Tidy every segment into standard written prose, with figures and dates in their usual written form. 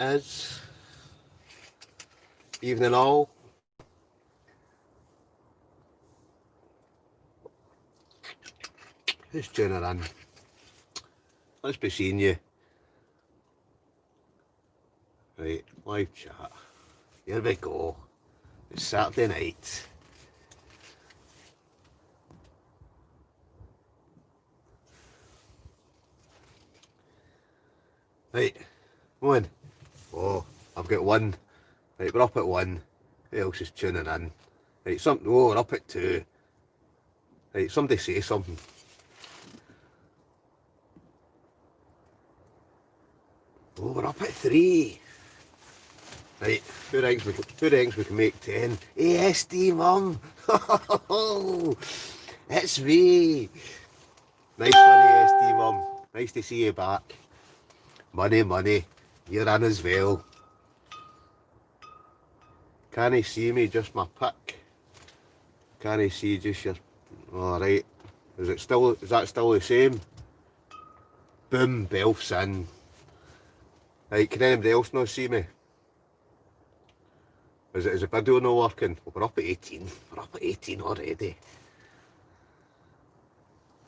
is. Evening all. Who's tuning in? Let's be seeing you. Right, live chat. Here we go. It's Saturday night. Right, one. Oh, I've got one. Right, we're up at one. Who else is tuning in? Right, we're up at two. Right, somebody say something. Oh, we're up at three. Right, who thinks we can make 10? ASD mum! It's me! Nice one, ASD mum. Nice to see you back. Money, you're in as well. Can he see me, just my pick? Can he see just your... Alright. Is that still the same? Boom, Belf's in. Right, can anybody else not see me? Is the video not working? Well, we're up at 18. We're up at 18 already.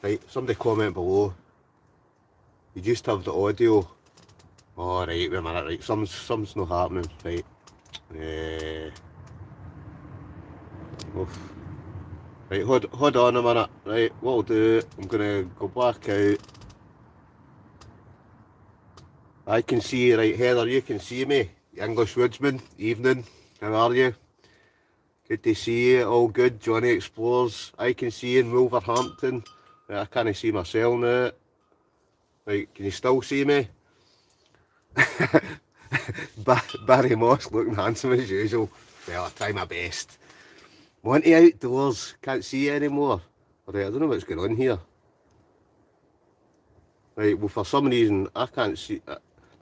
Right, somebody comment below. You just have the audio. Alright, wait a minute, right, something's not happening. Right. Right, hold on a minute. Right, what I'll do, I'm gonna go back out. I can see, right, Heather, you can see me. English Woodsman, evening. How are you? Good to see you, all good. Johnny Explores, I can see you in Wolverhampton. Right, I can't see myself now. Right, can you still see me? Barry Moss looking handsome as usual. Well, I try my best. Monty outdoors, can't see you anymore. Right, I don't know what's going on here. Right, well for some reason I can't see...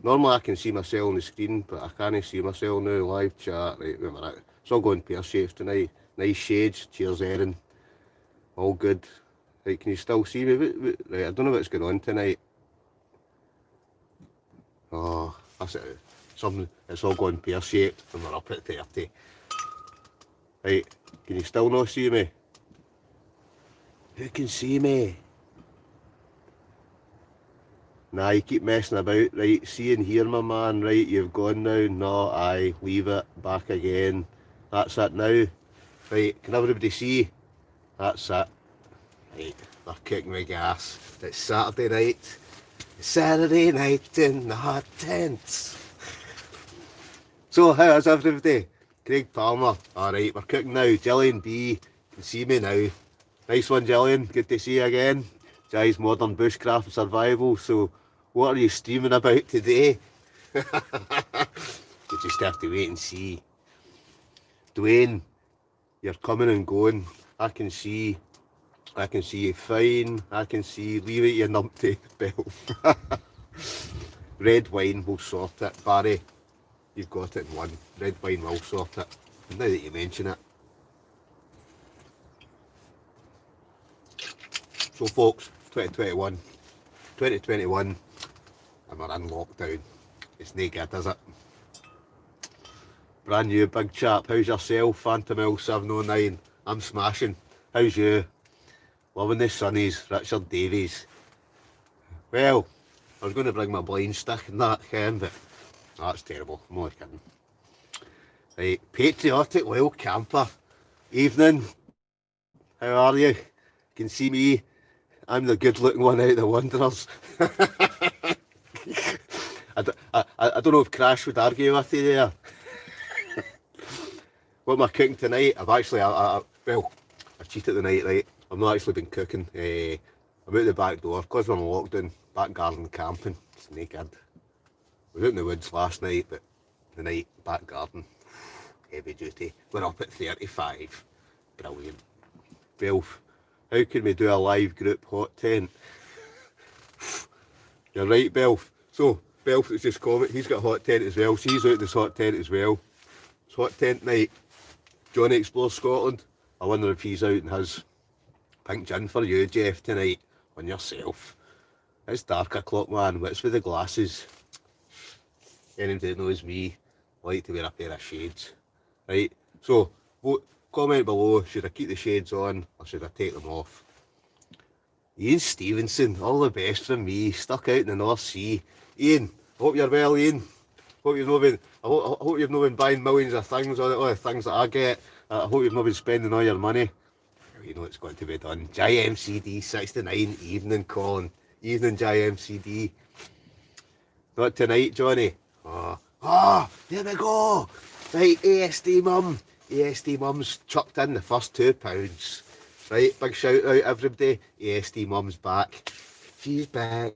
Normally I can see myself on the screen, but I can't see myself now. Live chat, right, wait a minute. It's all going pear-shaped tonight. Nice shades, cheers Erin. All good. Right, can you still see me? Right, I don't know what's going on tonight. Oh, that's it. It's all going pear-shaped and we're up at 30. Right, can you still not see me? Who can see me? Nah, you keep messing about. Right, see and hear, my man. Right, you've gone now. No, aye, leave it. Back again. That's it now. Right, can everybody see? That's it. Right, they're kicking me gas. It's Saturday night. Saturday night in the hot tents. So, how is everybody? Craig Palmer. Alright, we're cooking now. Gillian B. Can see me now. Nice one, Gillian. Good to see you again. Jai's Modern Bushcraft and Survival. So, what are you streaming about today? You just have to wait and see. Dwayne, you're coming and going. I can see you fine. I can see, leave it, you numpty bell. Red wine will sort it. Barry, you've got it in one. Red wine will sort it. And now that you mention it. So folks, 2021, and we're in lockdown. It's no good, is it? Brand new big chap. How's yourself? Phantom L709. I'm smashing. How's you? Loving the sunnies. Richard Davies. Well, I was going to bring my blind stick and that, Ken, but that's terrible. I'm only kidding. Right, Patriotic Wild Camper. Evening. How are you? You can see me. I'm the good looking one out of the Wanderers. I don't know if Crash would argue with you there. What am I cooking tonight? I've actually, I cheated tonight, right? I've not actually been cooking. I'm out the back door, because we're in lockdown, back garden camping. It's naked. I was out in the woods last night, but tonight, back garden. Heavy duty. We're up at 35. Brilliant. Belf, how can we do a live group hot tent? You're right, Belf. So, Belf has just commented, he's got a hot tent as well. She's out this hot tent as well. It's hot tent night. Johnny Explores Scotland. I wonder if he's out in his pink gin for you, Jeff, tonight. On yourself. It's dark o'clock, man. What's with the glasses? Anybody that knows me, I like to wear a pair of shades. Right? So, vote, comment below, should I keep the shades on or should I take them off? Ian Stevenson, all the best from me, stuck out in the North Sea. Ian, hope you're well, Ian. Hope you've not been, I hope you've not been buying millions of things, all the things that I get. I hope you've not been spending all your money. You know it's got to be done. JMCD 69 evening, Colin. Evening JMCD. Not tonight, Johnny. There we go. Right, ASD Mum. ASD Mum's chucked in the first £2. Right, big shout out everybody. ASD Mum's back. She's back.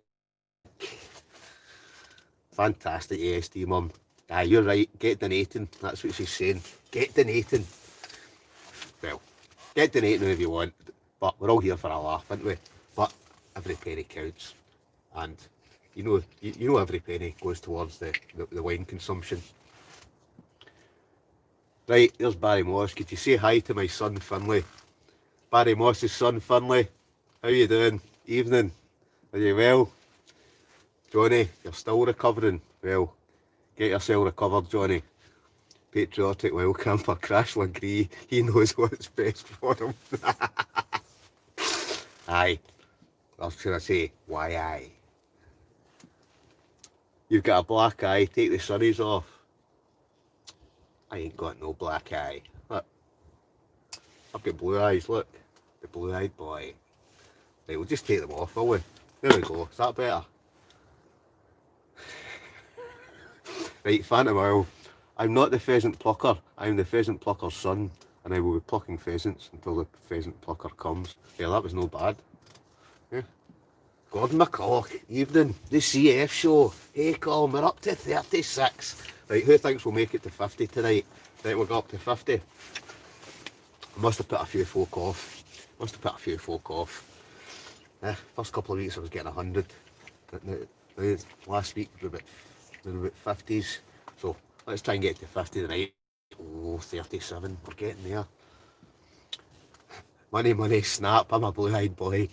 Fantastic ASD Mum. Ah, you're right. Get donating. That's what she's saying. Get donating. Well, get donating if you want. But we're all here for a laugh, aren't we? But every penny counts. And you know every penny goes towards the wine consumption. Right, there's Barry Moss. Could you say hi to my son Finlay? Barry Moss's son Finlay. How you doing? Evening. Are you well? Johnny, you're still recovering. Well, get yourself recovered, Johnny. Patriotic wild camper Crash Legree. He knows what's best for him. Aye. Or should I say, why aye? You've got a black eye, take the sunnies off. I ain't got no black eye. Look. I've got blue eyes, look. The blue-eyed boy. Right, we'll just take them off, will we? There we go. Is that better? Right, Phantom Owl. I'm not the pheasant plucker. I'm the pheasant plucker's son, and I will be plucking pheasants until the pheasant plucker comes. Yeah, that was no bad. Yeah. Gordon McCulloch, evening. The CF show. Hey, Colin, we're up to 36. Right, who thinks we'll make it to 50 tonight? Right, we'll go up to 50. I must have put a few folk off. First couple of weeks I was getting 100. Last week we were about 50s. So let's try and get to 50 tonight. Oh, 37. We're getting there. Money, snap. I'm a blue-eyed boy.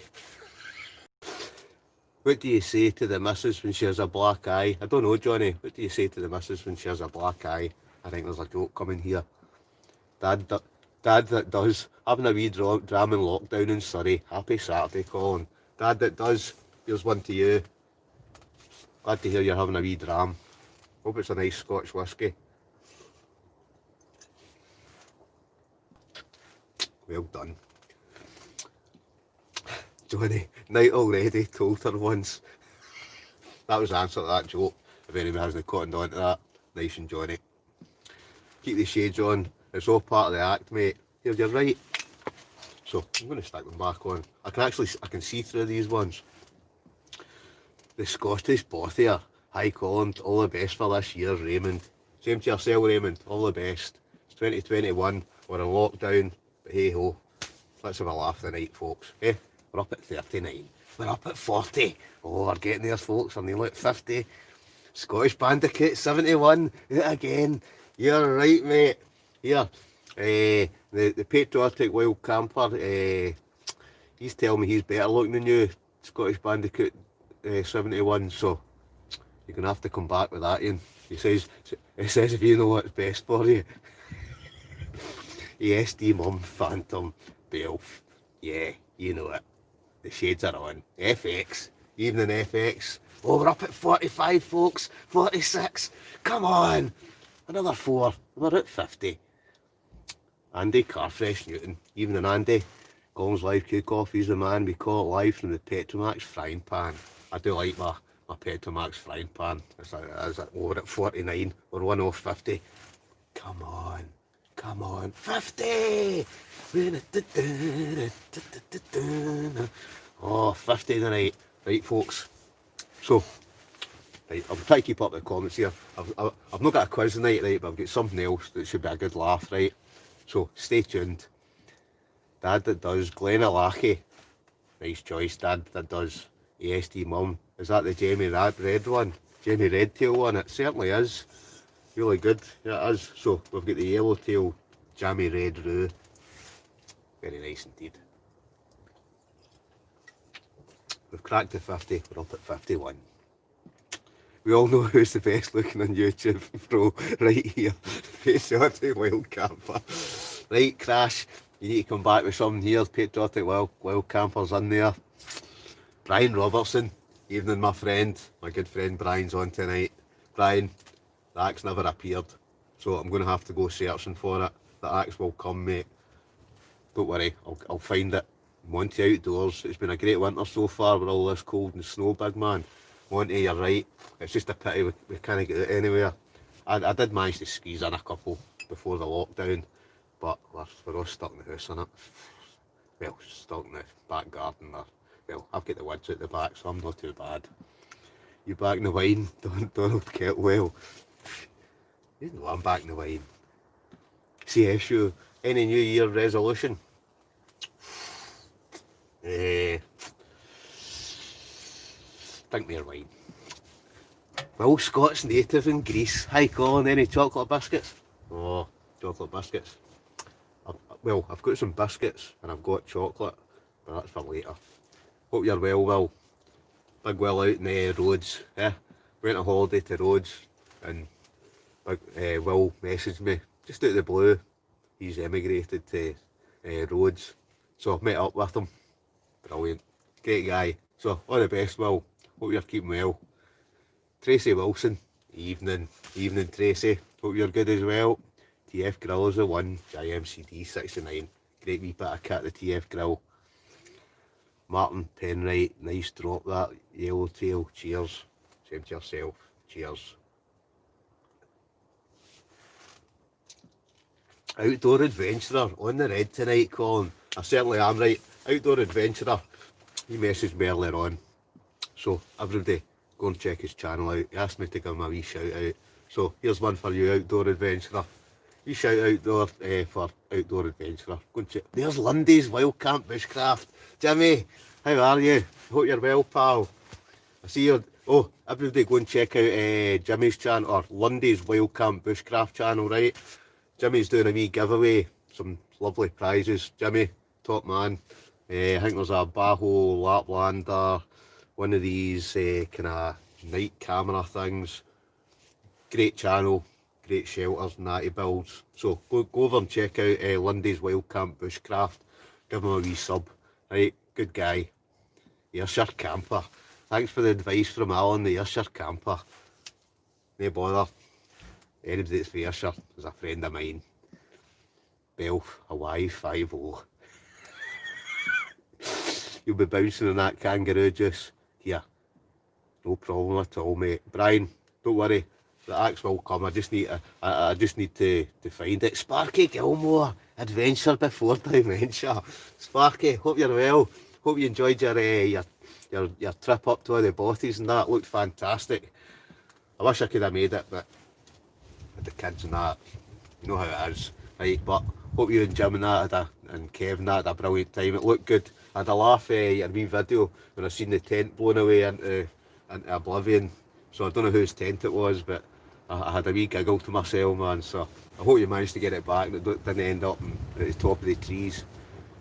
What do you say to the missus when she has a black eye? I don't know, Johnny. What do you say to the missus when she has a black eye? I think there's a joke coming here. Dad that does. Having a wee dram in lockdown in Surrey. Happy Saturday, Colin. Dad that does. Here's one to you. Glad to hear you're having a wee dram. Hope it's a nice Scotch whisky. Well done. Johnny, night already, told her once. That was the answer to that joke. If anybody hasn't cottoned on to that, nice and Johnny. Keep the shades on. It's all part of the act, mate. Here, you're right. So, I'm going to stick them back on. I can see through these ones. The Scottish both here. Hi, Colin. All the best for this year, Raymond. Same to yourself, Raymond. All the best. It's 2021. We're in lockdown. But hey ho. Let's have a laugh tonight, folks. Eh? We're up at 39. We're up at 40. Oh, we're getting there, folks. We're nearly at 50. Scottish Bandicoot 71. Again. You're right, mate. Here. The patriotic wild camper. He's telling me he's better looking than you, Scottish Bandicoot 71. So you're gonna have to come back with that, Ian. He says if you know what's best for you. ESD Mum Phantom Belf. Yeah, you know it. The shades are on. FX. Evening FX. Oh, we're up at 45, folks. 46. Come on. Another 4. We're at 50. Andy Carfresh Newton. Evening Andy. Gong's Live Cook-Off. He's the man. We call it live from the Petromax frying pan. I do like my Petromax frying pan. It's over at 49. We're 1 off 50. Come on. 50! Oh, 50 tonight. Right, folks. So, right, I'll try to keep up the comments here. I've not got a quiz tonight, right, but I've got something else that should be a good laugh, right? So, stay tuned. Dad that does Glenn Alachi. Nice choice, Dad that does ASD Mum. Is that the Jamie Red one? Jamie Redtail one? It certainly is. Really good. Yeah, it is. So, we've got the Yellowtail Jammy Red Roo. Very nice indeed. We've cracked the 50, we're up at 51. We all know who's the best looking on YouTube, bro. Right here. Patriotic Wild Camper. Right, Crash. You need to come back with something here. Patriotic Wild Campers in there. Brian Robertson. Evening, my friend. My good friend Brian's on tonight. Brian, the axe never appeared. So I'm going to have to go searching for it. The axe will come, mate. Don't worry, I'll find it. Monty Outdoors. It's been a great winter so far with all this cold and snow, big man. Monty, you're right. It's just a pity we can't get out anywhere. I did manage to squeeze in a couple before the lockdown, but we're all stuck in the house, innit? Well, stuck in the back garden there. Well, I've got the woods at the back, so I'm not too bad. You back in the wine, Donald Kettlewell? You know I'm back in the wine. CSU, any New Year resolution? Drink more wine. Well, Scott's native in Greece. Hi Colin, any chocolate biscuits? Oh, chocolate biscuits. I've got some biscuits and I've got chocolate, but that's for later. Hope you're well, Will. Big Will out in the Rhodes. Went on holiday to Rhodes and Will messaged me just out of the blue. He's emigrated to Rhodes, so I've met up with him. Brilliant, great guy. So all the best, Will. Hope you're keeping well. Tracy Wilson, evening Tracy. Hope you're good as well. TF Grill is the one. JMCD 69. Great wee bit of kit, the TF Grill. Martin Penwright, nice drop that. Yellowtail, cheers. Same to yourself, cheers. Outdoor adventurer on the red tonight, Colin. I certainly am, right. Outdoor adventurer. He messaged me earlier on. So everybody go and check his channel out. He asked me to give him a wee shout out. So here's one for you, Outdoor Adventurer. Wee shout out there for Outdoor Adventurer. Go and check. There's Lundy's Wild Camp Bushcraft. Jimmy, how are you? Hope you're well, pal. I see you. Oh, everybody go and check out Jimmy's channel, or Lundy's Wild Camp Bushcraft channel, right? Jimmy's doing a wee giveaway, some lovely prizes. Jimmy, top man. I think there's a Baho Laplander, one of these kind of night camera things. Great channel, great shelters and that he builds. So go over and check out Lundy's Wild Camp Bushcraft. Give him a wee sub. Right, good guy. The Ayrshire camper. Thanks for the advice from Alan, the Ayrshire camper. No bother. Anybody that's from Ayrshire is a friend of mine. Belf, Hawaii 5-0. You'll be bouncing on that kangaroo juice. Here. No problem at all, mate. Brian, don't worry. The axe will come. I just need to find it. Sparky Gilmore, adventure before dementia. Sparky, hope you're well. Hope you enjoyed your trip up to all the botties and that. Looked fantastic. I wish I could have made it, but with the kids and that, you know how it is, right? But hope you and Jim and that and Kevin had a brilliant time. It looked good. I had a laugh your wee video when I seen the tent blown away into oblivion. So I don't know whose tent it was, but I had a wee giggle to myself, man. So I hope you managed to get it back. It didn't end up at the top of the trees.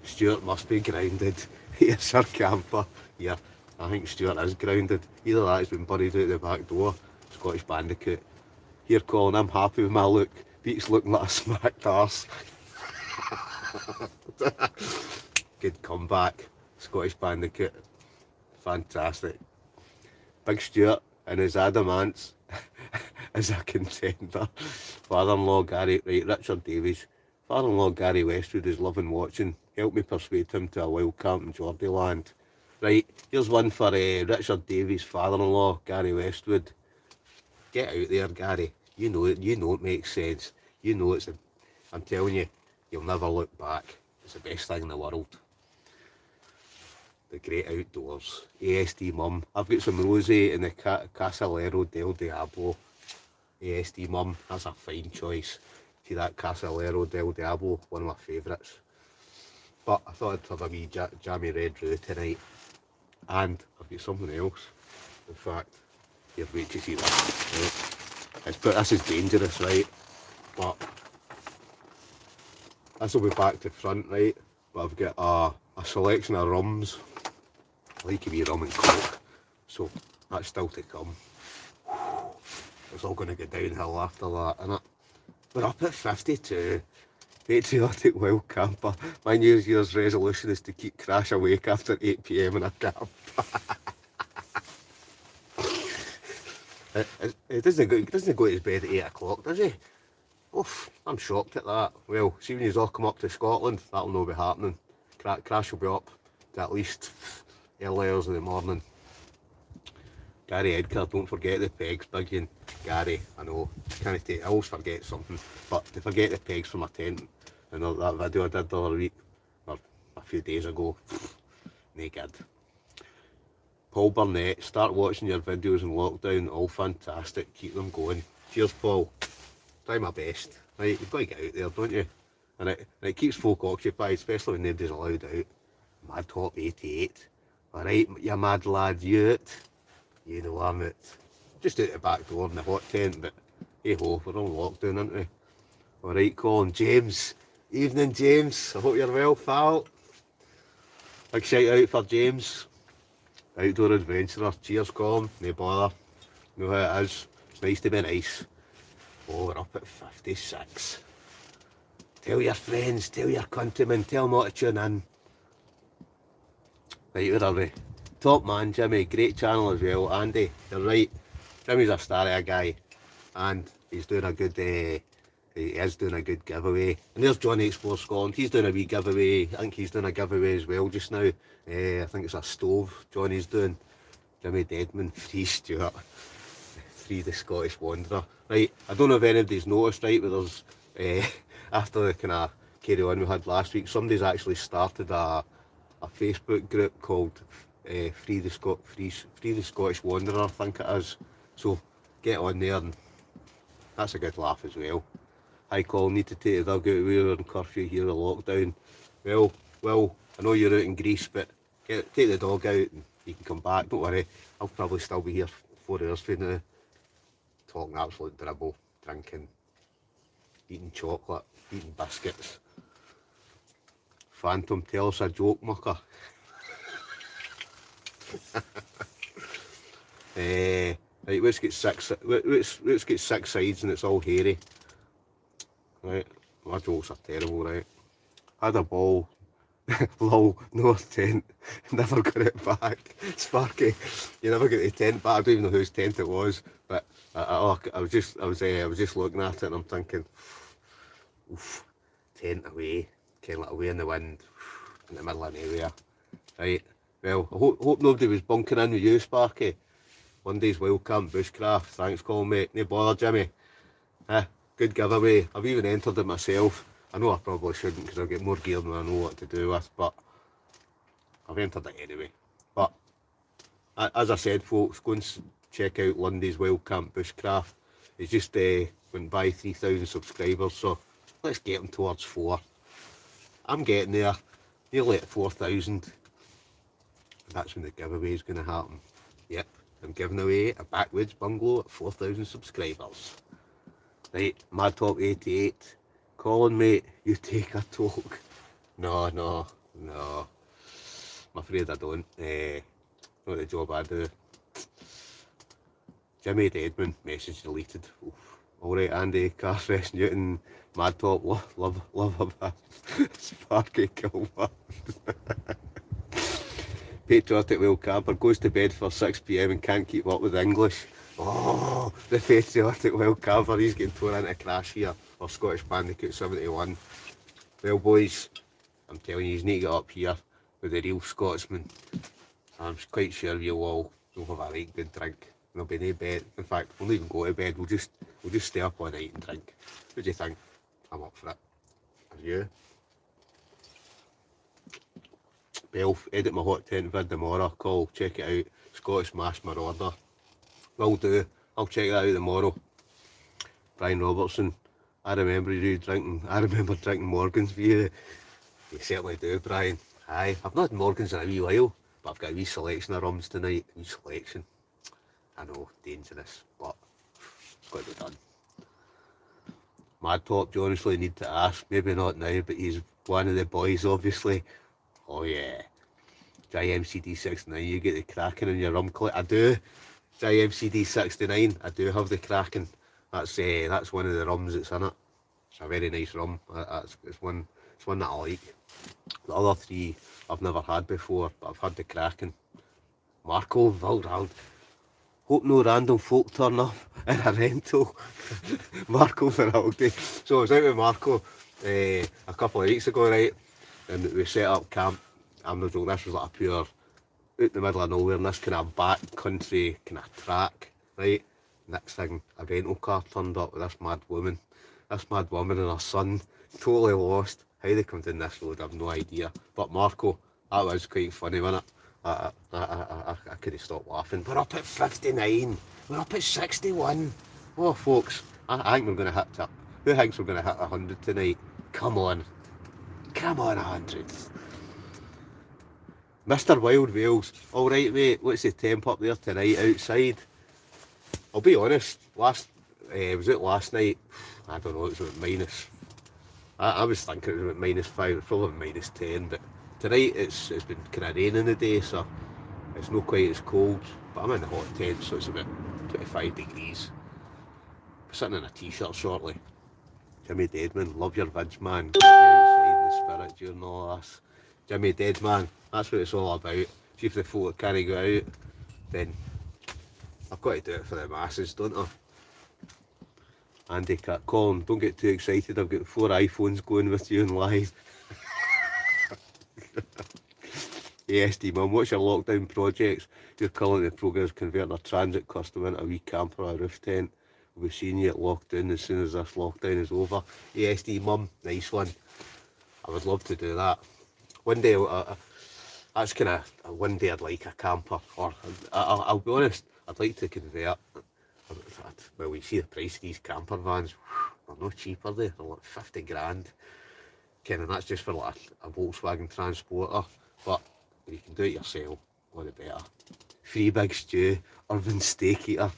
Stuart must be grounded. Here's Sir Camper. Yeah, I think Stuart is grounded. Either that has been buried out the back door. Scottish Bandicoot. Here, Colin, I'm happy with my look. Beats looking like a smacked arse. Good comeback. Scottish Bandicoot. Fantastic. Big Stuart and his adamants as a contender. Father-in-law Gary, right, Richard Davies. Father-in-law Gary Westwood is loving watching. Help me persuade him to a wild camp in Geordieland. Right, here's one for Richard Davies' father-in-law, Gary Westwood. Get out there, Gary. You know it makes sense. You know I'm telling you, you'll never look back. It's the best thing in the world. The great outdoors. ASD Mum. I've got some Rosie in the Casallero del Diablo. ASD Mum. That's a fine choice. See that Casallero del Diablo, one of my favourites. But I thought I'd have a wee jammy red roux tonight. And I've got something else. In fact, here, wait to see that. Right. This is dangerous, right? But this will be back to front, right? But I've got a selection of rums. I like a wee rum and coke. So that's still to come. It's all going to go downhill after that, innit? We're up at 52. Patriotic Wild Camper. My New Year's resolution is to keep Crash awake after 8 PM in a camp. He doesn't go to his bed at 8 o'clock, does he? Oof, I'm shocked at that. Well, see when he's all come up to Scotland, that'll no be happening. Crash will be up to at least early hours in the morning. Gary Edgar, don't forget the pegs, big one. Gary, I know, I always forget something, but to forget the pegs for my tent, and that video I did the other week, or a few days ago, no good. Paul Burnett, start watching your videos in lockdown, all fantastic, keep them going. Cheers, Paul. Try my best. Right, you've got to get out there, don't you? And it keeps folk occupied, especially when nobody's allowed out. Mad Top 88. Alright, you mad lad, you it. You know I'm it. Just out the back door in the hot tent, but hey ho, we're on lockdown, aren't we? Alright, Colin. James. Evening, James. I hope you're well, pal. Big shout out for James. Outdoor adventurer. Cheers, Colin. No bother. Know how it is. It's nice to be nice. Oh, we're up at 56. Tell your friends, tell your countrymen, tell them not to tune in. Right, where are we? Top man, Jimmy, great channel as well. Andy, you're right. Jimmy's a star guy, and he's doing a good. He is doing a good giveaway. And there's Johnny Explore Scotland. He's doing a wee giveaway. I think he's doing a giveaway as well just now. I think it's a stove Johnny's doing. Jimmy Deadman, free Stuart, free the Scottish Wanderer. Right, I don't know if anybody's noticed, right, but there's after the kind of carry on we had last week, somebody's actually started a Facebook group called Free the Scottish Wanderer, I think it is. So get on there, and that's a good laugh as well. Hi Colin, need to take the dog out. We're on curfew here, a lockdown. Well, I know you're out in Greece, but take the dog out and you can come back. Don't worry, I'll probably still be here 4 hours from now, talking absolute dribble, drinking, eating chocolate, eating biscuits. Phantom, tell us a joke, mucker. Right, let's get six sides and it's all hairy. Right, my jokes are terrible, right? Had a ball, lol, no tent, never got it back. Sparky, you never got the tent back. I don't even know whose tent it was, but I was just looking at it and I'm thinking, oof, tent away, kind of away in the wind, in the middle of nowhere. Right, well, I hope nobody was bunking in with you, Sparky. Monday's Wild Camp Bushcraft. Thanks, Colin, mate. No bother, Jimmy. Good giveaway. I've even entered it myself. I know I probably shouldn't because I'll get more gear than I know what to do with, but I've entered it anyway. But as I said, folks, go and check out Lundy's Wild Camp Bushcraft. He's just went by 3,000 subscribers, so let's get him towards 4. I'm getting there, nearly at 4,000. That's when the giveaway is going to happen. Yep, I'm giving away a backwoods bungalow at 4,000 subscribers. Right, Mad Top 88. Colin, mate, you take a talk. No. I'm afraid I don't. Not the job I do. Jimmy Deadman, message deleted. Alright, Andy, Carfresh Newton, Mad Top, love a bit. Sparky Kilmer. Patriotic Wild Camper goes to bed for 6 PM and can't keep up with English. Oh, the Patriotic Wild Camper, he's getting torn into Crash here, or Scottish Bandicoot 71. Well, boys, I'm telling you, you need to get up here with the real Scotsman. I'm quite sure you'll all have a right good drink. There'll be no bed. In fact, we'll not even go to bed. We'll just stay up all night and drink. What do you think? I'm up for it. Are you? Belf, edit my hot tent vid tomorrow. Call, check it out. Scottish Mash Marauder. Will do. I'll check that out tomorrow. Brian Robertson. I remember drinking Morgans for you. You certainly do, Brian. Aye, I've not had Morgans in a wee while, but I've got a wee selection of rums tonight. A wee selection. I know, dangerous, but it's got to be done. Mad Top, you honestly need to ask. Maybe not now, but he's one of the boys, obviously. Oh yeah. JMCD69, you get the cracking in your rum collect. I do. MCD 69, I do have the Kraken. That's one of the rums that's in it. It's a very nice rum. It's one that I like. The other three I've never had before, but I've had the Kraken. Marco Valdrald. Hope no random folk turn up in a rental. Marco Veraldi. So I was out with Marco a couple of weeks ago, right? And we set up camp. I'm not joking, this was like a pure out in the middle of nowhere, in this kind of back country kind of track, right? Next thing, a rental car turned up with this mad woman. This mad woman and her son, totally lost. How they come down this road, I have no idea. But Marco, that was quite funny, wasn't it? I couldn't stop laughing. We're up at 59. We're up at 61. Oh, folks, I think we're going to hit that. Who thinks we're going to hit 100 tonight? Come on. Come on, 100. Mr. Wild Wales. All right, mate. What's the temp up there tonight outside? I'll be honest. Was it last night? I don't know. It was about minus. I was thinking it was about -5. It's probably -10. But tonight it's been kind of raining the day, so it's not quite as cold. But I'm in the hot tent, so it's about 25 degrees. Sitting in a t-shirt shortly. Jimmy Deadman, love your vids, man. Get me outside in the spirit during all this. Jimmy Deadman, that's what it's all about. See if the folk can't go out, then I've got to do it for the masses, don't I? Andy Cat, Colin, don't get too excited. I've got 4 iPhones going with you in live. ASD Mum, what's your lockdown projects? You're currently progress converting a transit custom into a wee camper or a roof tent. We'll be seeing you at lockdown as soon as this lockdown is over. ASD Mum, nice one. I would love to do that. One day, that's kind of, one day I'd like a camper. Or, I'll be honest, I'd like to convert. Well, we see the price of these camper vans, they're not cheap, are they? They're like 50 grand. Ken, and that's just for like a Volkswagen Transporter. But if you can do it yourself, all the better. Free Big Stew, Irvin Steak Eater.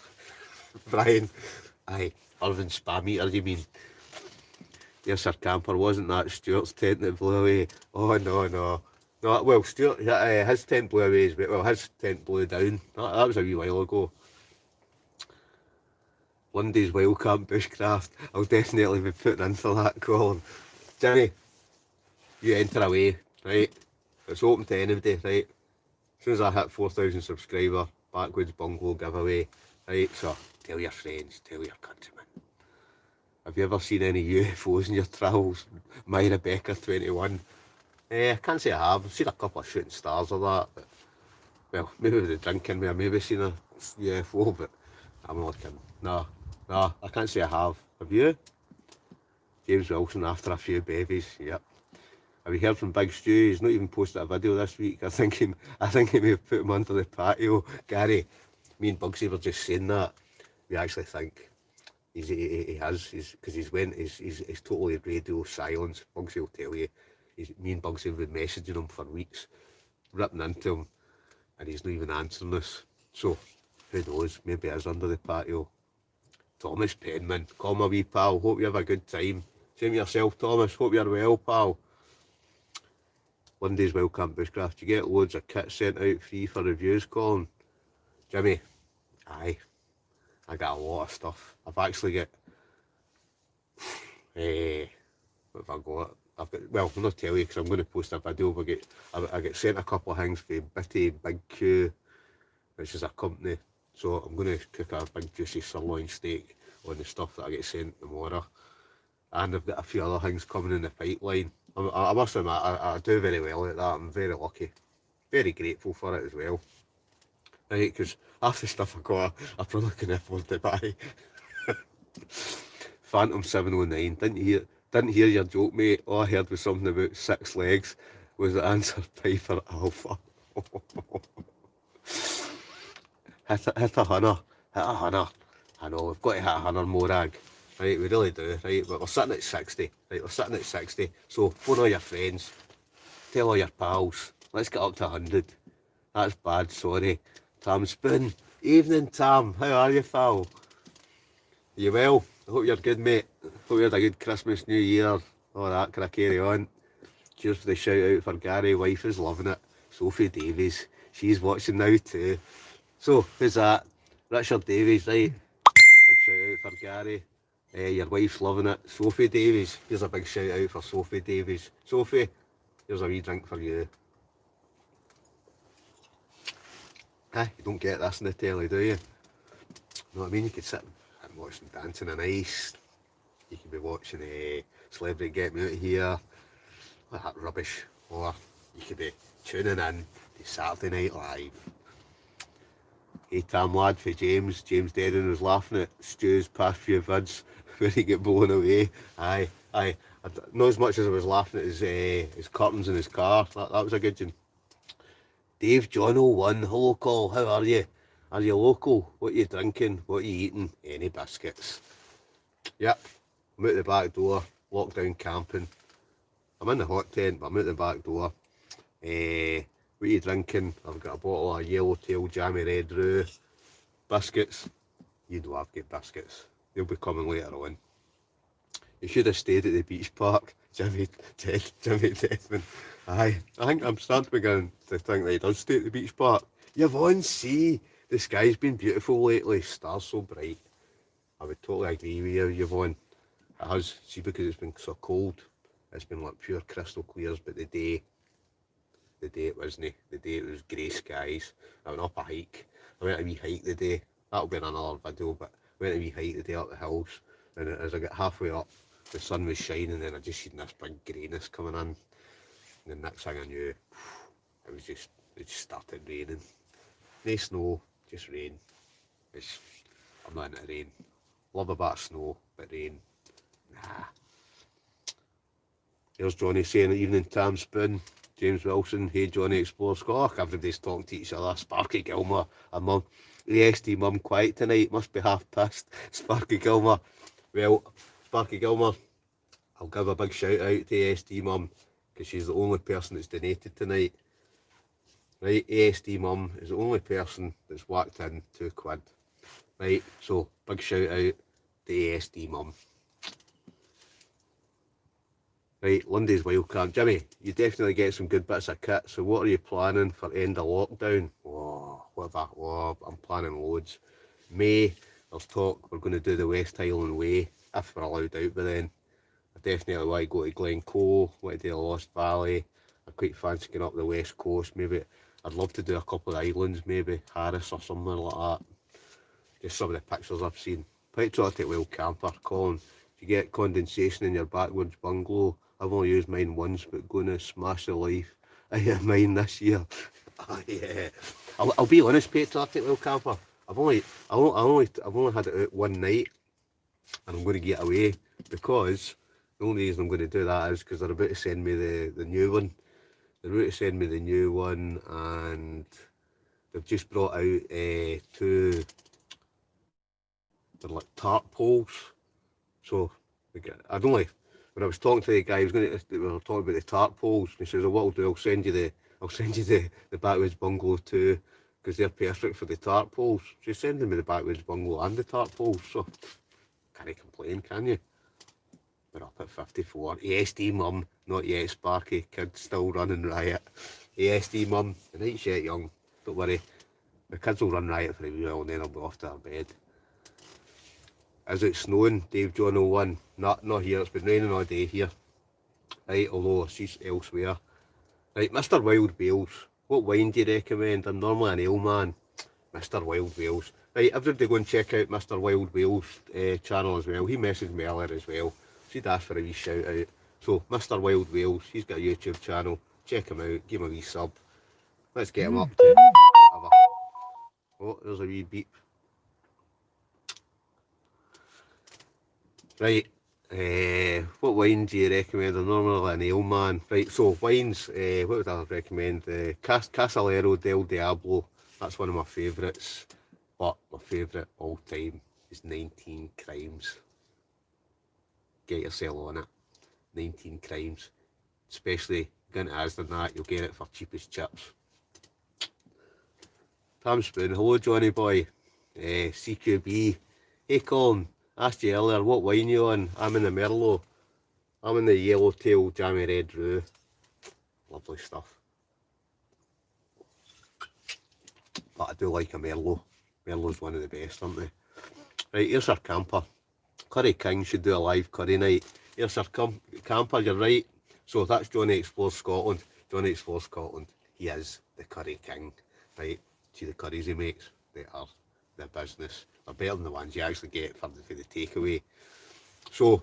Brian, aye, Irvin Spam Eater, you mean? Yes, sir, camper, wasn't that Stuart's tent that blew away? Oh, no. No, well, Stuart, his tent blew away as well. Well, his tent blew down. That was a wee while ago. Lundy's Wildcamp Bushcraft. I'll definitely be putting in for that, Colin. Jimmy, you enter away, right? It's open to anybody, right? As soon as I hit 4,000 subscriber, Backwoods Bungalow giveaway, right? So tell your friends, tell your countrymen. Have you ever seen any UFOs in your travels? My Rebecca 21. I can't say I have. I've seen a couple of shooting stars or that. But, well, maybe with the drinking me, I've maybe seen a UFO, but I'm looking. No, I can't say I have. Have you? James Wilson after a few babies. Yep. Have you heard from Big Stu? He's not even posted a video this week. I think he may have put him under the patio. Gary, me and Bugsy were just saying that. We actually think he has. Because he's totally radio silence. Bugsy will tell you. Me and Bugsy have been messaging him for weeks, ripping into him, and he's not even answering us. So who knows? Maybe it is under the patio. Thomas Penman, call my wee pal. Hope you have a good time. Same yourself, Thomas. Hope you're well, pal. Lundy's Wildcamp Bushcraft. You get loads of kits sent out free for reviews, Colin. Jimmy, aye. I got a lot of stuff. I've actually got... what have I got? Well, I'll not tell you because I'm going to post a video, but I get sent a couple of things for Bitty Big Q, which is a company. So I'm going to cook a big juicy sirloin steak on the stuff that I get sent tomorrow. And I've got a few other things coming in the pipeline. I must admit, I do very well at that. I'm very lucky. Very grateful for it as well. Right, because half the stuff I got, I probably couldn't afford to buy. Phantom 709, didn't hear your joke, mate. All I heard was something about 6 legs. Was the answer Piper Alpha? Hit a hunter. I know, we've got to hit a hunter, Morag. Right, we really do, right? But we're sitting at 60. Right, we're sitting at 60. So phone all your friends. Tell all your pals. Let's get up to 100. That's bad, sorry. Tam Spoon. Evening, Tam. How are you, pal? You well? I hope you're good, mate. Hope you had a good Christmas, New Year. All that, can I carry on? Cheers for the shout out for Gary. Wife is loving it. Sophie Davies. She's watching now too. So, who's that? Richard Davies, right? Big shout out for Gary. Your wife's loving it. Sophie Davies, here's a big shout out for Sophie Davies. Sophie, here's a wee drink for you. You don't get this in the telly, do you? Know what I mean? You could sit and watch them dancing on ice. You could be watching a Celebrity Get Me Out of Here, that rubbish. Or you could be tuning in to Saturday Night Live. Hey Tam lad for James Dedden was laughing at Stu's past few vids where he get blown away. Aye. Not as much as I was laughing at his curtains in his car. That was a good one. Dave John 01, hello call, how are you? Are you local? What are you drinking? What are you eating? Any biscuits? Yep, I'm out the back door, lockdown camping. I'm in the hot tent, but I'm out the back door. What are you drinking? I've got a bottle of Yellowtail Jammy Red Brew. Biscuits? You know I've got biscuits. They'll be coming later on. You should have stayed at the beach park, Jimmy Desmond. Aye, I think I'm starting to begin to think that he does stay at the beach park. Yvonne C, the sky's been beautiful lately, stars so bright. I would totally agree with you, Yvonne. It has, see, because it's been so cold, it's been like pure crystal clears, but the day it wasn't. The day it was grey skies. I went up a hike. I went a wee hike the day. That'll be in another video, but I went a wee hike the day up the hills, and as I got halfway up, the sun was shining, and I just seen this big greyness coming in. And the next thing I knew, it just started raining. No snow, just rain. I'm not into rain. Love a bit of snow, but rain, nah. Here's Johnny saying, evening Tam Spoon. James Wilson, hey Johnny Explore Scott. Everybody's talking to each other. Sparky Gilmer and Mum. ASD Mum quiet tonight, must be half pissed. Sparky Gilmer. Well, Sparky Gilmer, I'll give a big shout out to ASD Mum, because she's the only person that's donated tonight. Right, ASD Mum is the only person that's whacked in £2. Right, so big shout out to ASD Mum. Right, Lundy's Wildcard. Jimmy, you definitely get some good bits of kit, so what are you planning for end of lockdown? Oh, I'm planning loads. May, there's talk we're going to do the West Highland Way, if we're allowed out by then. I definitely want to go to Glencoe, want to do the Lost Valley. I quite fancy going up the west coast, maybe. I'd love to do a couple of islands, maybe Harris or somewhere like that. Just some of the pictures I've seen. Patriotic Wild Camper, Colin. If you get condensation in your backwoods bungalow, I've only used mine once, but going to smash the life out of mine this year. Yeah. I'll be honest, Patriotic Wild Camper. I've only had it out one night, and I'm going to get away, because the only reason I'm going to do that is because they're about to send me the new one. They're about to send me the new one, and they've just brought out two. They're like tarp poles. So I don't like. When I was talking to the guy, we were talking about the tarp poles. And he says, "Oh, what I'll do, I'll send you the backwoods bungalow too, because they're perfect for the tarp poles." So he's sending me the backwoods bungalow and the tarp poles. So can't complain, can you? We're up at 54. ASD Mum, not yet Sparky. Kids still running riot. ASD Mum, the night's yet young. Don't worry. The kids will run riot for a wee while, and then I'll be off to their bed. Is it snowing? Dave John 01. Not here. It's been raining all day here. Right, although I see elsewhere. Right, Mr. Wild Wales. What wine do you recommend? I'm normally an ale man. Mr. Wild Wales. Right, everybody go and check out Mr. Wild Wales channel as well. He messaged me earlier as well. She'd asked for a wee shout out. So, Mr. Wild Wales, he's got a YouTube channel. Check him out. Give him a wee sub. Let's get him up to whatever. Oh, there's a wee beep. Right, what wine do you recommend? I'm normally an ale man. Right, so wines, what would I recommend? Casalero del Diablo, that's one of my favourites. But my favourite all time is 19 Crimes. Get yourself on it. 19 Crimes. Especially going to Asda and that, you'll get it for cheapest chips. Tam Spoon, hello Johnny boy. CQB, hey Colin. Asked you earlier, what wine you on? I'm in the Merlot. I'm in the Yellowtail Jammy Red Brew. Lovely stuff. But I do like a Merlot. Merlot's one of the best, aren't they? Right, here's our camper. Curry King should do a live curry night. Here's our camper, you're right. So that's Johnny Explores Scotland. Johnny Explores Scotland. He is the Curry King. Right, see the curries he makes? They are the business. They're better than the ones you actually get for the takeaway. So,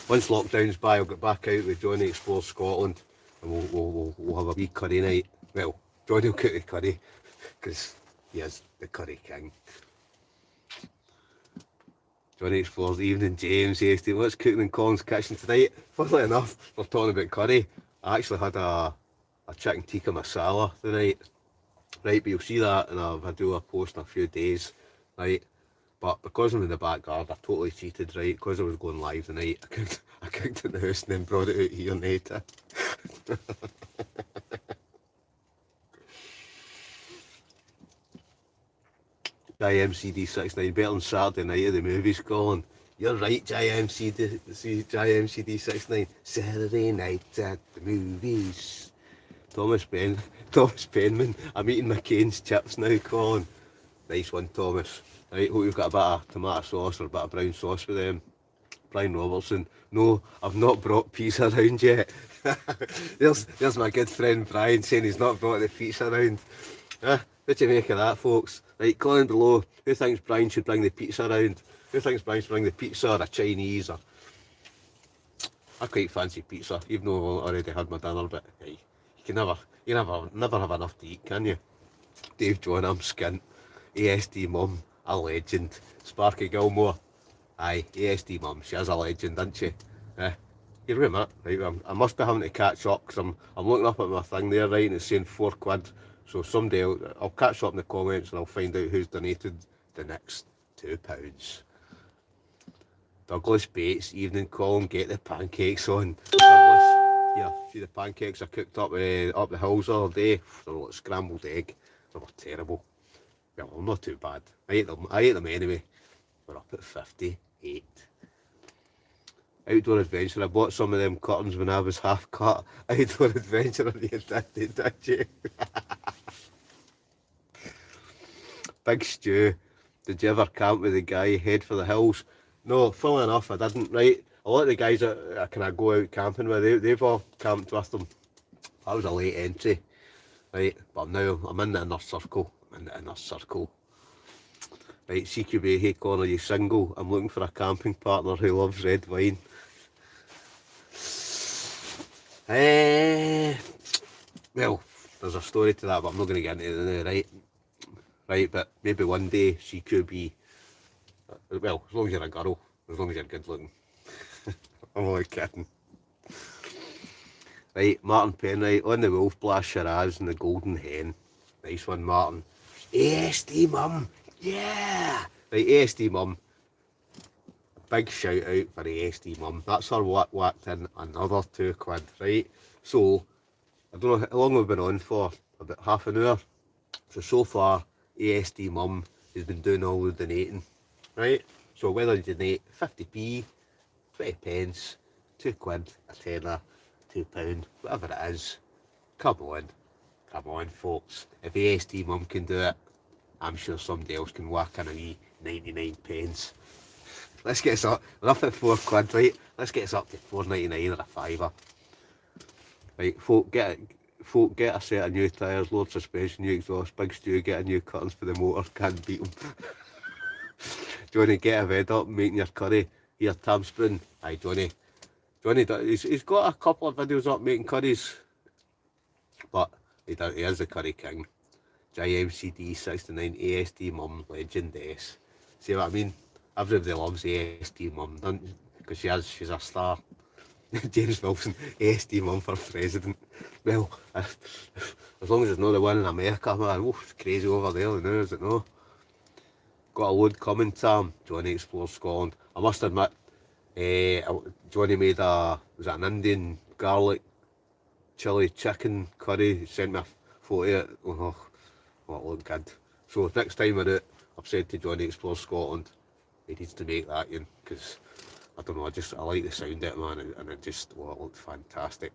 once lockdown's by, I'll get back out with Johnny Explores Scotland and we'll have a wee curry night. Well, Johnny will cook the curry because he is the Curry King. Johnny Explores Evening, James, yes, what's cooking in Colin's kitchen tonight? Funnily enough, we're talking about curry. I actually had a chicken tikka masala tonight. Right, but you'll see that in a video I post in a few days, right? But because I'm in the back garden, I totally cheated, right? Because I was going live tonight, I cooked in the house and then brought it out here and ate it. JMCD69, better than Saturday night at the movies, Colin. You're right, JMCD69. Saturday night at the movies. Thomas Penman. I'm eating McCain's chips now, Colin. Nice one, Thomas. Right, hope you've got a bit of tomato sauce or a bit of brown sauce with them. Brian Robertson. No, I've not brought pizza around yet. there's my good friend Brian saying he's not brought the pizza around. What do you make of that, folks? Right, comment below who thinks Brian should bring the pizza around. Who thinks Brian should bring the pizza or a Chinese or... I quite fancy pizza, even though I've already had my dinner, but hey, you never have enough to eat, can you? Dave John, I'm skint. ASD Mum, a legend. Sparky Gilmore, aye, ASD Mum, she is a legend, isn't she? Here we are, right, I must be having to catch up because I'm looking up at my thing there, right, and it's saying £4. So someday I'll catch up in the comments and I'll find out who's donated the next £2. Douglas Bates, evening Colin, get the pancakes on. Douglas, yeah, see the pancakes I cooked up the hills the other day. They were like scrambled egg. They were terrible. Well, not too bad. I ate them anyway. We're up at 58. Outdoor Adventure, I bought some of them curtains when I was half cut. Outdoor Adventure, did you? Big Stew, did you ever camp with the guy, head for the hills? No, funnily enough, I didn't, right? A lot of the guys that I kind of go out camping with, they've all camped with them. I was a late entry, right? But now I'm in the inner circle. Right, CQB, hey Connor, are you single? I'm looking for a camping partner who loves red wine. Well, there's a story to that, but I'm not going to get into it now, right? Right, but maybe one day CQB, well, as long as you're a girl, as long as you're good looking. I'm only kidding. Right, Martin Penright, on the Wolf Blast Shiraz and the Golden Hen. Nice one, Martin. ASD Mum, yeah! Right, ASD Mum, big shout out for ASD Mum. That's her whacked in another £2, right? So, I don't know how long we've been on for, about half an hour. So far, ASD Mum has been doing all the donating, right? So whether you donate 50p, 20 pence, £2, a tenner, £2, whatever it is, come on folks. If ASD Mum can do it, I'm sure somebody else can whack in a wee 99 pence. Let's get us up, we're up at £4, right? Let's get us up to £4.99 or a fiver. Right, folk, get a set of new tyres, load suspension, new exhaust, Big Stew, get a new curtains for the motor, can't beat them. Johnny, get a head up making your curry. Here, Tam Spoon. Aye, Johnny, he's got a couple of videos up making curries, but he is the Curry King. JMCD69, ASD Mum, legend S. See what I mean? Everybody loves ASD Mum, don't you? Because she's a star. James Wilson, ASD Mum for president. Well, as long as it's not the one in America, man, it's crazy over there now, is it no? Got a load coming, Sam. Johnny Explores Scotland. I must admit, Johnny made was it an Indian garlic chili chicken curry? He sent me a photo of it. Oh, it looked good. So next time we're out, I've said to Johnny Explores Scotland, he needs to make that, because I don't know, I like the sound of it, man, and it just, it looked fantastic.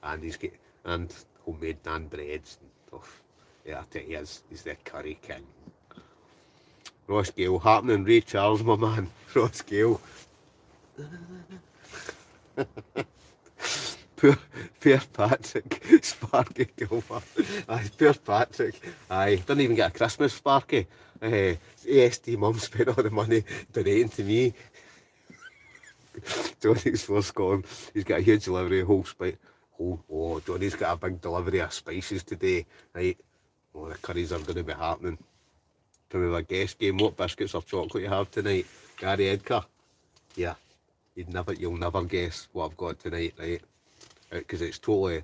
And homemade naan breads and stuff. Yeah, I think he's the Curry King. Ross Gale, happening, Ray Charles, my man, Ross Gale. Poor Patrick, Sparky Gilbert. Aye, poor Patrick. Aye, didn't even get a Christmas Sparky. ASD mum spent all the money donating to me. Johnny's for Scotland. He's got a huge delivery, Johnny's got a big delivery of spices today. Right, the curries are going to be happening. Can we have a guess game? What biscuits or chocolate you have tonight? Gary Edgar. Yeah, you'll never guess what I've got tonight, right? Because it's totally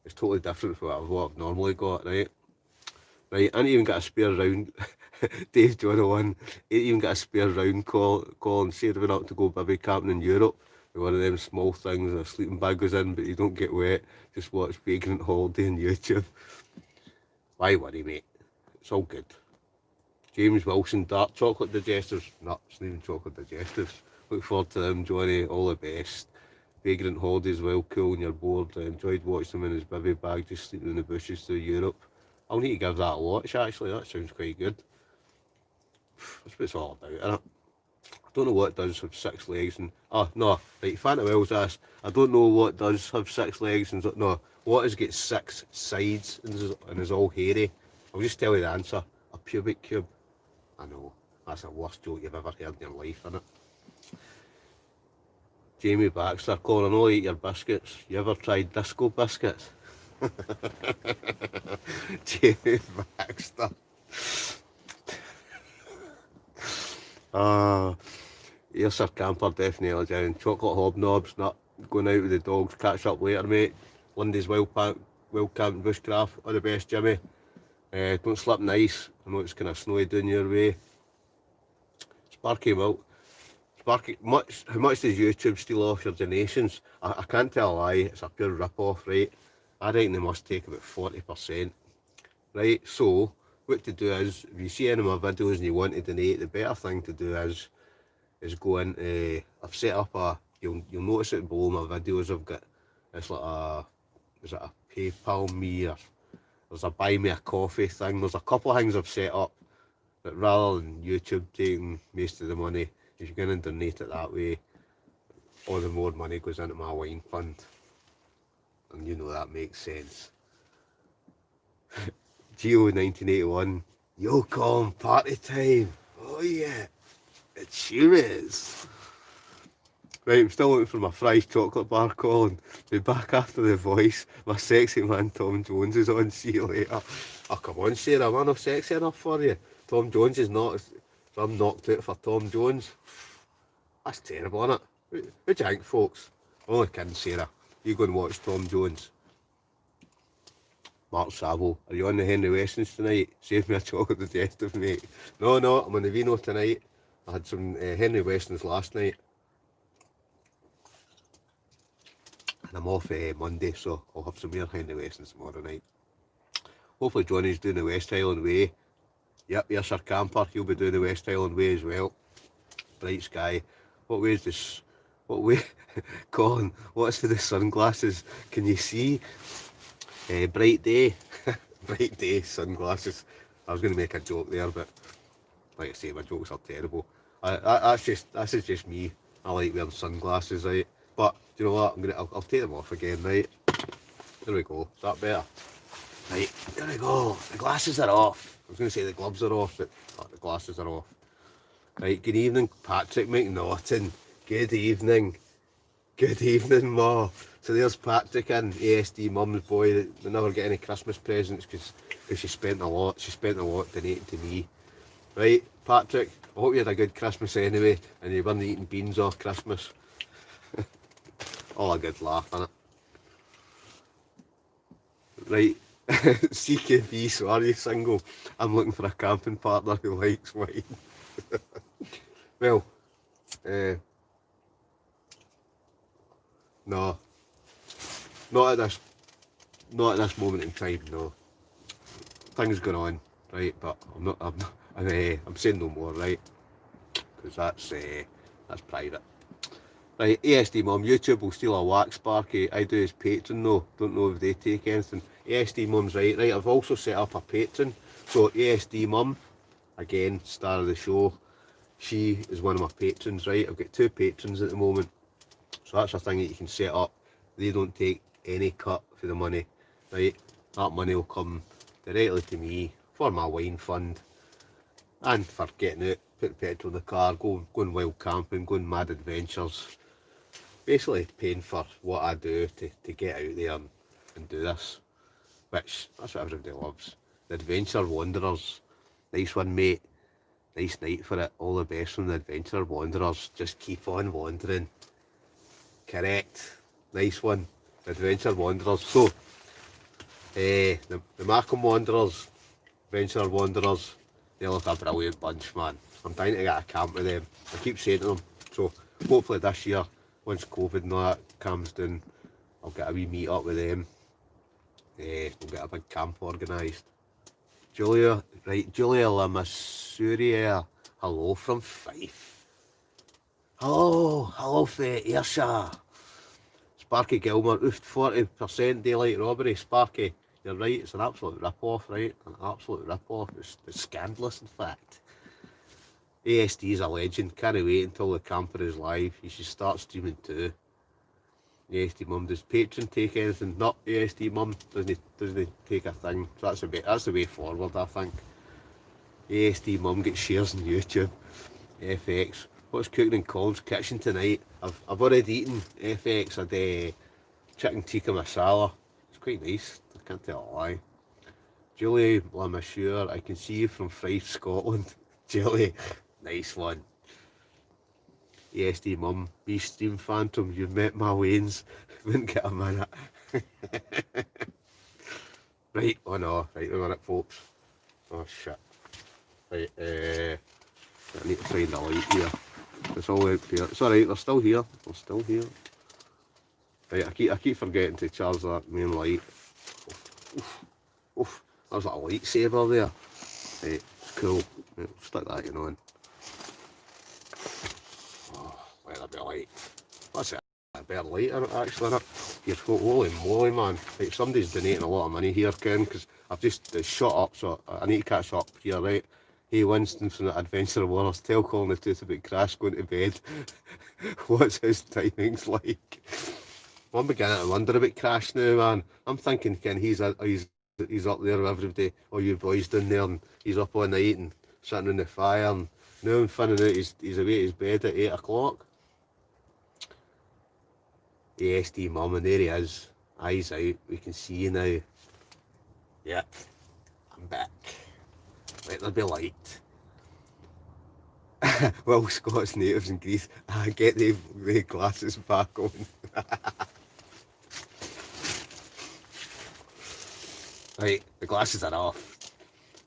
different from what I've normally got, right? Right, I ain't even got a spare round. Dave John 1, ain't even got a spare round call and say they went up to go baby camping in Europe. One of them small things, a sleeping bag goes in, but you don't get wet. Just watch Vagrant Holiday on YouTube. Why worry, mate? It's all good. James Wilson, dark chocolate digestives. No, it's not even chocolate digestives. Look forward to them, Johnny. All the best. Vagrant Holidays, well, cool when you're bored. I enjoyed watching him in his bivvy bag, just sleeping in the bushes through Europe. I'll need to give that a watch, actually. That sounds quite good. That's what it's all about, innit? I don't know what does have 6 legs and... Oh, no. Right, Fanta Wells asked, I don't know what does have 6 legs and... No, what has got 6 sides and is all hairy? I'll just tell you the answer. A pubic cube. I know. That's the worst joke you've ever heard in your life, innit? Jamie Baxter, Colin, I know you eat your biscuits. You ever tried disco biscuits? Jamie Baxter. Here's Sir Camper, definitely down. Chocolate hobnobs, not going out with the dogs. Catch up later, mate. Lundy's Wild Camp and Bushcraft. All the best, Jimmy. Don't slip in ice. I know it's kind of snowy down your way. Sparky Milk. Sparky, how much does YouTube steal off your donations? I can't tell a lie, it's a pure rip-off, right? I reckon they must take about 40%. Right, so what to do is, if you see any of my videos and you want to donate, the better thing to do is go into, I've set up you'll notice it below my videos, I've got, it's like is it a PayPal me, or there's a buy me a coffee thing. There's a couple of things I've set up, but rather than YouTube taking most of the money, if you're going to donate it that way, all the more money goes into my wine fund. And you know that makes sense. Geo 1981, yo Colin, party time. Oh yeah, it sure is. Right, I'm still looking for my fries chocolate bar, Colin. Be back after the voice. My sexy man Tom Jones is on. See you later. Oh come on, Sarah, am I not sexy enough for you? Tom Jones is not, so I'm knocked out for Tom Jones. That's terrible, isn't it? What do you think, folks? Only kidding, Sarah. You go and watch Tom Jones. Mark Savo, are you on the Henry Westons tonight? Save me a chocolate digestive, mate. No, I'm on the Vino tonight. I had some Henry Westons last night. And I'm off Monday, so I'll have some more Henry Westons tomorrow night. Hopefully Johnny's doing the West Highland Way. Yep, here's Sir Camper, he'll be doing the West Highland Way as well. Bright sky. What way is this? What way? Colin, what's for the sunglasses? Can you see? Bright day. Bright day, sunglasses. I was going to make a joke there, but like I say, my jokes are terrible. That's just me. I like wearing sunglasses, right? But do you know what? I'll take them off again, right? There we go. Is that better? Right, there we go. The glasses are off. I was going to say the gloves are off, but the glasses are off. Right, good evening, Patrick McNaughton. Good evening. Good evening, Ma. So there's Patrick and ASD mum's boy. They never get any Christmas presents because she spent a lot. She spent a lot donating to me. Right, Patrick, I hope you had a good Christmas anyway and you weren't eating beans off Christmas. All a good laugh, innit? Right, CKB, so are you single? I'm looking for a camping partner who likes wine. Well, no, not at this moment in time. No, things going on, right? But I'm saying no more, right? Because that's private. Right, ASD Mum, YouTube will steal a wax Sparky. I do his Patreon though. Don't know if they take anything. ASD Mum's right. I've also set up a Patreon. So ASD Mum, again, star of the show. She is one of my patrons, right? I've got 2 patrons at the moment. So that's a thing that you can set up. They don't take any cut for the money, right? That money will come directly to me for my wine fund and for getting out, putting petrol in the car, going wild camping, going mad adventures. Basically paying for what I do to get out there and do this, which that's what everybody loves. The Adventure Wanderers. Nice one, mate. Nice night for it. All the best from the Adventure Wanderers. Just keep on wandering. Correct. Nice one. The Adventure Wanderers. So, the Markham Wanderers, Adventure Wanderers, they look a brilliant bunch, man. I'm dying to get a camp with them. I keep saying to them. So, hopefully this year, once COVID and all that calms down, I'll get a wee meet up with them. We'll get a big camp organised. Julia Lamassuria, hello from Fife. Hello for Ayrshire. Sparky Gilmer, oofed 40% daylight robbery. Sparky, you're right, it's an absolute rip-off, right? An absolute rip-off. It's scandalous, in fact. ASD is a legend. Can't wait until the camper is live. You should start streaming too. ASD Mum, does Patreon take anything? Not ASD Mum doesn't take a thing. So that's the way forward, I think. ASD Mum gets shares on YouTube. FX. What's cooking in Colin's kitchen tonight? I've already eaten FX. I had chicken tikka masala. It's quite nice. I can't tell a lie. Julie Lamassure, I can see you from Fife, Scotland. Julie, nice one. ASD Mum, me Stream Phantom, you've met my Waynes. Wouldn't get a minute. Right, oh no, right, wait a minute, folks. Oh shit. Right, I need to find a light here. It's all out here. It's alright, they're still here. They're still here. Right, I keep forgetting to charge that main light. Oof, that was like a lightsaber there. Right, it's cool. Right, stick that on. Let there be light. That's it. A better light in it, actually, innit? You're holy moly, man. Right, somebody's donating a lot of money here, Ken, because I've just shut up, so I need to catch up here, right? Hey, Winston from the Adventure Warriors, tell Colin the truth about Crash going to bed. What's his timings like? I'm beginning to wonder about Crash now, man. I'm thinking, Ken, he's up there every day. All you boys down there, and he's up all night and sitting in the fire. And now I'm finding out he's away at his bed at 8 o'clock. ASD Mum, and there he is. Eyes out. We can see you now. Yep, I'm back. Let there be light. Well, Scots natives in Greece, get the glasses back on. Right, the glasses are off.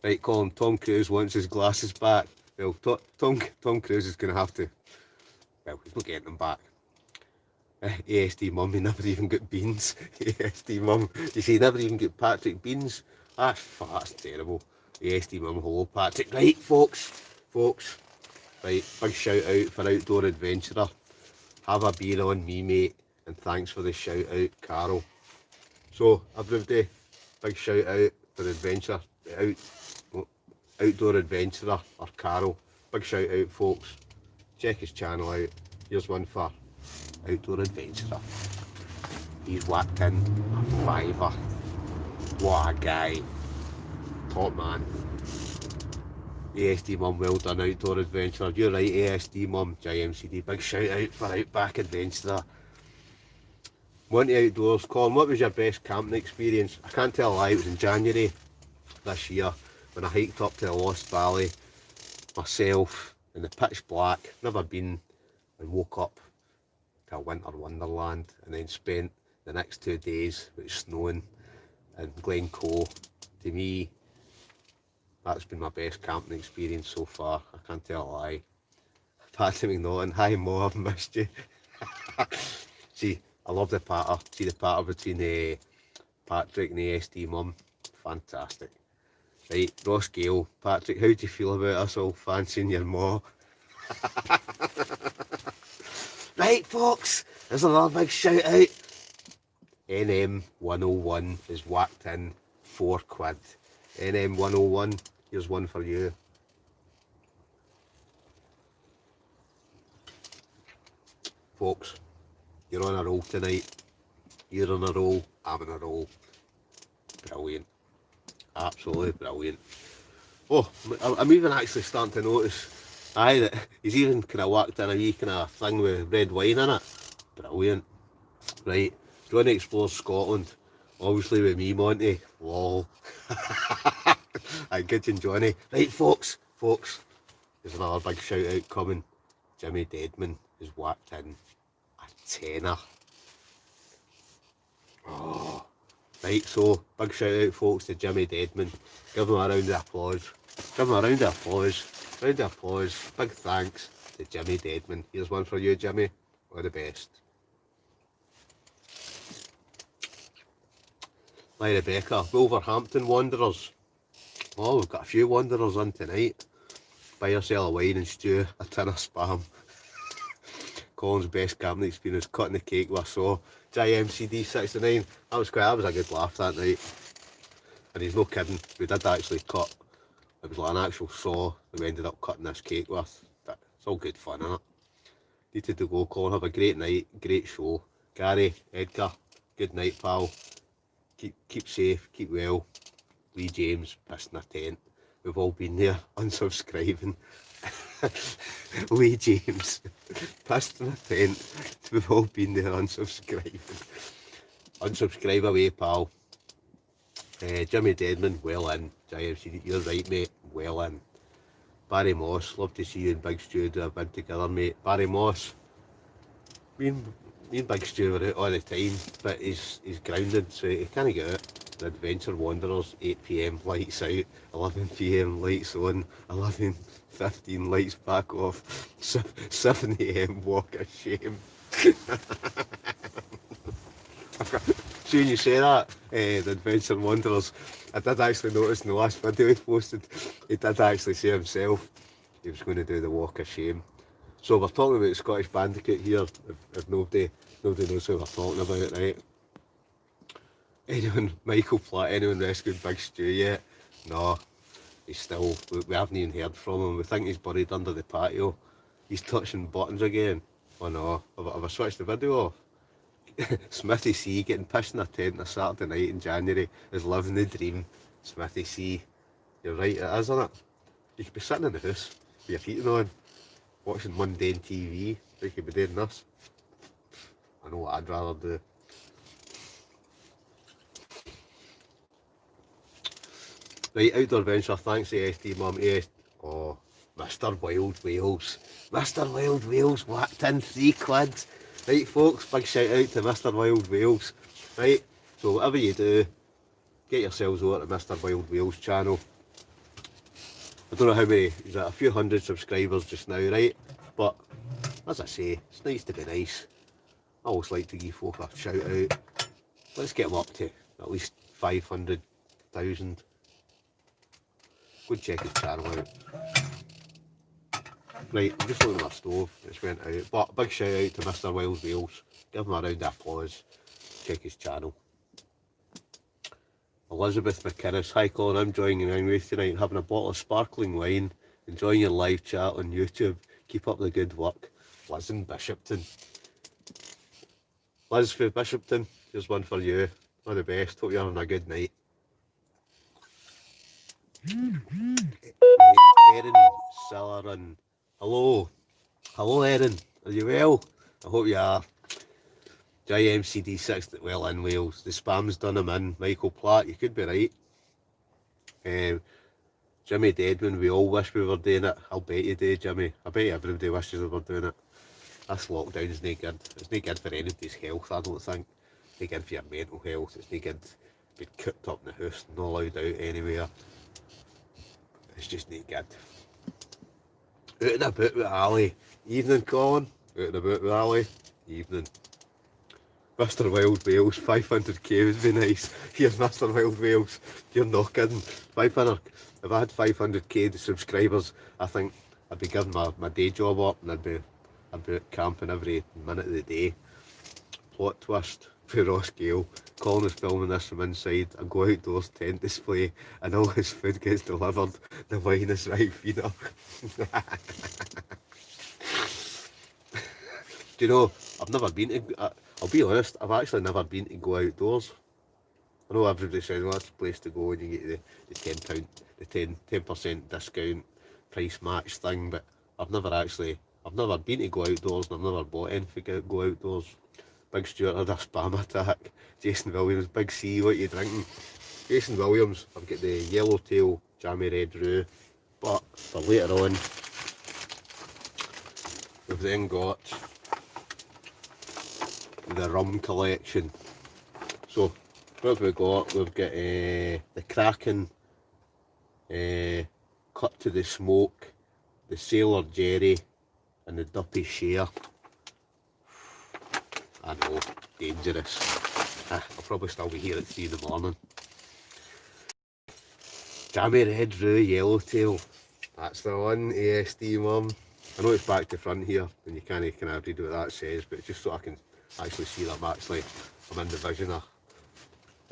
Right, Colin, Tom Cruise wants his glasses back. Well, Tom Cruise is going to have to... Well, he's not getting them back. ASD Mum, he never even got beans. ASD Mum, you see, he never even got Patrick beans. That's terrible. ASD Mum, hello Patrick. Right, folks. Right, big shout out for Outdoor Adventurer. Have a beer on me, mate. And thanks for the shout out, Carol. So, everybody, big shout out for Outdoor Adventurer, or Carol. Big shout out, folks. Check his channel out. Here's one for Outdoor Adventurer. He's whacked in a fiver. What a guy. Top man. ASD Mum, well done, Outdoor Adventurer. You're right, ASD Mum. JMCD, big shout out for Outback Adventurer. Monty Outdoors, Colin, what was your best camping experience? I can't tell a lie, it was in January this year when I hiked up to the Lost Valley myself in the pitch black, never been, and woke up to a winter wonderland, and then spent the next 2 days with snowing in Glencoe. To me, that's been my best camping experience so far. I can't tell a lie. Patrick McNaughton, hi Mo, I've missed you. See, I love the patter. See the patter between Patrick and the ASD Mum. Fantastic. Right, Ross Gale, Patrick, how do you feel about us all fancying your ma? Right, folks, there's another big shout out. NM101 is whacked in £4. NM101, here's one for you. folks, you're on a roll tonight. You're on a roll, I'm on a roll. Brilliant. Absolutely brilliant. Oh, I'm even actually starting to notice, that he's even kind of whacked in a wee kind of thing with red wine in it. Brilliant. Right, Johnny Explores Scotland. Obviously with me, Monty. Lol. I get you, Johnny. Right, folks, there's another big shout out coming. Jimmy Deadman has whacked in a tenner. Oh, right, so big shout out, folks, to Jimmy Deadman. Give him a round of applause. Give him a round of applause. Round of applause. Big thanks to Jimmy Deadman. Here's one for you, Jimmy. All the best. Hi, Rebecca. Wolverhampton Wanderers. Oh, we've got a few Wanderers on tonight. Buy yourself a wine and stew, a tin of spam. Colin's best gambling experience, cutting the cake with a saw. JMCD69. That was a good laugh that night. And he's no kidding. We did actually cut. It was like an actual saw that we ended up cutting this cake with. But it's all good fun, innit? Needed to go, Colin. Have a great night. Great show. Gary, Edgar, good night, pal. Keep safe, keep well. Lee James, pissed in a tent. We've all been there, unsubscribing. Lee James, pissed in a tent. We've all been there, unsubscribing. Unsubscribe away, pal. Jimmy Deadman, well in. JMC, you're right, mate, well in. Barry Moss, love to see you in Big Stu. I've been together, mate. Barry Moss, me and Big Stu were out all the time, but he's grounded, so he can't get out. The Adventure Wanderers, 8 PM, lights out, 11 PM, lights on, 11:15, lights back off, 7 AM, walk of shame. Soon you say that, the Adventure Wanderers, I did actually notice in the last video he posted, he did actually say himself he was going to do the walk of shame. So we're talking about Scottish Bandicoot here, if nobody knows who we're talking about, right? Anyone, Michael Platt, anyone rescued Big Stu yet? No, he's still, we haven't even heard from him. We think he's buried under the patio. He's touching buttons again. Oh no, have I switched the video off? Smithy C getting pissed in a tent on a Saturday night in January is living the dream. Smithy C, you're right, it is, isn't it? You could be sitting in the house with your heating on, watching mundane TV, you could be doing this. I know what I'd rather do. Right, Outdoor Venture, thanks to SD Mum. Oh, Mr. Wild Wales. Mr. Wild Wales whacked in 3 quid. Right, folks, big shout out to Mr. Wild Wales. Right, so whatever you do, get yourselves over to Mr. Wild Wales channel. I don't know how many, he's at a few hundred subscribers just now, right? But, as I say, it's nice to be nice. I always like to give folk a shout out. Let's get them up to at least 500,000. Go and check his channel out. Right, I'm just looking at my stove, it's went out. But big shout out to Mr. Wild Wales. Give him a round of applause. Check his channel. Elizabeth McInnes, hi Colin, I'm joining in with you tonight, having a bottle of sparkling wine, enjoying your live chat on YouTube. Keep up the good work. Liz in Bishopton. Liz for Bishopton, here's one for you. All the best, hope you're having a good night. Erin Sillerin. Hello. Hello Erin, are you well? I hope you are. JMCD6, well in Wales. The spam's done him in. Michael Platt, you could be right. Jimmy Deadman, we all wish we were doing it. I'll bet you do, Jimmy. I bet everybody wishes they were doing it. This lockdown's no good. It's no good for anybody's health, I don't think. It's no good for your mental health. It's no good being cooped up in the house, not allowed out anywhere. It's just no good. Out and about with Ali. Evening, Colin. Out and about with Ali. Evening. Mr. Wild Wales, 500k would be nice. Here's Mr. Wild Wales. You're not kidding. 500. If I had 500k subscribers, I think I'd be giving my day job up and I'd be out camping every minute of the day. Plot twist for Ross Gale. Colin is filming this from inside a go outdoors tent display and all his food gets delivered. The wine is right fina. Do you know, I've never been to, I'll be honest, I've actually never been to go outdoors. I know everybody says, well, that's the place to go and you get the £10, the 10% discount price match thing, but I've never been to go outdoors and I've never bought anything to go outdoors. Big Stuart had a spam attack. Jason Williams, Big C, what you drinking? Jason Williams, I've got the Yellowtail Jammy Red Roo, but for later on, we've then got the rum collection. So, what have we got? We've got the Kraken Cut to the Smoke, the Sailor Jerry, and the Duppy Share. I know, dangerous. I'll probably still be here at 3 in the morning. Jammy Red Roo Yellowtail. That's the one, ASD mum. I know it's back to front here, and you can't kind of read what that says, but it's just so I can actually see that I'm in the vision of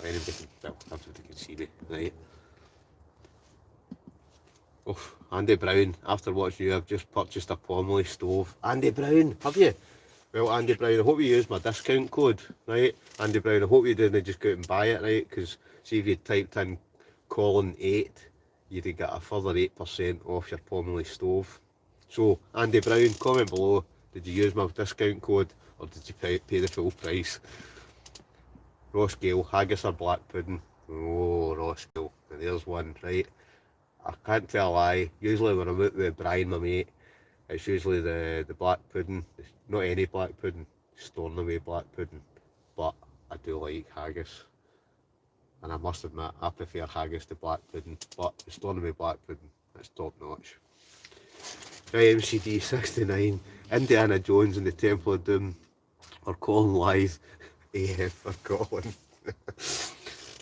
anybody can see me, right? Oh, Andy Brown, after watching you, I've just purchased a Pomley stove. Andy Brown, have you? Well, Andy Brown, I hope you used my discount code, right? Andy Brown, I hope you didn't just go out and buy it, right? Because see if you typed in Colin8, you'd get a further 8% off your Pomley stove. So, Andy Brown, comment below, did you use my discount code or did you pay the full price? Ross Gale, haggis or black pudding? Oh, Ross Gale, there's one, right? I can't tell a lie, usually when I'm out with Brian, my mate, it's usually the black pudding. It's not any black pudding, Stornoway black pudding, but I do like haggis. And I must admit, I prefer haggis to black pudding, but the Stornoway black pudding, it's top notch. Right, MCD 69, Indiana Jones and the Temple of Doom, or Colin live, AF for Colin.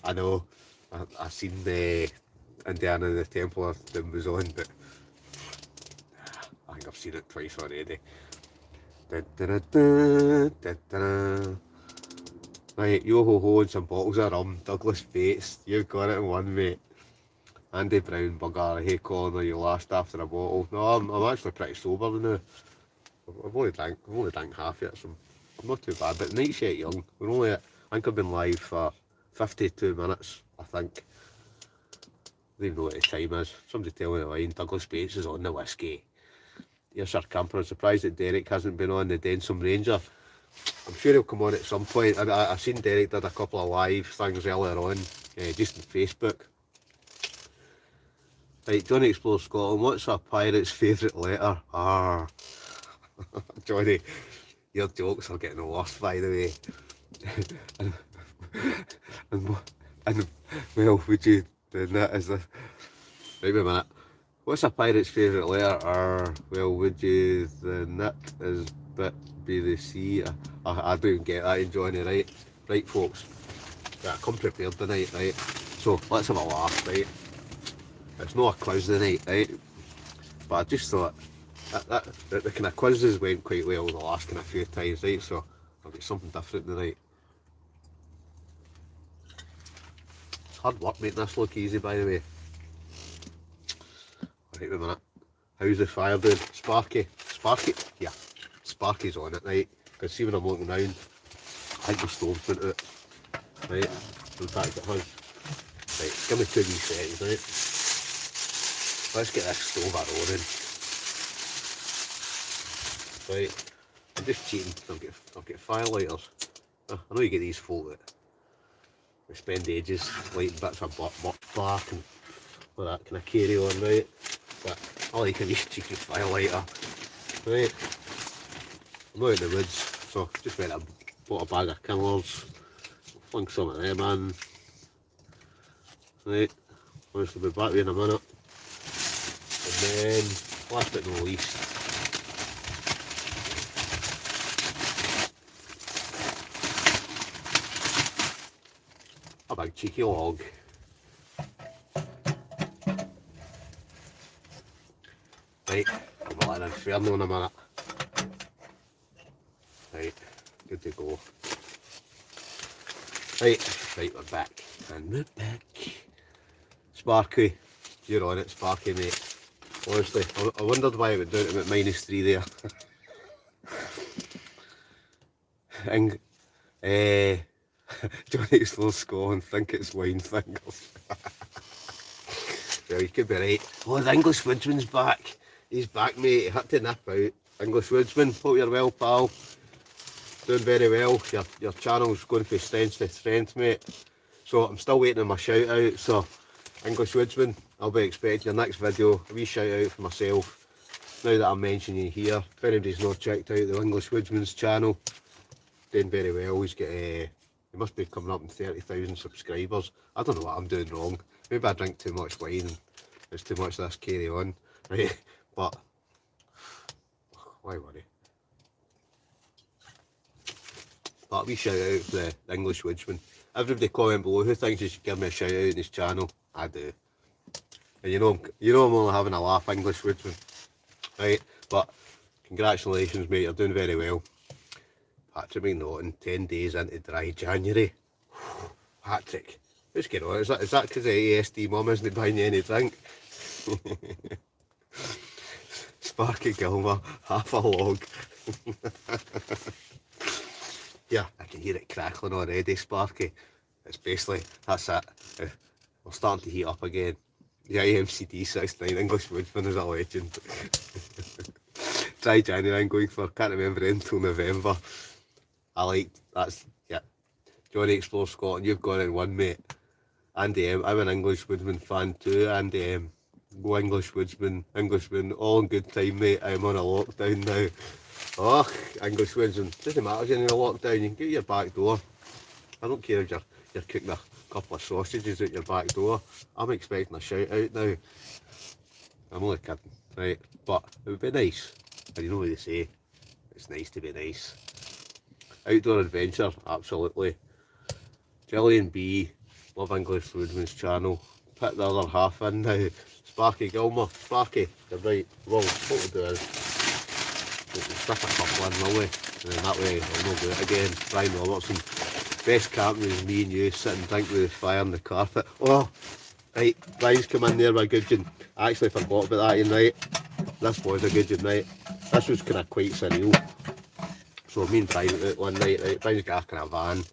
I know, I seen the Indiana and the Temple of Doom was on, but I think I've seen it twice already. Right, yo ho ho and some bottles of rum. Douglas Bates, you've got it in one, mate. Andy Brown, bugger, hey Colin, are you last after a bottle? No, I'm actually pretty sober now. I've only drank half yet, so I'm not too bad. But night's yet young. We're only I think I've been live for 52 minutes, I think. I don't even know what the time is. Somebody tell me the line. Douglas Bates is on the whiskey. Yes, sir, Camper. I'm surprised that Derek hasn't been on the Densom Ranger. I'm sure he'll come on at some point. I've seen Derek did a couple of live things earlier on, just on Facebook. Right, Johnny Explores Scotland, what's a pirate's favourite letter? R. Johnny, your jokes are getting worse, by the way. and well, would you do that as the... Wait a minute. What's a pirate's favourite letter? R. Well, would you the knit is bit be the sea? I don't even get that in Johnny, right? Right, folks. Yeah, I come prepared tonight, right? So, let's have a laugh, right? It's not a quiz tonight, right? But I just thought that the kind of quizzes went quite well the last kind of few times, right? So I've got something different tonight. It's hard work making this look easy, by the way. Right, a minute. How's the fire doing? Sparky? Sparky? Yeah, Sparky's on it, right? Because see when I'm looking round, I think the stove's been out. Right? In fact, it has. Right, give me 2 wee seconds, right? Let's get this stove a-roaring. Right, I'm just cheating. I've got firelighters. I know you get these folk that we spend ages lighting bits of butt bark and all that kind of carry on, right? But I like a wee cheeky firelighter. Right, I'm out in the woods, so just went and bought a bag of kindlers. Flung some of them in. Right, obviously be back in a minute. And then, last but not least, a big cheeky log. Right, I'm at an inferno in a minute. Right, good to go. Right, we're back. And we're back. Sparky, you're on it, Sparky, mate. Honestly, I wondered why it went down to -3 there. Johnny Explores Scotland think it's wine fingers. Yeah, you could be right. Oh, the English Woodsman's back. He's back, mate. He had to nip out. English Woodsman, hope you're well, pal. Doing very well. Your channel's going from strength to strength, mate. So I'm still waiting on my shout out. So English Woodsman, I'll be expecting your next video. A wee shout out for myself. Now that I'm mentioning you here, if anybody's not checked out the English Woodsman's channel, doing very well. He's got he must be coming up in 30,000 subscribers. I don't know what I'm doing wrong. Maybe I drink too much wine and there's too much of this carry on, right? But why worry? But a wee shout out to the English Woodsman. Everybody comment below who thinks you should give me a shout out in his channel. I do. And you know I'm only having a laugh, English Woodsman. Right, but congratulations, mate, you're doing very well. Patrick McNaughton, 10 days into dry January. Patrick, what's going on? Is that because the ASD mum isn't buying you any drink? Sparky Gilmer, half a log. Yeah, I can hear it crackling already, Sparky. It's basically, that's it. We're starting to heat up again. The IMCD 69 English Woodsman is a legend. Dry January I'm going for, can't remember until November. That's, yeah. Johnny Explores Scotland, you've gone and won, mate. Andy M, I'm an English Woodsman fan too. Andy M, go English Woodsman, all in good time, mate. I'm on a lockdown now. Oh, English Woodsman, doesn't matter if you're in a lockdown, you can get your back door. I don't care if you're cooking a couple of sausages out your back door. I'm expecting a shout out now. I'm only kidding, right? But it would be nice. And you know what they say, it's nice to be nice. Outdoor adventure, absolutely. Gillian B, love English Woodsman's channel. Put the other half in now. Sparky Gilmer, Sparky, you're right. Well, what we'll do is, we'll stick a couple in, will we? And then that way I'll not do it again. Brian Robertson, best camping is me and you sitting drinking with the fire on the carpet. Oh, right, Brian's come in there with a good one. I actually forgot about that night. This was a good one, right? This was kind of quite surreal. So me and Brian went out one night, right? Brian's got a kind of van.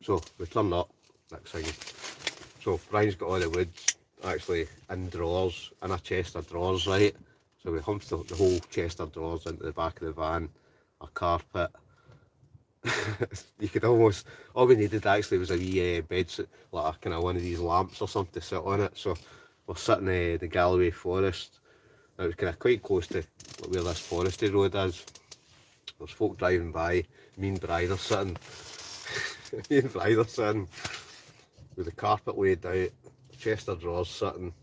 So we turn up, next thing. So Brian's got all the woods actually in drawers, in a chest of drawers, right? So we humped the whole chest of drawers into the back of the van, a carpet. You could almost, all we needed actually was a wee bed, like a kind of one of these lamps or something to sit on it. So we're sitting in the Galloway Forest. It was kind of quite close to where this foresty road is. There's folk driving by, me and Brian are sitting, with the carpet laid out, chest of drawers sitting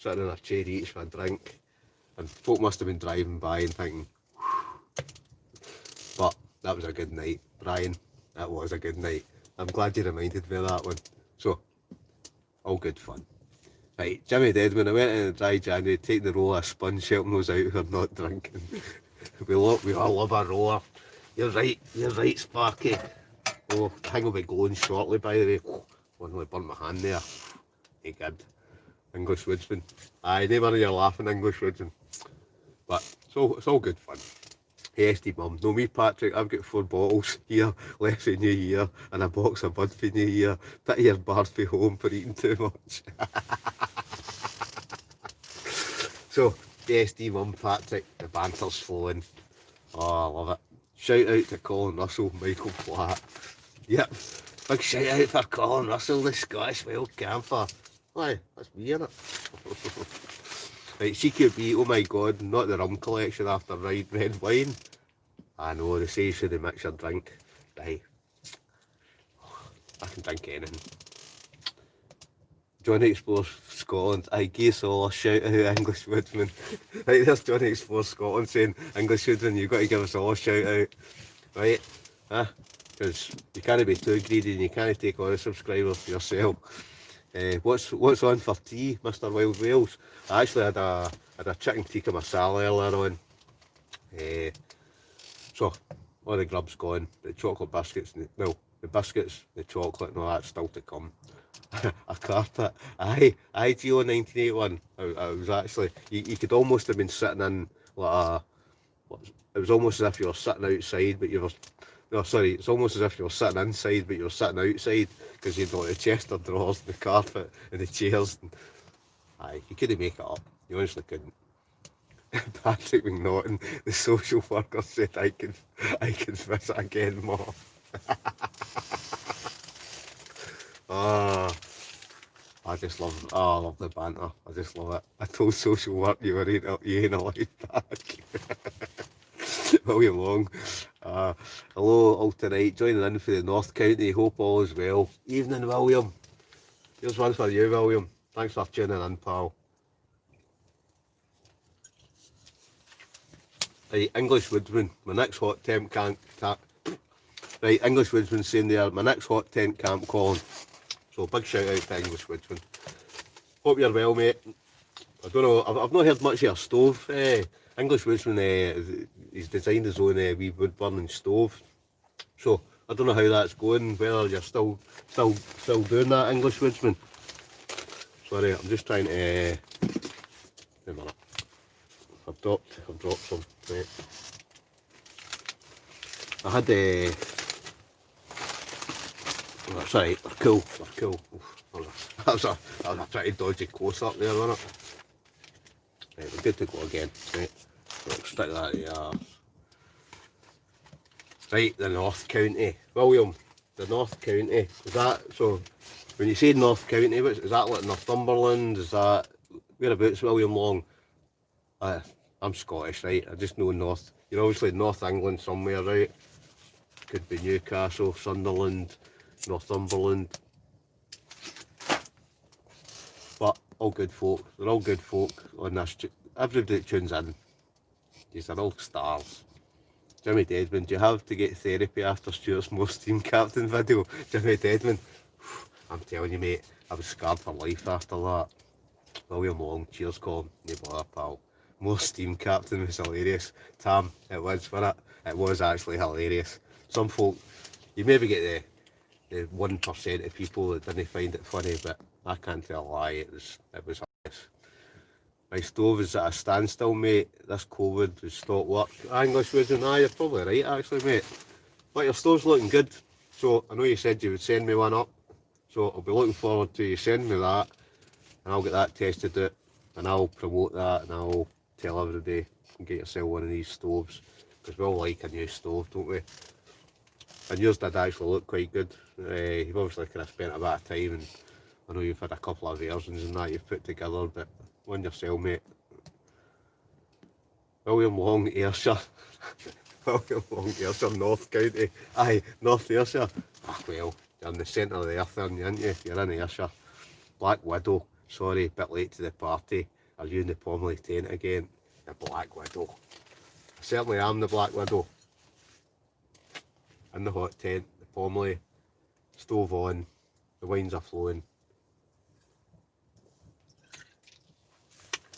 in a chair each with a drink, and folk must have been driving by and thinking, whew. But that was a good night, Brian, that was a good night. I'm glad you reminded me of that one. So, all good fun. Right, Jimmy Deadman, I went in a dry January, taking the roller of sponge, helping those out who are not drinking. We all love a roller. You're right, Sparky. Oh, the thing will be glowing shortly, by the way. Oh, I nearly burnt my hand there. Hey, good. English Woodsman. Aye, never you're laughing, English Woodsman. But it's all good fun. Hey, SD Mum. No, me, Patrick, I've got 4 bottles here, left for New Year, and a box of Bud for New Year. Pity your bar's for home for eating too much. So, the SD Mum, Patrick, the banter's flowing. Oh, I love it. Shout out to Colin Russell, Michael Platt. Yep, big shout out for Colin Russell, the Scottish wild camper. Aye, that's me, innit? Right, CQB, oh my god, not the rum collection after red wine. I know, they say you shouldn't mix your drink. Right, I can drink anything. Johnny Explores Scotland, I give us all a shout out, English Woodsman. Right, there's Johnny Explores Scotland saying, English Woodsman, you've got to give us all a shout out. Right, because you can't be too greedy and you can't take all the subscribers for yourself. What's on for tea, Mr. Wild Wales? I actually had a chicken tikka masala earlier on. So, all the grub's gone, the chocolate biscuits, well, the biscuits, the chocolate and all that's still to come. A carpet, aye, Geo 1981. I was actually, you could almost have been sitting in like it was almost as if you were sitting outside, but you were No, sorry, it's almost as if you're sitting inside, but you're sitting outside because you'd got the Chester drawers and the carpet and the chairs. And, aye, you couldn't make it up. You honestly couldn't. Patrick McNaughton, the social worker, said I can visit again, Ma. Ah, I just love. Oh, I love the banter. I just love it. I told social work you ain't alive back. William Long. Hello, all tonight. Joining in for the North County. Hope all is well. Evening, William. Here's one for you, William. Thanks for tuning in, pal. Right, English Woodsman. My next hot temp camp. Right, English Woodsman saying there. My next hot tent camp calling. So big shout out to English Woodsman. Hope you're well, mate. I don't know. I've not heard much of your stove. English Woodsman. He's designed his own wee wood burning stove. So I don't know how that's going. Whether you're still doing that, English Woodsman. Sorry, I'm just trying to. Wait a minute. I've dropped some. Right. I had that's alright. They're cool. That was a pretty dodgy close up there, wasn't it? Right, we're good to go again. Right, so stick that here. Right, the North County. William, the North County. Is that so? When you say North County, is that like Northumberland? Is that whereabouts, William Long? I'm Scottish, right? I just know North. You're obviously North England somewhere, right? Could be Newcastle, Sunderland, Northumberland. But all good folk. They're all good folk on this. Everybody that tunes in, these are all stars. Jimmy Deadman, do you have to get therapy after Stuart's most team captain video? Jimmy Deadman, I'm telling you, mate, I was scarred for life after that. William Long, cheers, Colin. No bother, pal. Most team captain was hilarious. Tam, it was, wasn't it? It was actually hilarious. Some folk, you maybe get the 1% of people that didn't find it funny, but I can't tell a lie, it was hilarious. My stove is at a standstill, mate. This COVID has stopped work. English Woodsman, you're probably right, actually, mate. But your stove's looking good. So I know you said you would send me one up. So I'll be looking forward to you sending me that. And I'll get that tested out. And I'll promote that. And I'll tell everybody, get yourself one of these stoves. Because we all like a new stove, don't we? And yours did actually look quite good. You've obviously kind of spent a bit of time. And I know you've had a couple of versions and that you've put together. But one yourself, mate. William Long, Ayrshire. William Long, Ayrshire, North County. Aye, North Ayrshire. Ah, well, you're in the centre of the earth, aren't you? You're in Ayrshire. Black Widow. Sorry, a bit late to the party. Are you in the Pomley tent again? The Black Widow. I certainly am the Black Widow. In the hot tent, the Pomley, stove on, the wines are flowing.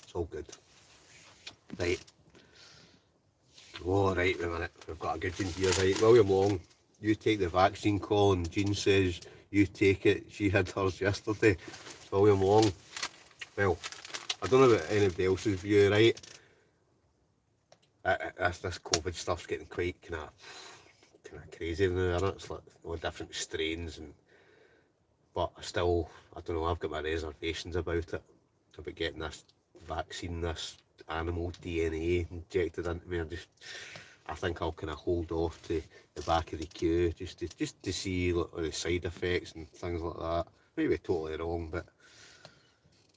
It's all good. Right. Oh, right, wait a minute. We've got a good one here, right? William Long, you take the vaccine call, and Jean says you take it. She had hers yesterday. William Long. Well, I don't know about anybody else's view, right? This COVID stuff's getting quite kind of crazy now, isn't it? It's like all different strains, but I don't know. I've got my reservations about it, about getting this vaccine, this animal DNA injected into me. I think I'll kind of hold off to the back of the queue just to see the side effects and things like that. Maybe totally wrong, but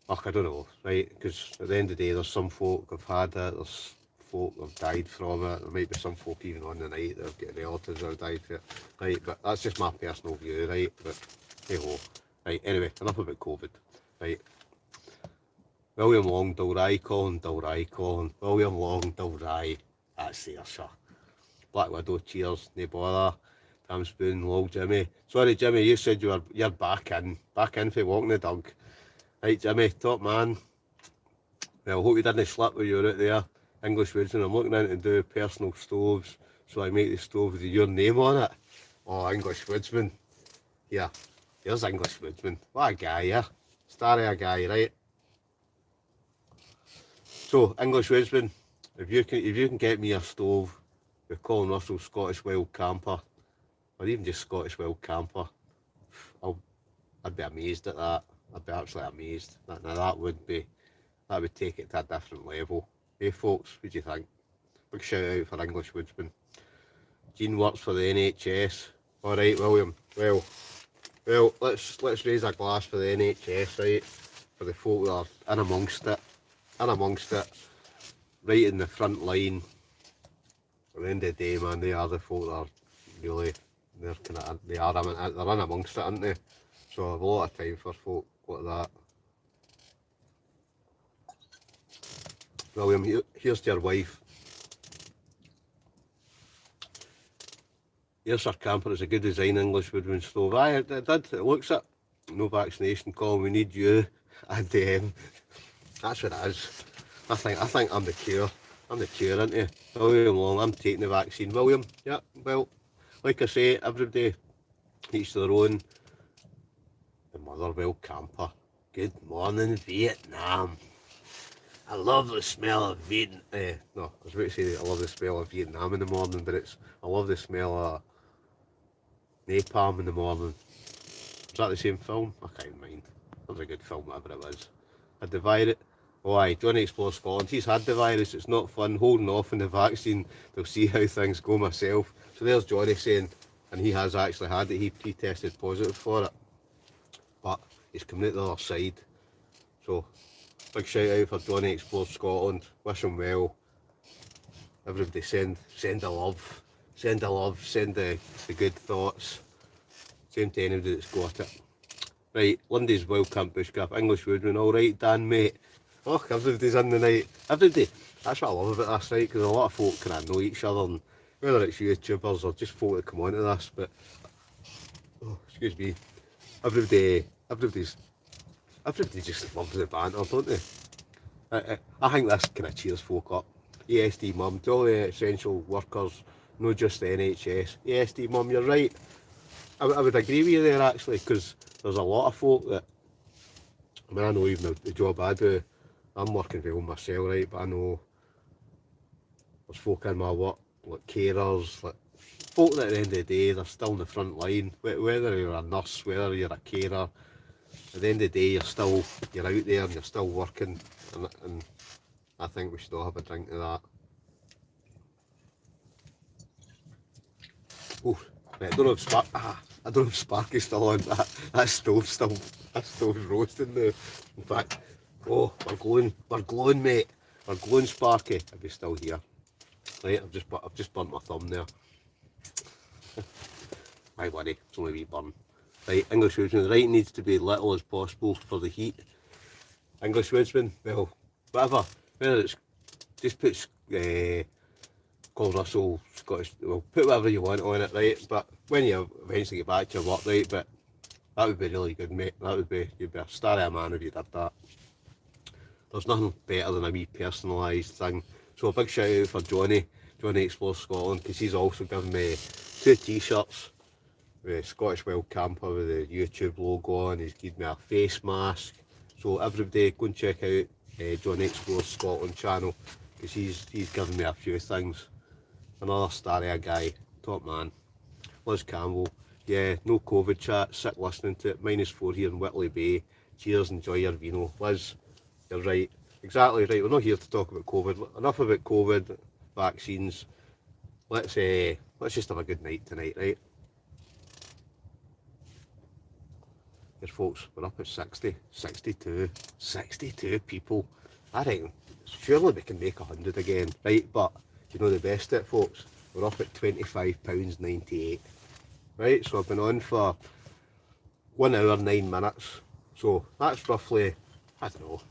I don't know, right? Because at the end of the day, there's some folk who've had it, there's folk who've died from it. There might be some folk even on the night that have got relatives that have died from it, right? But that's just my personal view, right? But hey ho, right? Anyway, enough about COVID, right? William Long, Dalry, Colin, William Long, Dalry, that's Ayrshire. Black Widow, cheers, no bother. Tam Spoon, lol, Jimmy. Sorry, Jimmy, you said you're back in for walking the dog. Right, Jimmy, top man. Well, I hope you didn't slip when you were out there. English Woodsman, I'm looking into do personal stoves, so I make the stove with your name on it. Oh, English Woodsman. Yeah, here's English Woodsman. What a guy, yeah. Star of a guy, right? So, English Woodsman, if you can get me a stove with Colin Russell's Scottish Wild Camper, or even just Scottish Wild Camper. I'd be amazed at that. I'd be absolutely amazed. Now that would take it to a different level. Hey folks, what do you think? Big shout out for English Woodsman. Gene works for the NHS. Alright, William. Well, let's raise a glass for the NHS, right? For the folk that are in amongst it, right in the front line. At the end of the day, man, they are the folk that are really, they're in amongst it, aren't they? So I've a lot of time for folk like that. William, here's to your wife. Here's our camper. It's a good design English Woodman stove. Aye, it did. It looks it. No vaccination, Colin. We need you. And that's what it is. I think I'm the cure. I'm the cure, aren't you? William Long, I'm taking the vaccine. William, yeah, well, like I say, everybody, each their own. The Motherwell camper. Good morning, Vietnam. I love the smell of Vietnam. No, I was about to say I love the smell of Vietnam in the morning, but I love the smell of napalm in the morning. Was that the same film? I can't mind. That was a good film, whatever it was. Had the virus. Oh aye, Johnny Explores Scotland. He's had the virus, it's not fun. Holding off on the vaccine, they'll see how things go myself. So there's Johnny saying, and he has actually had it, he tested positive for it. But he's coming out the other side. So, big shout out for Johnny Explores Scotland. Wish him well. Everybody send the love. Send the love, send the good thoughts. Same to anybody that's got it. Right, Lundy's Wild Camp Bushcraft, English Woodman, alright Dan mate. Oh, everybody's in the night. Everybody, that's what I love about this, right? Because a lot of folk kind of know each other, and whether it's YouTubers or just folk that come onto this, but, oh, excuse me, everybody just loves the banter, don't they? I think this kind of cheers folk up. ESD mum, to all the essential workers, not just the NHS. ESD mum, you're right. I would agree with you there actually, because there's a lot of folk that, I mean, I know even the job I do, I'm working from home myself, right, but I know there's folk in my work, like carers, like folk that at the end of the day, they're still in the front line, whether you're a nurse, whether you're a carer, at the end of the day, you're out there and you're still working, and I think we should all have a drink of that. Oh, right, I don't know if Sparky's still on. That stove's roasting now. In fact, oh, we're glowing, mate. We're glowing, Sparky. If he's still here. Right, I've just burnt my thumb there. My worry, it's only a wee burn. Right, English Woodsman, the right needs to be little as possible for the heat. English Woodsman, well, whatever. Whether it's just put Colin Russell, Scottish, well, put whatever you want on it, right? But when you eventually get back to your work, right? But that would be really good, mate. You'd be a star of a man if you did that. There's nothing better than a wee personalised thing. So a big shout out for Johnny Explores Scotland, because he's also given me 2 t-shirts with Scottish Wild Camper with the YouTube logo on. He's given me a face mask. So everybody go and check out Johnny Explores Scotland channel, because he's given me a few things. Another star of a guy, top man. Liz Campbell, yeah, no COVID chat, sick listening to it, -4 here in Whitley Bay. Cheers, enjoy your vino. Liz, you're right, exactly right. We're not here to talk about COVID. Enough about COVID, vaccines. Let's just have a good night tonight, right? Here folks, we're up at 62 people. I reckon surely we can make 100 again, right? But you know the best of it, folks, we're up at £25.98, right? So I've been on for 1 hour 9 minutes, so that's roughly, I don't know,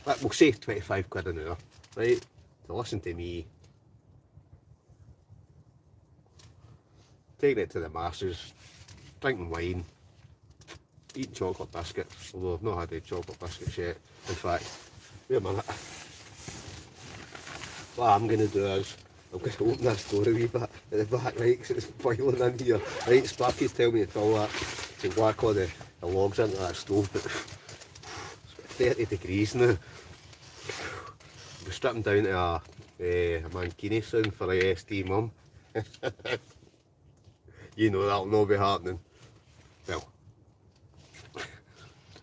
we'll say 25 quid an hour, right, to listen to me taking it to the masses, drinking wine, eating chocolate biscuits, although I've not had any chocolate biscuits yet. In fact, wait a minute, what I'm going to do is I'm going to open this door a wee bit at the back, right, because it's boiling in here. Right, Sparky's telling me to fill that, to whack all the logs into that stove, but it's 30 degrees now. We're stripping down to a Mankini sound for a SD mum. You know that'll not be happening. Well,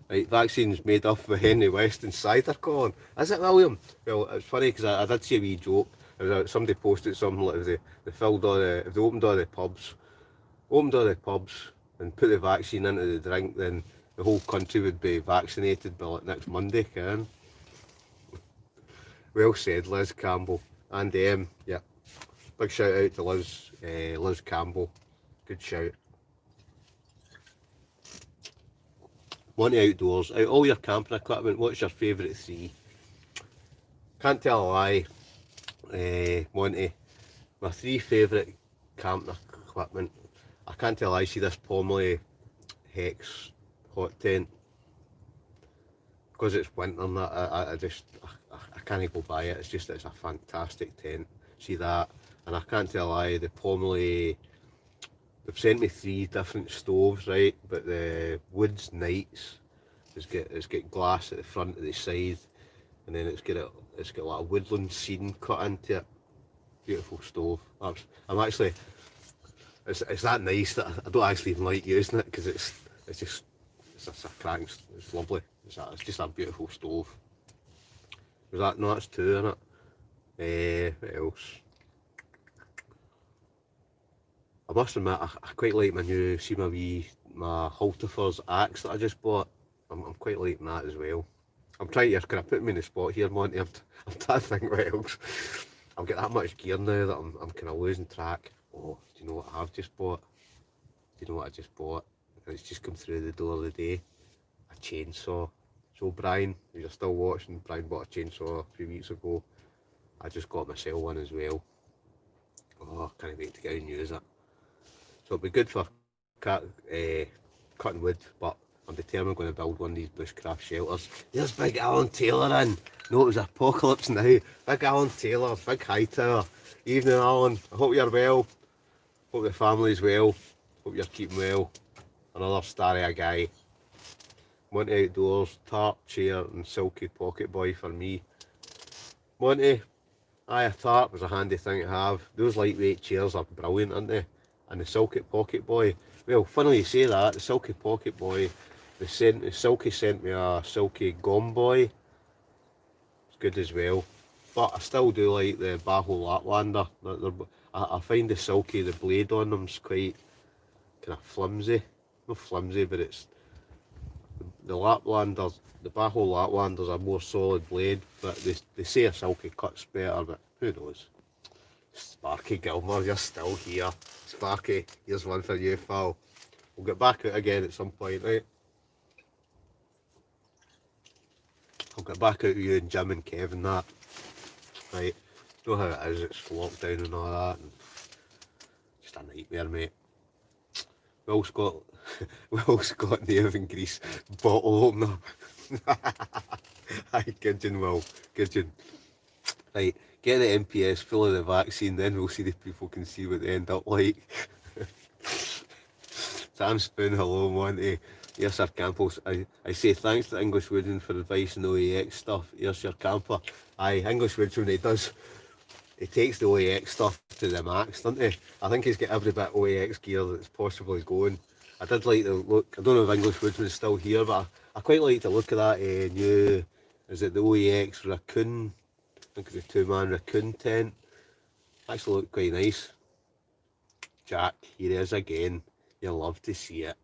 right, vaccines made up with Henry West and cider corn. Is it, William? Well, it's funny because I did see a wee joke. Somebody posted something like they filled all the, if they opened all the pubs and put the vaccine into the drink, then the whole country would be vaccinated by like next Monday, Karen. Well said, Liz Campbell. And yeah, big shout out to Liz Campbell. Good shout. Monty Outdoors. Out all your camping equipment, what's your favourite three? Can't tell a lie, Monty. My three favourite camping equipment. I can't tell a lie. See this Pomley Hex hot tent. Because it's winter and that, I can't go buy it. It's a fantastic tent. See that, and I can't tell a lie. The Pomley, they've sent me 3 different stoves, right? But the Woods Nights, it's got glass at the front of the side, and then it's got like a woodland scene cut into it. Beautiful stove. I'm actually, it's that nice that I don't actually even like using it because it's a cracking, it's lovely. It's just a beautiful stove. Was that, no, that's 2 in it. What else? I must admit, I quite like my Halterfors axe that I just bought. I'm quite liking that as well. I'm trying to, can I put me in the spot here, Monty? I'm trying to think what else. I've got that much gear now that I'm kind of losing track. Oh, do you know what I've just bought? Do you know what I just bought? It's just come through the door of the day. A chainsaw. So Brian, if you're still watching, Brian bought a chainsaw a few weeks ago. I just got myself one as well. Oh, I can't wait to get out and use it. So it'll be good for cutting wood, but I'm determined I'm going to build one of these bushcraft shelters. There's big Alan Taylor in. No, it was apocalypse now. Big Alan Taylor, big Hightower. Evening, Alan. I hope you're well. Hope the family's well. Hope you're keeping well. Another starry guy. Monty Outdoors, tarp, chair and silky pocket boy for me. Monty, aye, a tarp is a handy thing to have. Those lightweight chairs are brilliant, aren't they? And the silky pocket boy, well, funnily you say that, the silky pocket boy, the Silky sent me a silky gom boy. It's good as well. But I still do like the Baho Laplander. I find the silky, the blade on them's quite kind of flimsy. Not flimsy, but it's the Laplanders, the Baho Laplanders are more solid blade, but they say a silky cut's better, but who knows. Sparky Gilmore, you're still here. Sparky, here's one for you, pal. We'll get back out again at some point, right? I'll get back out with you and Jim and Kevin, that. Right, you know how it is, it's lockdown and all that, and just a nightmare, mate. Will Scott Native in Greece bottle opener. Aye, Gidgeon, Will, Gidgeon. Right, get the MPS full of the vaccine, then we'll see if people can see what they end up like. Sam Spoon, hello Monty. Yes, Sir Campos. I say thanks to English Woodsman for advice on the OEX stuff. Here's your camper. Aye, English Woodsman, he takes the OEX stuff to the max, doesn't he? I think he's got every bit OEX gear that's possibly going. I did like the look, I don't know if English Woodsman's still here, but I quite like the look of that new, is it the OEX Raccoon? I think it's a 2-man Raccoon tent. Actually looked quite nice. Jack, here he is again. You'll love to see it.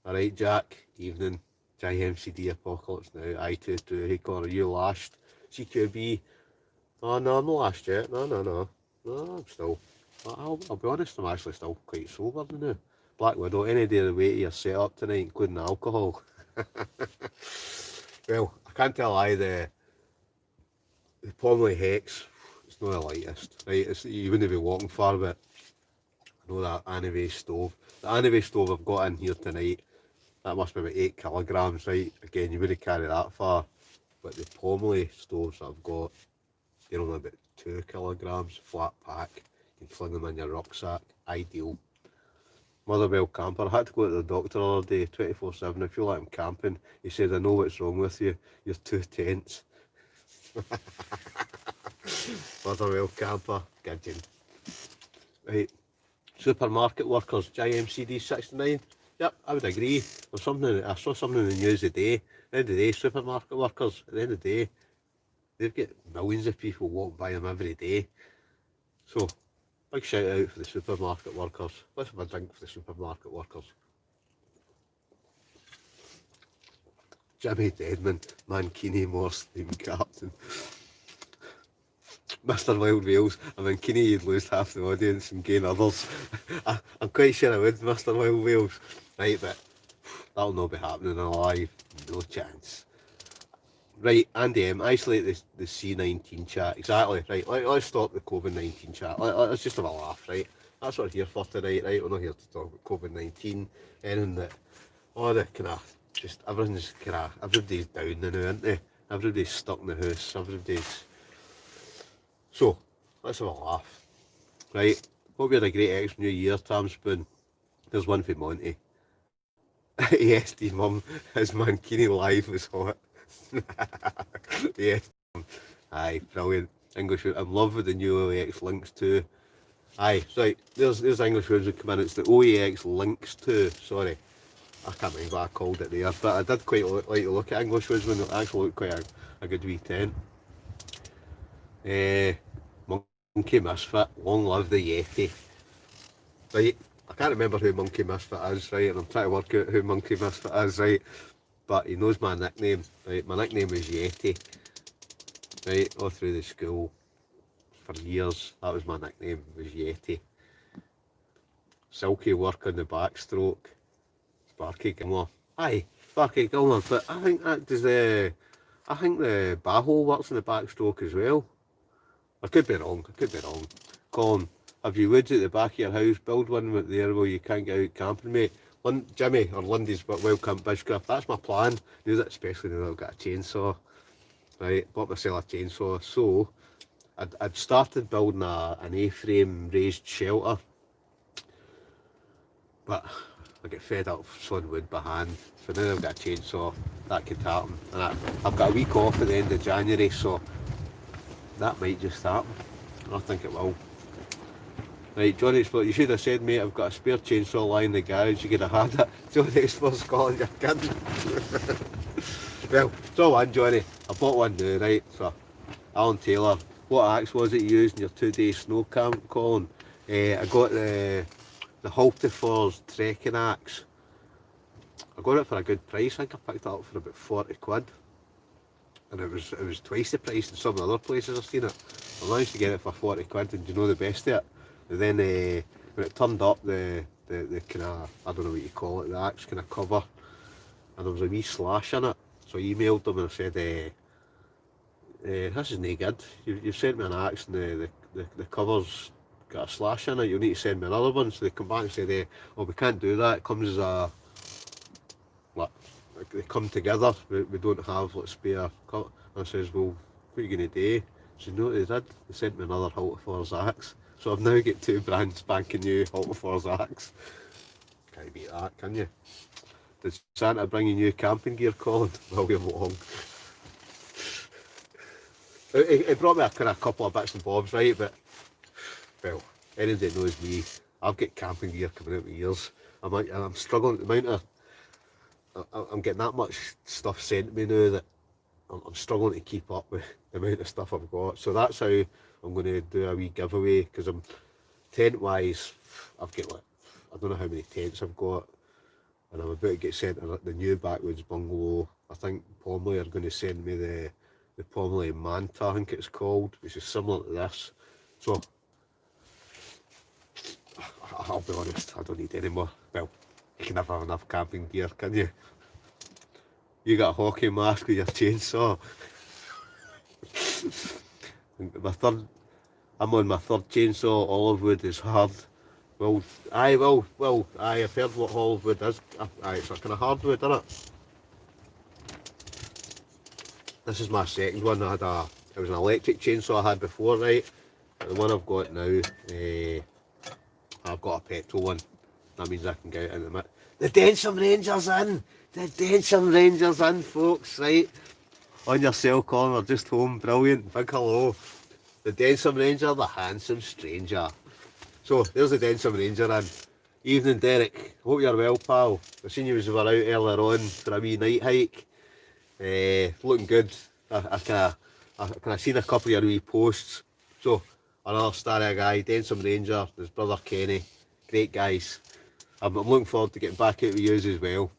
Alright, Jack, evening. JMCD Apocalypse now. I22, hey Connor, you lashed? CQB. Oh no, I'm not lashed yet. No, I'm still. I'll be honest, I'm actually still quite sober now. Black Widow, any day of the way to your setup tonight, including alcohol. Well, I can't tell a lie, the Pomley Hex, it's not the lightest, right? You wouldn't be walking far, but I know that Anivay stove. The Anivay stove I've got in here tonight, that must be about 8 kilograms, right? Again, you wouldn't carry that far. But the Pomley stoves that I've got, they're only about 2 kilograms, flat pack. You can fling them in your rucksack, ideal. Motherwell camper, I had to go to the doctor the other day, 24/7, I feel like I'm camping. He said, I know what's wrong with you, you're too tense. Motherwell camper, gidgeon. Right, supermarket workers, JMCD 69. Yep, I would agree. There's something, I saw something in the news today. At the end of the day, supermarket workers, at the end of the day, they've got millions of people walking by them every day. So, big shout out for the supermarket workers. Let's have a drink for the supermarket workers. Jimmy Deadman, Mankini Morse team captain. Mr. Wild Wales, I'm in Mankini, you'd lose half the audience and gain others. I'm quite sure I would, Mr. Wild Wales. Right, but that'll not be happening in live. No chance. Right, Andy M, isolate the C19 chat. Exactly, right, let's stop the COVID-19 chat. Let's just have a laugh, right? That's what we're here for tonight, right? We're not here to talk about COVID-19. Anything that, all the kind of, just everything's kind of, everybody's down now, aren't they? Everybody's stuck in the house, everybody's... So, let's have a laugh. Right, hope you had a great X New Year, Tam Spoon. There's one for Monty. Yes, the mum, his Mankini live was hot. Yes, aye, brilliant. English, I'm in love with the new OEX Lynx 2. Aye, right, there's English words that come in. It's the OEX Lynx 2, sorry. I can't remember what I called it there, but I did quite like to look at English words when it actually looked quite a good wee tent. Monkey Misfit, long live the Yeti. Right, I can't remember who Monkey Misfit is, right, and I'm trying to work out who Monkey Misfit is, right, but he knows my nickname, right, my nickname is Yeti, right, all through the school, for years, that was my nickname, was Yeti. Silky work on the backstroke, Sparky Gilmore, aye, Sparky Gilmore, but I think that does the Baho works in the backstroke as well. I could be wrong, Colin, have you woods at the back of your house? Build one with there where you can't get out camping, mate. Jimmy, or Lundy's Welcome Bushcraft, that's my plan. Especially now that I've got a chainsaw. Right, bought myself a chainsaw. So, I'd started building an A-frame raised shelter. But I get fed up sawing wood by hand. So now I've got a chainsaw, that could happen. And I've got a week off at the end of January, so that might just happen. I think it will. Right, Johnny Explorer, you should have said, mate, I've got a spare chainsaw lying in the garage, you could have had it. Johnny Explorer Scotland, you're kidding. Well, it's all one, Johnny. I bought one now, right? So, Alan Taylor, what axe was it you used in your 2-day snow camp, Colin? I got the Haltifors trekking axe. I got it for a good price. I think I picked it up for about 40 quid. And it was twice the price in some other places I've seen it. I managed to get it for 40 quid, and do you know the best of it? And then when it turned up, the kind of, I don't know what you call it, the axe kind of cover, and there was a wee slash in it. So I emailed them and I said, this is no good. You've sent me an axe and the cover's got a slash in it, you'll need to send me another one. So they come back and said, oh, we can't do that, it comes as a, what, they come together, we don't have like spare cut. I says, well, what are you going to do? She said, no, they did, they sent me another Haltifors axe. So I've now got 2 brand spanking new Haltifors axe. Can't beat that, can you? Did Santa bring you new camping gear, Colin? William Long. He brought me a kind of couple of bits and bobs, right, but, well, anybody that knows me, I've got camping gear coming out of my ears. I'm struggling at the amount of, I'm getting that much stuff sent to me now that I'm struggling to keep up with the amount of stuff I've got. So that's how I'm going to do a wee giveaway, because I'm tent wise, I've got like, I don't know how many tents I've got, and I'm about to get sent the new Backwoods Bungalow. I think Pomley are going to send me the Pomley Manta, I think it's called, which is similar to this. So I'll be honest, I don't need any more. Well, you can never have enough camping gear, can you? You got a hockey mask with your chainsaw. I'm on my third chainsaw. Olive wood is hard. Well, aye, I've heard what olive wood is. Aye, it's a kind of hardwood, isn't it? This is my second one. It was an electric chainsaw I had before, right? But the one I've got now, I've got a petrol one. That means I can get out into the The Densham Rangers in! The Densham Rangers in, folks, right? On your cell, Colin, we're just home, brilliant, big hello. The Densham Ranger, the handsome stranger. So there's the Densham Ranger in. Evening, Derek. Hope you're well, pal. I seen you were out earlier on for a wee night hike. Looking good. I kind of seen a couple of your wee posts. So another star guy, Densham Ranger, his brother Kenny. Great guys. I'm looking forward to getting back out with you as well.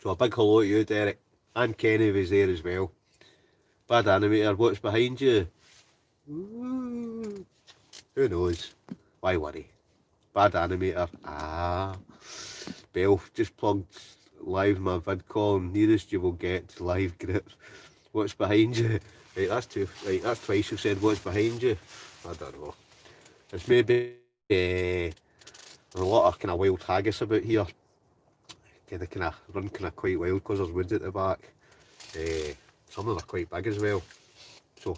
So a big hello to you, Derek. And Kenny was there as well. Bad Animator, what's behind you? Ooh, who knows? Why worry? Bad Animator. Belf just plugged live my vid column. Nearest you will get live grips. What's behind you? Right, that's two. Right, that's twice you've said what's behind you. I don't know. It's maybe a lot of kind of wild haggis about here. They kind of run kind of quite wild because there's woods at the back. Some of them are quite big as well. So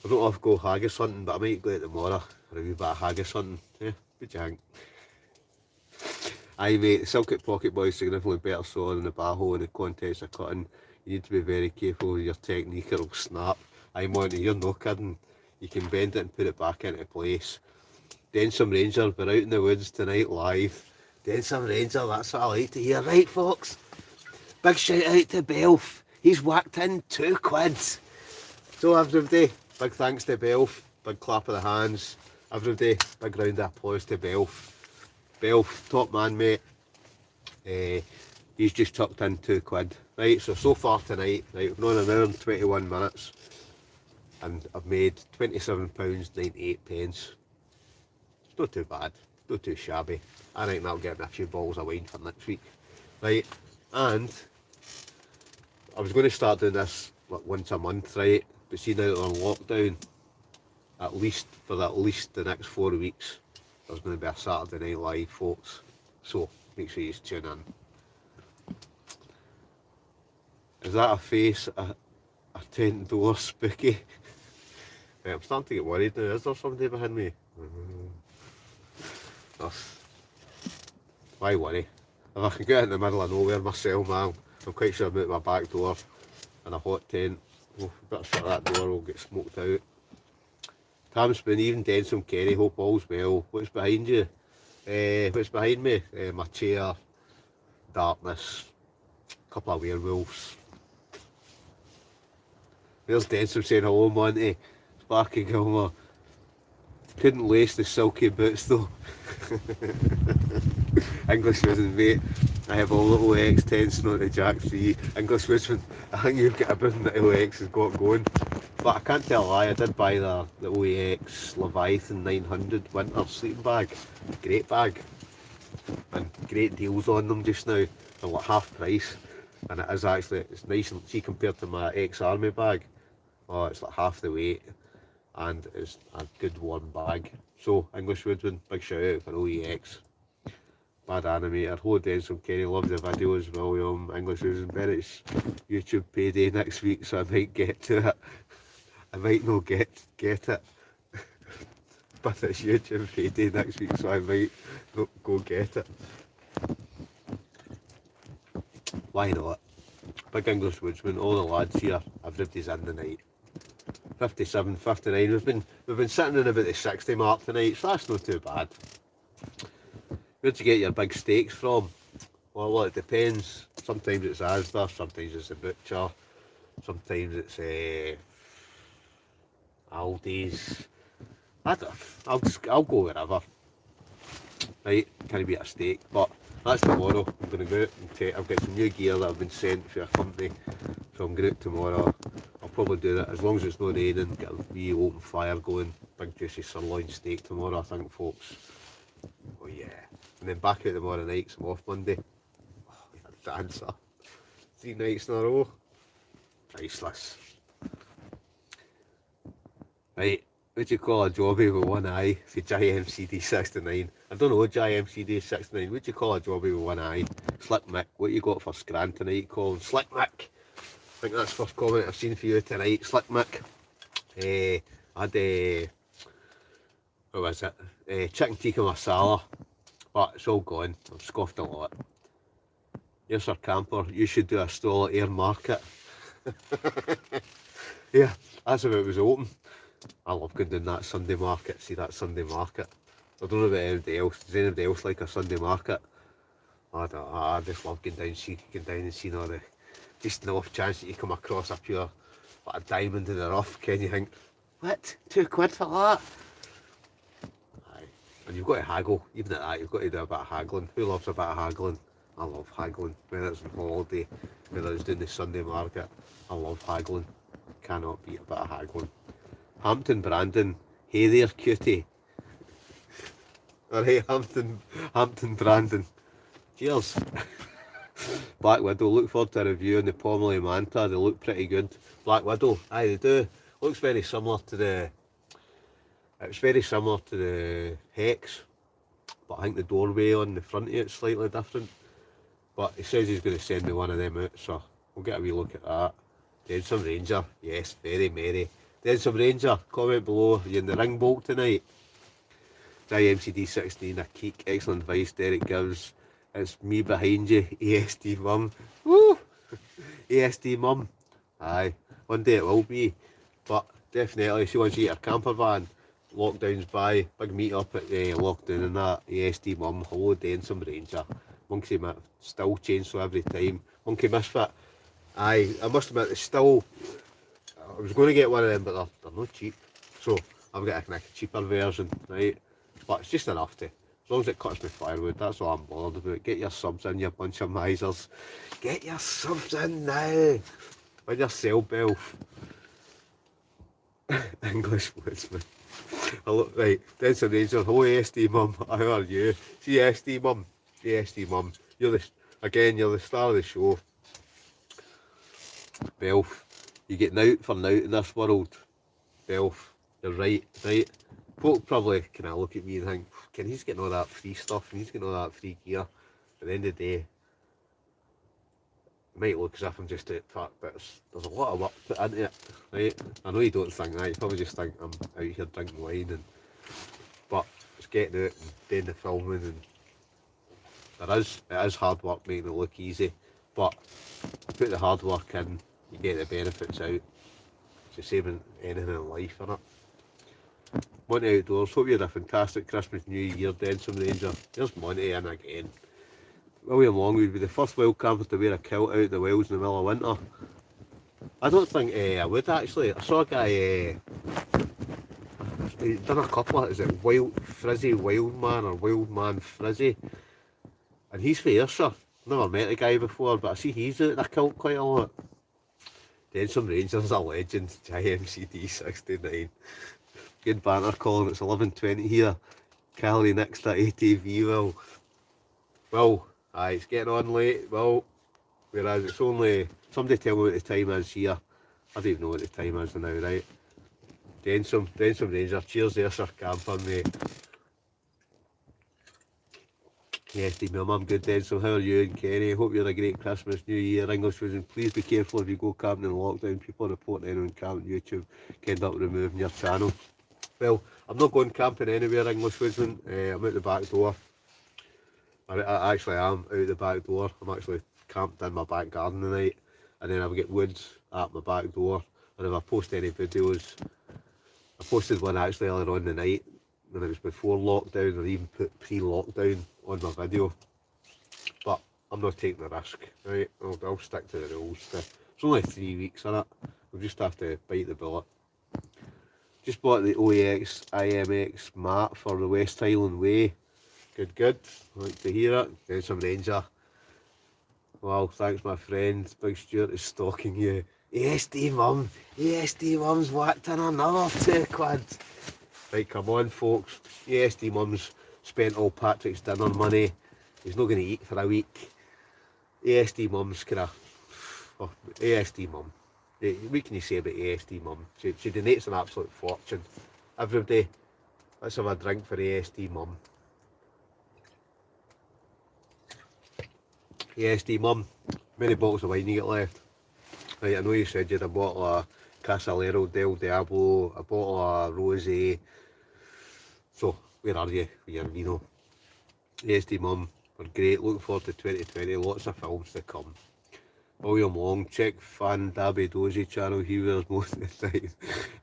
I don't know if I go haggis hunting, but I might go out tomorrow for a wee bit of haggis hunting. Yeah, what do you think? Aye mate, the Silket Pocket Boy is significantly better saw than the Baho in the contest of cutting. You need to be very careful with your technique or it'll snap. Aye Monty, you're no kidding. You can bend it and put it back into place. Densham Ranger, we're out in the woods tonight live. Densham Ranger, that's what I like to hear. Right folks, big shout out to Belf. He's whacked in £2. So everybody, big thanks to Belf. Big clap of the hands. Everybody, big round of applause to Belf. Belf, top man mate. He's just tucked in £2. Right, so far tonight, right, we've been on an hour and 21 minutes. And I've made £27.98. It's not too bad, not too shabby. I think that'll get me a few bottles of wine for next week. Right, and I was going to start doing this like once a month, right? But see now that we're on lockdown, at least for the next 4 weeks, there's going to be a Saturday Night Live, folks. So make sure you tune in. Is that a face? A tent door spooky? Right, I'm starting to get worried now. Is there somebody behind me? Why worry? If I can get in the middle of nowhere myself, man, I'm quite sure about my back door and a hot tent. Oh, better shut that door, we'll get smoked out. Tam Spoon, even Densham Kerry, hope all's well. What's behind you? What's behind me? My chair, darkness, a couple of werewolves. There's Densham saying hello, Monty. Sparky Gilmer. Couldn't lace the silky boots though. English Woodsman, mate. I have a little X10 not a Jack 3. English Woodsman, I think you've got a bit that little X has got going. But I can't tell a lie, I did buy the OEX Leviathan 900 winter sleeping bag. Great bag. And great deals on them just now. They're like half price. And it is actually, it's nice and see compared to my ex-army bag. Oh, it's like half the weight. And it's a good warm bag. So, English Woodsman, big shout out for OEX. Bad Animator, hello Densham Kenny, love the videos, William. English Woodsman, Bennett's YouTube payday next week, so I might get to it. I might not get it. But it's YouTube payday next week, so I might not go get it. Why not? Big English Woodsman, all the lads here, everybody's in the night. 57, 59, we've been sitting in about the 60 mark tonight, so that's not too bad. Where'd you get your big steaks from? Well, it depends. Sometimes it's Asda, sometimes it's the butcher, sometimes it's Aldi's. I'll go wherever. Right, can't beat a steak, but that's tomorrow. I'm going to go out and I've got some new gear that I've been sent for a company, so I'm going out tomorrow. I'll probably do that as long as it's not raining. Get a wee open fire going. Big juicy sirloin steak tomorrow, I think, folks. Oh yeah. And then back out tomorrow night, so I'm off Monday. Oh, yeah, dancer. 3 nights in a row. Priceless. Right, what do you call a jobby with one eye for JMCD 69? I don't know JMCD 69. What do you call a jobby with one eye? Slick Mick. What you got for Scran tonight, Colin? Slick Mick. I think that's the first comment I've seen for you tonight. Slick Mick. I had what was it? Chicken tikka masala. But it's all gone. I've scoffed a lot. Yes, sir, camper. You should do a stall at Air Market. Yeah, that's if it was open. I love going down that Sunday market, see that Sunday market. I don't know about anybody else. Does anybody else like a Sunday market? I just love going down and seeing all the, just the off chance that you come across a pure, like a diamond in the rough, can you think, what, £2 for that? Aye. And you've got to haggle, even at that, you've got to do a bit of haggling. Who loves a bit of haggling? I love haggling, whether it's on holiday, whether it's doing the Sunday market, I love haggling. Cannot beat a bit of haggling. Hampton Brandon, hey there cutie. Alright, Hampton Brandon. Cheers. Black Widow, look forward to reviewing the Pomeroy Manta, they look pretty good. Black Widow, aye they do. Looks very similar to the, it's very similar to the Hex, but I think the doorway on the front of it's slightly different. But he says he's going to send me one of them out, so we'll get a wee look at that. Denson Ranger, yes, very merry. Denson Ranger, comment below, are you in the ring bolt tonight? IMCD16, a keek, excellent advice Derek gives. It's me behind you, ASD mum. Woo! ASD mum. Aye, one day it will be. But definitely, she wants to get her camper van. Lockdown's by, big meet up at the lockdown and that. ASD mum, hello Denson Ranger. Monkey Mitt, still chainsaw every time. Monkey Misfit. Aye, I must admit, it's still, I was going to get one of them, but they're not cheap. So, I've got a cheaper version, right? But it's just enough to, as long as it cuts my firewood, that's all I'm bothered about. Get your subs in, you bunch of misers. Get your subs in now. On your cell bell. English woodsman. Hello, right, Denson Ranger, hello ASD mum, how are you? See ASD mum, ASD mum, you're the star of the show. Belf, you get out for now in this world. Belf, you're right. Folk probably kind of look at me and think, can he's getting all that free stuff and he's getting all that free gear. At the end of the day, it might look as if I'm just out part, but there's a lot of work put into it, right? I know you don't think that, you probably just think I'm out here drinking wine, but it's getting out and doing the filming, and it is hard work making it look easy, but put the hard work in, you get the benefits out. It's the same in anything in life, innit? Monty Outdoors, hope you had a fantastic Christmas New Year, Denson Ranger. There's Monty in again. William Long would be the first wild camper to wear a kilt out in the wilds in the middle of winter. I don't think I would actually. I saw a guy, he's done a couple of, is it Frizzy Wildman or Wildman Frizzy? And he's for Ayrshire. Never met the guy before, but I see he's out in a kilt quite a lot. Denson Ranger's a legend, IMCD69. Good banter, Colin, it's 11:20 here. Cali next to ATV, well, aye, it's getting on late, well, whereas it's only, somebody tell me what the time is here. I don't even know what the time is now, right? Denson Ranger, cheers Ayrshire camper, mate. Yes, Steve, my mum, good Denson, how are you and Kenny? Hope you had a great Christmas, New Year, English Woodsman. Please be careful if you go camping in lockdown. People are reporting anyone camping YouTube can end up removing your channel. Well, I'm not going camping anywhere, English Woodsman. I'm out the back door. I actually am out the back door. I'm actually camped in my back garden tonight, and then I've got woods at my back door. And if I post any videos, I posted one actually earlier on the night when it was before lockdown, or even put pre-lockdown on my video. But I'm not taking the risk, right? I'll stick to the rules. It's only 3 weeks, innit? We'll just have to bite the bullet. Just bought the OEX IMX mat for the West Highland Way. Good. I like to hear it. There's some Ranger. Well, thanks my friend. Big Stuart is stalking you. ASD mum's whacked in another £2. Right, come on folks. ASD mum's spent all Patrick's dinner money. He's not going to eat for a week. ASD mum's kind of... Oh, ASD mum. What can you say about ASD mum? She donates an absolute fortune. Every day. Let's have a drink for ASD mum. ASD mum, how many bottles of wine you got left? Right, I know you said you had a bottle of Casallero del Diablo, a bottle of Rosé. So, where are you with your vino? ASD mum, we're great, looking forward to 2020, lots of films to come. William Long, check Fan Dabby Dozy channel, he wears most of the time.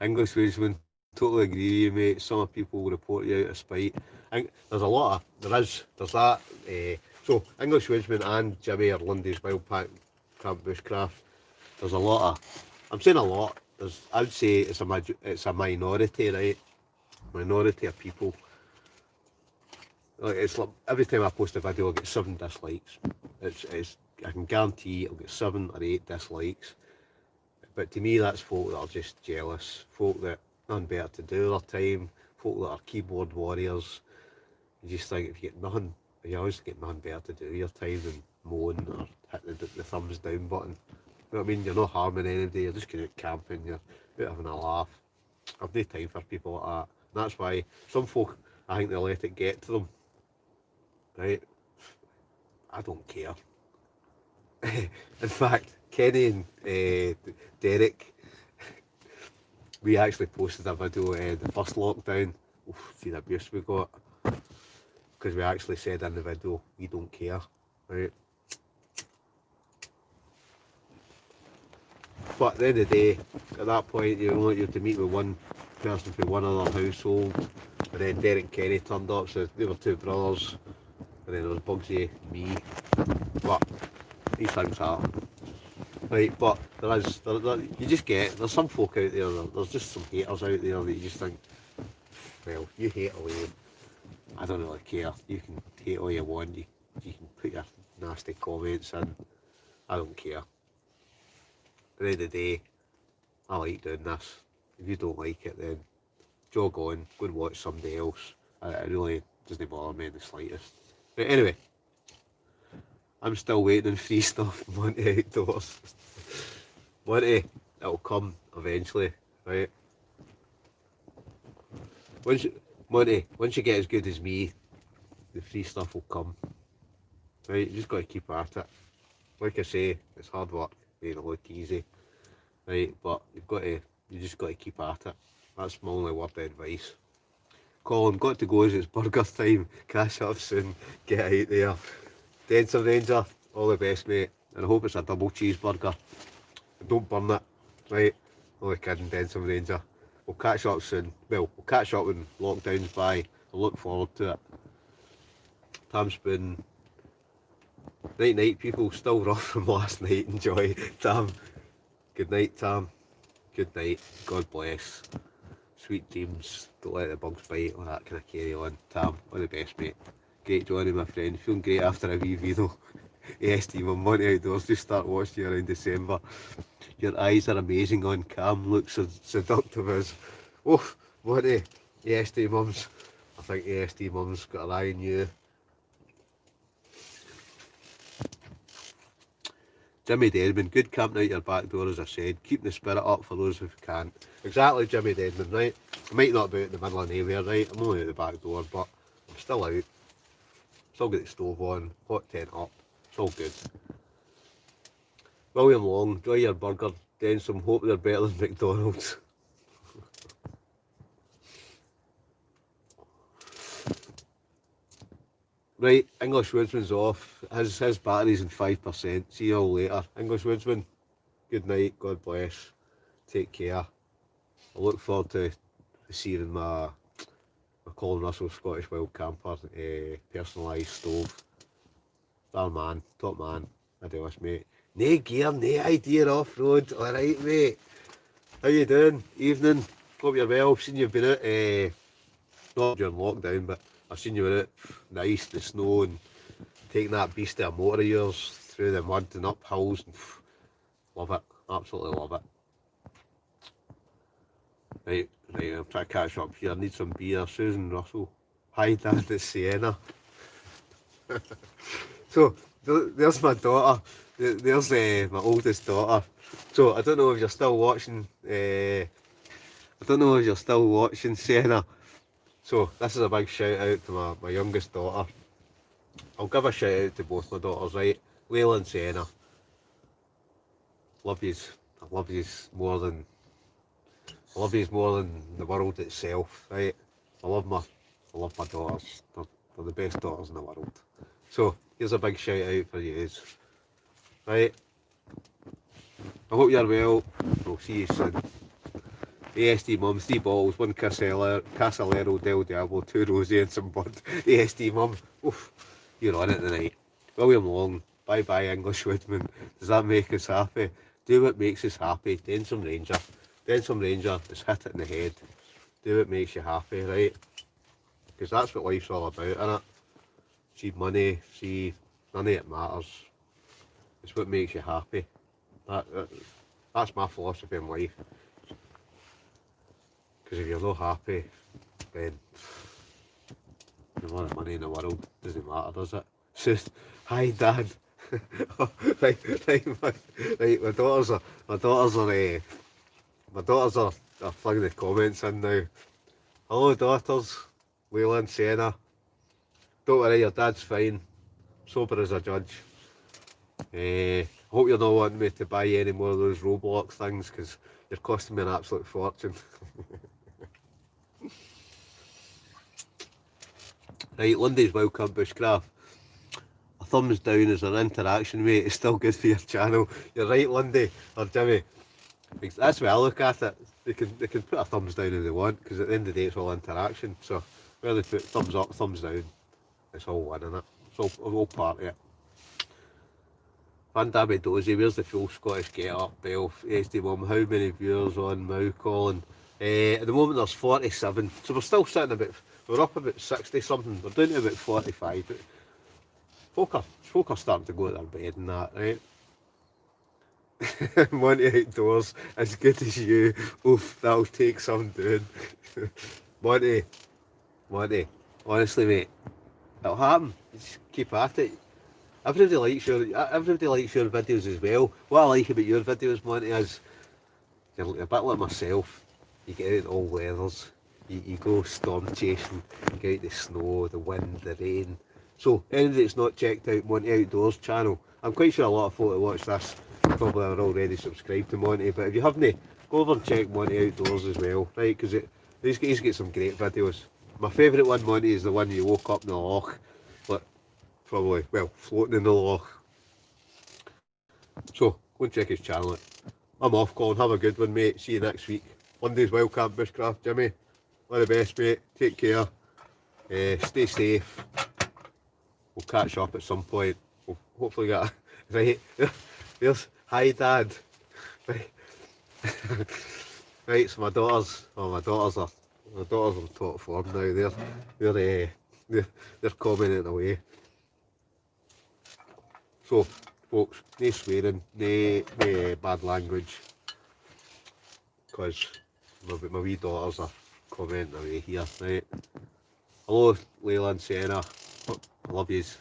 English Woodsman, totally agree with you, mate. Some people will report you out of spite. I think there's a lot of, there's that. So, English Woodsman and Jimmy are Lundy's Wild Pack Camp Bushcraft. There's a lot of, I'm saying a lot, I would say it's a minority, right? Minority of people. Like, it's like every time I post a video, I get 7 dislikes. I can guarantee I'll get 7 or 8 dislikes. But to me, that's folk that are just jealous, folk that nothing better to do with their time, folk that are keyboard warriors. You just think if you get nothing, you always get nothing better to do with your time than moan or hit the thumbs down button. You know what I mean? You're not harming anybody, you're just going out camping, you're out having a laugh. I've no time for people like that. And that's why some folk, I think they let it get to them. Right? I don't care. In fact, Kenny and Derek, we actually posted a video the first lockdown. Oof, see the abuse we got. Because we actually said in the video, we don't care. Right? But at the end of the day, at that point, you only had to meet with one person from one other household. And then Derek and Kenny turned up, so they were 2 brothers. And then there was Bugsy, me. But these things happen. Right, but you just there's some folk out there, there's just some haters out there that you just think, well, you hate away. I don't really care. You can hate all you want, you can put your nasty comments in. I don't care. At the end of the day, I like doing this. If you don't like it, then jog on, go and watch somebody else. It really doesn't bother me in the slightest. But anyway, I'm still waiting on free stuff from Monty Outdoors. Monty, it'll come eventually, right? Monty, once you get as good as me, the free stuff will come. Right, you just got to keep at it. Like I say, it's hard work, it ain't look easy. Right, but you just got to keep at it. That's my only word of advice. Colin, got to go as it's burger time. Cash up soon, get out there. Denson Ranger, all the best, mate. And I hope it's a double cheeseburger. Don't burn it, right? Only kidding, Denson Ranger. We'll catch up soon. Well, we'll catch up when lockdown's by. I look forward to it. Tam Spoon. Night night, people. Still rough from last night. Enjoy. Tam. Good night, Tam. Good night. God bless. Sweet dreams. Don't let the bugs bite. All that kind of carry on. Tam, all the best, mate. Great joining, my friend. Feeling great after a wee video. Yes, team, I'm Monty Outdoors. Just start watching you around December. Your eyes are amazing on cam. Look so seductive as. Oh, Monty. EST mums. I think EST mums got an eye on you. Jimmy Dedman, good camping out your back door, as I said. Keep the spirit up for those who can't. Exactly, Jimmy Dedman, right? I might not be out in the middle of nowhere, right? I'm only out the back door, but I'm still out. Still got the stove on, hot tent up. It's all good. William Long, enjoy your burger. Then some hope they're better than McDonald's. Right, English Woodsman's off. His battery's in 5%. See you all later. English Woodsman, good night. God bless. Take care. I look forward to receiving my Colin Russell Scottish Wild Camper personalised stove. Star man, top man. I do this, mate. No gear, no idea off-road. Alright, mate. How you doing? Evening. Hope you're well. I've seen you've been out, not during lockdown, but I've seen you were out in the ice, the snow, and taking that beast of a motor of yours through the mud and up hills. And, love it. Absolutely love it. Right, I'm trying to catch up here. I need some beer. Susan Russell. Hi, Dad, it's Sienna. So, there's my daughter. There's my oldest daughter. So, I don't know if you're still watching. Sienna. So, this is a big shout out to my youngest daughter. I'll give a shout out to both my daughters, right? Layla and Sienna. Love yous. I love yous more than the world itself, right? I love my daughters. They're the best daughters in the world. So, here's a big shout out for yous. Right? I hope you're well. We'll see you soon. ASD Mum, 3 bottles, 1 Casallero Del Diablo, 2 Rosé and some bud. ASD Mum, oof, you're on it tonight. William Long, bye bye English Woodman. Does that make us happy? Do what makes us happy. Densom Ranger. Densom Ranger, just hit it in the head. Do what makes you happy, right? Because that's what life's all about, innit? See money, see none of it matters. It's what makes you happy. That's my philosophy in life. Because if you're not happy, then the amount of money in the world doesn't matter, does it? It's just, hi Dad. right, my daughters are flinging the comments in now. Hello daughters, Layla and Sienna. Don't worry, your dad's fine. Sober as a judge. Hope you're not wanting me to buy any more of those Roblox things because you're costing me an absolute fortune. Right, Lundy's Wildcat Bushcraft. A thumbs down is an interaction, mate. It's still good for your channel. You're right, Lundy or Jimmy. That's the way I look at it. They can put a thumbs down if they want, because at the end of the day it's all interaction. So whether they put thumbs up, thumbs down, it's all one, innit? It's all part of it. Van Dabby Dozy, where's the full Scottish get up, Bell, ASD Mum, how many viewers on Mow Colin? At the moment there's 47, so we're still sitting we're up about 60 something, we're down to about 45, but folk are starting to go to their bed and that, right? Monty Outdoors, as good as you, oof, that'll take some doing. Monty, honestly mate, it'll happen, just keep at it. Everybody likes your videos as well. What I like about your videos, Monty, is you're a bit like myself. You get out in all weathers, you go storm chasing, you get out the snow, the wind, the rain. So anybody that's not checked out Monty Outdoors channel, I'm quite sure a lot of folk that watch this probably are already subscribed to Monty, but if you haven't, go over and check Monty Outdoors as well, right? Because he's got some great videos. My favourite one, Monty, is the one you woke up in the loch, probably, well, floating in the loch. So, go and check his channel. I'm off, Colin. Have a good one, mate. See you next week. Monday's Wildcat Bushcraft, Jimmy. All the best, mate. Take care. Stay safe. We'll catch up at some point. We'll hopefully get a... Right, there's... Hi, Dad. Right. Right, so my daughters are on top form now. They're commenting away. So, folks, no swearing, no bad language, because my wee daughters are commenting away here, right? Hello, Layla and Sienna, I love yous.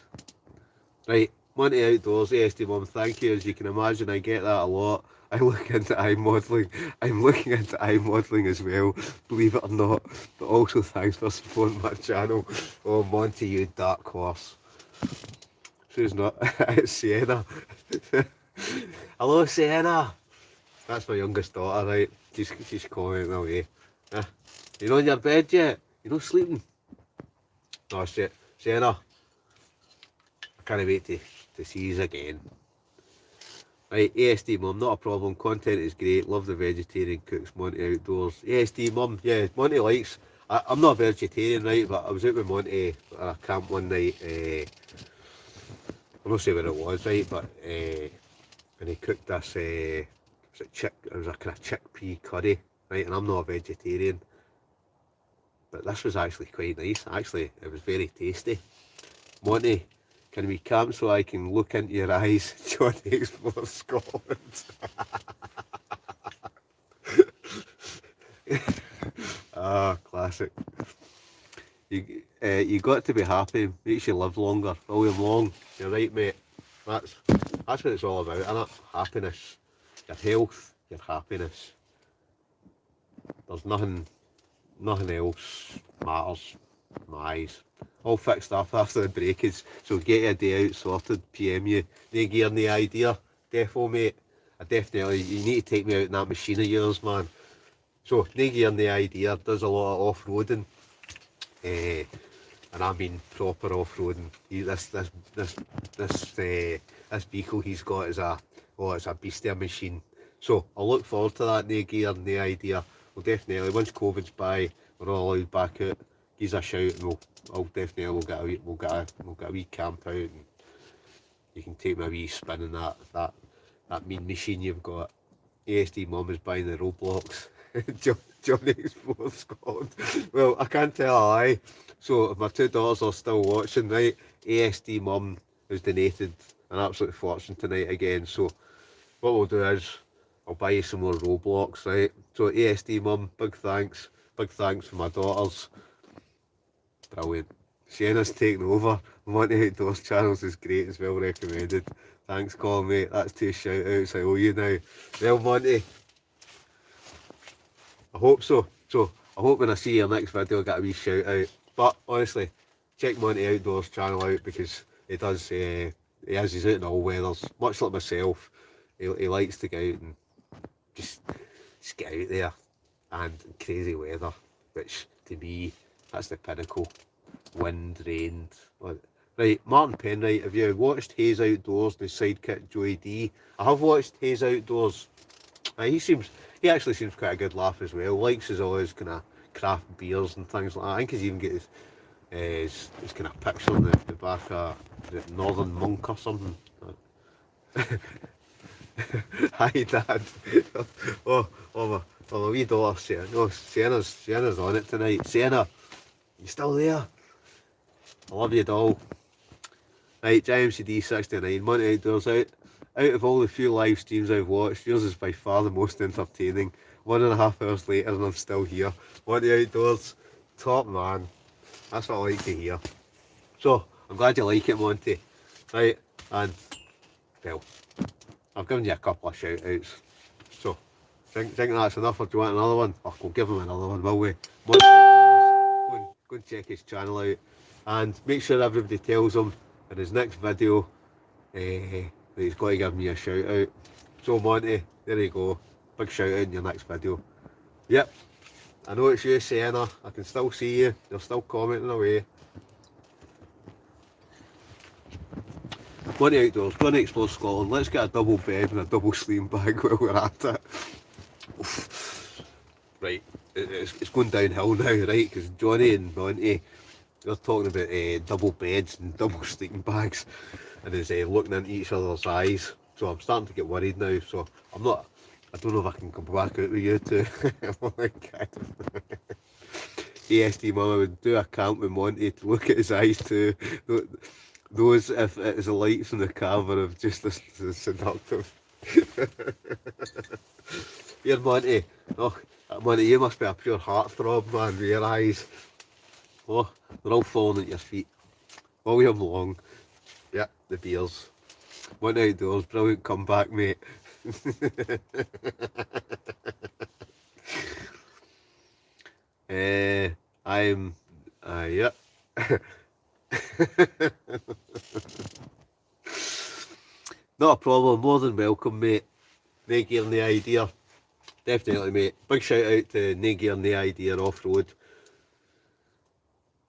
Right, Monty Outdoors, ASD Mum, thank you. As you can imagine, I get that a lot. I look into eye modelling. I'm looking into eye modelling as well, believe it or not. But also thanks for supporting my channel. Oh, Monty, you dark horse. Who's not? It's Sienna. Hello, Sienna. That's my youngest daughter, right? She's commenting away. You not in your bed yet? You not sleeping? No, Sienna. I can't wait to see you again. Right, ASD Mum, not a problem. Content is great. Love the vegetarian cooks, Monty Outdoors. ASD Mum, yeah, Monty likes. I'm not a vegetarian, right? But I was out with Monty at a camp one night. I'm not sure where it was, right, but and he cooked this, it was a kind of chickpea curry, right, and I'm not a vegetarian, but this was actually quite nice. Actually, it was very tasty. Monty, can we camp so I can look into your eyes? Johnny Explores Scotland. Classic. You got to be happy, makes you live longer. William Long, you're right, mate. That's what it's all about, isn't it? Happiness, your health, your happiness. There's nothing else matters in my eyes. All fixed up after the breakage, so get your day out sorted. PM you, no gear, no idea. Defo, mate. You need to take me out in that machine of yours, man. So, no gear, no idea. Does a lot of off-roading. And I mean proper off-roading. This vehicle he's got is it's a beastie machine. So I look forward to that. No gear, no idea. we'll definitely, once COVID's by, we're all allowed back out, give us a shout and we'll get a wee camp out and you can take me a wee spin in that mean machine you've got. ASD Mum is buying the Roblox. Johnny Explores Scotland. Well, I can't tell a lie. So if my two daughters are still watching, right, ASD Mum has donated an absolute fortune tonight again. So what we'll do is I'll buy you some more Roblox, right? So ASD Mum, big thanks. Big thanks for my daughters. Brilliant. Sienna's taken over. Monty Outdoors channels is great, it's well recommended. Thanks, Colin, mate. That's 2 shout outs I owe you now. Well, Monty, I hope so. So, I hope when I see your next video, I get a wee shout out. But honestly, check Monty Outdoors channel out because he does, he's out in all weathers. Much like myself, he likes to go out and just get out there and crazy weather, which to me, that's the pinnacle. Wind, rain. Right, Martin Penwright, have you watched Hayes Outdoors and his sidekick Joey D? I have watched Hayes Outdoors. He actually seems quite a good laugh as well. Likes his all his kind of craft beers and things like that. I think he's even got his kind of picture on the back of Northern Monk or something. Hi, Dad. my wee daughter, Sienna. No, Sienna's on it tonight. Sienna, you still there? I love you, doll. Right, JMCD69, Monty Outdoors out. Out of all the few live streams I've watched, yours is by far the most entertaining. 1.5 hours later and I'm still here. Monty Outdoors, top man. That's what I like to hear. So, I'm glad you like it, Monty. Right, and, well, I've given you a couple of shout outs. So, think that's enough or do you want another one? Oh, we'll give him another one, will we? Monty Outdoors, go and check his channel out. And make sure everybody tells him in his next video that he's got to give me a shout out. So Monty, there you go. Big shout out in your next video. Yep, I know it's you, Sienna. I can still see you. You're still commenting away. Monty Outdoors, going to explore Scotland. Let's get a double bed and a double sleeping bag while we're at it. Right, it's going downhill now, right? Because Johnny and Monty, they're talking about double beds and double sleeping bags and is looking into each other's eyes. So I'm starting to get worried now. So I don't know if I can come back out with you two. Oh my God. ASD Mum, I would do a camp with Monty to look at his eyes too. Those, if it is the lights in the camera, of just as seductive. Here, Monty. Oh, Monty, you must be a pure heartthrob, man, with your eyes. Oh, they're all falling at your feet. William Long. Yeah, the beers. Monty Outdoors, brilliant comeback, mate. Yeah. Not a problem, more than welcome, mate. No gear, no idea. Definitely, mate. Big shout out to No Gear, No Idea Off-Road.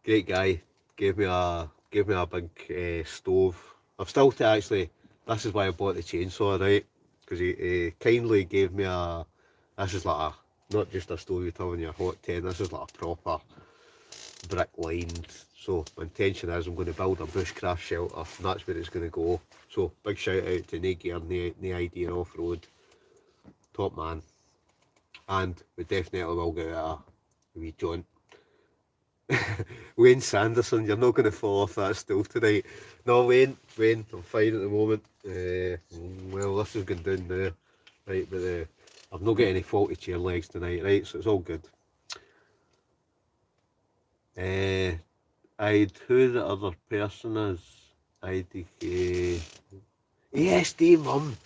Great guy. Gave me a big stove. I've still to actually, this is why I bought the chainsaw, right? Because he kindly gave me this is like not just a stove you turn on your hot tin, this is like a proper brick lined. So my intention is I'm going to build a bushcraft shelter and that's where it's going to go. So big shout out to No Gear, No Idea Off-Road. Top man. And we definitely will get a wee jaunt. Wayne Sanderson, you're not going to fall off that stool tonight. No, Wayne, I'm fine at the moment. Well, this is going down now. Right, but I've not got any faulty chair legs tonight, right, so it's all good. Who the other person is? ASD Mum.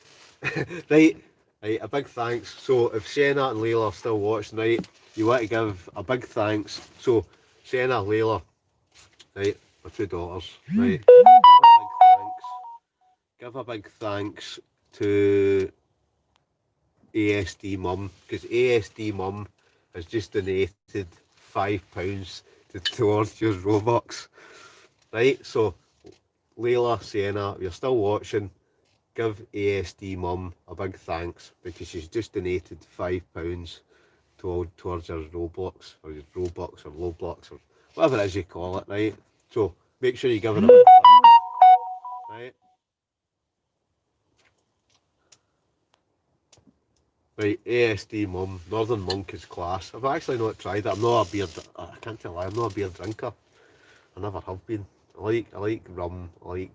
Right, a big thanks. So if Sienna and Layla are still watching, right, you want to give a big thanks. So Sienna, Layla, right, my two daughters, right, give a big thanks to ASD Mum, because ASD Mum has just donated £5 towards your Robux, right? So Layla, Sienna, if you're still watching, give ASD Mum a big thanks because she's just donated £5 towards your Roblox or Loblox or whatever it is you call it, right? So make sure you give it a big thumbs, right? Right, ASD Mum, Northern Monk is class. I've actually not tried it. I'm not a beer. I can't tell lie. I'm not a beer drinker. I never have been. I like rum. I like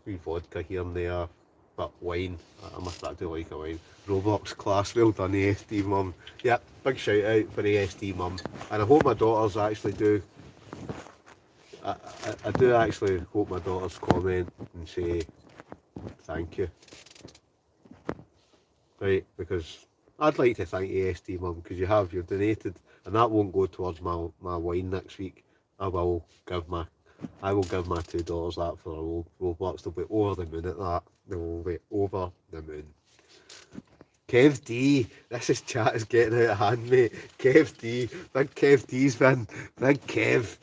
wee vodka here and there, but wine. I do like a wine. Roblox class. Well done, ASD Mum. Yep, big shout out for ASD Mum. And I hope my daughters actually do. I do actually hope my daughters comment and say thank you. Right, because I'd like to thank ASD Mum because you've donated, and that won't go towards my wine next week. I will give my $2 that for a Roblox. They'll be over the moon at that. They will be over the moon. Kev D, this chat is getting out of hand, mate. Kev D, big Kev D's been, big Kev.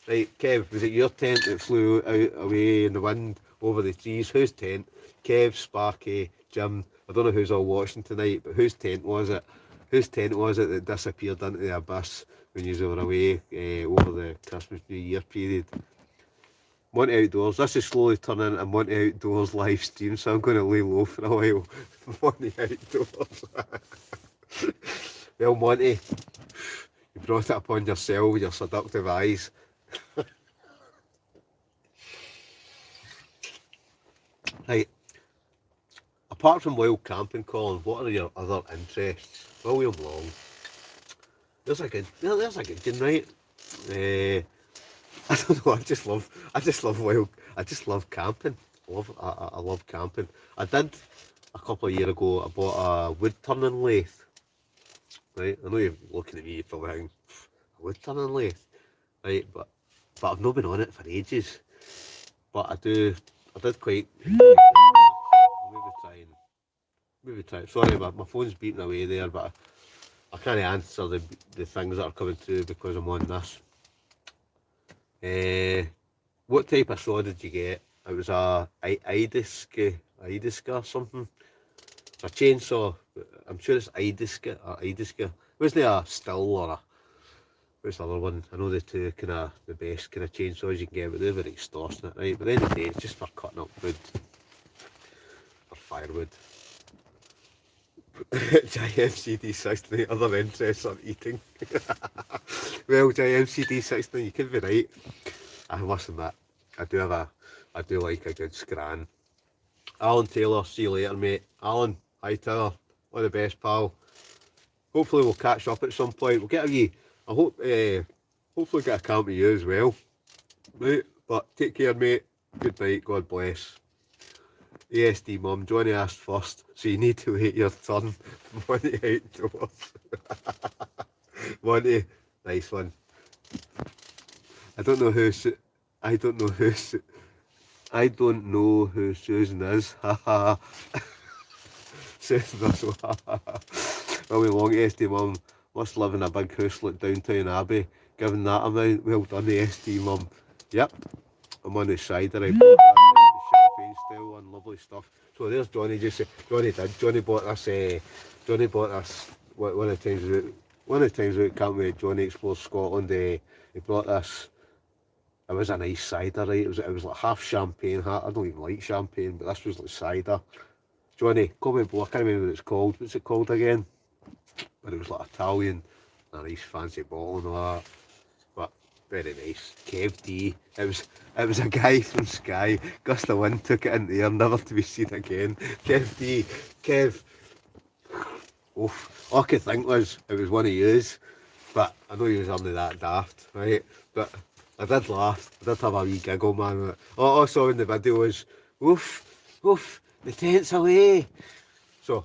Right, Kev, was it your tent that flew out away in the wind over the trees? Whose tent? Kev, Sparky, Jim. I don't know who's all watching tonight, but whose tent was it? Whose tent was it that disappeared into the abyss when you were away over the Christmas New Year period? Monty Outdoors. This is slowly turning into Monty Outdoors live stream, so I'm going to lay low for a while. Monty Outdoors. Well, Monty, you brought it upon yourself with your seductive eyes. Right. Apart from wild camping, Colin, what are your other interests? William Long. There's a good one, right? I don't know. I just love camping. I love camping. I did a couple of years ago. I bought a wood turning lathe. Right. I know you're looking at me for thinking a wood turning lathe, right? But I've not been on it for ages. But I did quite enjoy it. Maybe try. Sorry, my phone's beeping away there, but I can't answer the things that are coming through because I'm on this. What type of saw did you get? It was a Idiska or something. It's a chainsaw. I'm sure it's Idiska or Idiska. It wasn't a Stihl or a... What's the other one? I know the two the best kind of chainsaws you can get, but they're very extortionate, right? But at the end of the day, it's just for cutting up wood. Or firewood. JMCD69, other interests on eating. Well, JMCD69, you could be right. I must admit, I do like a good scran. Alan Taylor, see you later, mate. Alan, hi Taylor, all the best, pal. Hopefully we'll catch up at some point. We'll get a wee, I hope, hopefully get a camp with you as well. Right, but take care, mate. Good night, God bless. ASD Mum, Johnny asked first, so you need to wait your turn. Monty Outdoors. Monty, nice one. I don't know who Susan is. Haha. Susan is. Well, we long ASD Mum must live in a big house like Downtown Abbey. Given that amount, well done, ASD Mum. Yep, I'm on the cider. I bought that champagne style and lovely stuff. So there's Johnny. Johnny bought this. One of the times we camped with Johnny Explores Scotland. He brought this. It was a nice cider, right? It was like half champagne. I don't even like champagne, but this was like cider. Johnny, comment below. I can't remember what it's called. What's it called again? But it was like Italian, a nice fancy bottle and all that. But very nice. Kev D. It was a guy from Skye. Gust of wind took it into the air, never to be seen again. Kev D. Kev. Oof. All I could think was it was one of yous. But I know he was only that daft, right? But I did laugh. I did have a wee giggle, man. All I saw in the video was, oof, the tent's away. So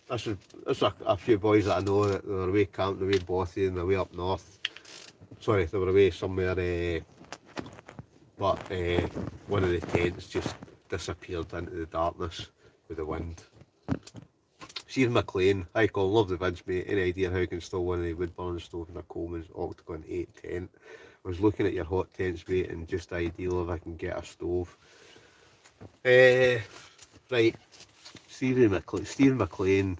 that's a few boys that I know that they were away camping, away Bothy and away up north. Sorry, they were away somewhere, but one of the tents just disappeared into the darkness with the wind. Stephen McLean, hi Colin, love the vids, mate. Any idea how you can install one of the wood burning stove in a Coleman's Octagon 8 tent? I was looking at your hot tents, mate, and just ideal if I can get a stove. Right, Stephen McLean,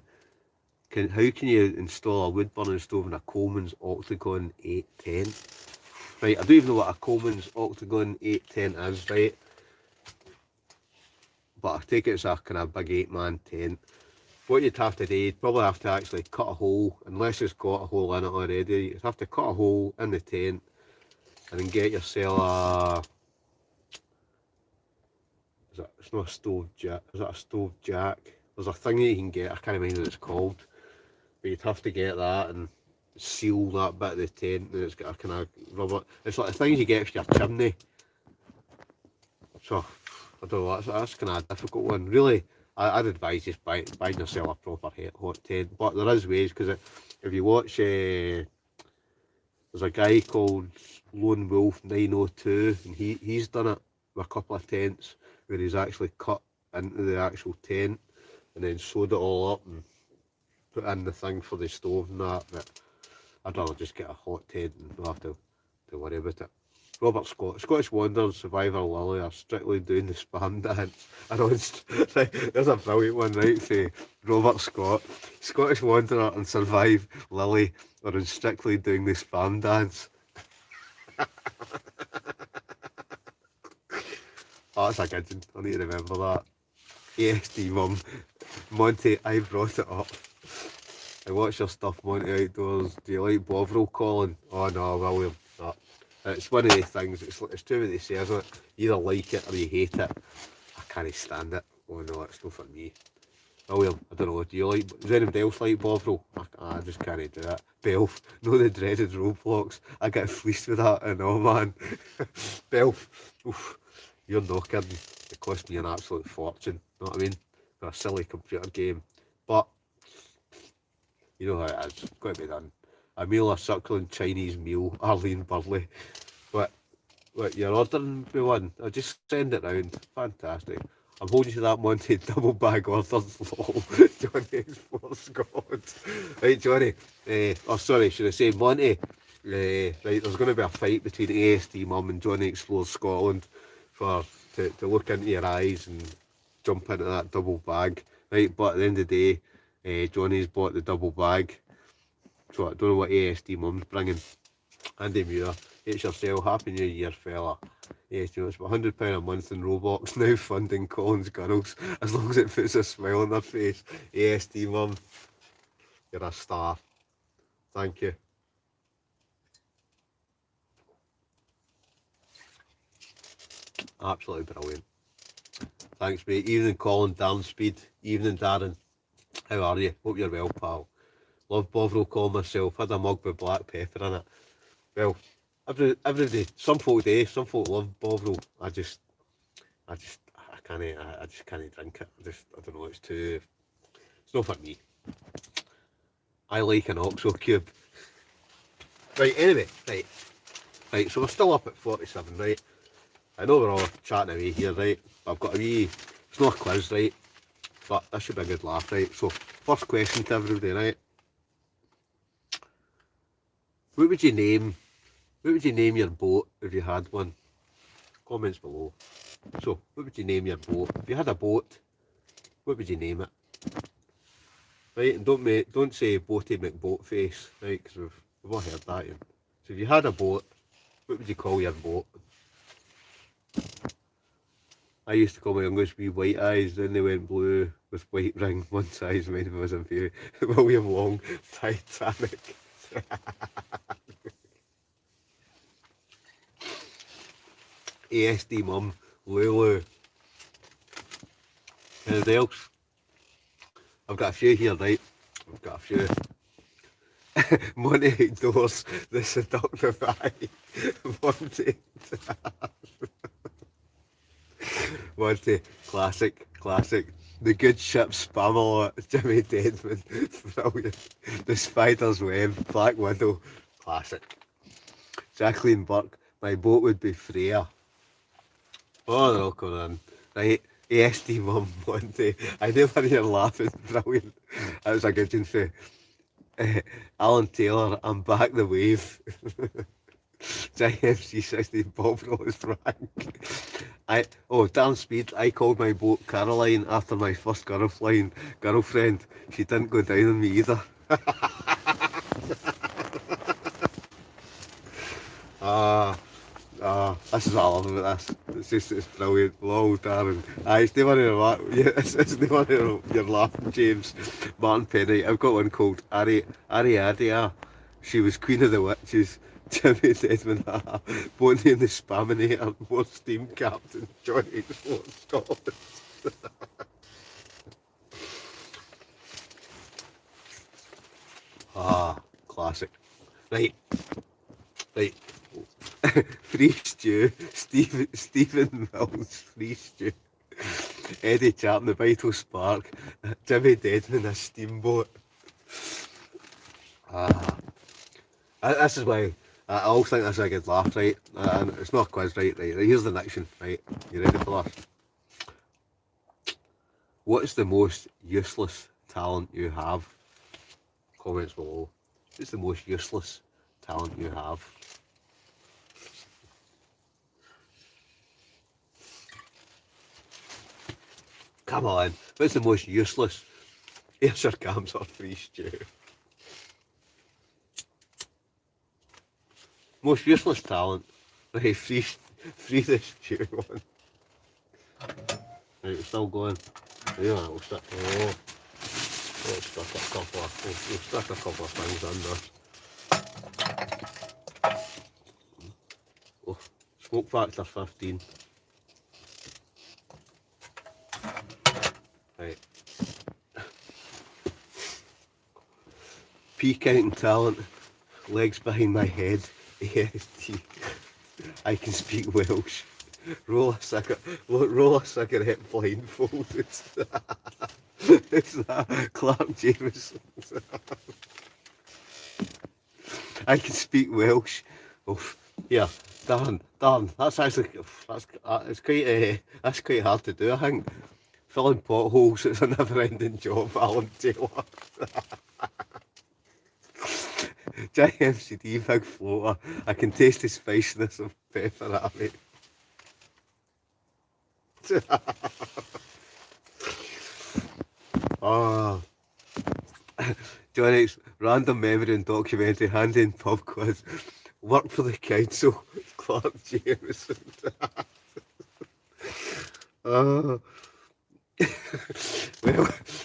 how can you install a wood burning stove in a Coleman's Octagon 810? Right, I don't even know what a Coleman's Octagon 810 is, right? But I take it as a kind of big 8-man tent. What you'd have to do, you'd probably have to actually cut a hole, unless it's got a hole in it already. You'd have to cut a hole in the tent and then get yourself a... It's not a stove jack. Is that a stove jack? There's a thing that you can get, I can't remember what it's called. But you'd have to get that and seal that bit of the tent, and it's got a kind of rubber. It's like the things you get for your chimney. So I don't know, that's kind of a difficult one. Really, I'd advise just buying yourself a proper hot tent. But there is ways, because if you watch, there's a guy called Lone Wolf 902, and he's done it with a couple of tents where he's actually cut into the actual tent and then sewed it all up and put in the thing for the stove and that. But I'd rather just get a hot tent and not have to worry about it. Robert Scott, Scottish Wanderers, Survivor Lily are strictly doing the spam dance. I know, there's a brilliant one, right, for Robert Scott. Scottish Wanderer and Survive Lily are in strictly doing the spam dance. Oh, that's a good one. I need to remember that. ASD Mum. Monty, I brought it up. I watch your stuff, Monty Outdoors. Do you like Bovril calling? Oh no, William. No. It's one of the things, it's true what they say, isn't it? You either like it or you hate it. I can't stand it. Oh no, it's not for me. William, I don't know, does anybody else like Bovril? I just can't do it. Belf, no, the dreaded roadblocks. I get fleeced with that, and oh man. Belf, oof, you're not kidding. It cost me an absolute fortune, know what I mean? For a silly computer game. But, you know how it is, it's got to be done. A meal, a succulent Chinese meal, Arlene Burley. What you're ordering me one? I'll just send it round. Fantastic. I'm holding you to that, Monty. Double bag orders. Lol. Johnny for Scotland. Right, Johnny. Oh, sorry, should I say Monty? Right, there's going to be a fight between ASD Mum and Johnny Explores Scotland to look into your eyes and jump into that double bag. Right, but at the end of the day, Johnny's bought the double bag. So I don't know what ASD Mum's bringing. Andy Muir, it's yourself. Happy New Year, fella. Yes, you know, it's about £100 a month in Roblox now, funding Colin's girls, as long as it puts a smile on their face. ASD Mum, you're a star. Thank you. Absolutely brilliant. Thanks, mate. Evening, Colin, Darren Speed. Evening, Darren. How are you? Hope you're well, pal. Love Bovril call myself. Had a mug with black pepper in it. Well, every day. Some folk do. Some folk love Bovril. I just can't drink it. I don't know. It's not for me. I like an OXO cube. Right. Anyway. Right. So we're still up at 47. Right. I know we're all chatting away here. Right. I've got a wee. It's not a quiz, right? But this should be a good laugh, right? So first question to everybody, right? What would you name your boat if you had one? Comments below. So, what would you name your boat? If you had a boat, what would you name it? Right, and don't say Boaty McBoatface, right? Because we've all heard that. Yet. So, if you had a boat, what would you call your boat? I used to call my youngest wee White Eyes, then they went blue with white ring. One size made of us in view. William Long, Titanic. ASD Mum, Lulu. Anything else? I've got a few here, right? I've got a few. Monty Outdoors, the seductive eye. Monty, classic. The good ship Spamalot, Jimmy Denman, brilliant. The Spider's Web, Black Widow, classic. Jacqueline Burke, my boat would be Freya. Oh, they're all coming in. Right, ASD Mum, Monty. I never hear laughing, brilliant. That was a good one for Alan Taylor, I'm back the wave. JMC16 Bob Rose Frank. Dan Speed, I called my boat Caroline after my first girlfriend. She didn't go down on me either. Ah. This is what I love about this. It's brilliant. Lol, Darren. It's the one of it's the one of your laughing, James. Martin Penny. I've got one called Ariadia. She was Queen of the Witches. Jimmy Desmond, Bonnie and the Spaminator, more Steam Captain, Johnny Lord Scotland. Classic. Right. Free Stew, Stephen Mills, Free Stew, Eddie Chapman, the Vital Spark, Jimmy Deadman, a steamboat. This is why I always think this is a good laugh, right? And it's not a quiz, right? Here's the Nixon, right? You ready for this? What is the most useless talent you have? Comments below. What's the most useless talent you have? Come on, what's the most useless? Here's your cams or Free Stew. Most useless talent. Right, free the stew one. Right, we're still going. Yeah, we'll stick. We'll stick a couple of things in there. Oh, smoke factor 15. Right. Pea counting talent. Legs behind my head. ASD. I can speak Welsh. Roll a cigarette blindfolded. It's that Clark Jameson. I can speak Welsh. Yeah, darn. That's actually that's quite hard to do. I think filling potholes is a never-ending job, Alan Taylor. JMCD Big Floater. I can taste the spiciness of pepper at me. Johnny's random memory and documentary hand-in pub quiz. Work for the council. Clark Jameson.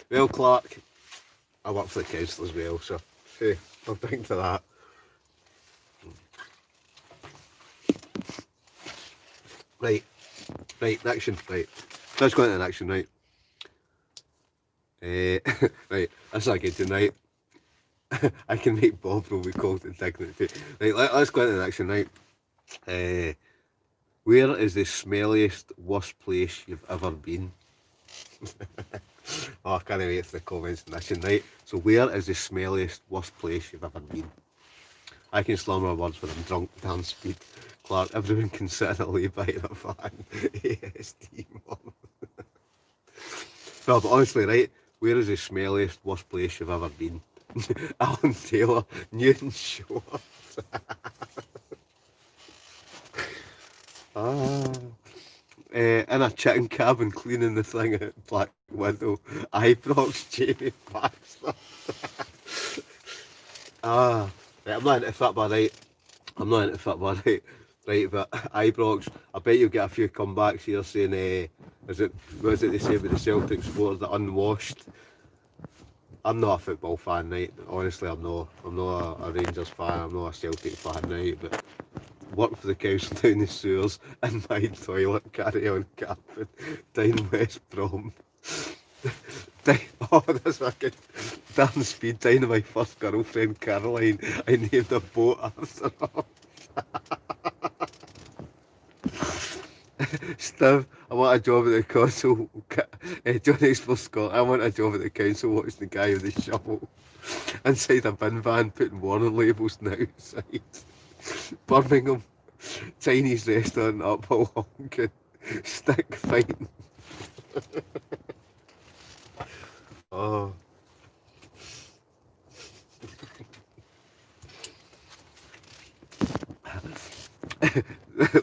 Well, Clark, I work for the council as well, so hey, I'll think to that. Right, action, right. Let's go into action, right. Right, that's not good tonight. I can make Bob will be called indignity. Right, let's go into action, right. Where is the smelliest, worst place you've ever been? Oh, I can't wait for the comments on this, right? So where is the smelliest, worst place you've ever been? I can slur my words when I'm drunk, Dan Speed. Clark, everyone can sit in a lay by in a van. ASD, mum. No, but honestly, right, where is the smelliest, worst place you've ever been? Alan Taylor, Newton Shore. In a chicken cabin cleaning the thing at Black Widow. Ibrox, Jamie Baxter. Right, I'm not into football, right? I'm not into football, right? Right, but Ibrox, I bet you'll get a few comebacks here saying, what is it they say about the Celtic supporters, the unwashed? I'm not a football fan, right? Honestly, I'm not a Rangers fan, I'm not a Celtic fan, right? But work for the council down the sewers in my toilet, carry on camping down West Brom. Oh, that's wicked. Dan Speed, down to my first girlfriend Caroline. I named a boat after her. Steve, I want a job at the council. Johnny's for Scott. I want a job at the council watching the guy with the shovel inside a bin van putting warning labels on the outside. Birmingham, Chinese restaurant up Hull honking, stick fighting. Oh.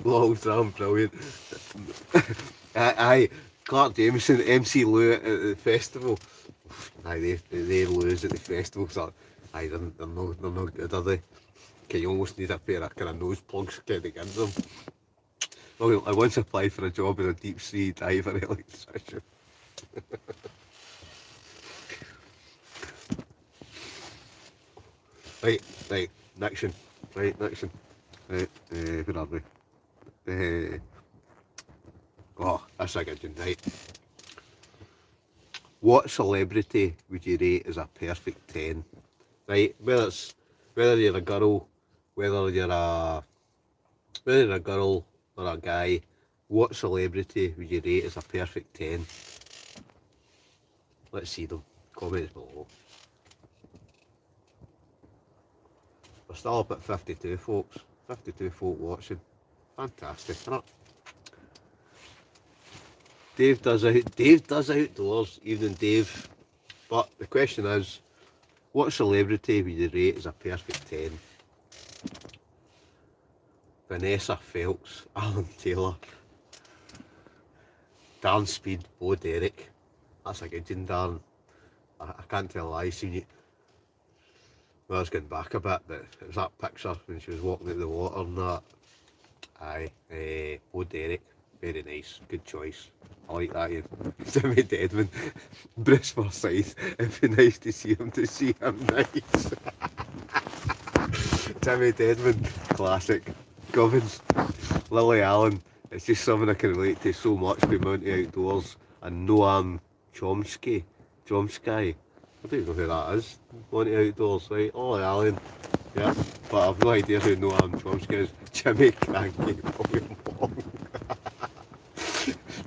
Long Sam, brilliant. Aye, Clark Jameson, MC Lou at the festival. Aye, they lose at the festival, so aye, they're no good, are they? Okay, you almost need a pair of kind of nose plugs to get into them. Well, I once applied for a job as a deep sea diver electrician. Right, Nixon. Right, Nixon. Right, where are we? That's a good one, right. What celebrity would you rate as a perfect 10? Right, whether you're a girl, whether you're a girl or a guy, what celebrity would you rate as a perfect 10? Let's see them. Comments below. We're still up at 52 folks. 52 folk watching. Fantastic, isn't it? Dave does outdoors, evening Dave. But the question is, what celebrity would you rate as a perfect 10? Vanessa Phelps, Alan Taylor, Darren Speed, Bo Derek. That's a good one, Darren. I can't tell a lie, seen you. Well, I was getting back a bit, but it was that picture when she was walking out the water and that. Aye, Bo Derek, very nice, good choice. I like that. Yeah. Jimmy Deadman, Bruce Forsyth. It'd be nice to see him nice. Jimmy Deadman, classic. Govins, Lily Allen. It's just something I can relate to so much with Mounty Outdoors. And Noam Chomsky. I don't even know who that is. Mounty Outdoors, right? Lily Allen. Yeah, but I've no idea who Noam Chomsky is. Jimmy Cranky, William Long.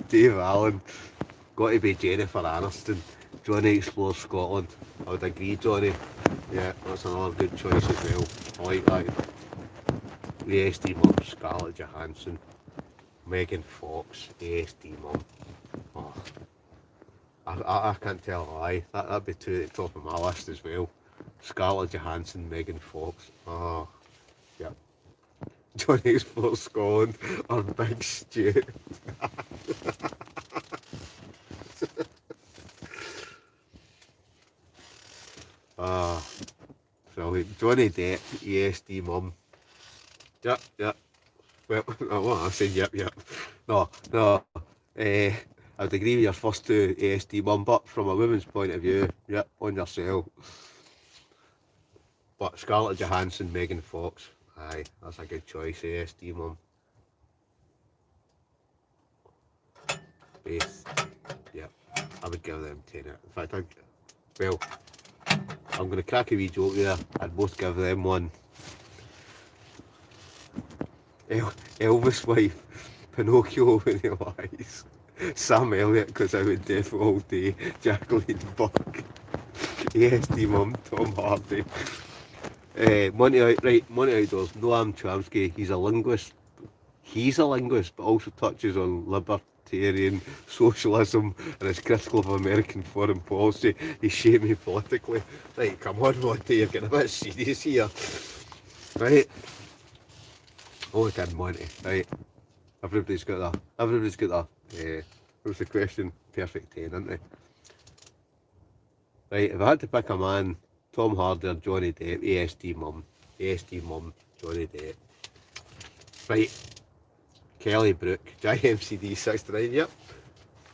Dave Allen. Got to be Jennifer Aniston. Johnny Explores Scotland. I would agree, Johnny. Yeah, that's another good choice as well. I like that. ASD Mum, Scarlett Johansson. Megan Fox, ASD Mum. Oh, I can't tell a lie. That'd be two at the top of my list as well. Scarlett Johansson, Megan Fox. Oh, yep. Johnny Explores Scotland or Big Stu. Brilliant. Johnny Depp, ESD Mum. Yep. Well, I said yep. No. I'd agree with your first two, ASD Mum, but from a woman's point of view, yep, on yourself. But Scarlett Johansson, Megan Fox, aye, that's a good choice, ASD Mum. Faith, yep, I would give them 10 out. In fact, I'm going to crack a wee joke there. I'd both give them one. Elvis' wife, Pinocchio when he lies. Sam Elliott, because I would deaf all day. Jacqueline Buck. ASD Mum, Tom Hardy. Mounty Outdoors, Noam Chomsky. He's a linguist, but also touches on libertarian socialism and is critical of American foreign policy. He's shaming politically. Right, come on, Monty, you're getting a bit serious here. Right. Oh, again, Monty. Right. Everybody's got that. What's the question? Perfect 10, isn't it? Right, if I had to pick a man, Tom Hardy or Johnny Depp, ASD Mum, Johnny Depp. Right, Kelly Brook, JMCD 69, yep.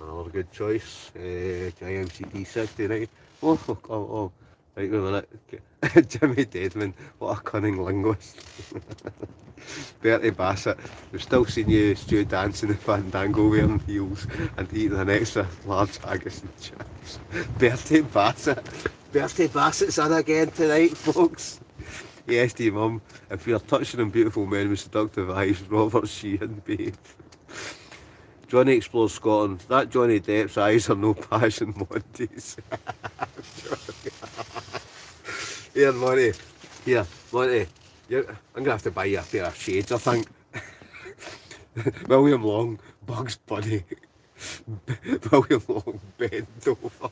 Another good choice, JMCD 69. Oh, right, wait a minute. Jimmy Deadman, what a cunning linguist. Bertie Bassett, we've still seen you, Stu, dancing the Fandango wearing heels and eating an extra large haggis and chips. Bertie Bassett's in again tonight, folks. Yes, dear Mum, if we are touching on beautiful men with seductive eyes, Robert Sheehan, babe. Johnny Explores Scotland, that Johnny Depp's eyes are no passion Monty's. Here, Monty. I'm going to have to buy you a pair of shades, I think. William Long, Bugs Bunny. William Long, bend over.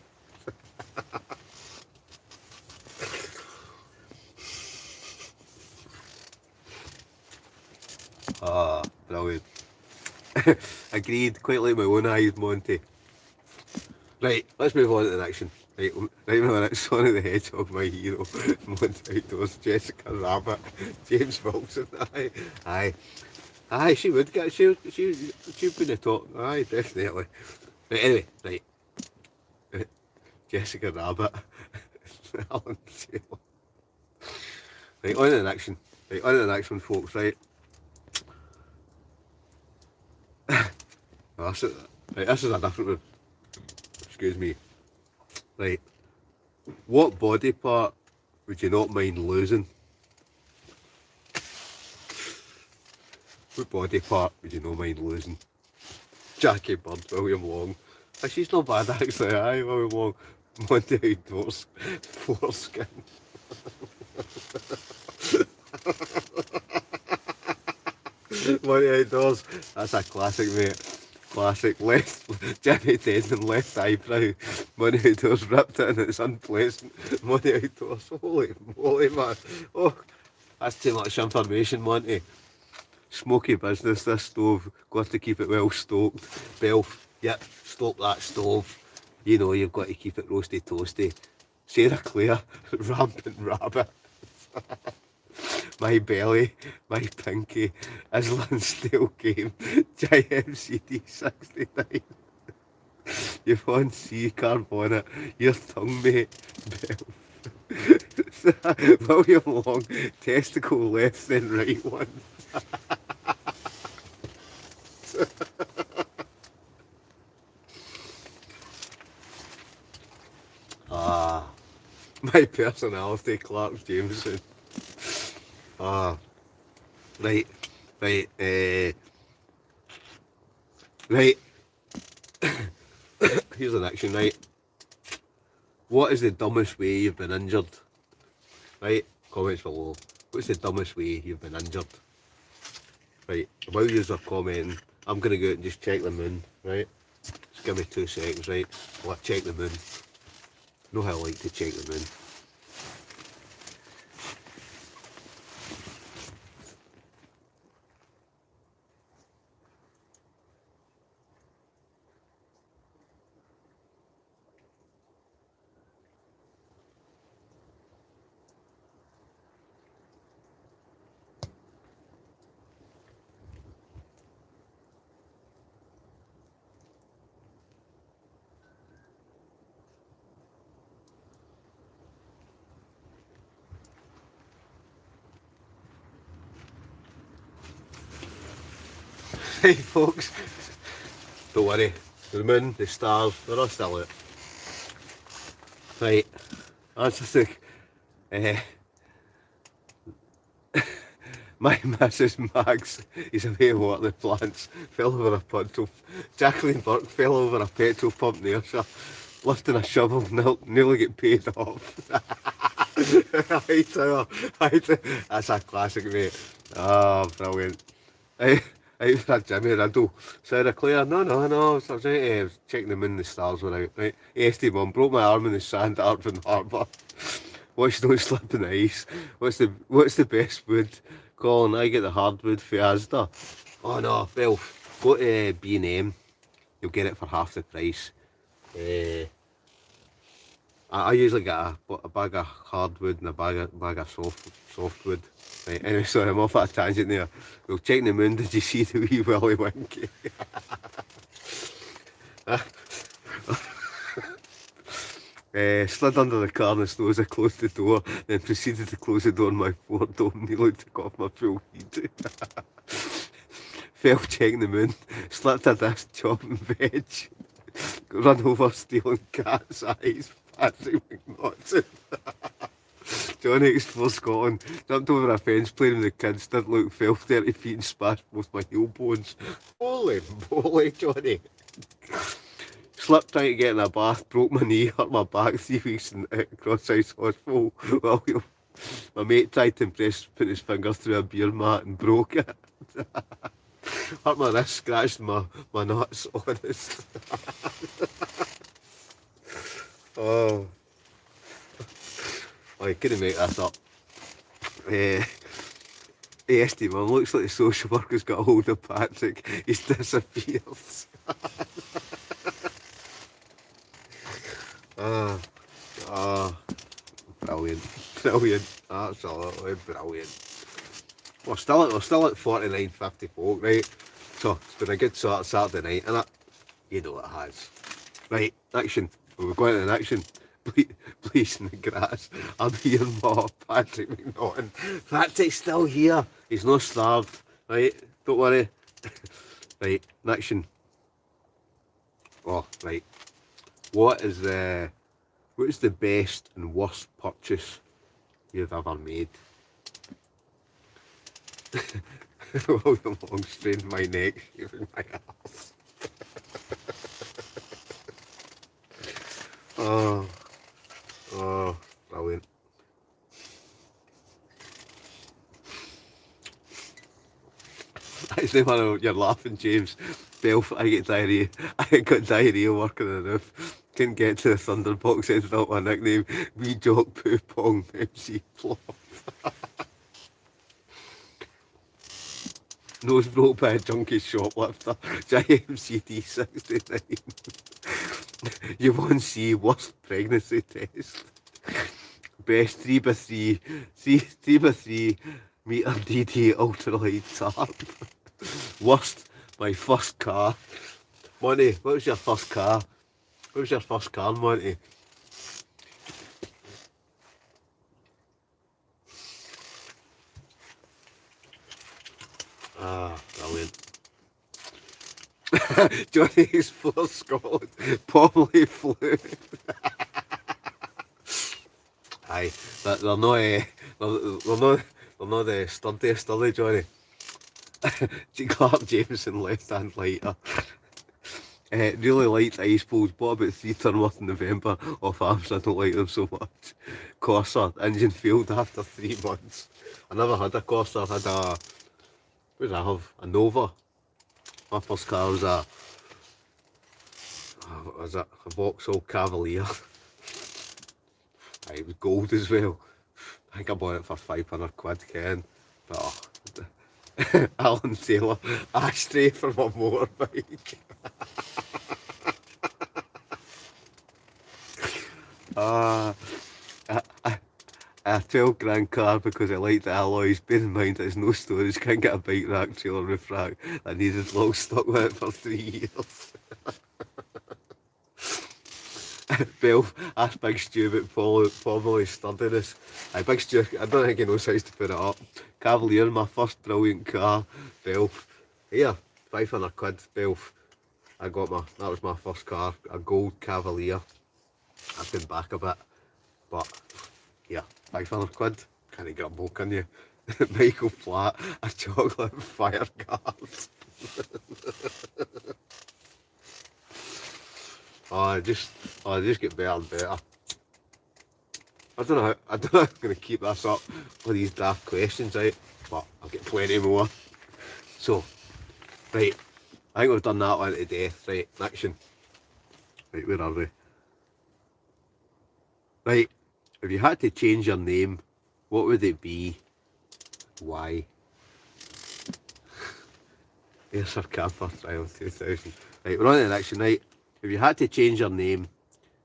Creed, quite like my own eyes, Monty. Right, let's move on to the next one. Right, my next Sonic the Hedgehog, my hero, Monty Outdoors, Jessica Rabbit, James Wilson, aye, she would get, she'd be the top, aye, definitely. Right, anyway, right, Jessica Rabbit, Alan Taylor. Right, on to the next one. Right, on to the next one, folks, right. Oh, this is a different one. Excuse me. Right. What body part would you not mind losing? What body part would you not mind losing? Jackie Bird, William Long. She's not bad actually, aye, William Long. Monty Outdoors, foreskin. Monty Outdoors, that's a classic, mate. Classic. Left, Jimmy Desmond, left eyebrow. Monty Outdoors ripped it and it's unpleasant. Monty Outdoors, holy moly, man. Oh, that's too much information, Monty. Smoky business, this stove. Got to keep it well stoked. Belf, yep, stoke that stove. You know, you've got to keep it roasty toasty. Sarah Clare, rampant rabbit. My belly, my pinky, is Lansdale game, JMCD 69. Yvonne C. Carbonate, your tongue mate, William Long, testicle left then right one. My personality, Clark Jameson. Right, right, right. Here's the next one, right. What is the dumbest way you've been injured? Right, comments below. What's the dumbest way you've been injured? Right, while you're commenting, I'm going to go out and just check the moon, right? Just give me 2 seconds, right? I'll check the moon. Know how I like to check the moon. Hey folks, don't worry, the moon, the stars, they're all still out. Right, that's just like, my Mrs. Mags is away watering the plants, fell over a petrol. Jacqueline Burke fell over a petrol pump near her, lifting a shovel, nearly get paid off. Hi Tower, that's a classic, mate. Oh, brilliant. Out for a Jimmy Riddle. Sarah Clare, no, I was right, checking the moon, the stars were out, right? Esty mum, broke my arm in the sand at Arvin Harbour. Watch don't slip in the ice. What's the best wood? Colin, I get the hardwood for Asda. Oh no, well, go to B&M, you'll get it for half the price. I usually get a bag of hardwood and a bag of softwood. Right, anyway, sorry, I'm off at a tangent there. We'll check the moon, did you see the wee Willy Winky? Slid under the car in the snow as I closed the door, then proceeded to close the door on my Ford Dome, nearly took off my full heat. Fell checking the moon, slipped a disc chopping veg, run over stealing cat's eyes, Patrick McNaughton. Johnny explores Scotland, jumped over a fence playing with the kids, didn't look, fell 30 feet and smashed both my heel bones. Holy moly, Johnny. Slipped trying to get in a bath, broke my knee, hurt my back, 3 weeks in Crosshouse Hospital. Well, my mate tried to impress, put his finger through a beer mat and broke it. Hurt my wrist, scratched my nuts, honest. Oh, I couldn't make this up. ASD Mum, looks like the social worker's got a hold of Patrick. He's disappeared. Ah, brilliant. Brilliant. Absolutely brilliant. We're still at 49.50 folk, right? So it's been a good sort of Saturday night, innit? You know it has. Right, action. We're going to an action. Please in the grass. I'm here, Ma. Patrick McNaughton. Patrick's still here. He's not starved. Right, don't worry. Right, action. Oh, right. What is the best and worst purchase you've ever made? William Long strained my neck, shaving my ass. Oh, brilliant. Actually, when you're laughing, James, Belf, I got diarrhea working on the roof. Couldn't get to the Thunderbox, ended up my nickname, Wee Jock Poo Pong MC Plop. Nose broke by a junkie shoplifter, JMCD 69. You won't see worst pregnancy test. Best 3x3 meter DD ultralight tarp. Worst, my first car. Monty, what was your first car? What was your first car, Monty? Ah, brilliant. Johnny's for Scotland, Pomley flew. Aye, they're not, they're not the sturdiest, are they, Johnny? Clark Jameson, left-hand lighter. Really liked ice poles, bought about 3 tonne worth in November off Amps, I don't like them so much. Corsa, engine failed after 3 months. I never had a Corsa, I had a, what did I have? A Nova. My first car was a Vauxhall Cavalier. It was gold as well. I think I bought it for 500 quid, Ken. But Alan Taylor, ashtray for my motorbike. A 12 grand car because I liked the alloys. Bear in mind there's no storage, can't get a bike rack, trailer roof rack. I needed long stuck with it for 3 years. Bill, ask Big Stu about Pomley sturdiness. Aye, Big Stu, I don't think he knows how to put it up. Cavalier, my first brilliant car. Bill, here, 500 quid, Bill. That was my first car, a gold Cavalier. I've been back a bit, but yeah, 500 quid. Can't grumble, can you? Michael Platt, a chocolate fire guard. I just get better and better. I don't know how I'm going to keep this up with these daft questions, right? But I'll get plenty more. So, right, I think we've done that one to death. Right, action. Right, where are we? Right, if you had to change your name, what would it be? Why? Here's our camper trial 2000. Right, we're on to the next one, right? If you had to change your name,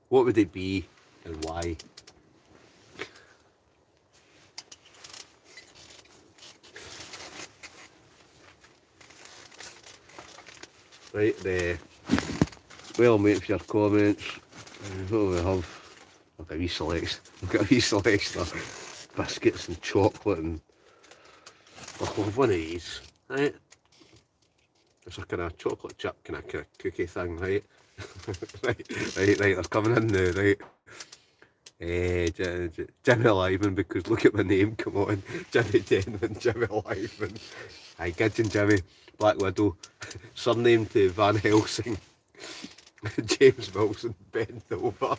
what would it be and why? Right there. Well, mate, for your comments. What do we have? I've got a wee selection. I've got a wee selection of biscuits and chocolate and I'll have one of these, right? It's a kind of chocolate chip kind of cookie thing, right? right, they're coming in now, right? Jimmy Lyman, because look at my name, come on. Jimmy Denman, Jimmy Lyman. Aye, Gidgeon Jimmy, Black Widow, surname to Van Helsing, James Wilson, bend over.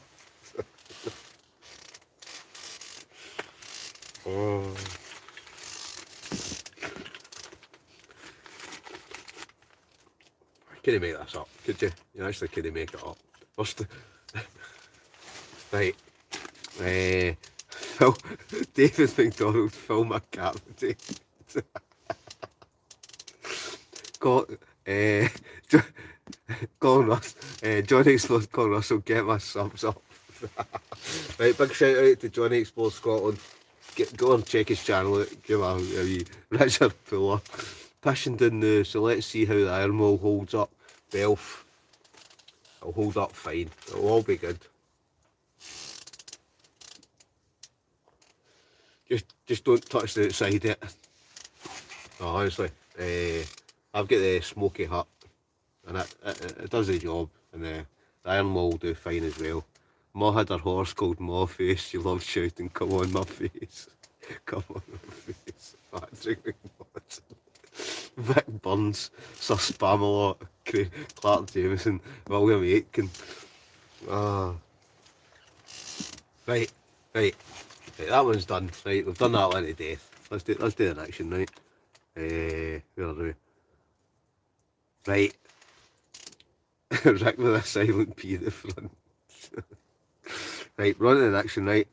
Oh. Could you make this up? Could you? You actually could make it up. Right. Phil, David McDonald, Phil McCarthy. Scott, Jo- Colin Russell, Johnny Explores Colin Russell, get my subs up. Right, big shout out to Johnny Explores Scotland. Go and check his channel out, give a wee Richard Fuller. Pushing down now, so let's see how the Iron Wall holds up. Belf, it'll hold up fine, it'll all be good. Just don't touch the outside of it. No, honestly, I've got the smoky hut, and it does the job, and the Iron Wall will do fine as well. Ma had her horse called Ma Face, she loved shouting, come on my face, come on my face. Patrick McNaught. Vic Burns, Sir Spamalot, Clark Jameson, William Aitken. Ah, right, right, right, that one's done. Right, we've done that one to death. Let's do the next one, right? Where are we? Right. Rick with a silent P at the front. Right, we're on to the next one, right?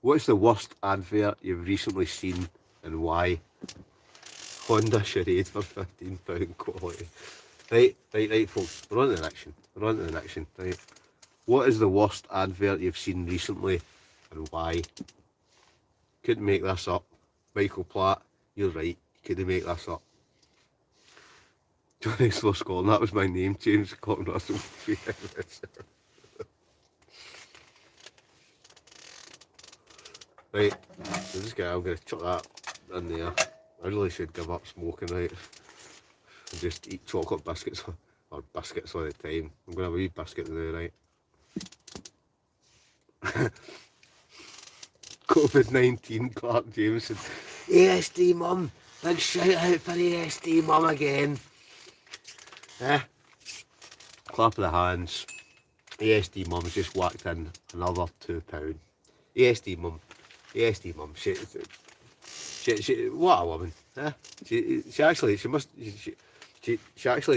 What's the worst advert you've recently seen and why? Honda Charade for £15 quality. Right, folks. We're on to the next one. We're on to the next one, right? What is the worst advert you've seen recently and why? Couldn't make this up. Michael Platt, you're right. You couldn't make this up. Johnny Slow Scotland, that was my name change. Colin Russell. Right, so this guy, I'm going to chuck that in there. I really should give up smoking, right? And just eat chocolate biscuits, or biscuits all the time. I'm going to have a wee biscuit now, right? COVID-19, Clark Jameson. ASD mum, big shout out for ASD mum again. Clap of the hands. ASD mum's just whacked in another £2. ASD mum, she, what a woman. She actually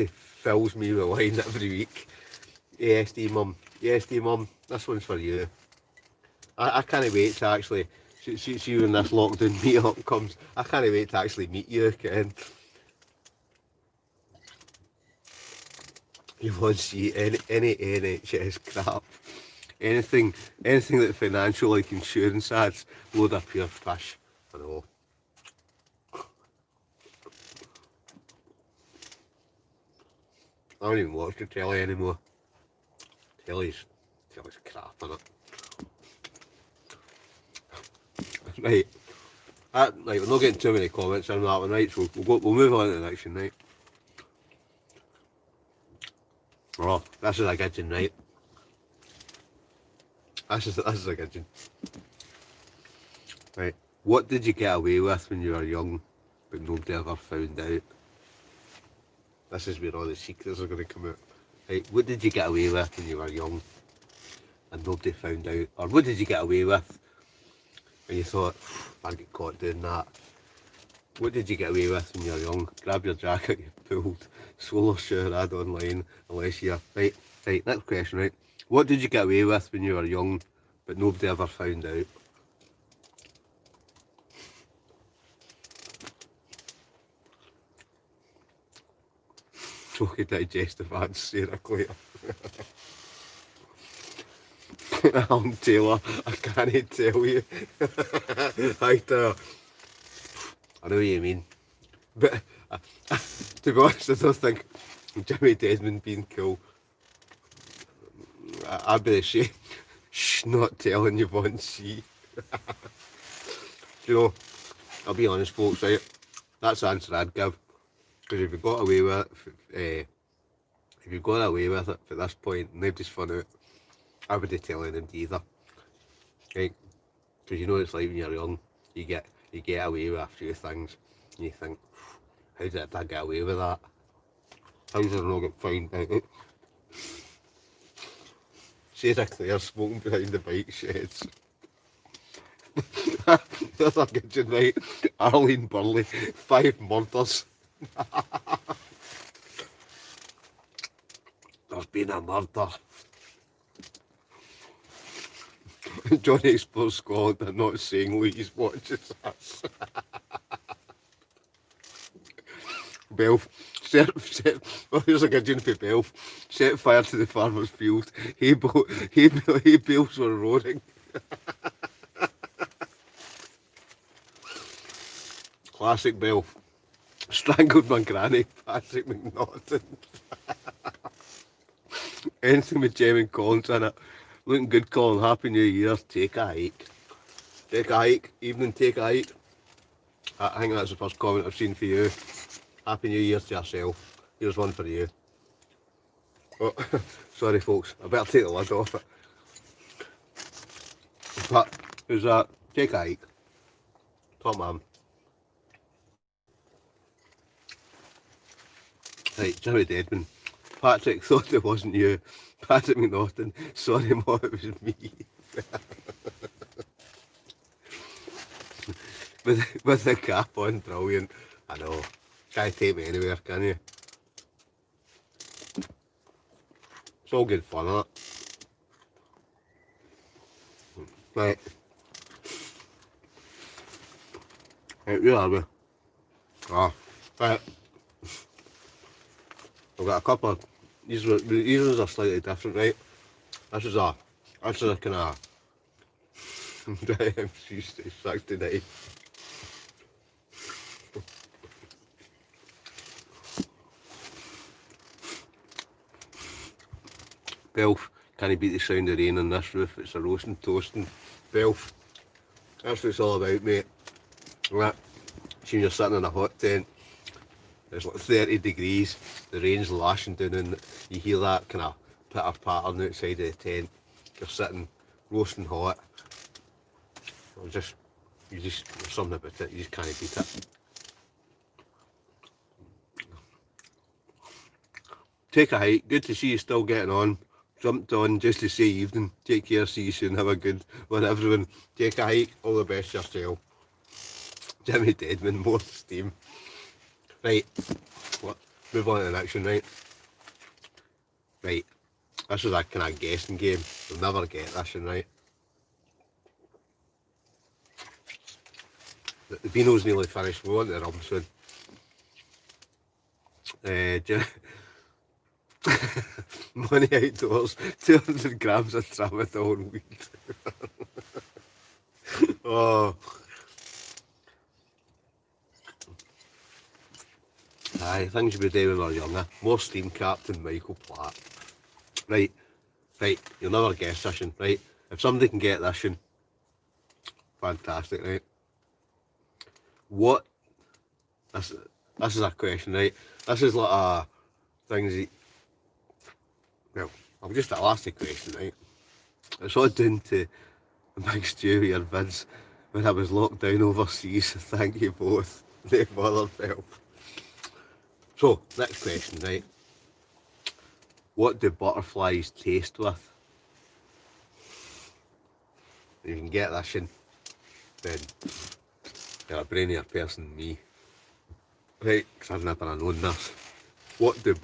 fills me with wine every week. ASD mum, this one's for you. I can't wait to actually see when this lockdown meet-up comes. I can't wait to actually meet you again. You won't see any NHS crap. Anything that financial, like insurance ads, load of pure fish. I know. I don't even watch the telly anymore. Telly's crap in it. Right. Right, we're not getting too many comments on that one, right? So we'll move on to the next one, right? Oh, this is a good one, right? This is a good one. Right. What did you get away with when you were young, but nobody ever found out? This is where all the secrets are going to come out. Right. What did you get away with when you were young, and nobody found out? Or what did you get away with and you thought, I get caught doing that? What did you get away with when you were young? Grab your jacket, you pulled, solo shower ad online, unless you're... Right, next question, right? What did you get away with when you were young, but nobody ever found out? Choky digestive ads, Sarah Clare. Alan Taylor, I can't tell you. I know what you mean. But to be honest, I don't think Jimmy Desmond being cool. I'd be ashamed. Shh, not telling you one C. You know, I'll be honest, folks, right? That's the answer I'd give. Because if you got away with it, if you got away with it at this point, nobody's found out, I wouldn't tell anyone either. Right? Because you know it's like when you're young, you get away with a few things, and you think, how did I get away with that? How did I not get found out? Sarah Clare smoking behind the bike sheds. That's a good one, right? Arlene Burley, 5 murders. There's been a murder. Johnny Explores Scotland are not saying Louise watches us. Belf, well, here's a good one for Belf. Set fire to the farmer's field. Hay bales were roaring. Classic Belf. Strangled my granny, Patrick McNaughton. Anything with Jem and Collins in it. Looking good, Colin. Happy New Year. Take a hike. Take a hike. Evening, take a hike. I think that's the first comment I've seen for you. Happy New Year to yourself. Here's one for you. Oh, sorry folks, I better take the lid off it. But, who's that? Take a hike. Top man. Right, Jimmy Deadman. Patrick, thought it wasn't you. Patrick McNaughton. Sorry, Mo, it was me. with the cap on, brilliant. I know. Can't take me anywhere, can you? It's all good fun, isn't it? Right. Right, where are we? Ah, right. I've got a couple of these ones are slightly different, right? This is a kind of MC 69. Belf, can you beat the sound of rain on this roof? It's a roasting, toasting. Belf, that's what it's all about, mate. Right. See, you're sitting in a hot tent. It's like 30 degrees, the rain's lashing down and you hear that kind of pitter pattern outside of the tent. You're sitting roasting hot. There's something about it, you just can't beat it. Take a hike, good to see you still getting on. Jumped on just to say evening. Take care, see you soon, have a good one everyone. Take a hike, all the best yourself. Jimmy Deadman, more steam. Right, move on to the next one, right? Right, this is a kind of guessing game. You'll never get this one, right? The vino's nearly finished, we want the rum soon. Money outdoors, 200 grams of tramadol and weed. Oh. Aye, things you be doing when we were younger. More steam Captain Michael Platt. Right, you'll never guess this one, right? If somebody can get this one, fantastic, right? What, this is a question, right? This is like a, things that, well, I'll just, I'll ask the question, right? It's all down to the big stew with your vids when I was locked down overseas. Thank you both. They bother help. So, next question, right? What do butterflies taste with? If you can get this in, then you're a brainier person than me. Right, because I've never known this. What do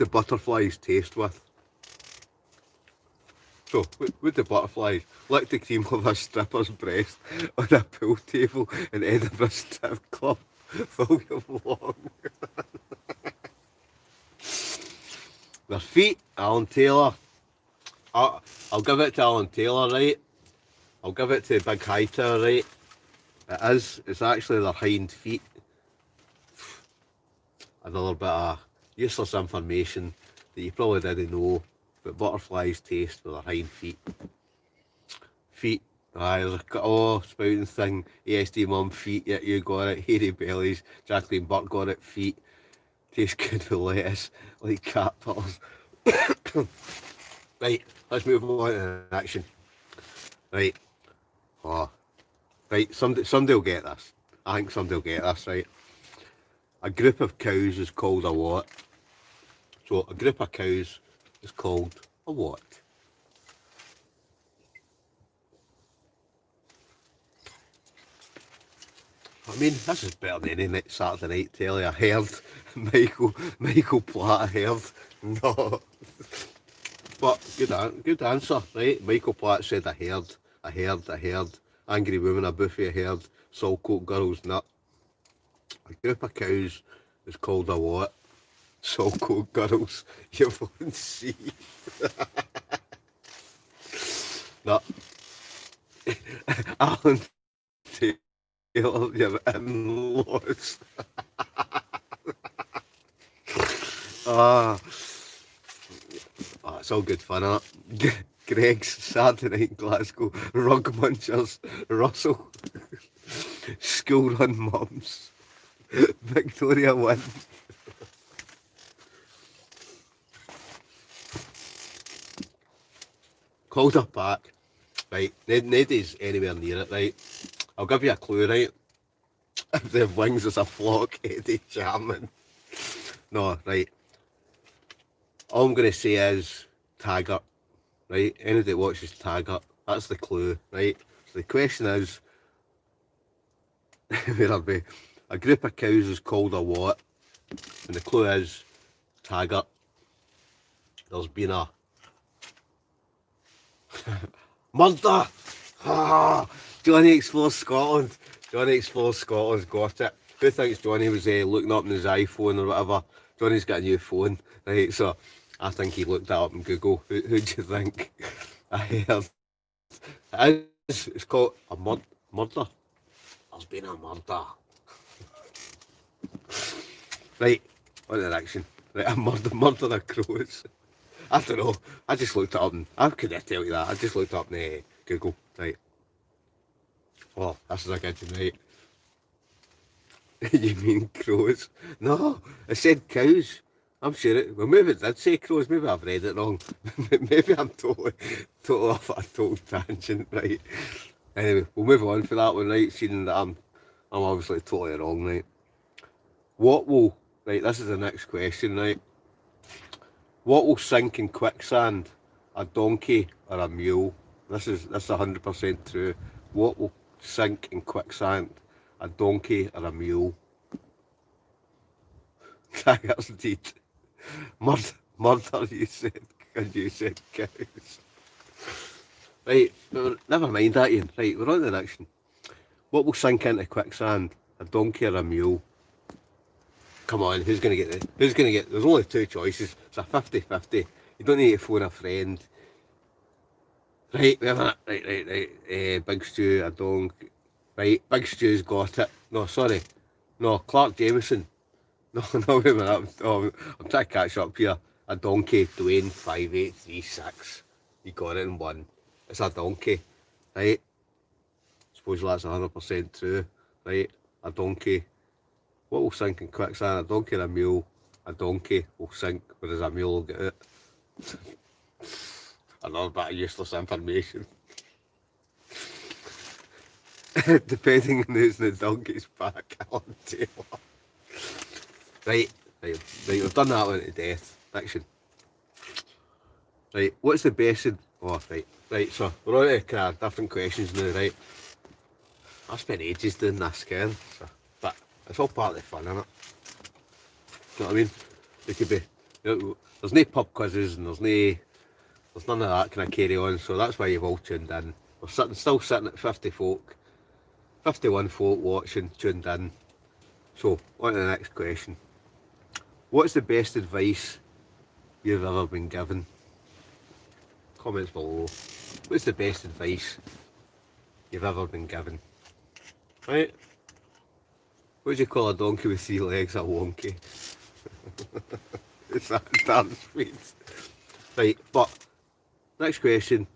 butterflies taste with? So, what do butterflies lick the cream of a stripper's breast on a pool table in Edinburgh Strip Club? Volume long. Their feet, Alan Taylor. I'll give it to Alan Taylor, right? I'll give it to Big Hightower, right? It's actually their hind feet. Another bit of useless information that you probably didn't know, but butterflies taste with their hind feet. Feet, there's a spouting thing, ASD mum, feet, yeah, you got it, hairy bellies, Jacqueline Burke got it, feet, taste good with lettuce, like caterpillars. Right, let's move on to the action. Right, right, somebody will get this. I think somebody will get this, right? A group of cows is called a what? So a group of cows is called a what? I mean, this is better than any Saturday night telly. I heard Michael Platt, I heard. No. But good answer, right? Michael Platt said I heard. Angry Woman, a Buffy, I heard. Saltcoat Girls, nut. A group of cows is called a what? So-called girls you won't see. No. Alan Taylor, your in-laws. Ah, it's all good fun, Greg's Saturday night in Glasgow, rug munchers, Russell, school run mums, Victoria win. Calder Park, right, nobody's anywhere near it, right, I'll give you a clue, right, if the wings is a flock, Eddie Charman. No, right, all I'm going to say is Taggart, right, anybody that watches Taggart, that's the clue, right, so the question is, where are we? A group of cows is called a what? And the clue is Taggart. There's been a murder! Ah, Johnny Explores Scotland. Johnny Explores Scotland's got it. Who thinks Johnny was looking up on his iPhone or whatever? Johnny's got a new phone, right? So I think he looked that up on Google. Who do you think? I heard. It's called a murder. There's been a murder. Right, on the next one. Right, a murder of crows. I don't know. I just looked it up and how could I tell you that? I just looked up in Google. Right. Oh, this is a good one, right? You mean crows? No, it said cows. I'm sure it. Well, maybe it did say crows. Maybe I've read it wrong. Maybe I'm totally off at a total tangent, right? Anyway, we'll move on for that one, right? Seeing that I'm obviously totally wrong, right? What will, right, this is the next question, right? What will sink in quicksand? A donkey or a mule? This is 100% true. What will sink in quicksand? A donkey or a mule? Tigers did. Murder, you said, and you said cows. Right, never mind that, Ian. Right, we're on to the next one. What will sink into quicksand? A donkey or a mule? Come on, who's going to get it? Who's going to get? There's only two choices. It's a 50-50. You don't need to phone a friend. Right, wait a minute. Right. Big Stew, a donkey. Right, Big Stew's got it. No, sorry. No, Clark Jameson. No, wait a minute. I'm trying to catch up here. A donkey, Dwayne 5836. You got it in one. It's a donkey. Right? Suppose that's 100% true. Right? A donkey. What will sink in quicksand? A donkey or a mule? A donkey will sink, whereas a mule will get it. Another bit of useless information. Depending on who's in the donkey's back, Alan Taylor. Right, we've done that one to death. Next one. Right, what's the best in... Oh, right, so we're on to kind of different questions now, right? I've spent ages doing this, Ken, so, but it's all part of the fun, innit? You know what I mean? There could be... there's no pub quizzes and there's none of that kind of carry on, so that's why you've all tuned in. We're still sitting at 50 folk, 51 folk watching, tuned in. So, on to the next question. What's the best advice you've ever been given? Comments below. What's the best advice you've ever been given? Right? What do you call a donkey with 3 legs? A wonky. It's that damn sweet. Right, but next question.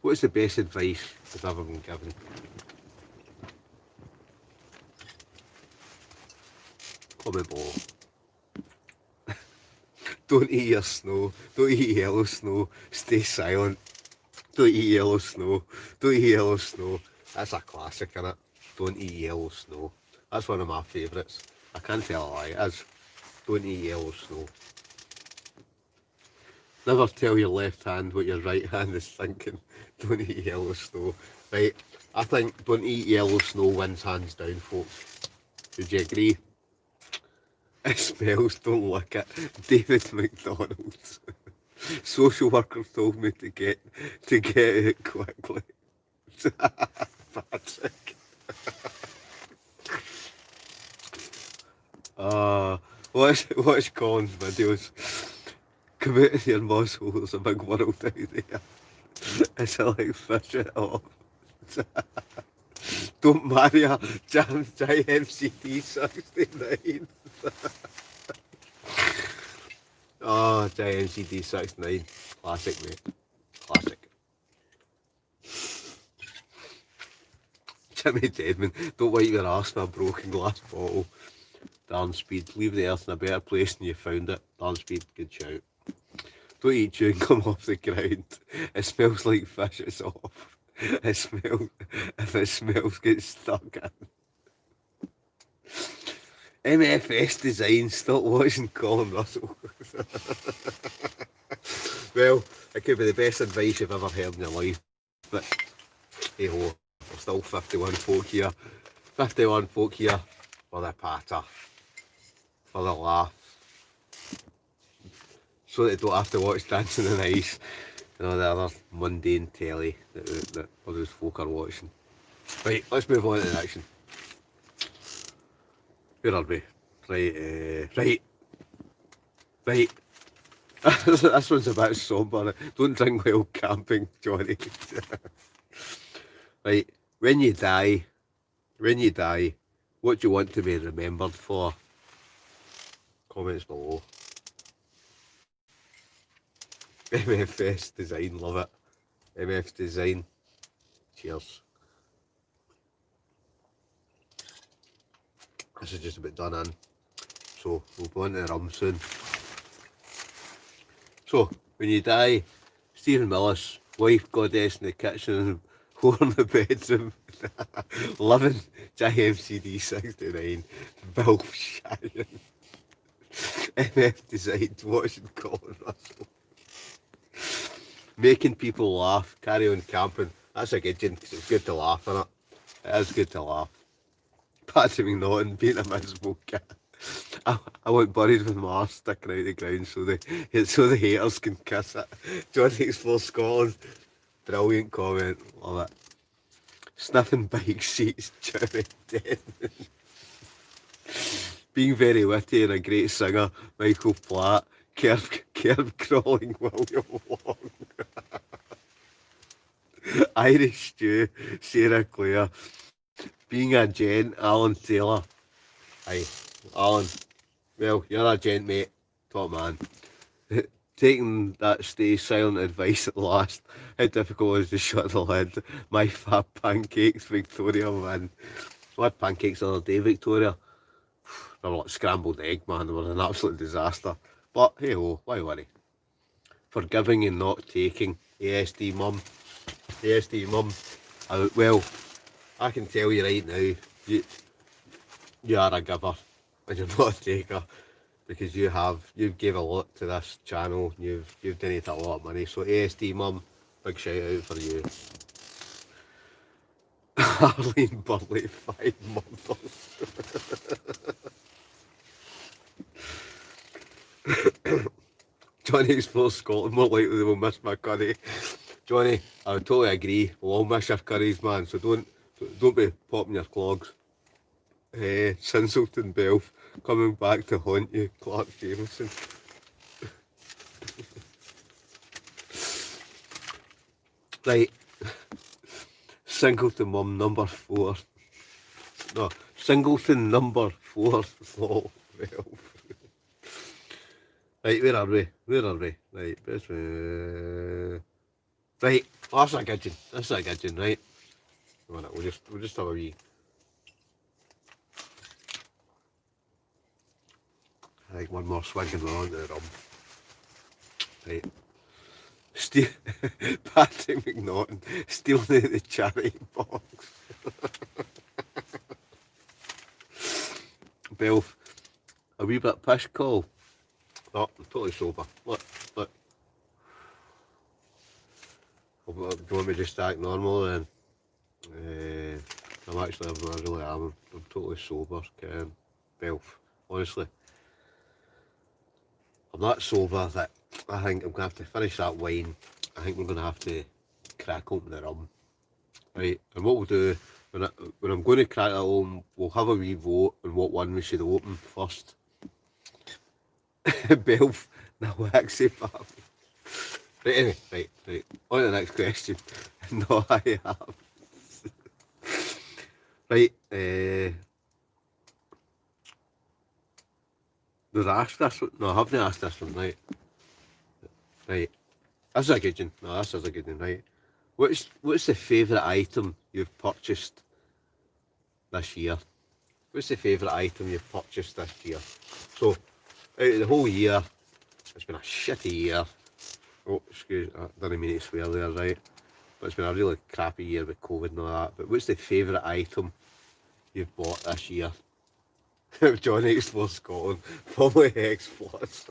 What's the best advice you've ever been given? Comment below. Don't eat your snow. Don't eat yellow snow. Stay silent. Don't eat yellow snow. Don't eat yellow snow. That's a classic, innit? Don't eat yellow snow. That's one of my favourites. I can't tell a lie, it is. Don't eat yellow snow. Never tell your left hand what your right hand is thinking. Don't eat yellow snow. Right, I think don't eat yellow snow wins hands down, folks. Would you agree? It smells, don't lick it. David McDonald's. Social worker told me to get it quickly. Patrick. Watch Colin's videos. Come out of your muzzle, there's a big world out there. It's like fish it off. Don't marry a giant MCD 69. Oh, giant MCD 69. Classic, mate. Classic. Jimmy Deadman, don't wipe your arse with a broken glass bottle. Darn Speed, leave the earth in a better place than you found it. Darn Speed, good shout. Don't eat chewing gum off the ground. It smells like fish, it's off. If it smells, get stuck in. MFS Design, stop watching Colin Russell. Well, it could be the best advice you've ever heard in your life, but hey ho, there's still 51 folk here. 51 folk here for the patter, for the laugh, so that they don't have to watch Dancing on Ice and all the other mundane telly that all those folk are watching. Right, let's move on to the next one. Where are we? Right. This one's a bit somber. Don't drink while camping, Johnny. Right, when you die, what do you want to be remembered for? Comments below. MFS Design, love it. MF Design, cheers. This is just about done in, so we'll go on to the rum soon. So, when you die, Stephen Millis, wife goddess in the kitchen and whore in the bedroom, living JMCD 69, Bill Shannon, MF Design, watching Colin Russell. Making people laugh, carry on camping. That's a good one, because it's good to laugh, isn't it? It is good to laugh. Patrick McNaughton being a miserable cat. I want buried with my arse sticking out the ground so the haters can kiss it. John Explores Scotland. Brilliant comment, love it. Sniffing bike seats, Jimmy Deadman. Being very witty and a great singer, Michael Platt. Curb crawling, William Long. Irish stew, Sarah Clare. Being a gent, Alan Taylor. Aye, Alan. Well, you're a gent, mate. Top man. Taking that stay silent advice at last. How difficult is to shut the lid? My fab pancakes, Victoria, man. I had pancakes the other day, Victoria. They were like scrambled egg, man. They were an absolute disaster. But hey ho, why worry? Forgiving and not taking. ASD mum. ASD mum. Well, I can tell you right now, you are a giver and you're not a taker, because you've gave a lot to this channel, you've donated a lot of money. So ASD mum, big shout out for you. Arlene Burley, 5 mothers. Johnny Explores Scotland, more likely they will miss my curry. Johnny, I would totally agree. We'll all miss your curries, man, so don't be popping your clogs. Sinselton Belf, coming back to haunt you, Clark Jameson. Right, Singleton mum number 4. No, Singleton number 4. Lol, right, where are we? Right, right, oh, that's a good one, right? A minute, we'll just have a wee. Right, one more swig and we're on to the rum. Right. Patrick McNaughton stealing out the charity box. Belf, a wee bit pish call. No, I'm totally sober. Look. Do you want me to just act normal then? I really am. I'm totally sober, Belf. Honestly. I'm that sober that I think I'm going to have to finish that wine. I think we're going to have to crack open the rum. Right, and what we'll do when I'm going to crack that home, we'll have a wee vote on what one we should open first. Belf, no, actually, pal. Right, anyway, right. On to the next question. No, I have. Right, did I ask this one? No, I haven't asked this one, right. Right. This is a good one. No, this is a good one, right. What's the favourite item you've purchased this year? What's the favourite item you've purchased this year? So, out of the whole year, it's been a shitty year. Oh, excuse me, I didn't mean to swear there, right? But it's been a really crappy year with COVID and all that. But what's the favourite item you've bought this year? Johnny Explores Scotland, formerly X-Plus.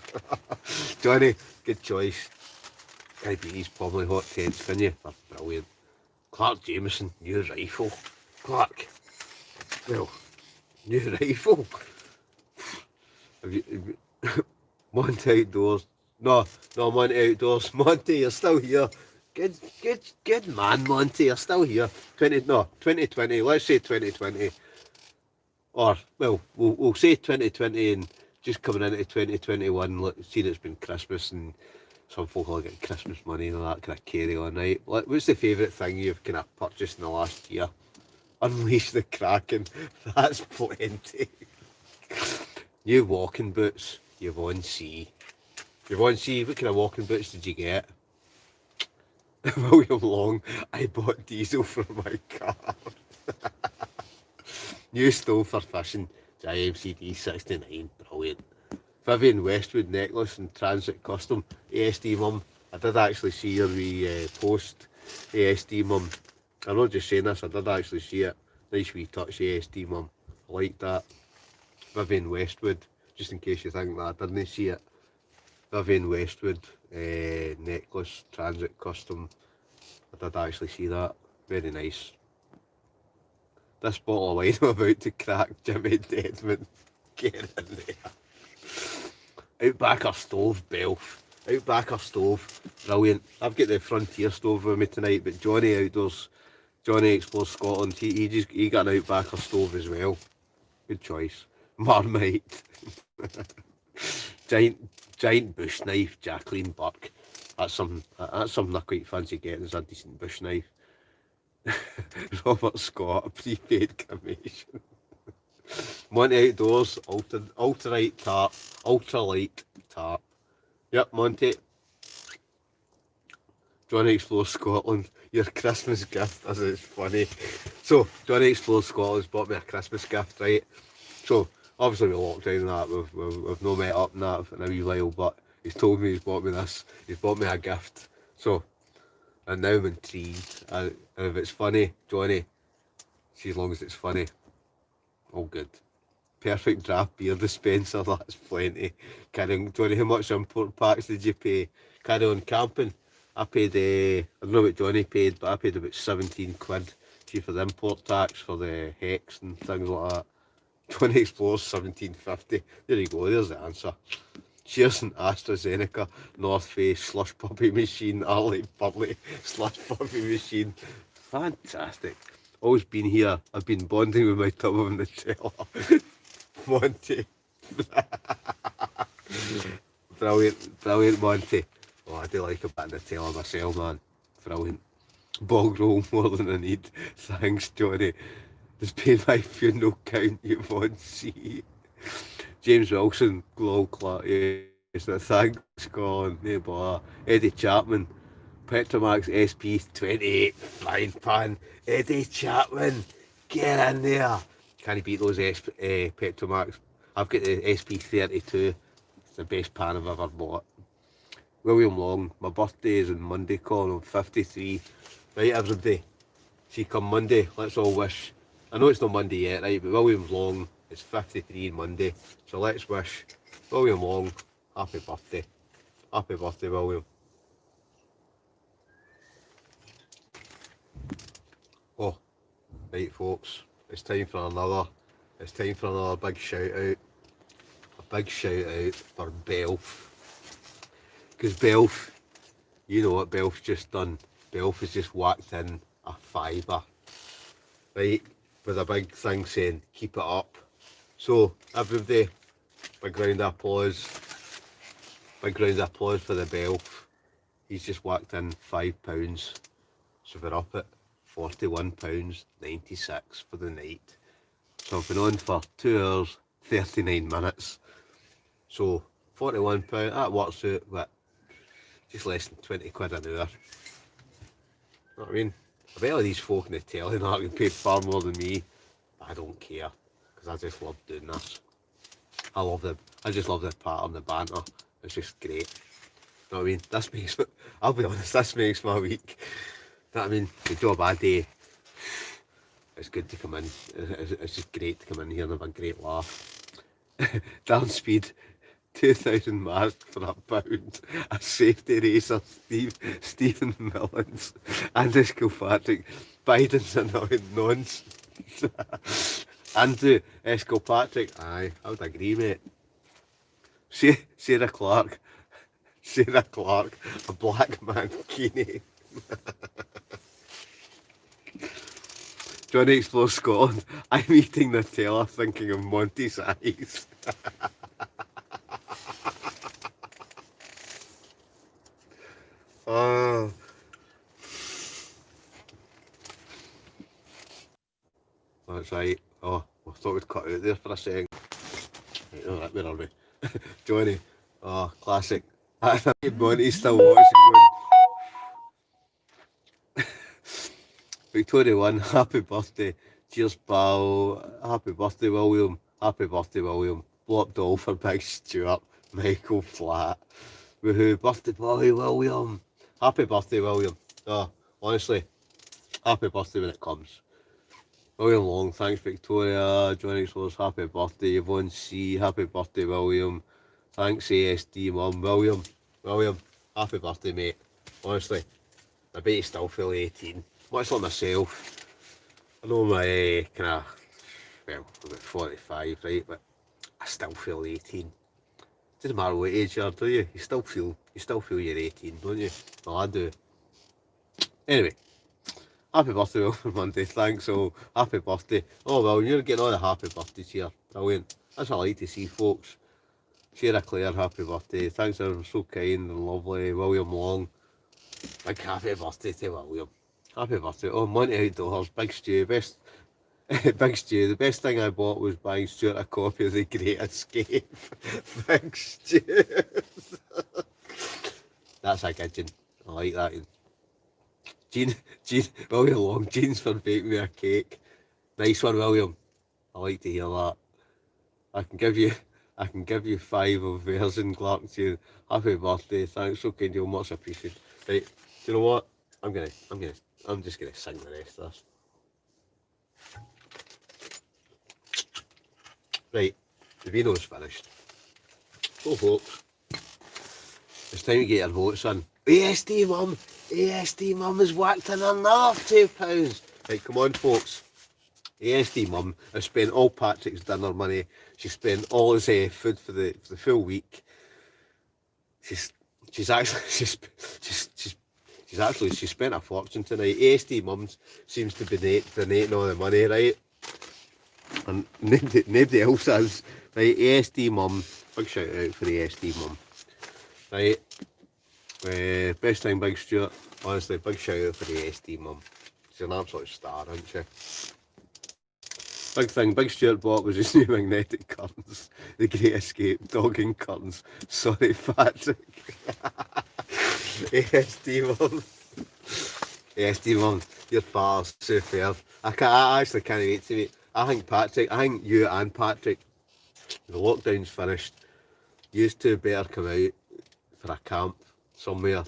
Johnny, good choice. Can beat these probably hot tents, can you? They're brilliant. Clark Jameson, new rifle. Clark, well, new rifle. Have you Monty Outdoors. No, Monty Outdoors. Monty, you're still here. Good man, Monty, you're still here. 2020, let's say 2020. Or, well, we'll say 2020 and just coming into 2021, look, seeing it's been Christmas and some folk are getting Christmas money and all that kind of carry on, right? What's the favourite thing you've kind of purchased in the last year? Unleash the Kraken. That's plenty. New walking boots. Yvonne C. Yvonne C, what kind of walking boots did you get? William Long, I bought diesel for my car. New stove for fishing, JMCD 69, brilliant. Vivian Westwood necklace and Transit Custom, ASD mum. I did actually see your wee post, ASD mum. I'm not just saying this, I did actually see it. Nice wee touch, ASD mum. I like that. Vivian Westwood, just in case you think that I didn't see it. Vivian Westwood necklace, Transit Custom. I did actually see that. Very nice. This bottle of wine I'm about to crack, Jimmy Deadman. Get in there. Outbacker stove, Belf. Outbacker stove, brilliant. I've got the Frontier stove with me tonight, but Johnny Outdoors, Johnny Explores Scotland, he got an Outbacker stove as well. Good choice. Marmite. giant bush knife, Jacqueline Burke. That's something I quite fancy getting, is a decent bush knife. Robert Scott, a prepaid commission. Monty Outdoors, ultralight tarp. Yep, Monty. Johnny Explores Scotland, your Christmas gift, as it's funny. So, Johnny Explores Scotland's bought me a Christmas gift, right? So, obviously we locked down and that, we've no met up and that in a wee while, but he's told me he's bought me this, he's bought me a gift. So, and now I'm intrigued, and if it's funny, Johnny, see, as long as it's funny, all good. Perfect draft beer dispenser, that's plenty. Johnny, how much import packs did you pay? Carry on camping. I paid, I don't know what Johnny paid, but I paid about 17 quid. See, for the import tax, for the hex and things like that. Johnny Explores 17.50. There you go, there's the answer. Cheers and AstraZeneca, North Face, Slush Puppy Machine, Arley Burley, Slush Puppy Machine. Fantastic. Always been here. I've been bonding with my tub of Nutella. Monty. Brilliant Monty. Oh, I do like a bit of Nutella myself, man. Brilliant. Bog roll more than I need. Thanks, Johnny. Does pay my funeral count, Yvonne C. James Wilson, Glow Clark, yes, thanks, Colin, neighbour. Eddie Chapman, Petromax SP28, frying pan. Eddie Chapman, get in there. Can you beat those Petromax? I've got the SP32, it's the best pan I've ever bought. William Long, my birthday is on Monday, Colin, I'm 53. Right, everybody, see, come Monday, let's all wish. I know it's not Monday yet, right, but William Long is 53 on Monday, so let's wish William Long happy birthday. Happy birthday, William. Oh, right, folks, it's time for another big shout out. A big shout out for Belf. Because Belf, you know what Belf's just done. Belf has just whacked in a fiver. right, with a big thing saying, keep it up. So, everybody, big round of applause. Big round of applause for the bell. He's just whacked in £5. So we're up at £41.96 for the night. So I've been on for 2 hours, 39 minutes. So £41, that works out, but just less than 20 quid an hour. You know what I mean? I bet all these folk in the telly now can pay far more than me. But I don't care, because I just love doing this. I just love the pattern, the banter. It's just great. You know what I mean? This makes, I'll be honest, this makes my week. You know what I mean? The job I do, it's good to come in. It's just great to come in here and have a great laugh. Down speed, 2,000 mark for £1. A safety racer, Stephen Millins, Andy Kilpatrick, Biden's annoying nonsense. Andrew Kilpatrick, aye, I would agree, mate. Sarah Clark, a black man, Keeney. Johnny Explores Scotland, I'm eating Nutella thinking of Monty's eyes. Oh. That's right. Oh, I thought we'd cut out there for a second. Right, oh, where are we? Johnny. Oh, classic. Monty's still watching going, Victoria 1, happy birthday. Cheers, pal. Happy birthday, William. Happy birthday, William. Blow up doll for Big Stuart. Michael Flat. Woohoo, birthday boy, William. Happy birthday, William. Oh, honestly, happy birthday when it comes. William Long, thanks Victoria. Johnny Explores, happy birthday. Yvonne C, happy birthday, William. Thanks ASD Mum. William, happy birthday, mate. Honestly, I bet you still feel 18. Much like myself. I know my kind of, well, I'm about 45, right, but I still feel 18. Doesn't matter what age you are, do you? You still feel you're 18, don't you? Well, I do. Anyway, happy birthday, Will, for Monday. Thanks, all. Happy birthday. Oh, well, you're getting all the happy birthdays here. Brilliant. That's what I like to see, folks. Sarah Claire, happy birthday. Thanks, everyone. So kind and lovely. William Long. Big happy birthday to William. Happy birthday. Oh, Monty Outdoors. Big Stew. Big Stew. The best thing I bought was buying Stuart a copy of The Great Escape. Big Stew. That's a good one. I like that one. Jean, William Long, Jeans for baking me a cake. Nice one, William. I like to hear that. I can give you 5 of Version Clark to you. Happy birthday. Thanks, so kind, you'll much appreciated. Right, do you know what? I'm just gonna sing the rest of this. Right, the vino's finished. Go folks. It's time to get your votes in. ASD Mum has whacked in another £2. Right, come on folks. ASD Mum has spent all Patrick's dinner money. She spent all his food for the full week. She's spent a fortune tonight. ASD Mum seems to be donating all the money, right? And nobody else has. Right, ASD Mum. Big shout out for the ASD Mum. Right. Best time, Big Stuart. Honestly, big shout out for the ASD Mum. She's an absolute star, isn't she? Big thing, Big Stuart bought was his new magnetic curtains. The Great Escape, dogging curtains. Sorry, Patrick. ASD Mum. ASD Mum, your far's superb. I actually can't wait to meet. I think you and Patrick, the lockdown's finished. You two better come out for a camp somewhere.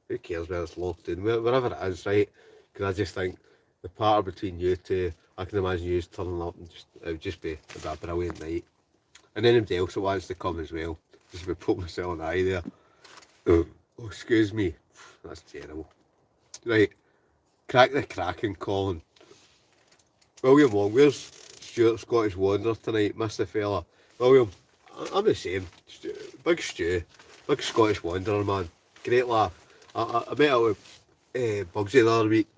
Who cares whether it's locked in, wherever it is, right? Because I just think the part between you two, I can imagine you turning up and it would just be a brilliant night. And anybody else that wants to come as well. Just be poking myself in the eye there. Oh, excuse me. That's terrible. Right. Crack the cracking, Colin. William Long, where's Stuart Scottish Wanderer tonight? Missed the fella. William, I'm the same. Big Stu. Big Scottish Wanderer, man. Great laugh. I met up with Bugsy the other week.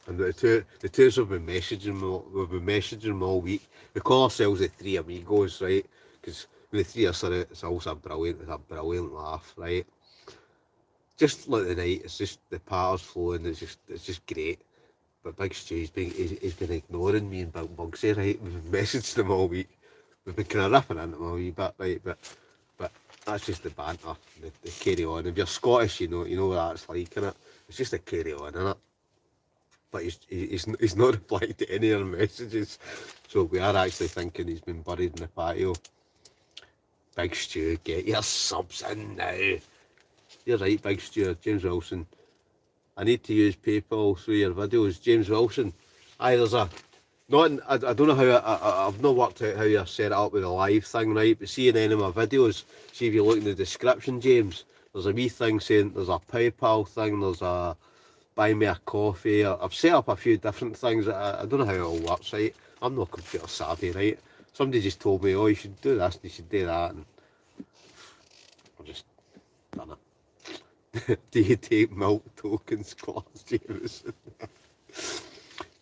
And the twos have been messaging me, we've been messaging them all week. We call ourselves the Three Amigos, right? Because the three of us are out, it's also it's a brilliant laugh, right? Just like the night, it's just the patter's flowing, it's just great. But Big Stew's he's been ignoring me and Big Bugsy, right? We've been messaging them all week. We've been kind of ripping into them a wee bit, right? But that's just the banter, the carry on. If you're Scottish, you know what that's like, innit? It's just a carry on, innit? But he's not replied to any of our messages, so we are actually thinking he's been buried in the patio. Big Stew, get your subs in now. You're right, Big Stew, James Wilson. I need to use PayPal through your videos, James Wilson. Aye, there's a not. I don't know how. I've not worked out how you set it up with a live thing, right? But see in any of my videos, see if you look in the description, James. There's a wee thing saying there's a PayPal thing. There's a buy me a coffee. I've set up a few different things. I don't know how it all works, right? I'm not computer savvy, right? Somebody just told me, oh, you should do this and you should do that, and I've just done it. Do you take milk tokens, Claus Jameson? Do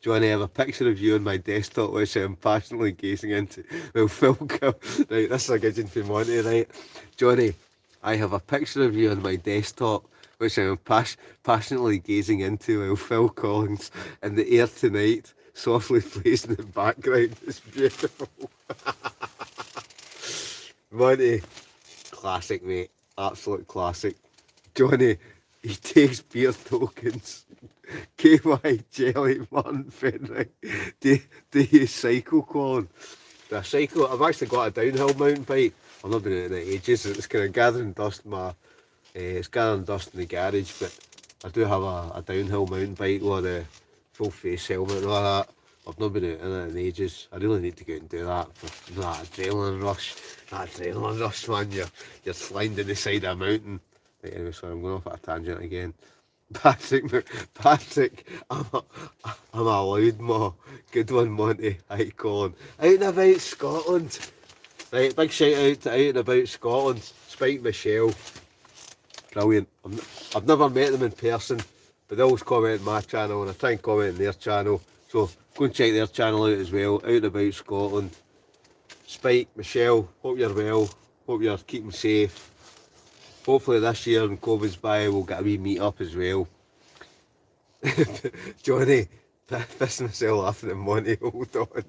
you want to have a picture of you on my desktop which I'm passionately gazing into? Well, Phil, right, this is a good one for Monty, right? Johnny, I have a picture of you on my desktop which I am passionately gazing into while Phil Collins in the air tonight softly plays in the background. It's beautiful. Monty, classic, mate. Absolute classic. Johnny, he takes beer tokens. KY Jelly Man Fenric. Do you cycle, Colin? Do I cycle? I've actually got a downhill mountain bike. I've not been in it in ages. It's kind of gathering dust it's gathering dust in the garage, but I do have a downhill mountain bike with a full face helmet and all that. I've not been out in it in ages. I really need to go out and do that for that adrenaline rush. That adrenaline rush, man. You're flying down the side of a mountain. Right, anyway, sorry, I'm going off at a tangent again. Patrick, I'm a loud ma. Good one, Monty. Hi, Colin. Out and about Scotland. Right, big shout out to Out and About Scotland. Spike Michelle. Brilliant. I've never met them in person, but they always comment on my channel and I try and comment on their channel. So go and check their channel out as well. Out and About Scotland. Spike, Michelle, hope you're well. Hope you're keeping safe. Hopefully this year when COVID's by we'll get a wee meet up as well. Johnny, pissing myself laughing at Monty, hold on.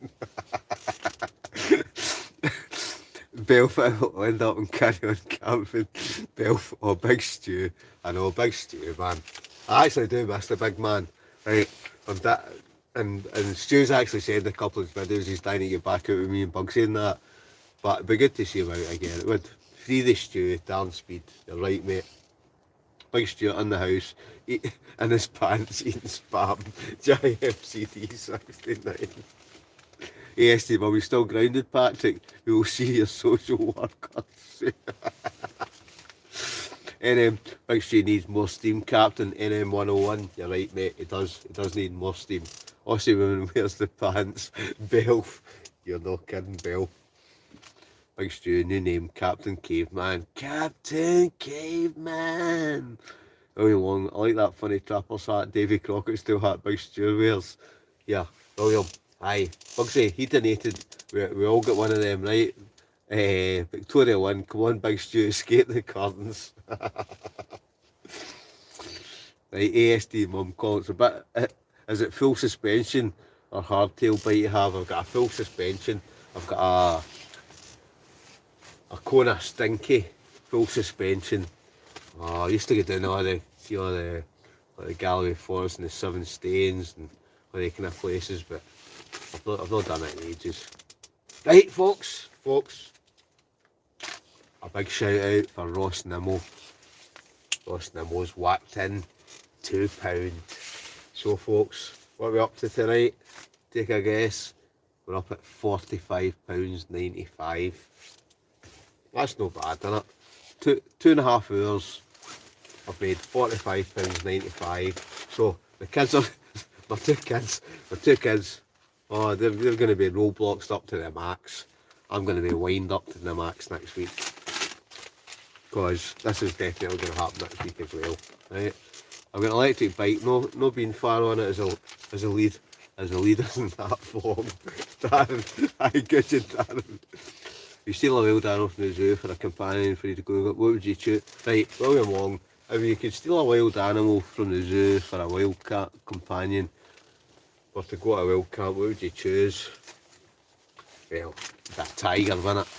Belfast will end up and carry on camping. Big Stew. I know, Big Stew, man. I actually do miss the big man. Right, and Stu's actually said in a couple of videos he's dying to get back out with me and Bugsy and that. But it'd be good to see him out again. It would. Free the Stew, darn speed. You're right, mate. Big Stew in the house, in his pants, eating spam. JFCD 69. ASD, are we still grounded, Patrick? We will see your social workers. Big Stew needs more steam, Captain. NM101. You're right, mate. It does need more steam. Aussie woman wears the pants. Belf. You're not kidding, Belf. Big Stew, new name, Captain Caveman. Captain Caveman! Really long. I like that funny trapper's hat, Davy Crockett still hat Big Stew wears. Yeah, William. Aye. Bugsy, he donated. We all got one of them, right? Victoria won. Come on, Big Stew, escape the curtains. Right, ASD mum call. It's a bit. Is it full suspension or hardtail bike you have? I've got a full suspension. I've got a Kona Stinky, full suspension. Oh, I used to get down all the Galloway Forest and the Seven Stains and all the kind of places, but I've not done it in ages. Right, folks, a big shout out for Ross Nimmo. Ross Nimmo's whacked in £2. So, folks, what are we up to tonight? Take a guess. We're up at £45.95. That's no bad, isn't it? Two and a half hours. I've made £45.95. So the kids are my two kids. Oh, they're going to be Robloxed up to the max. I'm going to be wind up to the max next week. Because this is definitely going to happen next week as well. Right? I've got an electric bike, no being far on it as a lead. As a lead isn't that form. Darren, I get you, Darren. You steal a wild animal from the zoo for a companion for you to go, what would you choose? Right, William Long, if you could steal a wild animal from the zoo for a wildcat companion, or to go to a wildcat, what would you choose? Well, it's a tiger, wasn't it?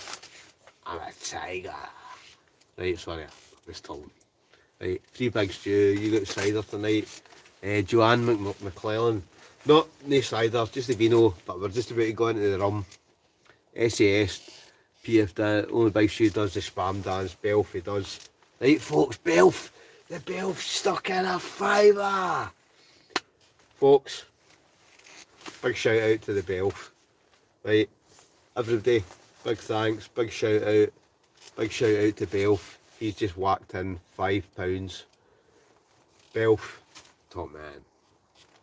I'm a tiger. Right, sorry, I was told. Right, 3 big stew, you got cider tonight. Joanne McClellan, not cider, just the vino, but we're just about to go into the rum. SAS, PF, only big stew does the spam dance, Belf he does. Right folks, Belf, the Belf stuck in a fiver. Folks, big shout out to the Belf. Right, everybody, big thanks, big shout out to Belf. He's just whacked in £5. Belf, top man.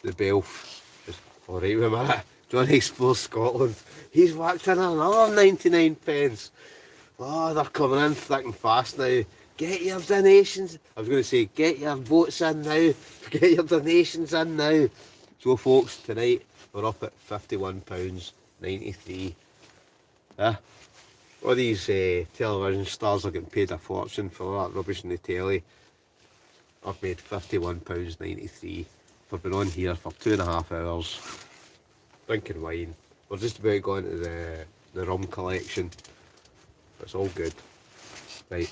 The Belf is alright with me. Johnny Explores Scotland. He's whacked in another 99 pence. Oh, they're coming in thick and fast now. Get your donations. I was going to say, get your votes in now. Get your donations in now. So folks, tonight we're up at £51.93. Yeah. All these television stars are getting paid a fortune for all that rubbish in the telly. I've made £51.93 for being on here for 2.5 hours, drinking wine. We're just about going to the rum collection. It's all good. Right,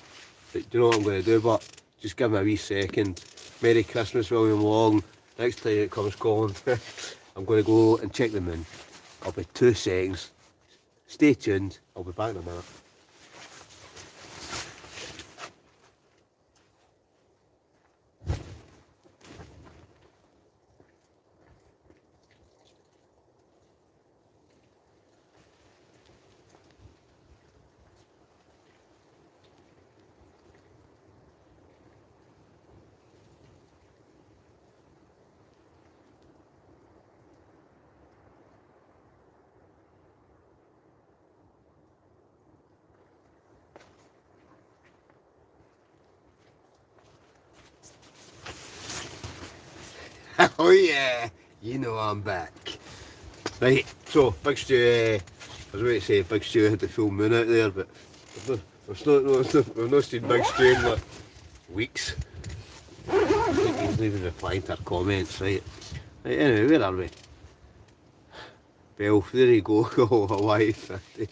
do you know what I'm going to do, but just give me a wee second. Merry Christmas, William Long. Next time it comes calling, I'm going to go and check the moon. I'll be 2 seconds. Stay tuned, I'll be back in a minute. Oh yeah, you know I'm back. Right, so Big Stew, I was about to say Big Stew had the full moon out there, but we've not seen Big Stew in like weeks. I think he's not even replying to our comments, right? Right, anyway, where are we? Belf, there you go, oh Hawaii 50.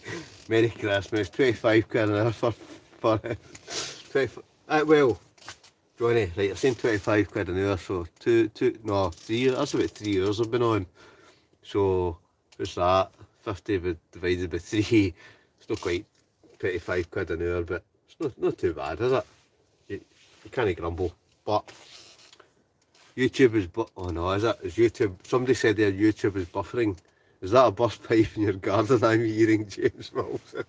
Merry Christmas, 25 quid an hour for 25, well, Johnny, right, I've seen 25 quid an hour, so 3 years, that's about 3 years I've been on. So, what's that? 50 divided by 3, it's not quite 25 quid an hour, but it's not too bad, is it? You can't grumble. But YouTube is, oh no, is it? Is YouTube, somebody said their YouTube is buffering. Is that a bus pipe in your garden I'm hearing, James Wilson?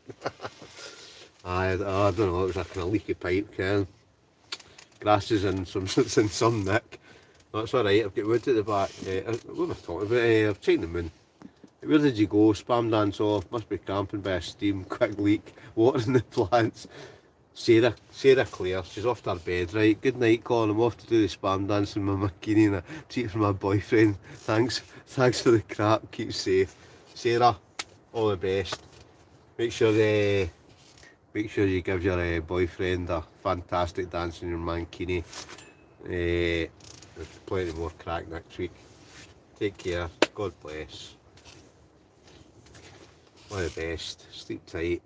I don't know, it was a kind of leaky pipe, Ken. Grasses in some nick. That's alright, I've got wood at the back. What am I talking about? I've checked the moon. Where did you go? Spam dance off, must be cramping by a steam, quick leak, watering the plants. Sarah Clare, she's off to her bed, right? Good night, Colin. I'm off to do the spam dance in my bikini and a treat for my boyfriend. Thanks for the crap, keep safe. Sarah, all the best. Make sure you give your boyfriend a fantastic dance in your mankini. There's plenty more crack next week. Take care, God bless. All the best, sleep tight.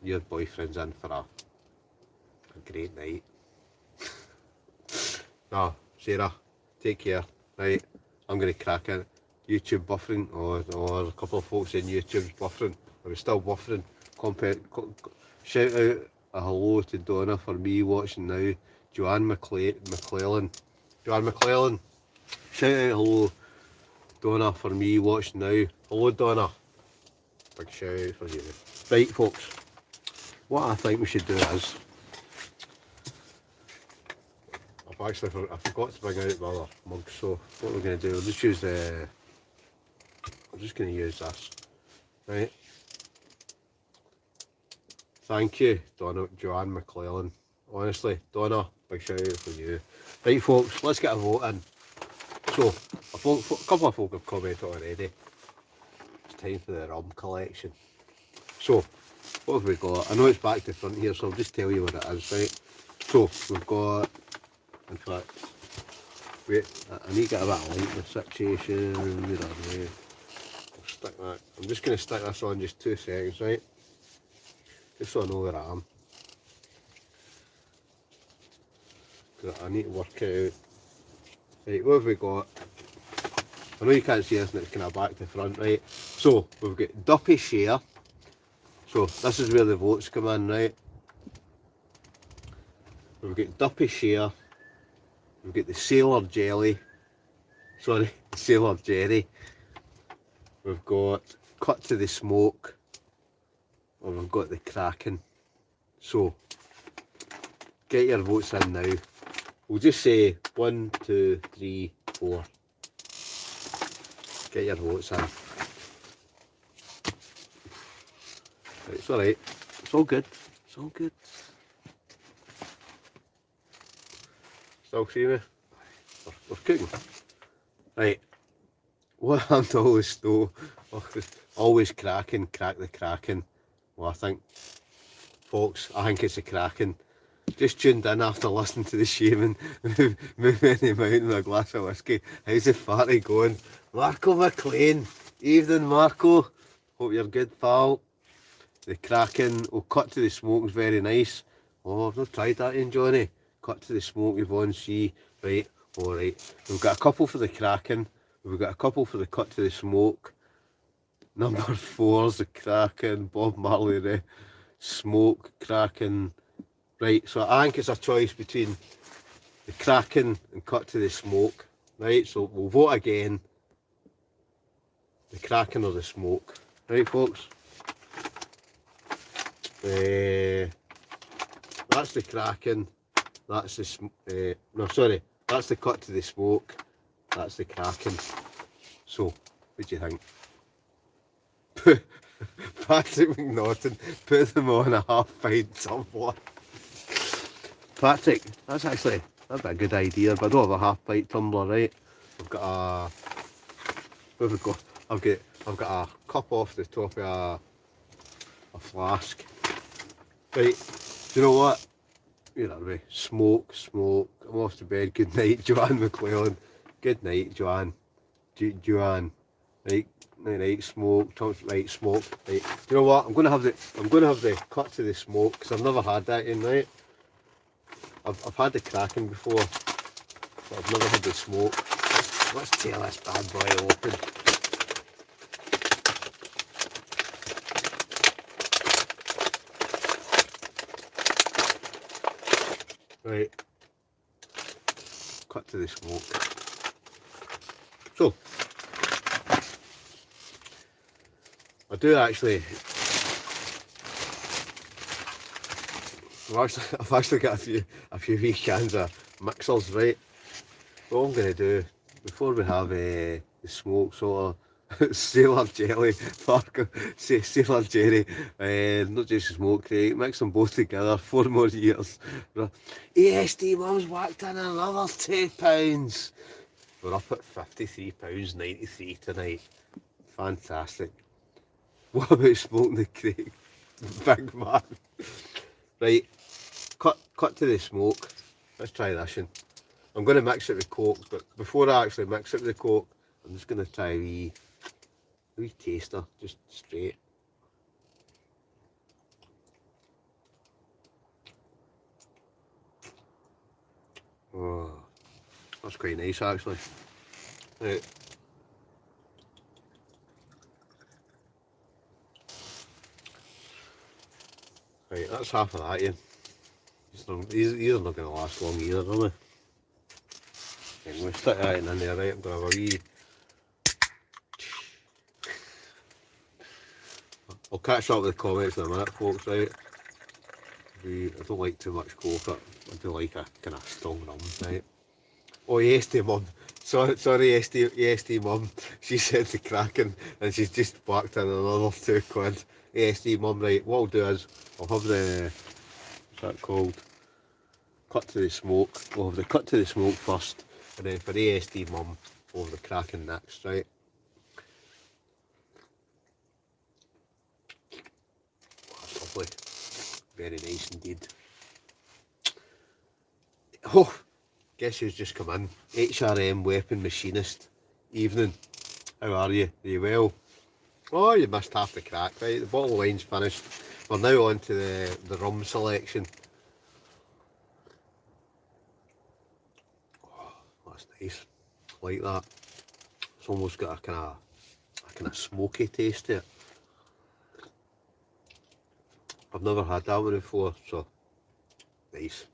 Your boyfriend's in for a great night. No, Sarah, take care. Right, I'm going to crack it. YouTube buffering, or a couple of folks in YouTube's buffering. Are we still buffering? Shout out a hello to Donna for me watching now. Joanne McClellan. Shout out hello Donna for me watching now. Hello Donna. Big shout out for you. Right folks, what I think we should do is, I forgot to bring out my other mug, so what we're going to do, I'm just going to use this, right? Thank you, Donna, Joanne McClellan. Honestly, Donna, big shout out for you. Right folks, let's get a vote in. So, a couple of folk have commented already. It's time for the rum collection. So, what have we got? I know it's back to front here, so I'll just tell you what it is, right? So, we've got, in fact, wait, I need to get a bit of light in the situation. I'll stick that. I'm just going to stick this on just 2 seconds, right? Just so I know where I am. Because I need to work it out. Right, what have we got? I know you can't see this and it's kind of back to front, right? So, we've got Duppy Share. So, this is where the votes come in, right? We've got Duppy Share. We've got the Sailor Jelly. Sorry, Sailor Jerry. We've got Cut to the Smoke. And we've got the Kraken. So, get your votes in now. We'll just say 1, 2, 3, 4. Get your votes in. It's alright. It's all good. It's all good. Still see me? We're cooking. Right. What happened to all the snow? Always cracking, crack the Kraken. Well, I think it's a Kraken. Just tuned in after listening to the Shaman moving him out in a glass of whiskey. How's the party going? Marco McLean. Evening, Marco. Hope you're good, pal. The Kraken. Oh, Cut to the Smoke is very nice. Oh, I've not tried that in, Johnny. Cut to the Smoke, Yvonne C. Right, alright. We've got a couple for the Kraken. We've got a couple for the Cut to the Smoke. Number 4's the Kraken. Bob Marley, the Smoke, Kraken. Right, so I think it's a choice between the Kraken and Cut to the Smoke. Right, so we'll vote again. The Kraken or the Smoke. Right, folks? That's the Kraken. That's the that's the Cut to the Smoke. That's the Kraken. So, what do you think? Patrick McNaughton, put them on a half pint tumbler. Patrick, that'd be a good idea, but I don't have a half pint tumbler, right? I've got a, where have we got? I've got a cup off the top of a flask. Right, do you know what? You know me. Smoke. I'm off to bed. Good night, Joanne McClellan. Good night, Joanne. Joanne. Right, night. Smoke. Right, smoke. Right. Do you know what? I'm gonna have the Cut to the Smoke because I've never had that in, right? I've had the Kraken before, but I've never had the Smoke. Let's tear this bad boy open. Right, Cut to the Smoke. So, I do actually. I've actually got a few wee cans of mixers, right? What I'm going to do before we have the smoke, sort of Sailor Jelly, Sailor Jerry, not just smoke, right? Mix them both together. 4 more years. ASD Mum's whacked in another £2. We're up at £53.93 tonight. Fantastic. What about smoking the Craig? Big man. Right, cut to the Smoke. Let's try this one. I'm going to mix it with Coke, but before I actually mix it with the Coke, I'm just going to try a wee taster, just straight. Oh, that's quite nice actually. Right. Right, that's half of that in. These are not going to last long either, are they? I'm going to stick that in there, right? I'm going to have a wee... I'll catch up with the comments in a minute, folks, right? I don't like too much Coke, I do like a kind of strong rum, right? Oh, ESD Mum. Sorry, ESD Mum. She said the Kraken and she's just whacked in another £2. ESD Mum, right? What I'll do is I'll have the, what's that called? cut to the smoke. We'll have the cut to the smoke first, and then for ASD Mum, we'll have the cracking next, right? That's lovely. Very nice indeed. Oh, guess who's just come in? HRM Weapon Machinist. Evening. How are you? Are you well? Oh, you missed half the crack, right? The bottle line's finished. We're now on to the rum selection. Oh, that's nice. Like that. It's almost got a kind of smoky taste to it. I've never had that one before, so nice.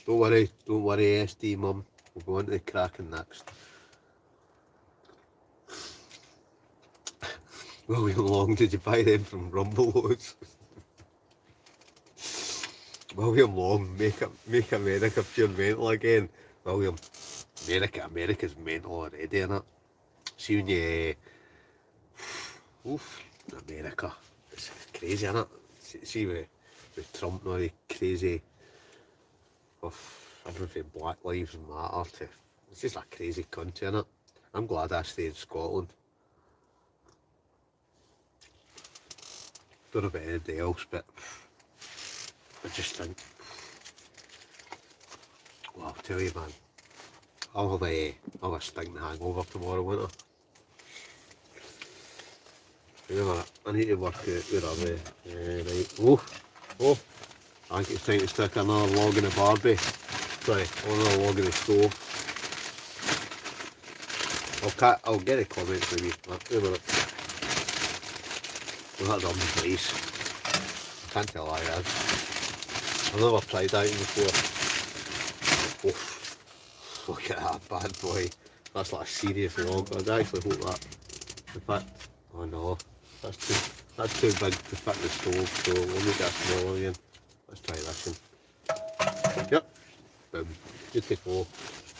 Don't worry, SD Mum. We'll go on to the cracking next. William Long, did you buy them from Rumble Loads? William Long, make America pure mental again. William, America's mental already, innit? See when you, America, it's crazy, innit? See with Trump now, the crazy of everything Black Lives Matter to, it's just a crazy country, innit? I'm glad I stayed in Scotland. Don't know about anybody else, but I just think, well, I'll tell you, man, I'll have a stinking hangover tomorrow, won't I? Wait a minute, I need to work out where are we? Right, oh, I think it's time to stick another log in the barbie. Sorry, another log in the stove. I'll get the comments maybe. Wait a minute. Well, that rum's nice. I can't tell I have. I've never tried that before. Oof. Look at that bad boy. That's like a serious log. I'd actually hope that. In fact, oh no, that's too big to fit in the stove, so we'll make that smaller again. Let's try this one. Yep. Boom. Good to go.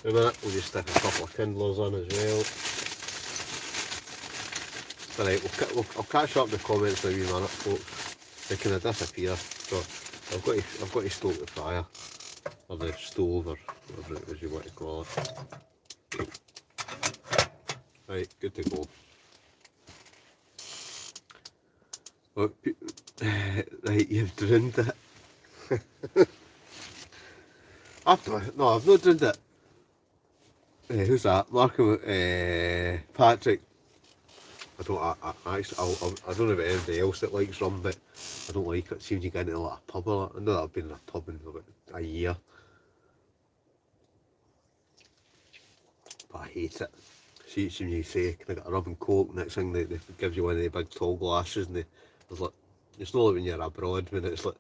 In a minute, we'll just stick a couple of kindlers on as well. Alright, I'll catch up in the comments in a wee minute, folks. They kind of disappear, so I've got to stoke the fire, or the stove, or whatever it is you want to call it. Right, good to go. Look, right, you've drowned it. I've not drowned it. Who's that? Markham, Patrick. I don't know about anybody else that likes rum, but I don't like it. It seems you get into like a pub a lot. I know that I've been in a pub in about a year, but I hate it. See, when you say, can I get a rum and coke? Next thing they give you one of the big tall glasses, and there's like, it's not like when you're abroad when it's like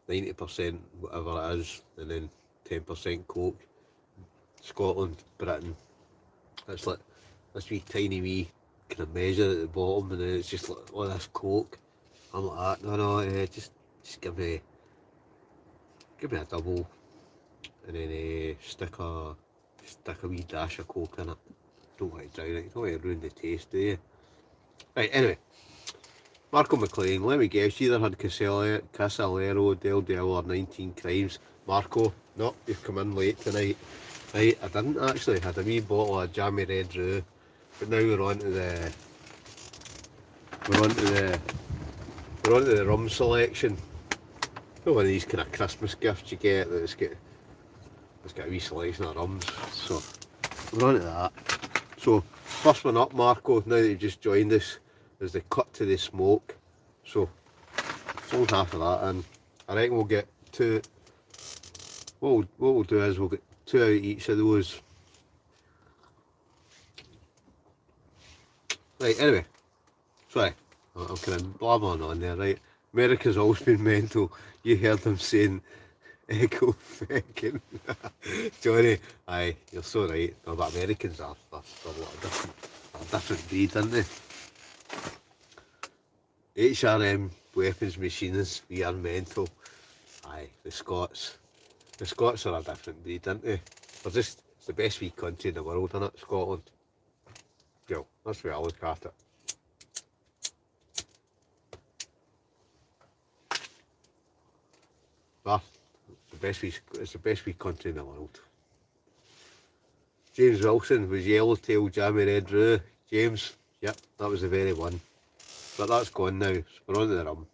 90% whatever it is, and then 10% coke. Scotland, Britain, it's like this wee tiny wee kind of measure at the bottom, and then it's just like, oh, this coke. I'm like that. No, just give me a double, and then stick a wee dash of coke in it. Don't want to drown it. Don't want to ruin the taste, do you? Right. Anyway, Marco McLean. Let me guess. You either had Casallero, Del Del, or 19 Crimes. Marco, no, you've come in late tonight. Right, I didn't actually. I had a wee bottle of Jammy Red Roo, but now we're on to the rum selection. One of these kind of Christmas gifts you get that it's got a wee selection of rums. So we're on to that. So first one up, Marco. Now that you've just joined us, is the cut to the smoke. So fold half of that in. I reckon we'll get two. What we'll do is we'll get 2 out of each of those. Right, anyway, sorry, I'm kind of blabbering on there, right? America's always been mental. You heard them saying echo fecking. Johnny, aye, you're so right. No, but Americans are a lot of different breed, aren't they? HRM Weapons Machinists, we are mental. Aye, the Scots are a different breed, aren't they? It's the best wee country in the world, isn't it, Scotland? Well, that's the way I look at it. Ah, the best wee country in the world. James Wilson was Yellowtail Jammy Red Roo. James, yep, that was the very one. But that's gone now, so we're on to the rum.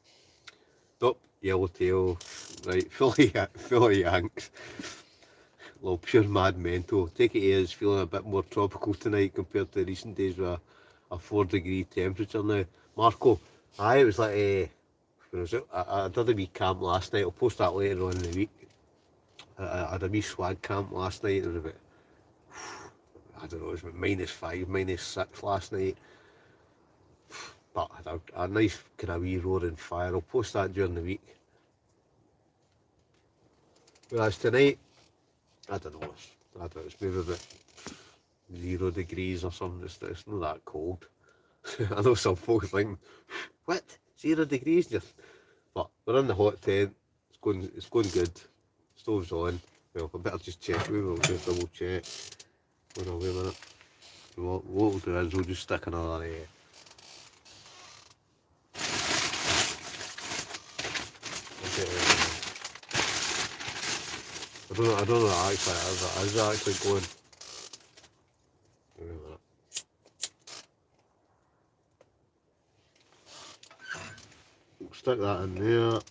Nope, Yellowtail, right, full of Yanks. Little pure mad mental. Take it as feeling a bit more tropical tonight compared to recent days with a 4 degree temperature now. Marco, aye, it was like when I did a wee camp last night. I'll post that later on in the week. I had a wee swag camp last night. It was about, I don't know, it was about -5, -6 last night. But I had a nice kind of wee roaring fire. I'll post that during the week. Whereas tonight, I don't know, it's maybe about 0 degrees or something. It's not that cold. I know some folks think, what? 0 degrees? But we're in the hot tent. It's going good. Stove's on. Well, I better just check. We'll just double check. Hold on, wait a minute. What we'll do is we'll just stick another I don't know actually it is actually going. Wait a minute. We'll stick that in there.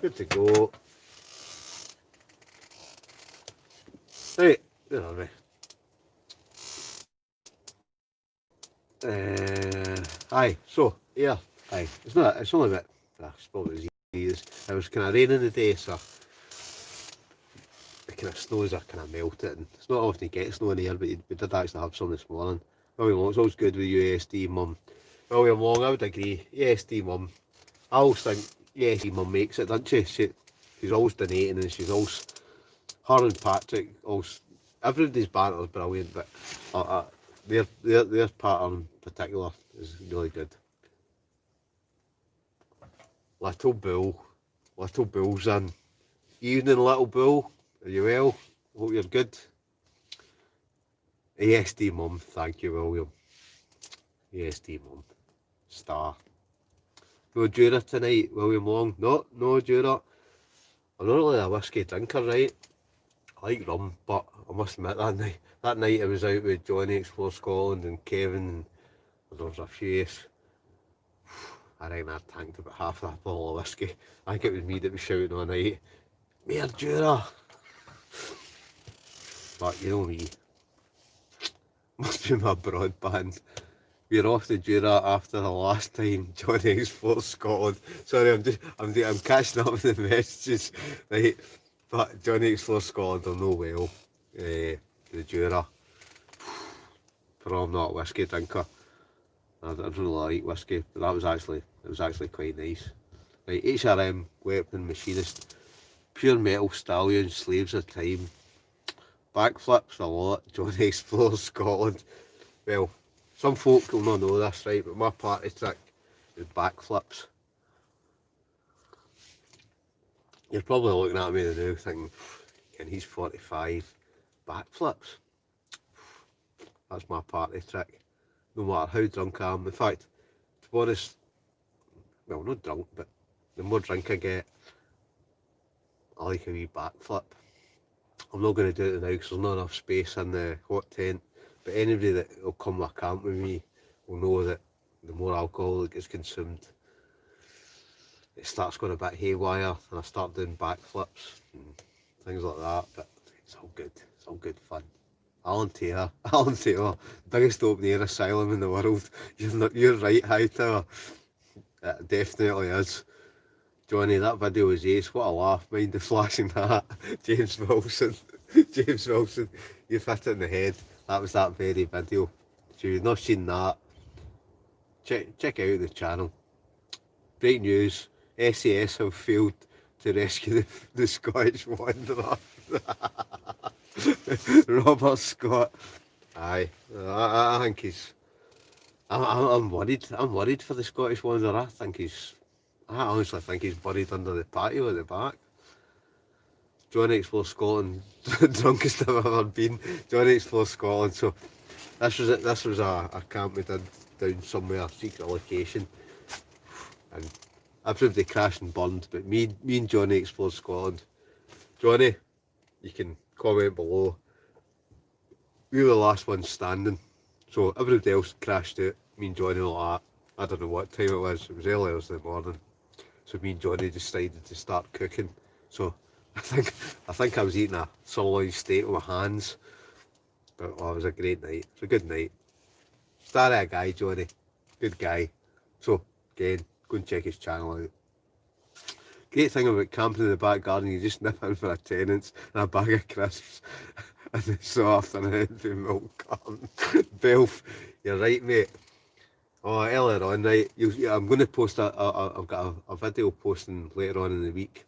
Good to go. Right, where are we? Aye, so, yeah, aye, it's only a bit, I suppose it was kind of raining the day, so the kind of snows are kind of melting. It's not often you get snow in here, but we did actually have some this morning. William Long, it's always good with USD mum. William Long, I would agree, USD mum. I always think USD mum makes it, doesn't she? She's always donating and she's always, her and Patrick, always, everybody's banter is brilliant, but their pattern in particular is really good. Little Bull's in. Evening, Little Bull. Are you well? Hope you're good. ESD mum, thank you, William. ESD mum. Star. No Jura tonight, William Long. No Jura. I'm not really a whiskey drinker, right? I like rum, but I must admit that night I was out with Johnny Explore Scotland and Kevin, and there was a few. I reckon I tanked about half that bottle of whiskey. I think it was me that was shouting all night, "Mere Jura!" But you know me, must be my broadband. We're off to Jura after the last time Johnny Explore Scotland. Sorry, I'm catching up with the messages, right? But Johnny Explore Scotland will know well the Jura. For all I'm not a whiskey drinker. I don't really like whiskey, but it was actually quite nice. Right, HRM, Weapon Machinist, Pure Metal Stallion, Slaves of Time, Backflips a lot, Johnny Explore Scotland. Well, some folk will not know this, right, but my party trick is backflips. You're probably looking at me now thinking, he's 45, backflips. That's my party trick. No matter how drunk I am. In fact, to be honest, well, not drunk, but the more drink I get, I like a wee backflip. I'm not going to do it now because there's not enough space in the hot tent, but anybody that will come to a camp with me will know that the more alcohol that gets consumed, it starts going a bit haywire, and I start doing backflips and things like that, but it's all good fun. Alan Taylor, biggest open air asylum in the world. You're right, Hightower. It definitely is. Johnny, that video was ace. What a laugh. Mind the flashing hat. James Wilson, you've hit it in the head. That was that very video. If you've not seen that, check out the channel. Great news. SAS have failed to rescue the Scottish wanderer. Robert Scott. Aye, I think he's. I'm worried. I'm worried for the Scottish wanderer. I honestly think he's buried under the patio at the back. Johnny Explore Scotland, drunkest I've ever been. Johnny Explore Scotland. So this was it. This was a camp we did down somewhere, a secret location, and everybody crashed and burned, but me and Johnny explored Scotland. Johnny, you can comment below. We were the last ones standing, so everybody else crashed out. Me and Johnny like that. I don't know what time it was early in the morning. So me and Johnny decided to start cooking. So I think I was eating a sirloin steak with my hands. But it was a great night. It was a good night. Star of a guy, Johnny. Good guy. So again, go and check his channel out. Great thing about camping in the back garden, you just nip in for a tenants and a bag of crisps. And then so afternoon the milk carton. Belf, you're right, mate. Oh, earlier on, right? I'm going to post I've got a video posting later on in the week.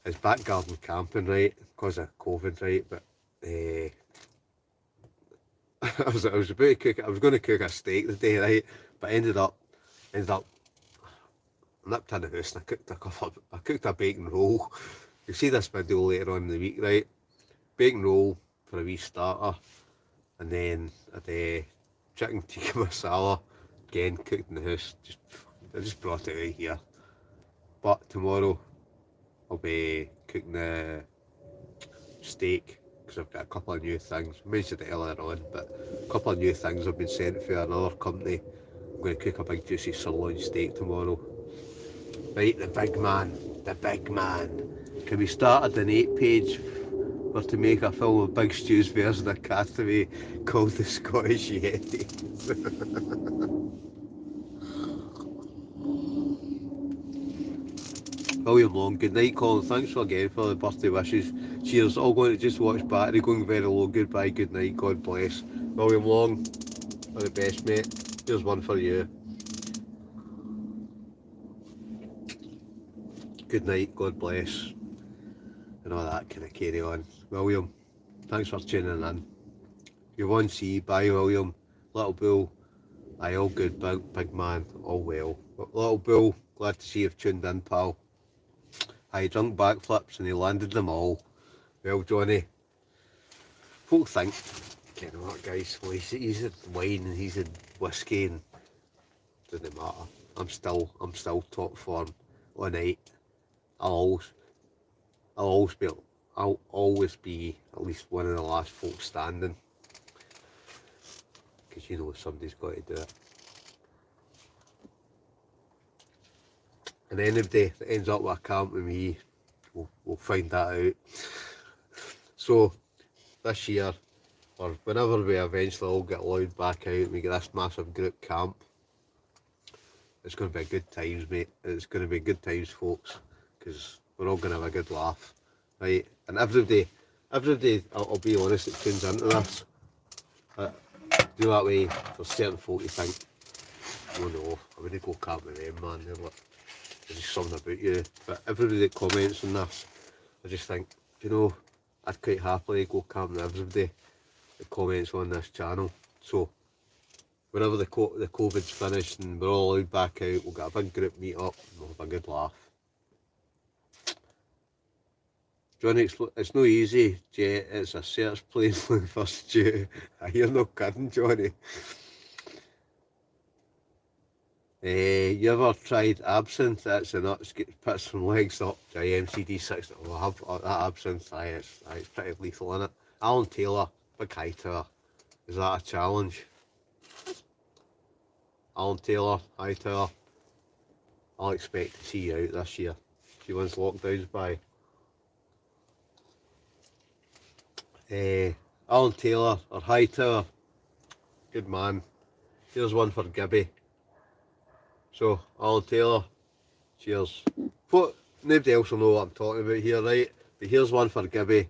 It's back garden camping, right? Because of COVID, right? But I was about to cook. I was going to cook a steak today, right? But I ended up nipped in the house and I cooked a bacon roll. You'll see this video later on in the week, right? Bacon roll for a wee starter, and then a chicken tikka masala, again cooked in the house. I just brought it out here. But tomorrow I'll be cooking the steak because I've got a couple of new things. I mentioned it earlier on, but a couple of new things have been sent for another company. I'm going to cook a big juicy sirloin steak tomorrow. Right, the big man. Can we start an 8-page for to make a film of Big Stew's version of Castaway called The Scottish Yeti? William Long, good night, Colin. Thanks again for the birthday wishes. Cheers. All going to just watch Battery going very low. Goodbye, good night, God bless. William Long, all the best, mate. Here's one for you. Good night, God bless. And all that kind of carry on. William, thanks for tuning in. You're 1C, bye William. Little Bull, aye, all good, big man, all well. Little Bull, glad to see you've tuned in, pal. Aye, drunk backflips and he landed them all. Well, Johnny, folk think, you know what, guys, well, he's had wine and he's had whiskey and doesn't matter. I'm still top form all night. I'll always be at least one of the last folk standing, because you know somebody's got to do it. And anybody that ends up with a camp with me, we'll find that out. So this year, or whenever we eventually all get allowed back out and we get this massive group camp, it's going to be good times, mate. It's going to be good times, folks, because we're all going to have a good laugh, right? And everybody, I'll be honest, it tunes into this. Do that way for certain folk you think, oh no, I wouldn't go camp with them, man. There's just something about you. But everybody that comments on this, I just think, you know, I'd quite happily go camp with everybody that comments on this channel. So whenever the COVID's finished and we're all allowed back out, we'll get a big group meet up and we'll have a good laugh. Johnny, it's no easy, Jet. It's a search plane for stew. You're not kidding, Johnny. You ever tried absinthe? That's a nuts, puts some legs up. MCD6. We'll have that absinthe. It's pretty lethal, isn't it? Alan Taylor, big hi to her. Is that a challenge? Alan Taylor, hi to her. I'll expect to see you out this year. See once lockdown's by. Alan Taylor, or hi to her. Good man. Here's one for Gibby. So, Alan Taylor, cheers. Nobody else will know what I'm talking about here, right? But here's one for Gibby,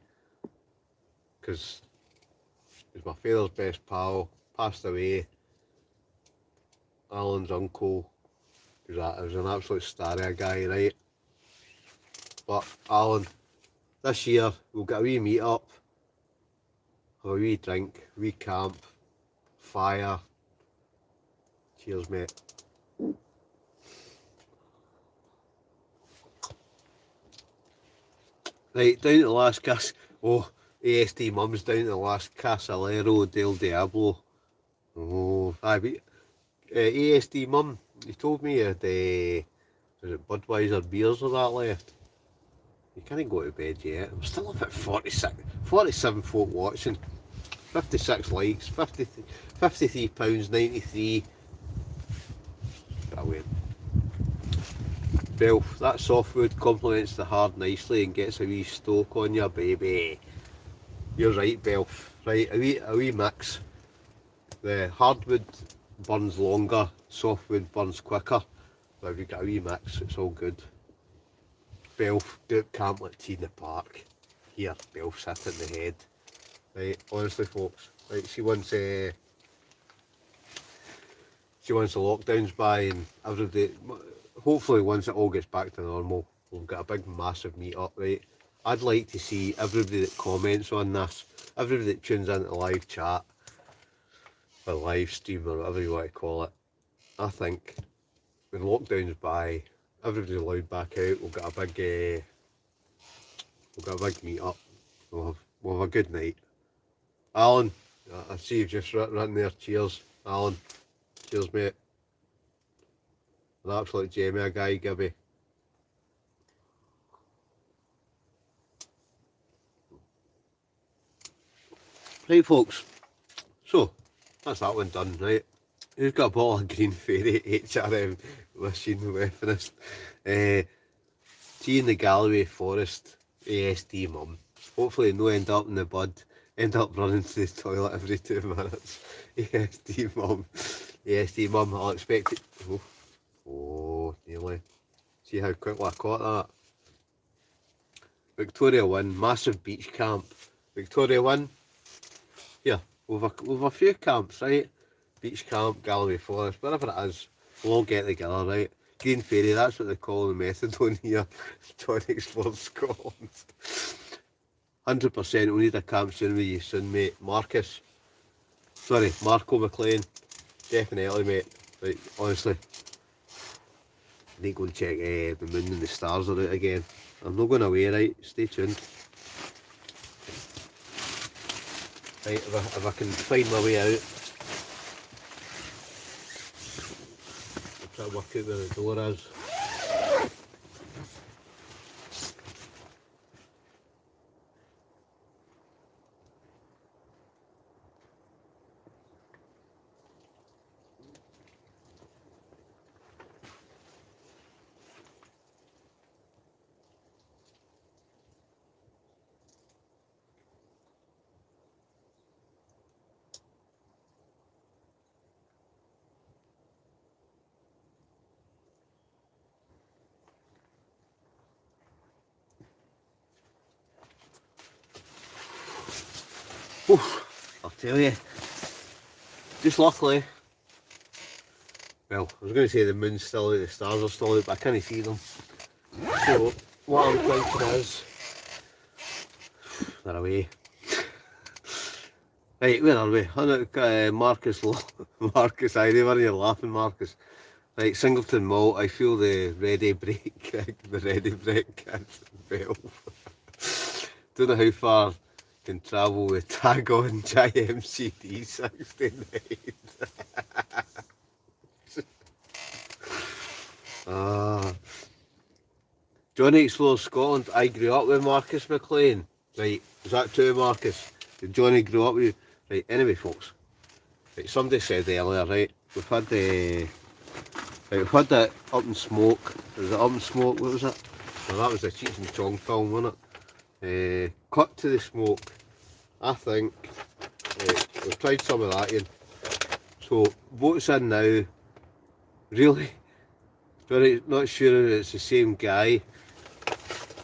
because he's my father's best pal, passed away. Alan's uncle, he was an absolute star of a guy, right? But Alan, this year we'll get a wee meet up, have a wee drink, a wee camp, fire. Cheers, mate. Right, down to the last ASD Mum's down to the last Casalero del Diablo. Oh, aye, but ASD Mum, you told me you had, was it Budweiser beers or that left? You can't go to bed yet. I'm still up at 47 folk watching. 56 likes, £53.93. Brilliant. Belf, that softwood complements the hard nicely and gets a wee stoke on you, baby. You're right, Belf. Right, a wee mix. The hardwood burns longer, softwood burns quicker. But if you got a wee mix, it's all good. Belf, Duke Camplet Tea in the Park. Here, Belf's hit in the head. Right, honestly folks, right, see once the lockdown's by and everybody, hopefully once it all gets back to normal, we'll get a big massive meet up, right? I'd like to see everybody that comments on this, everybody that tunes into live chat, or live stream or whatever you want to call it. I think when lockdown's by, everybody's allowed back out, we'll get a big meet up, we'll have a good night. Alan, I see you've just written there. Cheers, Alan. Cheers, mate. An absolute gem of a guy, Gibby. Right, folks. So, that's that one done, right? Who's got a bottle of Green Fairy HRM machine weaponist? Tea in the Galloway Forest ASD mum. Hopefully no end up in the bud. End up running to the toilet every 2 minutes. ASD mum. ASD mum, I'll expect it. Oh, nearly. See how quickly I caught that. Victoria win, massive beach camp. Victoria win. Here, we've a few camps, right? Beach camp, Galloway Forest, wherever it is, we'll all get together, right? Green Fairy, that's what they call the methadone here. John Explores Scotland. 100% we'll need a camp soon with you soon, mate. Marco McLean. Definitely, mate. Right, honestly. I need to go and check the moon and the stars are out again. I'm not going away, right? Stay tuned. Right, if I can find my way out. I'll try to work out where the door is. I'll tell you, just luckily, well, I was going to say the moon's still out, the stars are still out, but I can't see them. So, what I'm thinking is, they're away. Right, where are we? Marcus, aye, they were here laughing, Marcus. Right, Singleton Malt, I feel the ready break kick, Bell. Don't know how far can travel with tag on JMCD 69. Johnny Explores Scotland. I grew up with Marcus McLean. Right, is that true, Marcus? Did Johnny grow up with you? Right, anyway, folks. Right, somebody said earlier, right, we've had the Up in Smoke. Was it Up in Smoke? What was it? Well, that was the Cheech and Chong film, wasn't it? Cut to the Smoke. I think we've tried some of that in. So votes in now. Really? Very not sure if it's the same guy.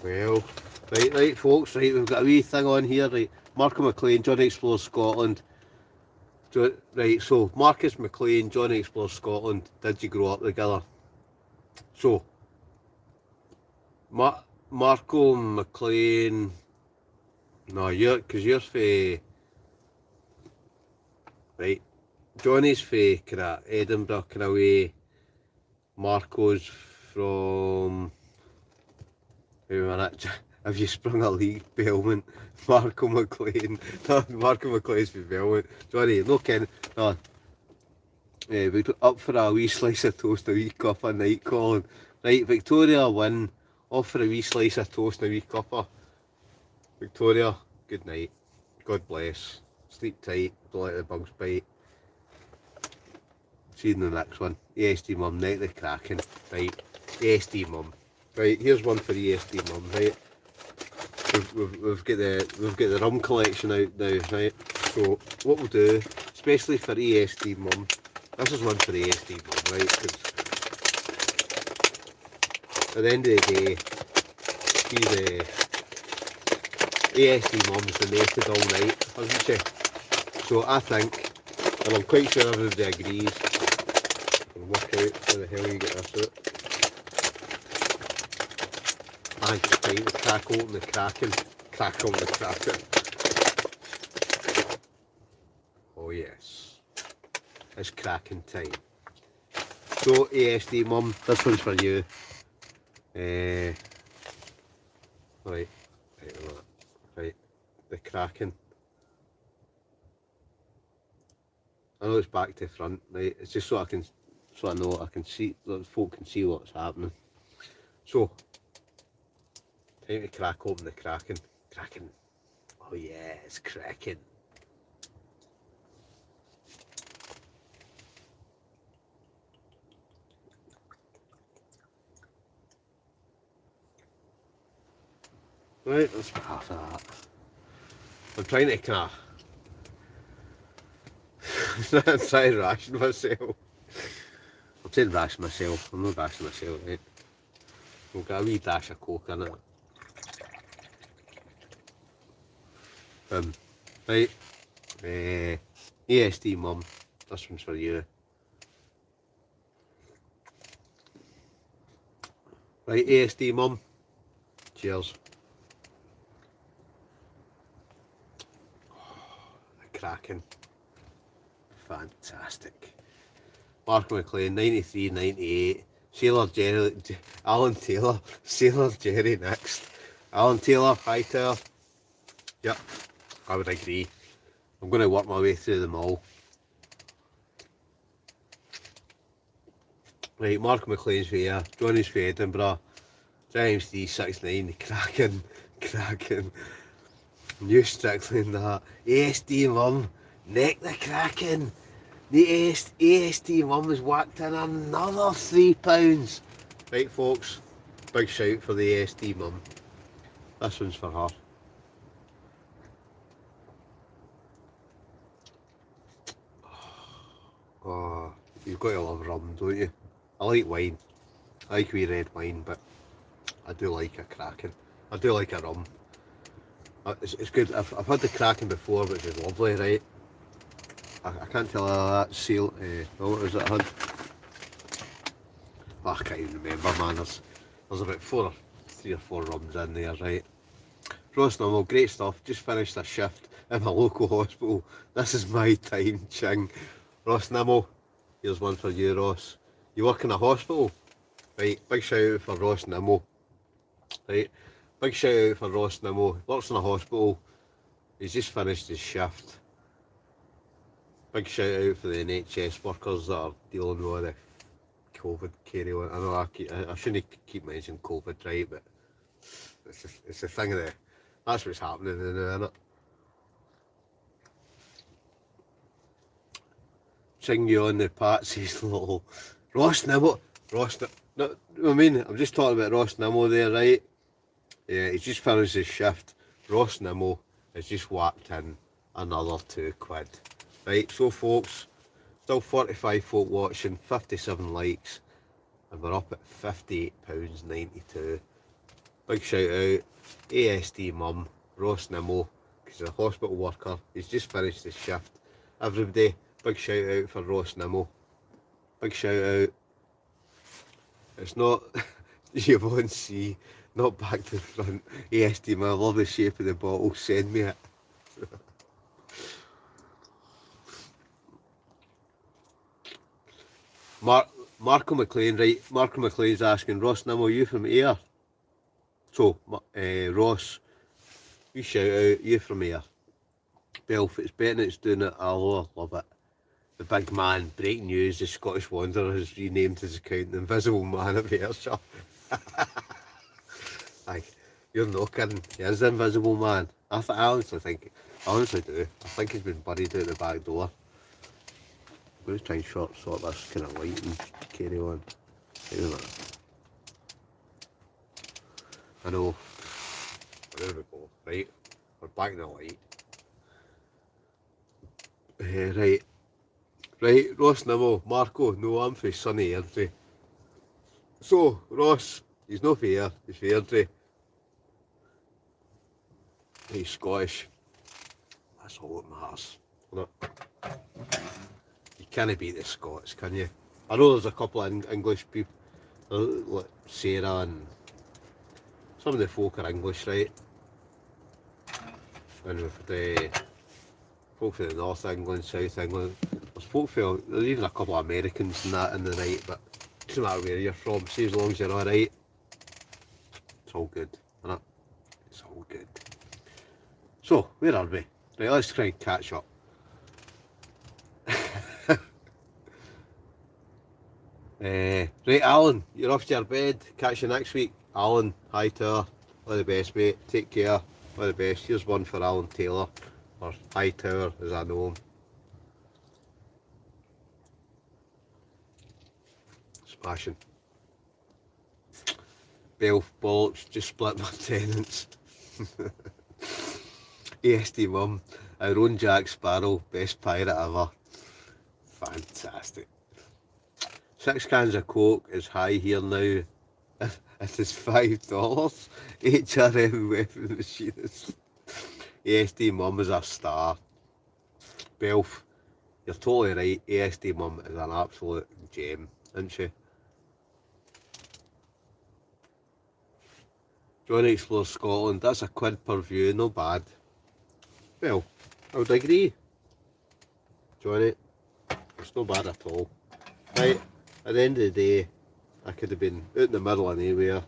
Well, right, folks. Right, we've got a wee thing on here. Right, Marco McLean, Johnny Explores Scotland. Right, so Marcus McLean, Johnny Explores Scotland. Did you grow up together? So Marco McLean. No, you're for right. Johnny's for kind of Edinburgh kind of way. Marco's from. Wait a minute. Have you sprung a leak, Belmont? Marco McLean. No, Marco McLean's for Belmont. Johnny, no Ken. No. we're up for a wee slice of toast, a wee cup of night calling. Right, Victoria win. Off for a wee slice of toast, a wee cuppa. Victoria, good night. God bless. Sleep tight, don't let the bugs bite. See you in the next one. ESD Mum, night the Kraken. Right, ESD Mum. Right, here's one for ESD Mum, right? We've got the rum collection out now, right? So what we'll do, especially for ESD Mum, this is one for ESD Mum, right? Because at the end of the day, she's ESD Mum's been nested all night, hasn't she? So I think, and I'm quite sure everybody agrees, I can work out where the hell you get this out. I think it's time to crack open the Kraken. Crack open the Kraken. Oh yes, it's Kraken time. So ESD Mum, this one's for you. Right, right, the Kraken. I know it's back to front, right? It's just so I know I can see, so folk can see what's happening. So, time to crack open the Kraken. Kraken. Oh yeah, it's cracking. Right, that's half of that. I'm trying to kind of I'm trying to ration myself. I'm saying ration myself. I'm not rashing myself, right? We'll get a wee dash of Coke in it. Right. ESD Mum, this one's for you. Right, ESD Mum. Cheers. The Kraken. Fantastic. Mark McLean, 93, 98. Sailor Jerry, Alan Taylor, Sailor Jerry next. Alan Taylor, hi Taylor. Yep, I would agree. I'm going to work my way through them all. Right, Mark McLean's for here, Johnny's for Edinburgh, James D69, the Kraken. New Strickland, that. ASD Mum, neck the Kraken. The ASD Mum has whacked in another £3. Right folks, big shout for the ASD Mum. This one's for her. Oh, you've got to love rum, don't you? I like wine. I like wee red wine, but I do like a Kraken. I do like a rum. It's good. I've had the Kraken before, which is lovely, right? I can't tell how that seal. What was it I had? Oh, I can't even remember, man. There's about 3 or 4 rums in there, right? Ross Nummel, great stuff. Just finished a shift in my local hospital. This is my time, ching. Ross Nummel, here's one for you, Ross. You work in a hospital? Right, big shout out for Ross Nummel. Right, big shout out for Ross Nummel. Works in a hospital. He's just finished his shift. Big shout out for the NHS workers that are dealing with all the COVID carry on. I know I shouldn't keep mentioning COVID, right? But it's a thing of that's what's happening in there, isn't it? Ching you on the Patsy's little Ross Nimmo. No, I mean, I'm just talking about Ross Nimmo there, right? Yeah, he's just finished his shift. Ross Nimmo has just whacked in another £2. Right, so folks, still 45 folk watching, 57 likes, and we're up at £58.92. Big shout out, ASD Mum, Ross Nimmo, because he's a hospital worker. He's just finished his shift. Everybody, big shout out for Ross Nimmo. Big shout out. It's not Yvonne C, not back to the front. ASD Mum, I love the shape of the bottle. Send me it. Marco McLean, right? Marco McLean's asking, Ross Nimmo, you from here? So, Ross, you shout out, you from here. Belfast, Bennett's doing it, I love it. The big man, breaking news, the Scottish Wanderer has renamed his account the Invisible Man of Ayrshire. Aye, you're no kidding. He is the Invisible Man. I honestly do. I think he's been buried out the back door. I'm going to try and sort this kind of light and carry on. Wait a minute. I know. There we go. Right, we're back in the light. Right, Ross Nimmo, Marco, no, I'm for sunny Airdrie. So, Ross, he's no fair, he's for Airdrie. He's Scottish. That's all that matters. You can't beat the Scots, can you? I know there's a couple of English people, like Sarah and some of the folk are English, right? And with the folk from the North England, South England, there's even a couple of Americans and that in the night, but it doesn't matter where you're from, see, as long as you're alright, it's all good, isn't it? It's all good. So, where are we? Right, let's try and catch up. Right, Alan, you're off to your bed. Catch you next week. Alan, hi to her. All the best, mate. Take care. All the best. Here's one for Alan Taylor, or Hightower as I know him. Smashing. Belf bollocks, just split my tenants. ASD mum, our own Jack Sparrow, best pirate ever. Fantastic. 6 cans of Coke is high here now. It is $5. HRM weapon machinist. ASD mum is a star. Belf, you're totally right. ASD mum is an absolute gem, isn't she? Johnny Explores Scotland, that's a quid per view, no bad. Well, I would agree. Johnny, it's no bad at all. Right, at the end of the day, I could have been out in the middle of nowhere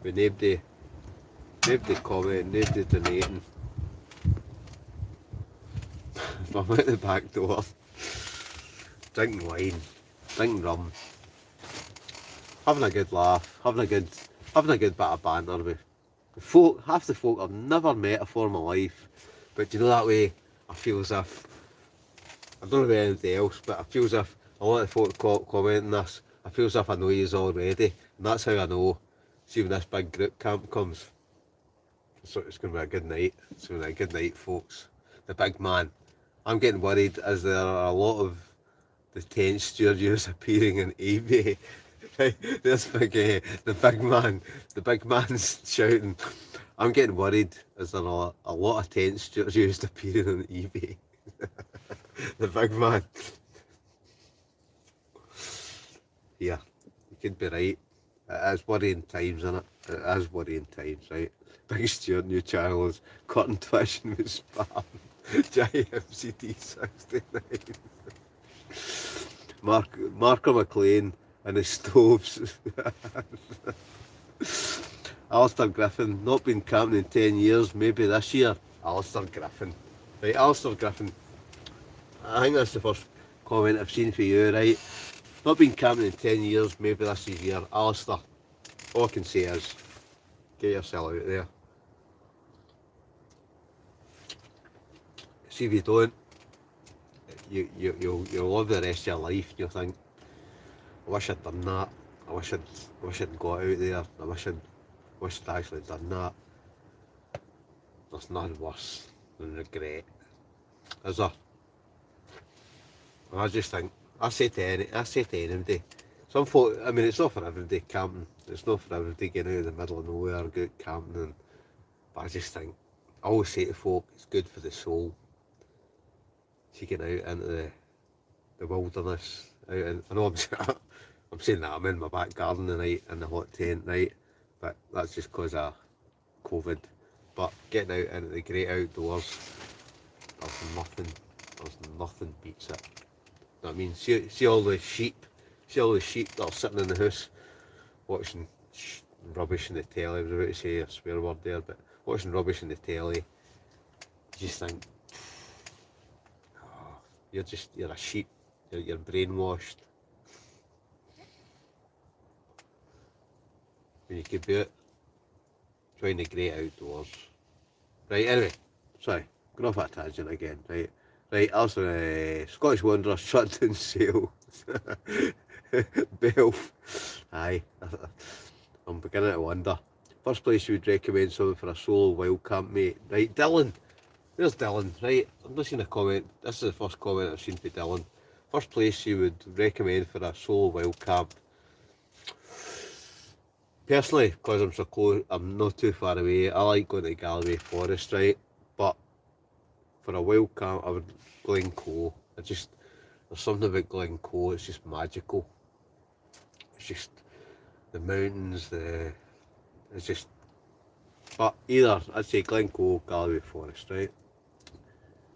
with nobody commenting, nobody donating. I'm out the back door, drinking wine, drinking rum, having a good laugh, having a good bit of banter with folk. Half the folk I've never met before in my life, but you know that way I feel as if, I don't know about anything else, but I feel as if a lot of folk commenting this, I feel as if I know yous already, and that's how I know. See, when this big group camp comes, so it's going to be a good night. It's going to be a good night, folks. The big man. I'm getting worried as there are a lot of the tent studios appearing on eBay. There's the big man's shouting. I'm getting worried as there are a lot of tent studios appearing on eBay. The big man. Yeah, you could be right. It is worrying times, isn't it? It is worrying times, right? Big Stuart, new channel is cutting fishing with spam. JMCT69. Marker McLean and his stoves. Alistair Griffin, not been camping in 10 years, maybe this year. Alistair Griffin. Right, Alistair Griffin. I think that's the first comment I've seen for you, right? Not been camping in 10 years, maybe this is year. Alistair, all I can say is, get yourself out there. See if you don't, you'll live the rest of your life and you'll think, I wish I'd done that. I wish I'd got out there. I wish I'd actually done that. There's nothing worse than regret, is there? And I just think, I say to anybody, some folk, I mean, it's not for everybody camping. It's not for everybody getting out of the middle of nowhere, go out camping. But I just think, I always say to folk, it's good for the soul. To get out into the wilderness. I know I'm saying that I'm in my back garden tonight in the hot tent, right? But that's just because of COVID. But getting out into the great outdoors, there's nothing beats it. You know what I mean? See all the sheep that are sitting in the house watching rubbish in the telly. I was about to say a swear word there, but watching rubbish in the telly, you just think, you're a sheep. You're brainwashed. When you could be out trying the great outdoors. Right, anyway, sorry, going off that tangent again, right? Right, also, Scottish Wanderers shut down sale. Belf. Aye, I'm beginning to wonder. First place you would recommend something for a solo wild camp, mate. Right, Dylan. There's Dylan, right? I've not seen a comment. This is the first comment I've seen for Dylan. First place you would recommend for a solo wild camp. Personally, because I'm so close, I'm not too far away. I like going to Galloway Forest, right? But for a wild camp, I would Glencoe. There's something about Glencoe. It's just magical. It's just the mountains. It's just. But either I'd say Glencoe, Galloway Forest, right?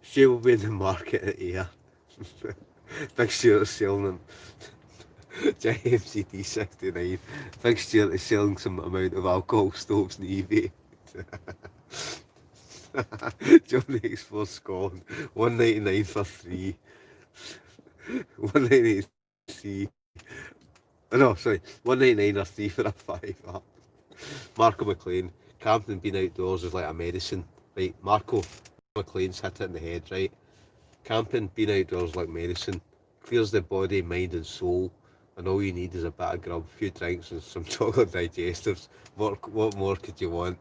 She will be in the market at here. Big Stuart is selling them. JMCD 69. Big Stuart is selling some amount of alcohol stoves on eBay. Johnny Explore Scotland. 199 for 3. 199 no, sorry. 199 or 3 for a 5 up. Marco McLean. Camping being outdoors is like a medicine. Right, Marco McLean's hit it in the head, right? Camping being outdoors is like medicine. Clears the body, mind and soul. And all you need is a bit of grub, a few drinks and some chocolate digestives. What more could you want?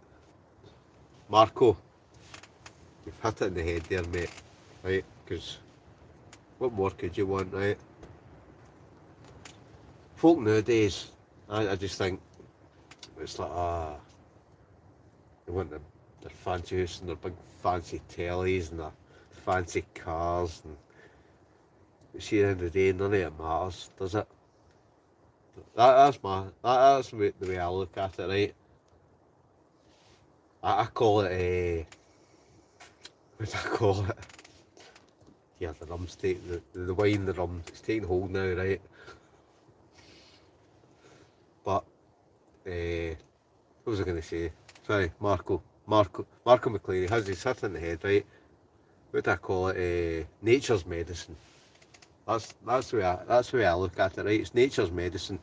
Marco, you've hit it in the head there, mate. Right? Because what more could you want, right? Folk nowadays, I just think it's like, they want their fancy house and their big fancy tellies and their fancy cars. And see, at the end of the day, none of it matters, does it? That's the way I look at it, right? I call it what do I call it? Yeah, the rum's taking the wine, the rum, it's taking hold now, right? But what was I going to say? Sorry, Marco McLean has his hit in the head, right? What do I call it? Nature's medicine. That's the way I look at it, right? It's nature's medicine,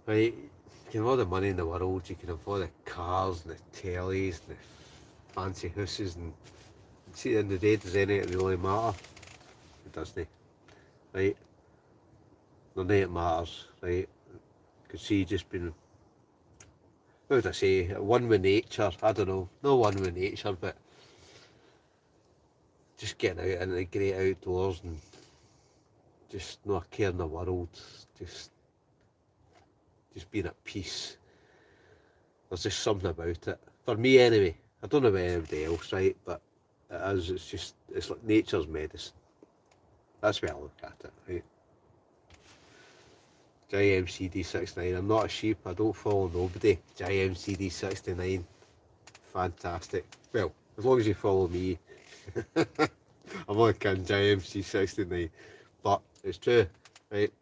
right? You can have all the money in the world, you can have all the cars and the tellies and the fancy houses, and see, at the end of the day, does any of it really matter? It doesn't, right? None of it matters, right? Because see, just been, what would I say, one with nature, I don't know, not one with nature, but just getting out into the great outdoors and just not a care in the world, just being at peace. There's just something about it. For me anyway. I don't know about anybody else, right? But it is, it's like nature's medicine. That's the way I look at it, right? JMCD69. I'm not a sheep, I don't follow nobody. JMCD69. Fantastic. Well, as long as you follow me. I'm only kidding, JMC69. But it's true, right?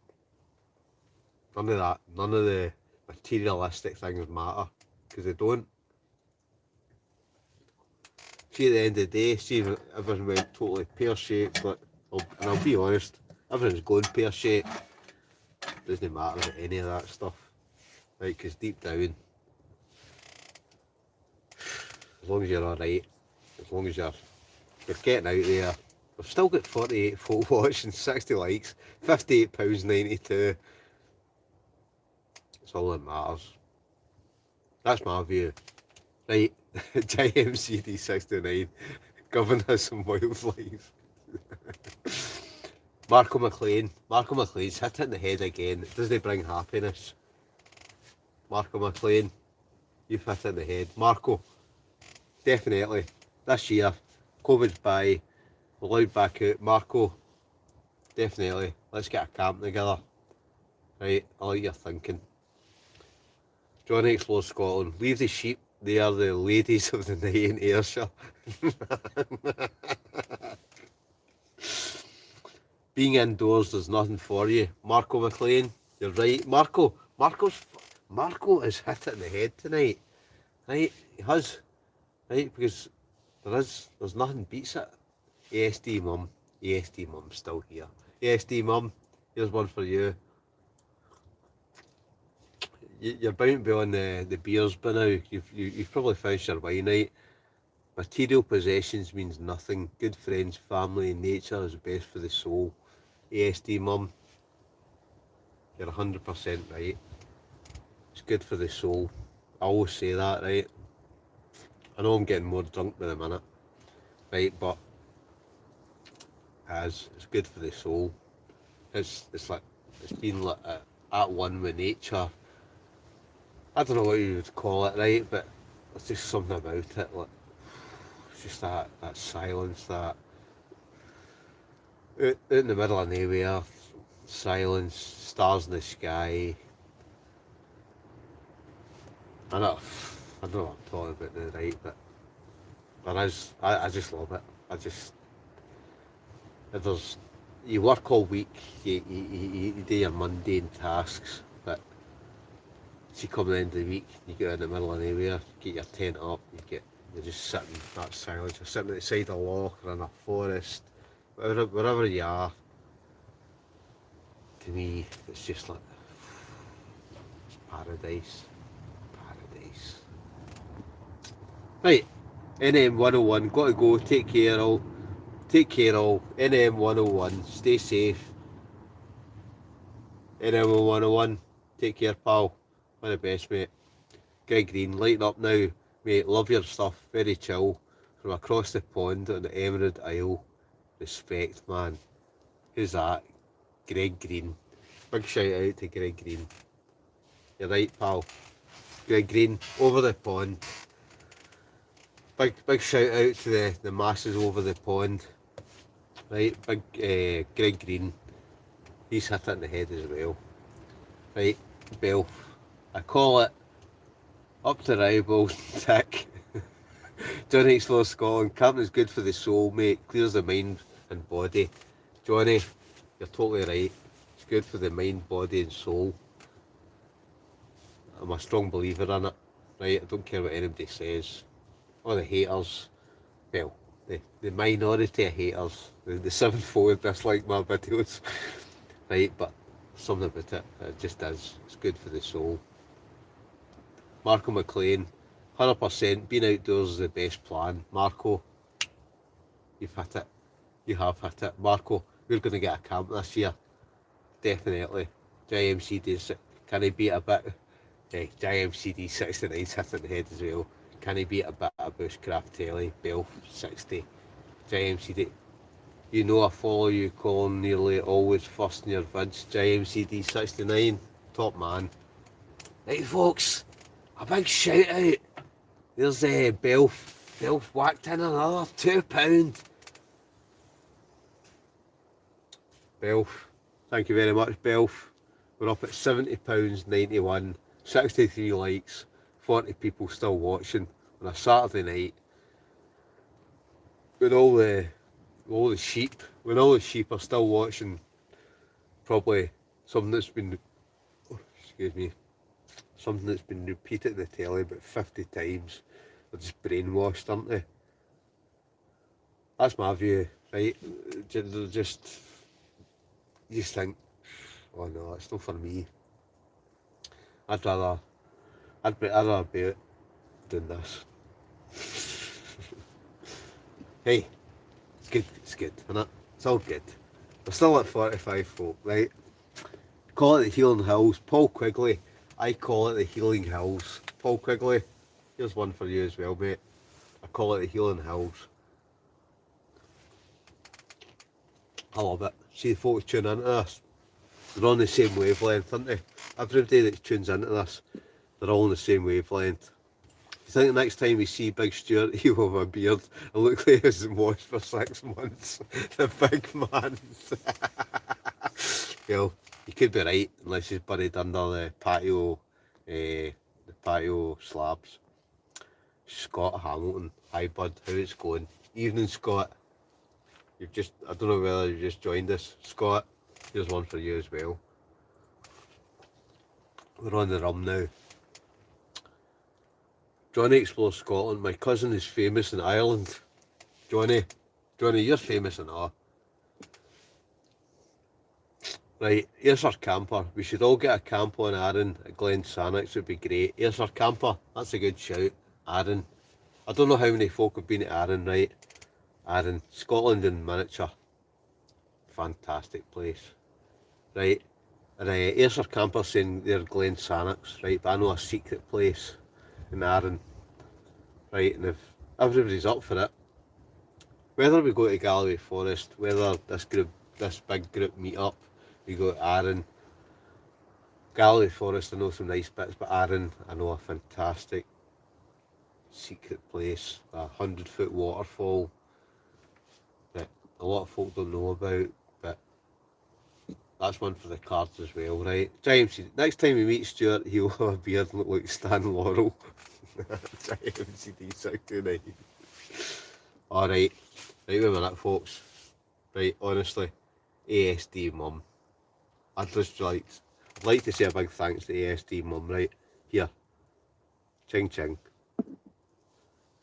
None of that, none of the materialistic things matter, because they don't. See, at the end of the day, see if everything went totally pear-shaped, but, and I'll be honest, everything's going pear-shaped. Doesn't matter about any of that stuff, right? Because deep down, as long as you're alright, as long as you're getting out there, we've still got 48 folk watching, 60 likes, £58.92. That's all that matters. That's my view. Right, JMCD69, govern us some wildlife. Marco McLean's hit it in the head again. It doesn't bring happiness. Marco McLean, you've hit it in the head. Marco, definitely, this year, COVID's by, we're allowed back out. Marco, definitely, let's get a camp together. Right, I like your thinking. Johnny Explores Scotland, leave the sheep, they are the ladies of the night in Ayrshire. Being indoors, there's nothing for you. Marco McLean, you're right. Marco has hit it in the head tonight. Right, he has. Right, because there's nothing beats it. ASD mum, ASD Mum's still here. ASD Mum, here's one for you. You're bound to be on the beers by now. You've probably finished your wine night. Material possessions means nothing. Good friends, family, and nature is best for the soul. ASD Mum, you're 100% right. It's good for the soul. I always say that, right? I know I'm getting more drunk by the minute, right? But it's good for the soul. It's like it's been like at one with nature. I don't know what you would call it, right? But there's just something about it. Like it's just that silence, that out in the middle of nowhere, silence, stars in the sky. I know what I'm talking about now, right? But I just love it. If there's, you work all week, you do your mundane tasks, but see, come the end of the week, you get in the middle of nowhere, get your tent up, you're just sitting, that silence, you're sitting at the side of a loch or in a forest, wherever you are. To me, it's just like, it's paradise. Right, NM 101, got to go, take care all, NM 101, stay safe. NM 101, take care pal, all the best mate. Greg Green, lighten up now, mate, love your stuff, very chill, from across the pond on the Emerald Isle, respect man. Who's that? Greg Green. Big shout out to Greg Green. You're right pal. Greg Green, over the pond. Big shout out to the masses over the pond. Right, big Greg Green. He's hit it in the head as well. Right, Bill. I call it up to rivals, tick. Johnny Explores Scotland. Camping is good for the soul, mate. Clears the mind and body. Johnny, you're totally right. It's good for the mind, body and soul. I'm a strong believer in it. Right, I don't care what anybody says. All the haters, well, the minority of haters, the 7-4 dislike my videos, right, but something about it just is, it's good for the soul. Marco McLean, 100%, being outdoors is the best plan. Marco, you've hit it, you have hit it. Marco, we're going to get a camp this year, definitely. JMCD, can he beat a bit? JMCD 69's hit in the head as well. Can he beat a bit of bushcraft telly? Bell 60. JMCD. You know I follow you, Colin, nearly always first in your vids. JMCD 69. Top man. Right folks, a big shout out. There's Belf. Belf whacked in another £2. Belf. Thank you very much, Belf. We're up at £70.91. 63 likes. 40 people still watching on a Saturday night when all the sheep are still watching, probably something that's been repeated in the telly about 50 times. They're just brainwashed, aren't they? That's my view, right? They're just, you just think, oh no, it's not for me. I'd rather be out doing this. Hey, it's good, isn't it? It's all good. We're still at 45 folk, right? Call it the Healing Hills. Paul Quigley, I call it the Healing Hills. Paul Quigley, here's one for you as well, mate. I call it the Healing Hills. I love it. See the folks tune into this. They're on the same wavelength, aren't they? Everybody that tunes into this, they're all on the same wavelength. You think the next time we see Big Stuart, he'll have a beard and look like he hasn't washed for 6 months? The big man. Well, you could be right, unless he's buried under the patio slabs. Scott Hamilton, hi bud, how it's going? Evening, Scott. I don't know whether you just joined us. Scott, here's one for you as well. We're on the rum now. Johnny Explores Scotland. My cousin is famous in Ireland. Johnny, you're famous in all. Right, here's our camper. We should all get a camp on Aaron at Glen Sannox, would be great. Here's our camper. That's a good shout. Aaron. I don't know how many folk have been at Aaron, right? Aaron, Scotland in miniature. Fantastic place. Right, and here's our camper saying they're Glen Sannox, right? But I know a secret place in Aaron, right? And if everybody's up for it, whether we go to Galloway Forest, whether this big group meet up, we go to Aaron, Galloway Forest, I know some nice bits, but Aaron, I know a fantastic secret place, a 100-foot waterfall that a lot of folk don't know about, but that's one for the cards as well, right? James, next time we meet Stuart, he'll have a beard and look like Stan Laurel. MCD 629. Alright, right, wait a minute, folks. Right, honestly, ASD mum. I'd like to say a big thanks to ASD mum, right? Here. Ching ching.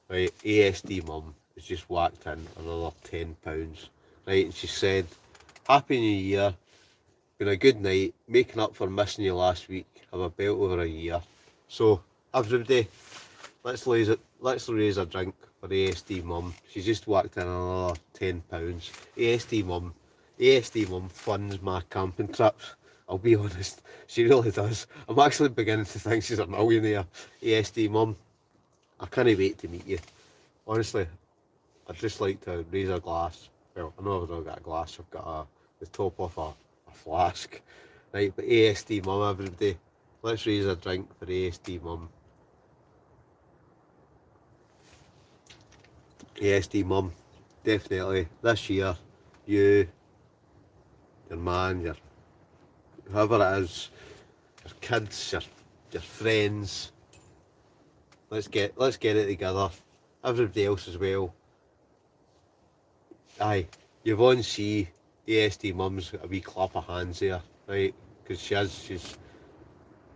Right, ASD mum has just whacked in another £10. Right, and she said, Happy New Year. Been a good night, making up for missing you last week. Have a belt over a year. So, everybody, let's raise a drink for ASD mum. She's just whacked in another £10. ASD mum funds my camping trips. I'll be honest, she really does. I'm actually beginning to think she's a millionaire. ASD mum, I can't wait to meet you. Honestly, I'd just like to raise a glass. Well, I know I've not got a glass, I've got the top of a flask. Right, but ASD mum, everybody, let's raise a drink for ASD mum. ASD mum, definitely, this year, you, your man, your whoever it is, your kids, your friends, let's get it together. Everybody else as well. Aye, Yvonne C, ASD mum's got a wee clap of hands there, right? Because she's.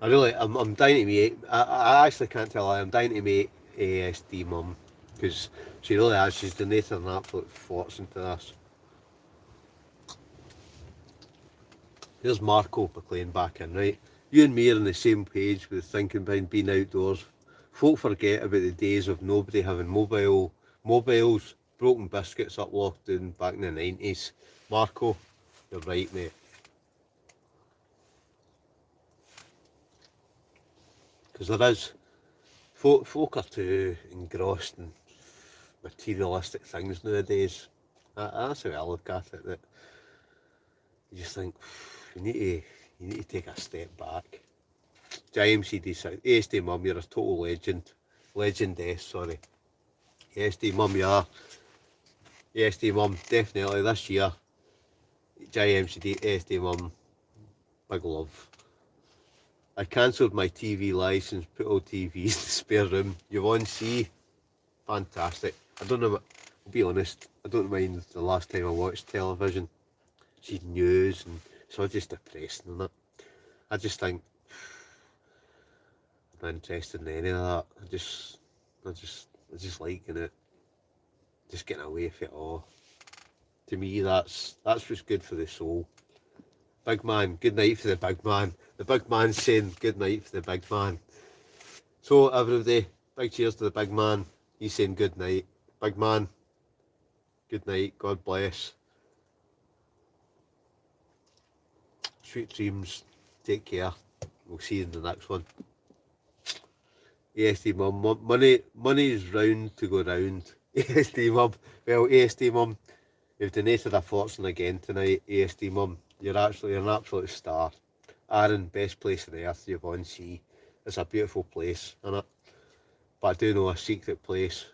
I'm dying to meet. I actually can't tell her. I'm dying to meet ASD mum because she really has. She's donated an absolute fortune to this. Here's Marco McLean back in, right? You and me are on the same page with thinking behind being outdoors. Folk forget about the days of nobody having mobiles, broken biscuits up lockdown back in the 90s. Marco, you're right, mate. Because there is, folk are too engrossed in materialistic things nowadays. That's how I look at it. That you just think you need to take a step back. James CD6, ASD mum, you're a total legend. Legendess, sorry. ASD mum, you are. ASD mum, definitely this year. JMCD, ASD mum, big love. I cancelled my TV licence, put all TVs in the spare room. Yvonne C, fantastic. I don't know, I'll be honest, I don't mind the last time I watched television. She's news and it's all just depressing, isn't it? I just think I'm not interested in any of that. I just liking it. Just getting away from it all. To me, that's what's good for the soul. Big man, good night for the big man. The big man's saying good night for the big man. So everybody, big cheers to the big man. He's saying good night. Big man, good night. God bless. Sweet dreams. Take care. We'll see you in the next one. ASD mum, money's round to go round. ASD mum, well, ASD mum, you've donated a fortune again tonight. ASD mum, you're an absolute star. Aaron, best place on earth, Yvonne C. It's a beautiful place, isn't it? But I do know a secret place,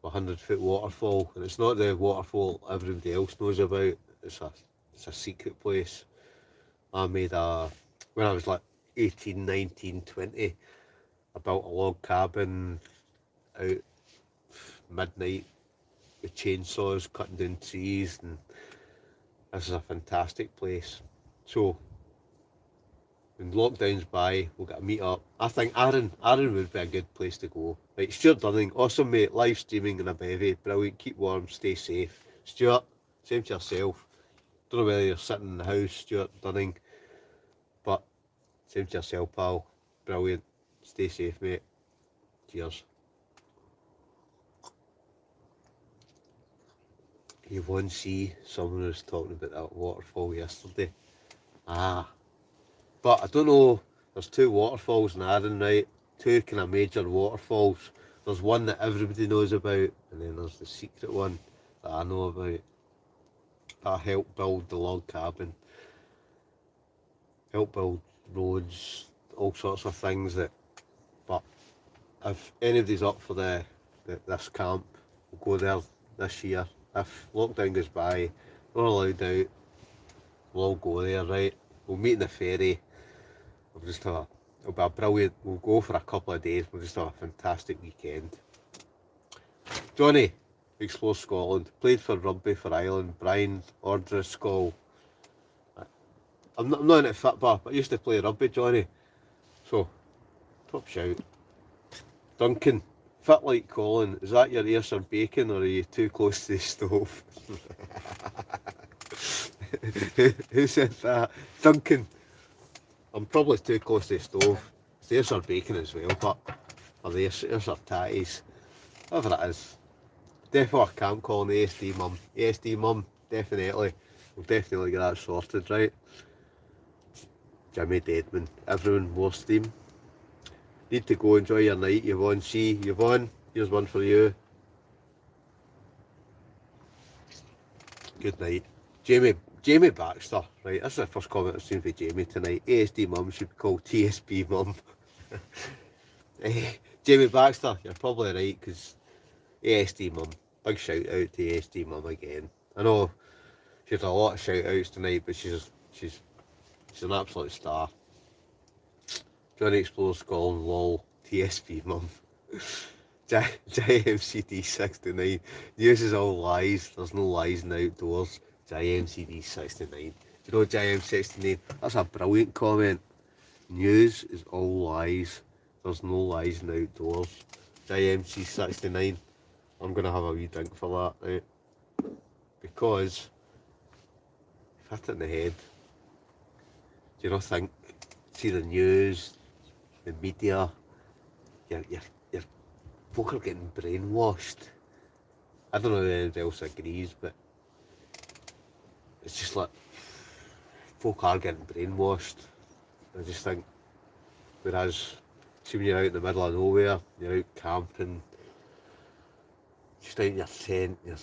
a 100-foot waterfall, and it's not the waterfall everybody else knows about. It's a secret place. I made when I was like 18, 19, 20, I built a log cabin out midnight with chainsaws cutting down trees, and this is a fantastic place. So when lockdown's by, we'll get a meet up. I think Aaron would be a good place to go. Right, Stuart Dunning, awesome mate, live streaming in a bevy, brilliant, keep warm, stay safe. Stuart, same to yourself. Don't know whether you're sitting in the house, Stuart Dunning, but same to yourself, pal. Brilliant. Stay safe, mate. Cheers. Yvonne C. Someone was talking about that waterfall yesterday. Ah. But I don't know, there's two waterfalls in Arran, right? Two kind of major waterfalls. There's one that everybody knows about, and then there's the secret one that I know about. That helped build the log cabin, helped build roads, all sorts of things that. But if anybody's up for this camp, we'll go there this year. If lockdown goes by, we're allowed out, we'll all go there, right? We'll meet in the ferry. It'll be a brilliant, we'll go for a couple of days, we'll just have a fantastic weekend. Johnny, Explore Scotland, played for rugby for Ireland. Brian Ordriscoll. I'm not into football, but I used to play rugby, Johnny. So, top shout. Duncan, fit like Colin, is that your ears are baking or are you too close to the stove? Who said that? Duncan. I'm probably too close to the stove. The ears are baking as well, but or the ears are tatties. Whatever it is. Definitely I can't call an ASD mum. ASD mum, definitely. We'll definitely get that sorted, right? Jimmy Deadman. Everyone more steam. Need to go enjoy your night, Yvonne C. Yvonne, here's one for you. Good night. Jamie Baxter, right, this is the first comment I've seen for Jamie tonight. ASD mum should be called TSB mum. Jamie Baxter, you're probably right, because ASD mum, big shout out to ASD mum again. I know she had a lot of shout outs tonight, but she's an absolute star. Johnny Explores Scotland, lol, TSB mum. JMCD69 news is all lies, there's no lies in the outdoors. JMCD69. Do you know JM69? That's a brilliant comment. News is all lies, there's no lies in the outdoors. JMC69. I'm going to have a wee drink for that, right? Because you've hit it in the head. Do you not think, see the news, the media, your folk are getting brainwashed. I don't know if anybody else agrees, but it's just like folk are getting brainwashed. I just think, whereas see when you're out in the middle of nowhere, you're out camping, just out in your tent, you're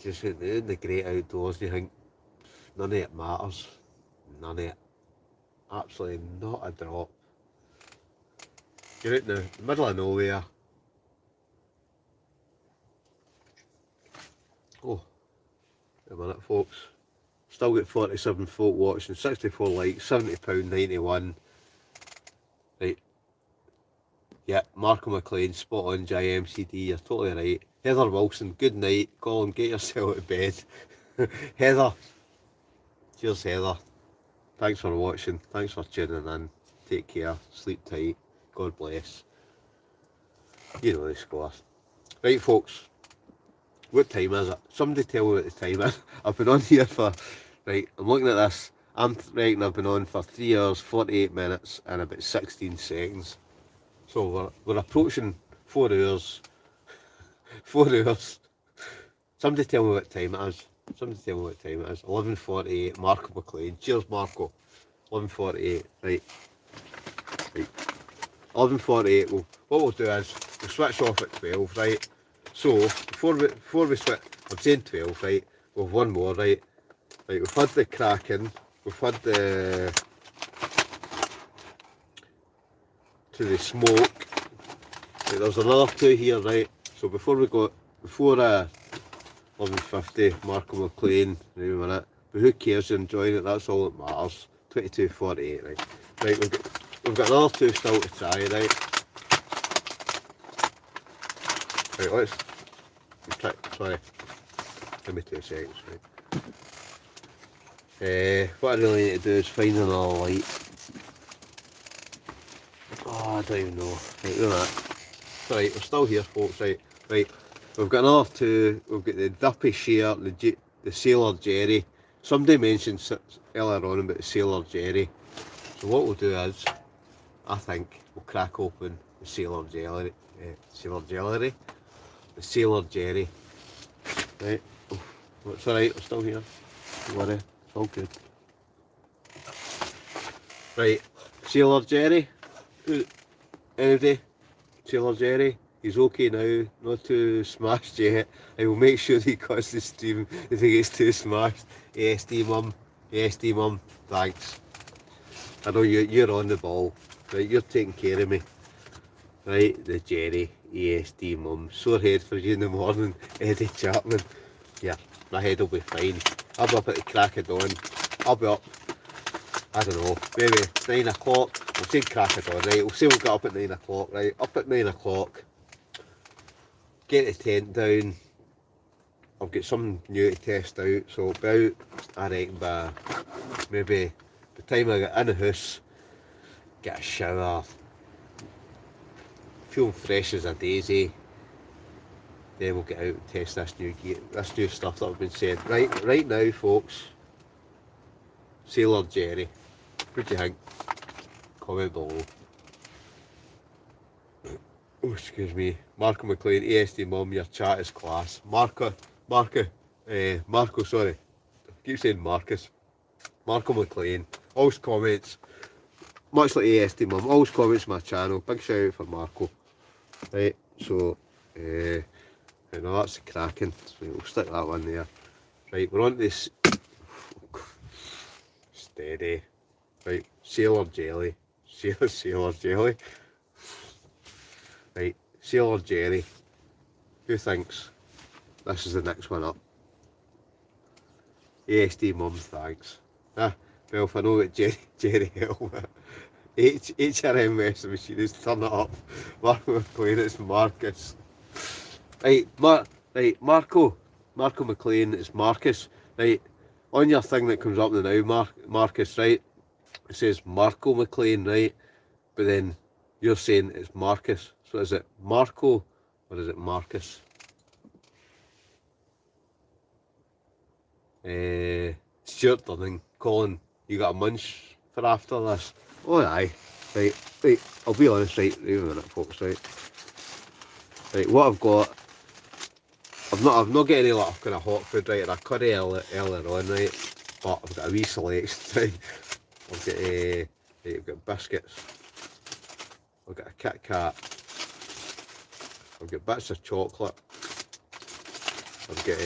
just out in the great outdoors, and you think none of it matters. None of it. Absolutely not a drop. You're out in the middle of nowhere. Oh, a minute, folks. Still got 47 folk watching, 64 likes, £70.91. Right. Yeah, Marco McLean, spot on, JMCD, you're totally right. Heather Wilson, good night. Colin, get yourself out of bed. Heather. Cheers, Heather. Thanks for watching. Thanks for tuning in. Take care. Sleep tight. God bless. You know the score. Right, folks. What time is it? Somebody tell me what the time is. I've been on here for... Right, I'm looking at this. I'm reckon I've been on for 3 hours, 48 minutes and about 16 seconds. So we're approaching 4 hours. 4 hours. Somebody tell me what time it is. Somebody tell me what time it is. 11:48. Marco McLean. Cheers, Marco. 11:48. Right. 11:48. What we'll do is we'll switch off at 12. Right. So before we switch, I'm saying 12. Right. We've one more. Right. Right. We've had the Kraken. We've had the smoke. Right, there's another two here. Right. So before 11:50, Marco McLean, wait a minute, but who cares, you're enjoying it, that's all that matters. 22:48, right. Right, we've got another two still to try, right. Right, let's try, sorry, give me 2 seconds, right. What I really need to do is find another light. Oh, I don't even know. Right, look at that. Right, we're still here, folks, right. Right. We've got another two. We've got the Duppy Share, the Sailor Jerry. Somebody mentioned earlier on about the Sailor Jerry. So what we'll do is, I think we'll crack open the Sailor Jelly, the Sailor Jerry. Right, oh, it's alright, we're still here. Don't worry, it's all good. Right, Sailor Jerry. Anybody? Sailor Jerry. He's okay now, not too smashed yet. I will make sure he cuts the stream if he gets too smashed. ASD mum, ASD mum, thanks. I know you're on the ball, right? You're taking care of me, right? The Jerry, ASD mum, sore head for you in the morning, Eddie Chapman. Yeah, my head will be fine. I'll be up at the crack of dawn. I'll be up, I don't know, maybe 9 o'clock. We'll say crack of dawn, right? We'll say we'll get up at 9 o'clock, right? Up at 9 o'clock. Get the tent down. I've got something new to test out, so about, I reckon, by maybe the time I get in the house, get a shower, feeling fresh as a daisy, then we'll get out and test this new stuff that I've been saying. Right now, folks, Sailor Jerry, what do you think? Comment below. Oh, excuse me. Marco McLean, ASD mum, your chat is class. Marco, sorry. I keep saying Marcus. Marco McLean, always comments, much like ASD mum, always comments my channel. Big shout out for Marco. Right, so, you know, that's the cracking. So we'll stick that one there. Right, we're on this. Steady. Right, Sailor Jelly. Sailor Jelly. Right, Sailor Jerry. Who thinks this is the next one up? ASD mum, thanks. Ah, well, if I know what Jerry Hill, HRM Wrestling Machine is turn it up. Marco McLean, it's Marcus. Right, Marco McLean, it's Marcus. Right, on your thing that comes up now, Marcus, right, it says Marco McLean, right, but then you're saying it's Marcus. So is it Marco or is it Marcus? Stuart Dunning, Colin, you got a munch for after this? Oh aye. Right, I'll be honest, right, wait a minute folks, right. Right, what I've got, I've not got any lot of kind of hot food, right, or a curry earlier on, right, but I've got a wee selection, right. Right, I've got biscuits, I've got a Kit Kat, I've got bits of chocolate, I've got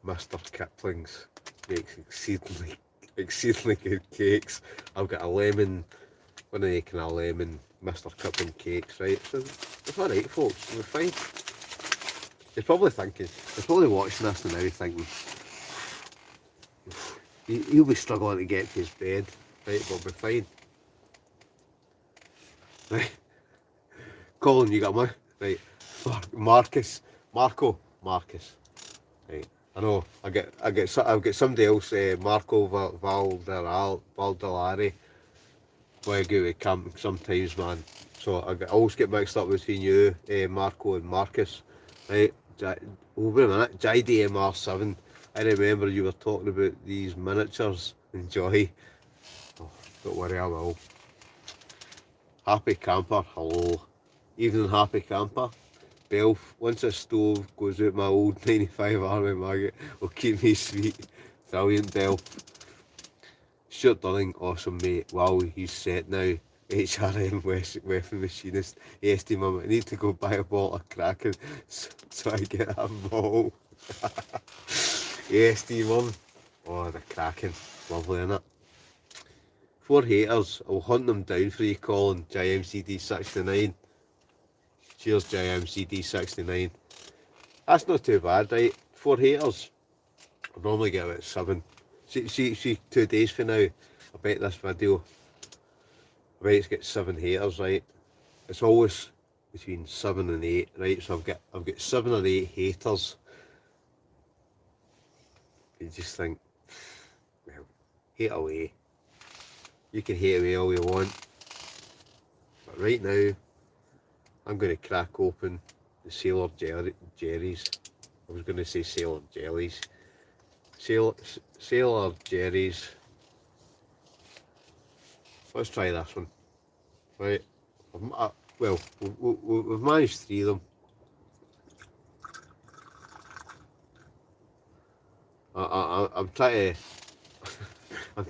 Mr. Kipling's makes exceedingly good cakes. I've got a lemon, one of the kind of lemon Mr. Kipling cakes, right? So it's alright folks, we're fine. You're probably watching this and now thinking, he'll be struggling to get to his bed, right, but we're fine. Right, Colin, you got one? Right, Marcus, right, I know, I've got somebody else, Marco Valdolari, where I go to camping sometimes, man, so I always get mixed up between you, Marco and Marcus, right. Wait a minute, JDMR7, I remember you were talking about these miniatures, enjoy. Oh, don't worry, I will. Happy Camper, hello. Evening, Happy Camper. Belf, once a stove goes out my old 95 Army maggot, will keep me sweet. Brilliant, Belf. Stuart Dunning, awesome mate. Wow, he's set now. HRM weapon machinist. ASD mum, I need to go buy a bottle of Kraken so I get a ball. ASD mum. Oh, the Kraken. Lovely, innit? 4 haters, I'll hunt them down for you, Colin. JMCD69. Cheers, JMCD69. That's not too bad, right? 4 haters. I normally get about 7. See, 2 days from now, I bet this video, I bet it's got 7 haters, right? It's always between 7 and 8, right? So I've got 7 or 8 haters. You just think, well, hate away. You can hate away all you want. But right now, I'm going to crack open the Sailor Jerry's. I was going to say Sailor Jellies. Sailor Jerry's. Let's try this one. Right. Well, we've managed 3 of them. I'm trying to. I'm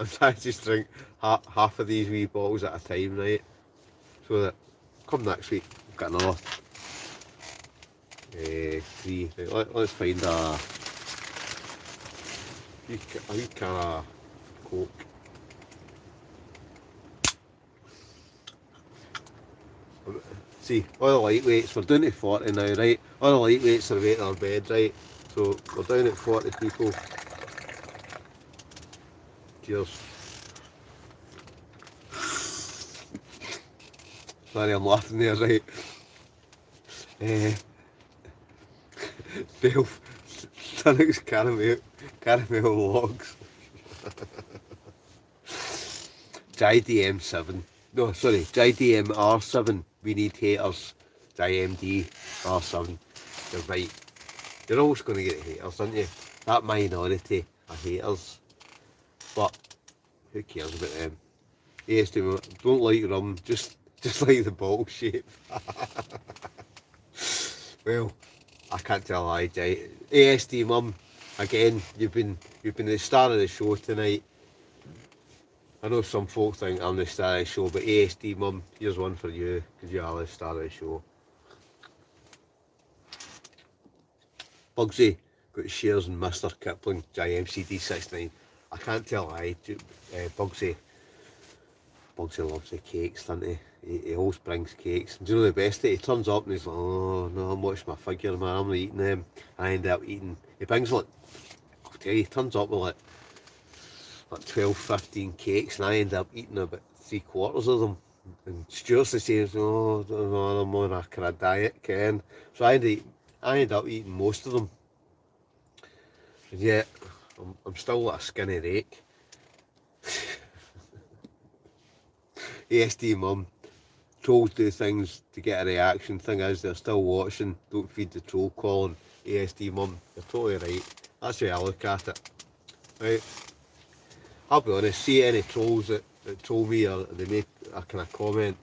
trying to just drink half of these wee bottles at a time, right? So that come next week, we've got another 3. Right, let's find a wee can of Coke. See, all the lightweights, we're down to 40 now, right? All the lightweights are waiting on bed, right? So we're down at 40 people. Cheers. Sorry, I'm laughing there, right? Delph, Tunnock's caramel logs. JDM7. No, sorry, JDMR7. We need haters. JMDR7. You're right. You're always going to get haters, aren't you? That minority are haters. But who cares about them? ASD don't like rum, just like the bottle shape. Well, I can't tell a lie, ASD mum, again, you've been the star of the show tonight. I know some folk think I'm the star of the show, but ASD mum, here's one for you, because you are the star of the show. Bugsy got shares in Mr. Kipling, JMCD69. I can't tell a lie, Bugsy loves the cakes, doesn't he? He always brings cakes. And do you know the best? He turns up and he's like, oh no, I'm watching my figure, man, I'm not eating them. I end up eating, he brings like, I'll tell you, he turns up with like 12, 15 cakes, and I end up eating about 3/4 of them. And Stuart's the same, oh no, I'm on a kind of diet, Ken. So I end up eating most of them. And yet, I'm still like a skinny rake. ASD mum, trolls do things to get a reaction. Thing is, they're still watching. Don't feed the troll calling. ASD mum, you're totally right. That's the way I look at it. Right? I'll be honest, see any trolls that troll me or they make a kind of comment,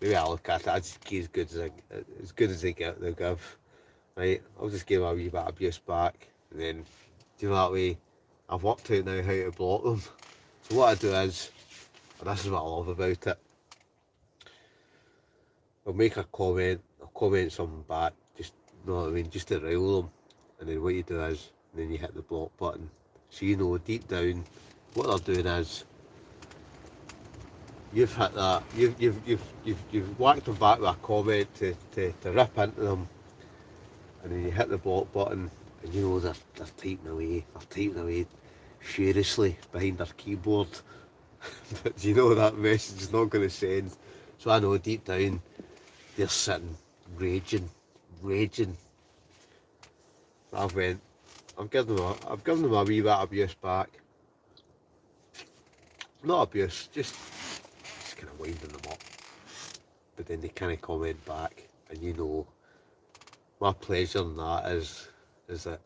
maybe I look at it, I just give as good as they give. Right? I'll just give a wee bit of abuse back, and then, do you know that way, I've worked out now how to block them. So what I do is, and this is what I love about it, I'll make a comment, I'll comment something back, just, you know what I mean, just to rile them, and then what you do is, and then you hit the block button. So you know deep down what they're doing is you've hit that, you've whacked them back with a comment to rip into them, and then you hit the block button, and you know they're typing away furiously behind their keyboard. But you know that message is not going to send. So I know deep down they're sitting raging. So I've given them a wee bit of abuse back. Not abuse, just kind of winding them up. But then they kind of comment back, and you know, my pleasure in that is that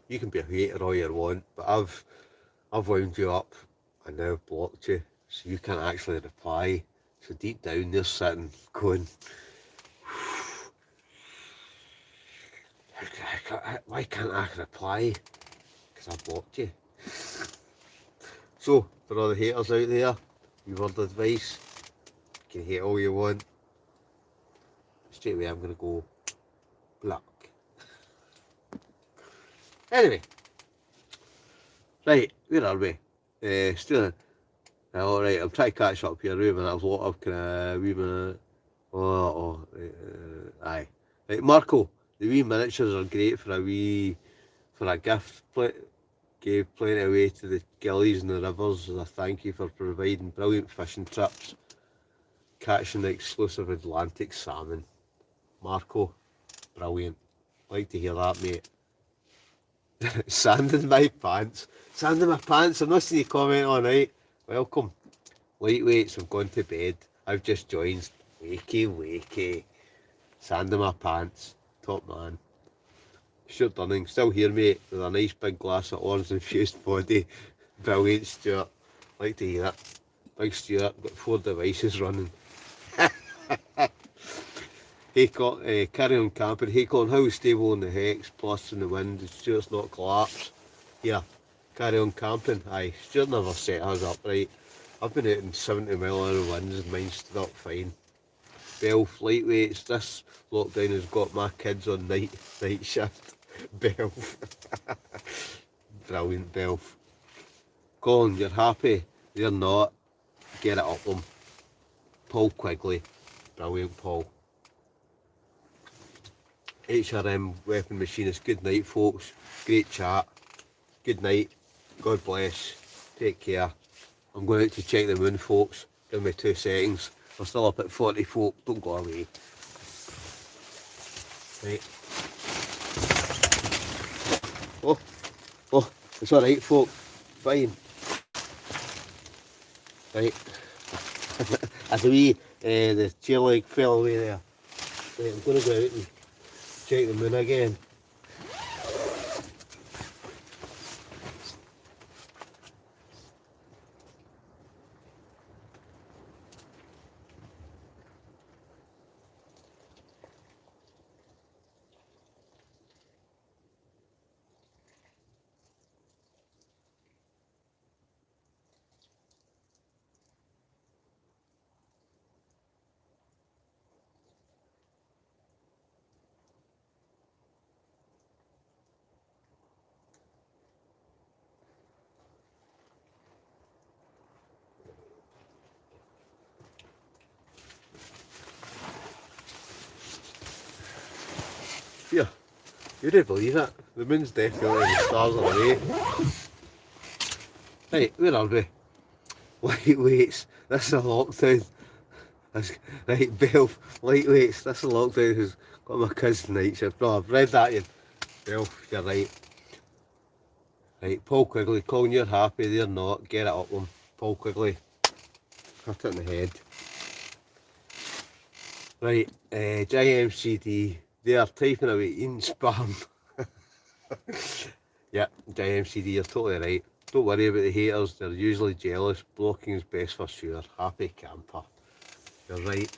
you can be a hater all you want, but I've wound you up and now I've blocked you, so you can't actually reply. So deep down they're sitting going, why can't I reply? Because I blocked you. So, for all the haters out there, your word of advice, you can hate all you want. Straight away I'm going to go black. Anyway, right, where are we? Still, alright, I'm trying to catch up here, wait a minute, I've lot of kind of wee minute. Aye. Right, Marco, the wee miniatures are great for a gift. Gave plenty away to the gillies and the rivers as a thank you for providing brilliant fishing trips, catching the exclusive Atlantic salmon. Marco, brilliant. Like to hear that, mate. Sand in my pants. Sand in my pants. I've not seen you comment all night. Welcome. Lightweights have gone to bed. I've just joined. Wakey. Sand in my pants. Top man. Stuart Dunning, still here, mate, with a nice big glass of orange infused body. Brilliant, Stuart. Like to hear it. Big Stuart, got 4 devices running. Hey, carry on camping. Hey, Colin, how stable in the hex, plus in the wind, did Stuart's not collapse? Yeah, carry on camping. Aye, Stuart never set us up right. I've been out in 70-mile-an-hour winds and mine stood up fine. Belf, lightweights, this lockdown has got my kids on night shift. Belf. Brilliant, Belf. Colin, you're happy? You're not. Get it up them. Paul Quigley. Brilliant, Paul. HRM Weapon Machinist, good night, folks. Great chat. Good night. God bless. Take care. I'm going out to check the moon, folks. Give me 2 seconds. We're still up at 40 folk. Don't go away. Right. Oh, it's alright, folk. Fine. Right. As a wee, the chair leg fell away there. Right, I'm going to go out and check the moon again. Yeah, you did believe it. The moon's definitely and the stars are away. Right, where are we? Lightweights, this is a lockdown. Right, Belf, lightweights, this is a lockdown who's got my kids night shift. No, I've read that, Belf, you're right. Right, Paul Quigley, Colin, you're happy, they're not. Get it up them. Paul Quigley, hit it in the head. Right, JMCD, they are typing away eating spam. Yeah, JMCD, you're totally right. Don't worry about the haters, they're usually jealous. Blocking is best for sure. Happy camper. You're right.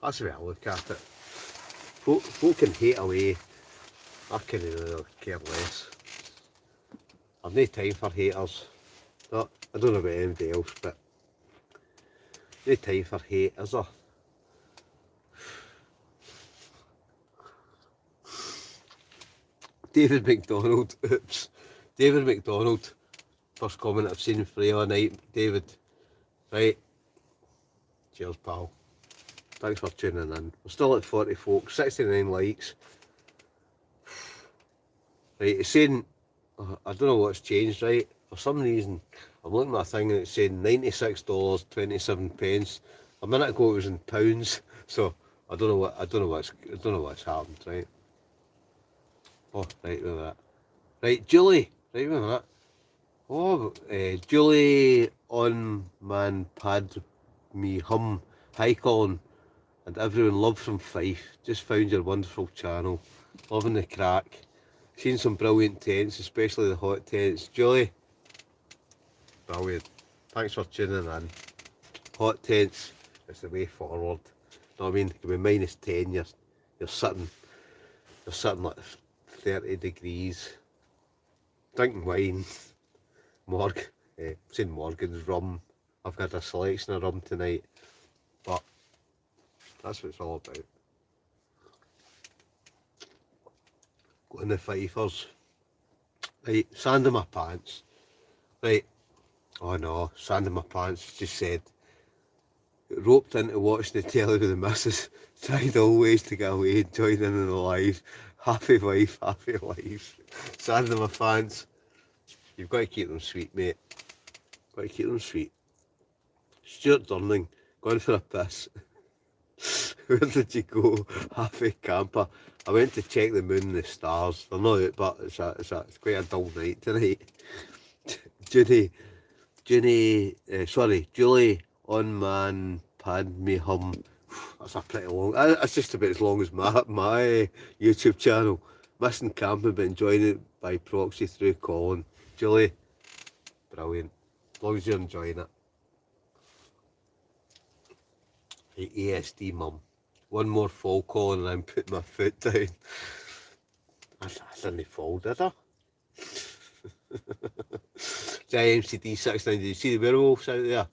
That's the way I look at it. Folk can hate away. I can really care less. I've no time for haters. No, I don't know about anybody else, but no time for hate, is there? David McDonald, oops. David McDonald, first comment I've seen for you all night. David, right. Cheers, pal. Thanks for tuning in. We're still at 40 folks, 69 likes. Right, it's saying, I don't know what's changed, right? For some reason, I'm looking at a thing and it's saying $96.27. A minute ago it was in pounds, so I don't know what's happened, right? Oh, right, with that. Right, Julie, right with that. Oh, Julie on man pad me hum. Hi Colin and everyone, love from Fife. Just found your wonderful channel. Loving the crack. Seen some brilliant tents, especially the hot tents. Julie, brilliant. Thanks for tuning in. Hot tents is the way forward. You know what I mean? It can be -10. You're sitting like 30 degrees, drinking wine. Seen Morgan's rum. I've got a selection of rum tonight, but that's what it's all about. Going the Fifers. Right, sand in my pants. Right, oh no, sand in my pants, just said. Roped into watching the telly with the missus. Tried always to get away and join in the live. Happy wife, happy life. Sand in my pants. You've got to keep them sweet, mate. Got to keep them sweet. Stuart Durning, going for a piss. Where did you go? Happy camper. I went to check the moon and the stars. They're not out, but it's quite a dull night tonight. Julie on man pad me hum. That's a pretty long. That's just about as long as my YouTube channel. Missing camping but enjoying it by proxy through Colin. Julie, brilliant. As long as you're enjoying it. Hey, ASD mum. One more fall, Colin, and I'm putting my foot down. I didn't fall, did I? MCD69, did you see the werewolves out there?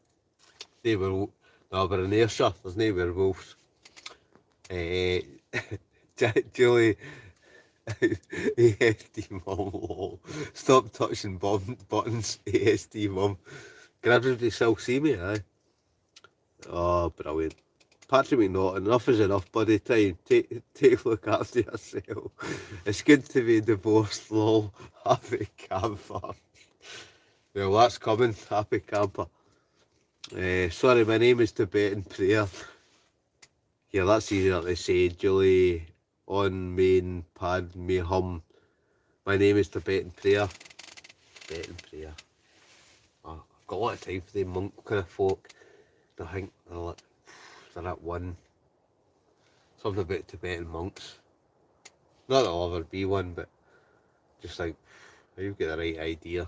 They were, no, but in Ayrshire, there's no werewolves. Julie, ASD mum, stop touching buttons, ASD mum. Can everybody still see me, aye? Oh, brilliant. Patrick McNaughton, enough is enough, buddy. Take a look after yourself. It's good to be divorced, lol. Happy camper. Well, that's coming. Happy camper. Sorry, my name is Tibetan Prayer. Yeah, that's easier to say. Julie, on main pad, me hum. My name is Tibetan Prayer. Tibetan Prayer. Oh, I've got a lot of time for the monk kind of folk. I think they're at one. Something about Tibetan monks. Not that I'll ever be one, but just like, you've got the right idea.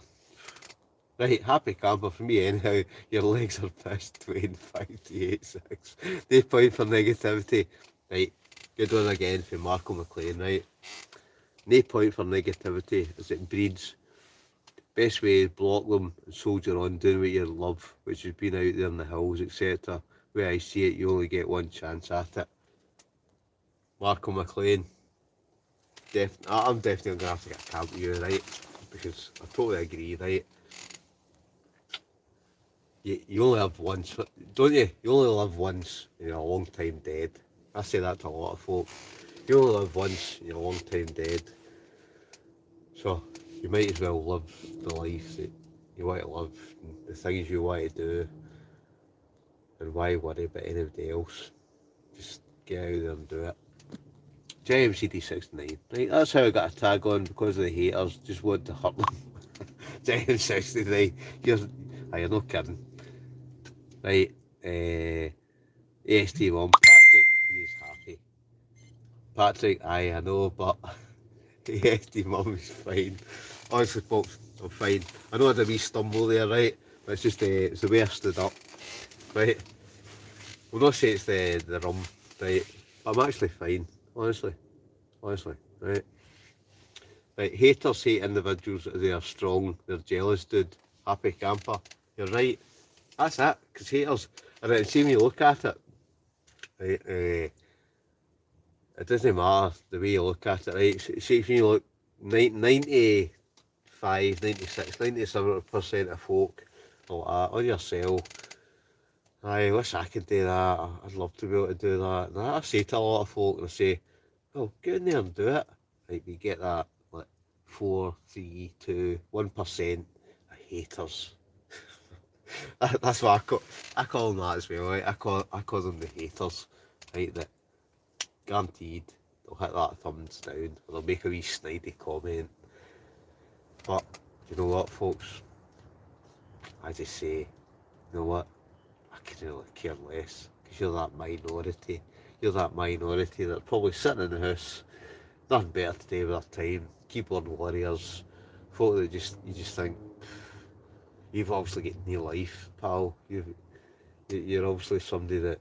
Right, happy camper for me anyhow. Your legs are pissed, 25 to 86. No point for negativity. Right, good one again from Marco McLean, right? No point for negativity as it breeds. Best way is block them and soldier on, doing what you love, which has been out there in the hills, etc. Where I see it, you only get one chance at it. Marco McLean. I'm definitely going to have to get a camp with you, right? Because I totally agree, right? You only live once, don't you? You only live once and you're a long time dead. I say that to a lot of folk. You only live once and you're a long time dead. So you might as well live the life that you want to live, and the things you want to do, and why worry about anybody else? Just get out there and do it. JMCD69, right? That's how I got a tag on, because of the haters just want to hurt them. JM69, you're not kidding. Right, AST1, Patrick, he is happy. Patrick, I know, but AST mum is fine. Honestly, folks, I'm fine. I know I had a wee stumble there, right? But it's just it's the way I stood up, right? We'll not say it's the rum, right? But I'm actually fine, honestly, right? Right, haters hate individuals that they are strong, they're jealous, dude. Happy camper, you're right. That's it, because haters, and then see when you look at it, right, it doesn't matter the way you look at it, right? See if you look, 95, 96, 97% of folk like that, on yourself. I wish I could do that, I'd love to be able to do that. And I say to a lot of folk, and I say, well, get in there and do it. Right, we get that, like, 4, 3, 2, 1% of haters. That's what I call them that as well, right? I call them the haters, right? That guaranteed they'll hit that thumbs down, or they'll make a wee snidey comment. But you know what, folks? I just say, you know what? I could really care less, because you're that minority. You're that minority that's probably sitting in the house, nothing better to do with their time. Keyboard warriors, folk that you just think, you've obviously got new life, pal. You're obviously somebody that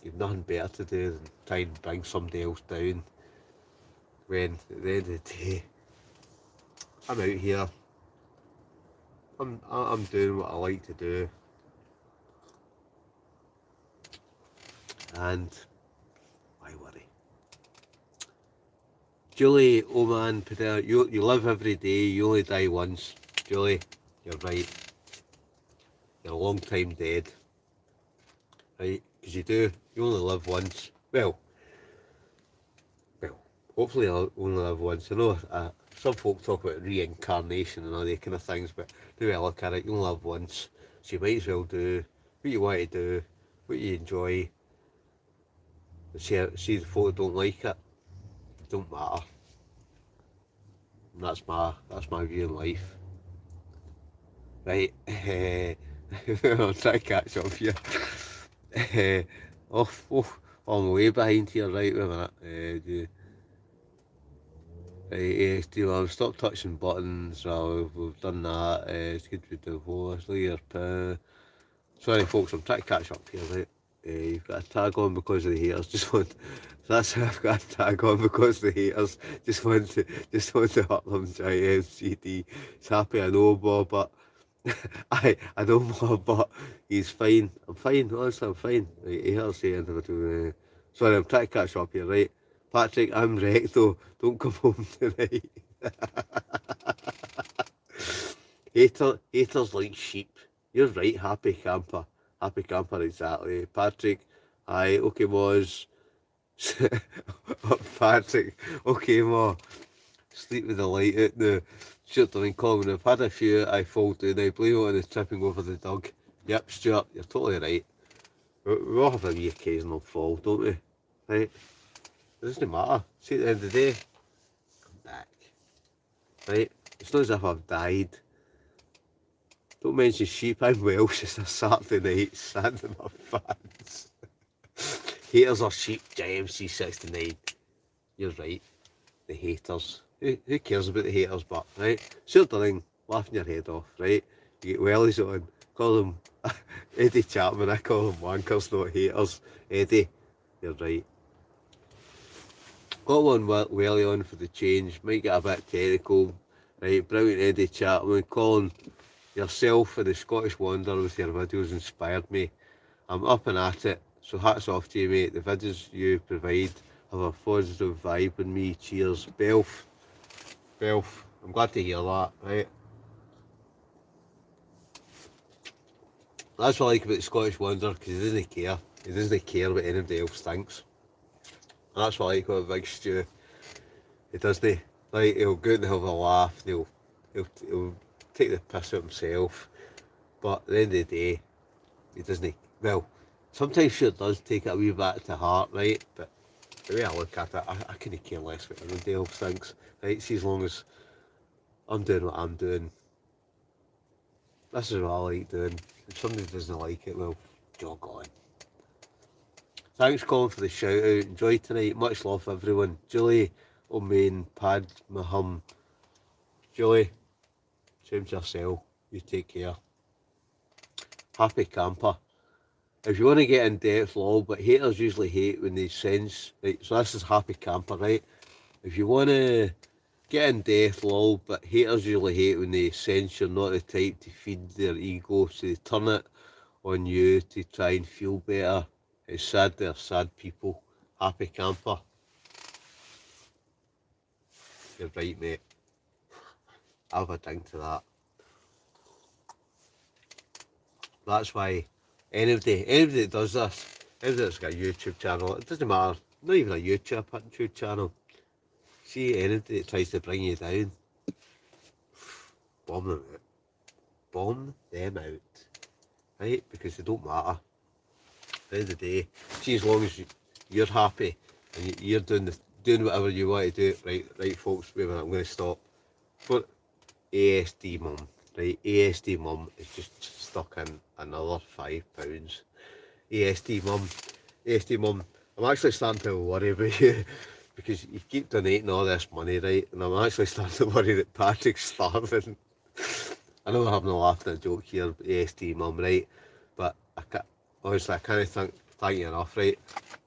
you've nothing better to do than try and bring somebody else down. When at the end of the day, I'm out here. I'm doing what I like to do, and why worry? Julie, oh man, you live every day. You only die once. Julie, you're right. You're a long time dead, right? Because you only live once. Well, hopefully I'll only live once. I know some folk talk about reincarnation and all these kind of things, but the way I look at it, you only live once. So you might as well do what you want to do, what you enjoy. See the folk don't like it don't matter. And that's my view in life. Right, I'll try to catch up here. I'm way behind here, right, wait a minute. Right, ASD, well, stop touching buttons. Well, we've done that. It's good to do host. Leave your sorry, folks, I'm trying to catch up here, right? You've got a tag on because of the haters. Just want. So that's how I've got a tag on because of the haters. Just want to hurt them. MCD. He's happy, I know, Bob, but I know Bob, but he's fine. I'm fine. Honestly, I'm fine. Right, he has the individual. Sorry, I'm trying to catch up here, right? Patrick, I'm wrecked though. Don't come home tonight. Haters like sheep. You're right, happy camper. Happy camper, exactly. Patrick, aye, okay, was. Patrick, okay, ma. Sleep with the light out now. Stuart doing comment. I've had a few I fall down. I blame it on the tripping over the dog. Yep, Stuart, you're totally right. We all have a wee occasional fall, don't we? Right? It doesn't matter. See, at the end of the day, I'm back. Right? It's not as if I've died. Don't mention sheep, I'm Welsh. It's a Saturday night, sanding my fans. Haters are sheep, JMC69. You're right. The haters. Who cares about the haters, but, right? Stuart Dunning, laughing your head off, right? You get wellies on, call them Eddie Chapman, I call them wankers, not haters. Eddie, you're right. Got one welly on for the change, might get a bit technical, right? Brilliant Eddie Chapman, Colin, yourself and the Scottish Wanderer with your videos inspired me. I'm up and at it, so hats off to you, mate. The videos you provide have a positive vibe in me. Cheers. Belf, I'm glad to hear that, right? That's what I like about the Scottish Wanderer, because he doesn't care. He doesn't care what anybody else thinks. And that's what I like about Big Stu. He doesn't. Like, he'll go out and have a laugh, he'll take the piss out himself, but at the end of the day, he doesn't. Well, sometimes Stuart does take it a wee bit to heart, right? But the way I look at it, I couldn't care less what everybody else thinks, right? See, as long as I'm doing what I'm doing, this is what I like doing. If somebody doesn't like it, well, jog on. Thanks, Colin, for the shout out. Enjoy tonight. Much love, everyone. Julie O'Main, Pad Mahum. Julie, same to yourself. You take care. Happy camper. If you want to get in depth, lol, but haters usually hate when they sense. Right, so this is happy camper, right? If you want to get in depth, lol, but haters usually hate when they sense you're not the type to feed their ego, so they turn it on you to try and feel better. It's sad they're sad people. Happy camper. You're right, mate. I'll have a drink to that. That's why anybody that does this, anybody that's got a YouTube channel, it doesn't matter, not even a YouTube channel. See anybody that tries to bring you down, bomb them out. Bomb them out. Right? Because they don't matter. At the end of the day, see, as long as you're happy and you're doing whatever you want to do, right folks, wait a minute, I'm going to stop. For ASD mum, right? ASD mum is just stuck in another £5. ASD mum, I'm actually starting to worry about you because you keep donating all this money, right? And I'm actually starting to worry that Patrick's starving. I know we're having a laugh at a joke here, ASD mum, right? But honestly, I can't thank you enough, right?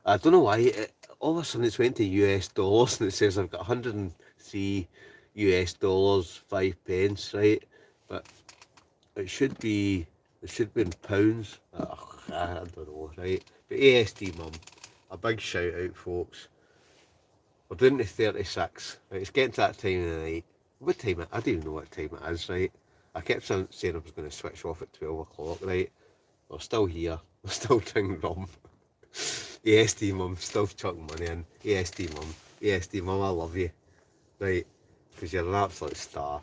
I don't know why, all of a sudden it's went to US dollars and it says I've got 103 US dollars, 5 pence, right? But it should be in pounds. I don't know, right? But ASD mum, a big shout out, folks. We're doing to 36. Right? It's getting to that time of the night. What time I don't even know what time it is, right? I kept saying I was going to switch off at 12 o'clock, right? We're still here. We're still drinking rum. ASD mum, still chucking money in. ASD mum, I love you. Right? Because you're an absolute star.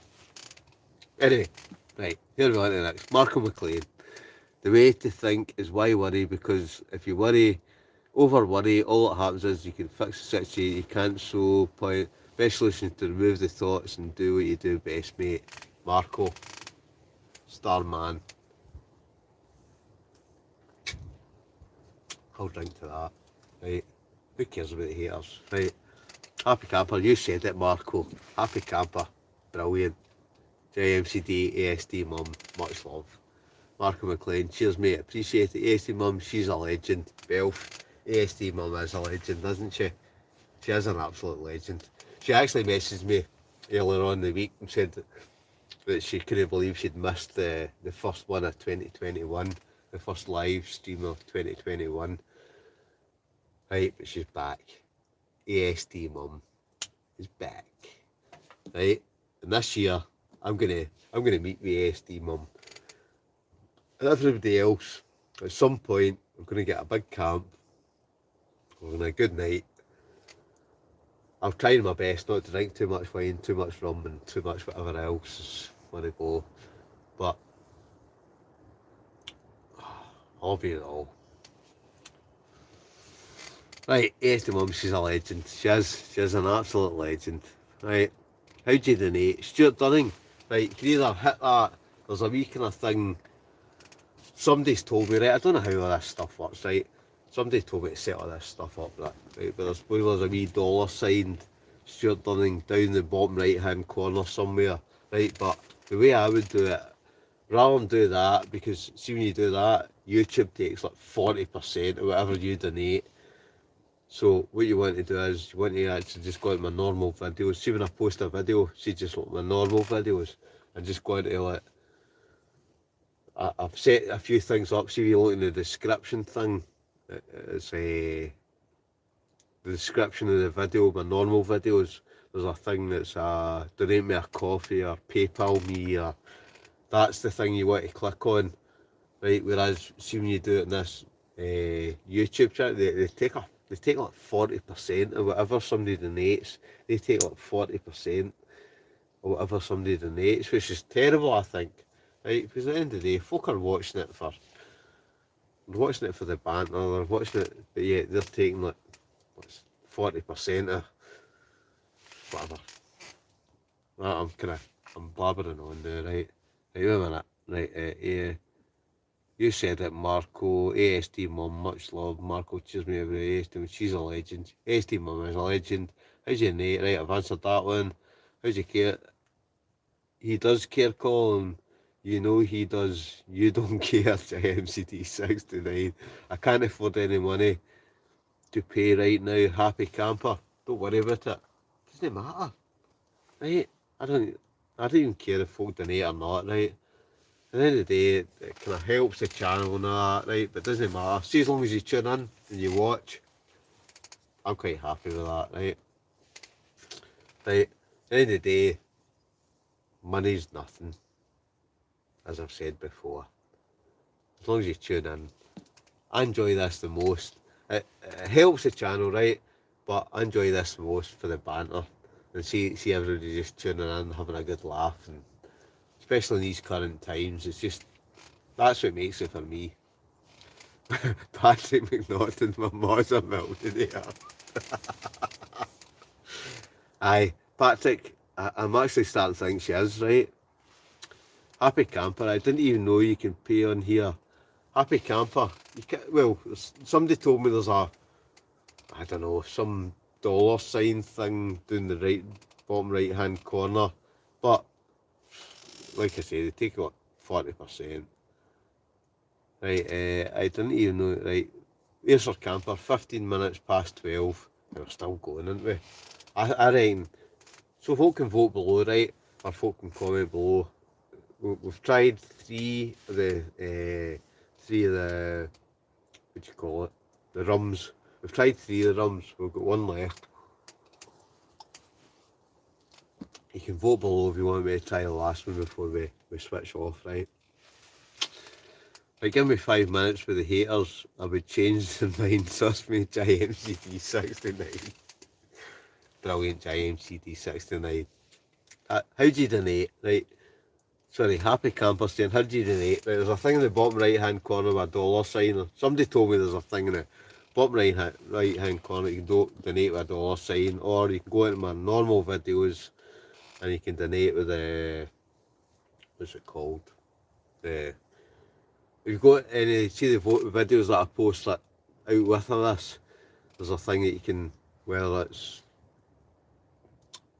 Anyway, right, here we are to the next. Marco McLean. The way to think is why worry, because if you over worry, all that happens is you can fix the situation, you can't, so point. Best solution is to remove the thoughts and do what you do best, mate. Marco, star man. I'll drink to that, right? Who cares about the haters, right? Happy camper, you said it, Marco. Happy camper, brilliant. JMCD, ASD mum, much love. Marco McLean, cheers mate, appreciate it. ASD mum, she's a legend. Belf, ASD mum is a legend, isn't she? She is an absolute legend. She actually messaged me earlier on in the week and said that she couldn't believe she'd missed the first one of 2021, the first live stream of 2021. Right, but she's back. ASD mum is back. Right, and this year I'm gonna meet the ASD mum. And everybody else, at some point, I'm gonna get a big camp. We're gonna have a good night. I'm trying my best not to drink too much wine, too much rum, and too much whatever else is when I go. But I'll be it all. Right, ASD mum, she's a legend. She is an absolute legend. Right, how do you donate? Stuart Dunning. Right, you can either hit that. There's a wee kind of thing. Somebody's told me, right, I don't know how all this stuff works, right? Somebody told me to set all this stuff up, right? But there's a wee dollar sign, Stuart Dunning, down the bottom right hand corner somewhere, right? But the way I would do it, rather than do that, because see when you do that, YouTube takes like 40% of whatever you donate. So what you want to do is, you want to actually just go into my normal videos. See when I post a video, see just like my normal videos, and just go into like, I've set a few things up. See if you look in the description thing, it's the description of the video, my normal videos, there's a thing that's donate me a coffee or PayPal me, or that's the thing you want to click on, right? Whereas see when you do it in this YouTube channel, they take like 40% of whatever somebody donates. They take like 40% of whatever somebody donates, which is terrible, I think. Right, because at the end of the day, folk are watching it for the banter, they're watching it, but yeah, they're taking like 40% of whatever. I'm blabbering on there, right? Right, wait a minute. Right, you said it, Marco. ASD mum, much love. Marco, cheers me every ASD, she's a legend. ASD mum is a legend. How's your Nate? Right, I've answered that one. How's your care? He does care, Colin. You know he does. You don't care to MCD69. I can't afford any money to pay right now. Happy camper. Don't worry about it. Doesn't matter. Right? I don't even care if folk donate or not, right? At the end of the day, it kind of helps the channel and all that, right? But it doesn't matter. See, as long as you tune in and you watch, I'm quite happy with that, right? Right? At the end of the day, money's nothing, as I've said before. As long as you tune in, I enjoy this the most. It helps the channel, right? But I enjoy this the most for the banter and see everybody just tuning in, having a good laugh, and especially in these current times, it's just, that's what makes it for me. Patrick McNaughton, my mom's a millionaire. Aye, Patrick, I'm actually starting to think she is, right? Happy camper, I didn't even know you can pay on here. Happy camper, you can, well, somebody told me there's a, I don't know, some dollar sign thing down the bottom right hand corner, but like I say, they take like 40%. Right, I didn't even know, right, here's our camper, 15 minutes past 12, we're still going, aren't we? I reckon, so folk can vote below, right, or folk can comment below. We've tried three of the, what do you call it, the rums. We've tried 3 of the rums, we've got 1 left. You can vote below if you want me to try the last one before we switch off, right? Like, give me 5 minutes with the haters, I would change their mind. Trust me, JMCD69. Brilliant, JMCD69. How do you donate, right? Sorry, Happy Camper saying, how do you donate? Right, there's a thing in the bottom right hand corner with a dollar sign. Somebody told me there's a thing in the bottom right hand corner, you can donate with a dollar sign, or you can go into my normal videos and you can donate with a, what's it called? If you go any, see the videos that I post like out with this, there's a thing that you can, well, it's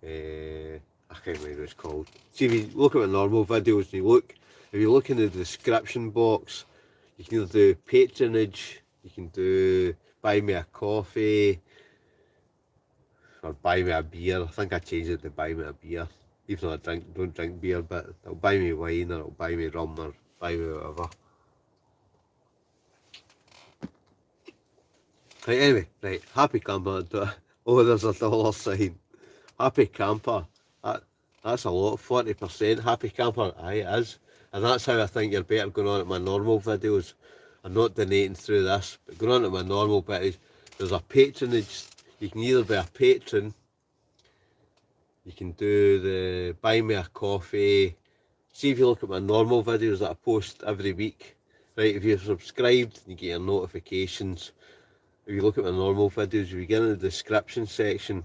I can't remember what it's called. See, if you look at my normal videos and if you look in the description box, you can either do patronage, you can do buy me a coffee, or buy me a beer. I think I changed it to buy me a beer. Even though I don't drink beer, but it'll buy me wine, or it'll buy me rum, or buy me whatever. Right, anyway, right, Happy Camper. Oh, there's a dollar sign. Happy Camper. That's a lot, 40%. Happy Camper, aye, it is. And that's how I think you're better going on at my normal videos. I'm not donating through this, but going on at my normal videos, there's a patronage. You can either be a patron, you can do the buy me a coffee. See, if you look at my normal videos that I post every week, right, if you're subscribed, you get your notifications. If you look at my normal videos, if you get in the description section,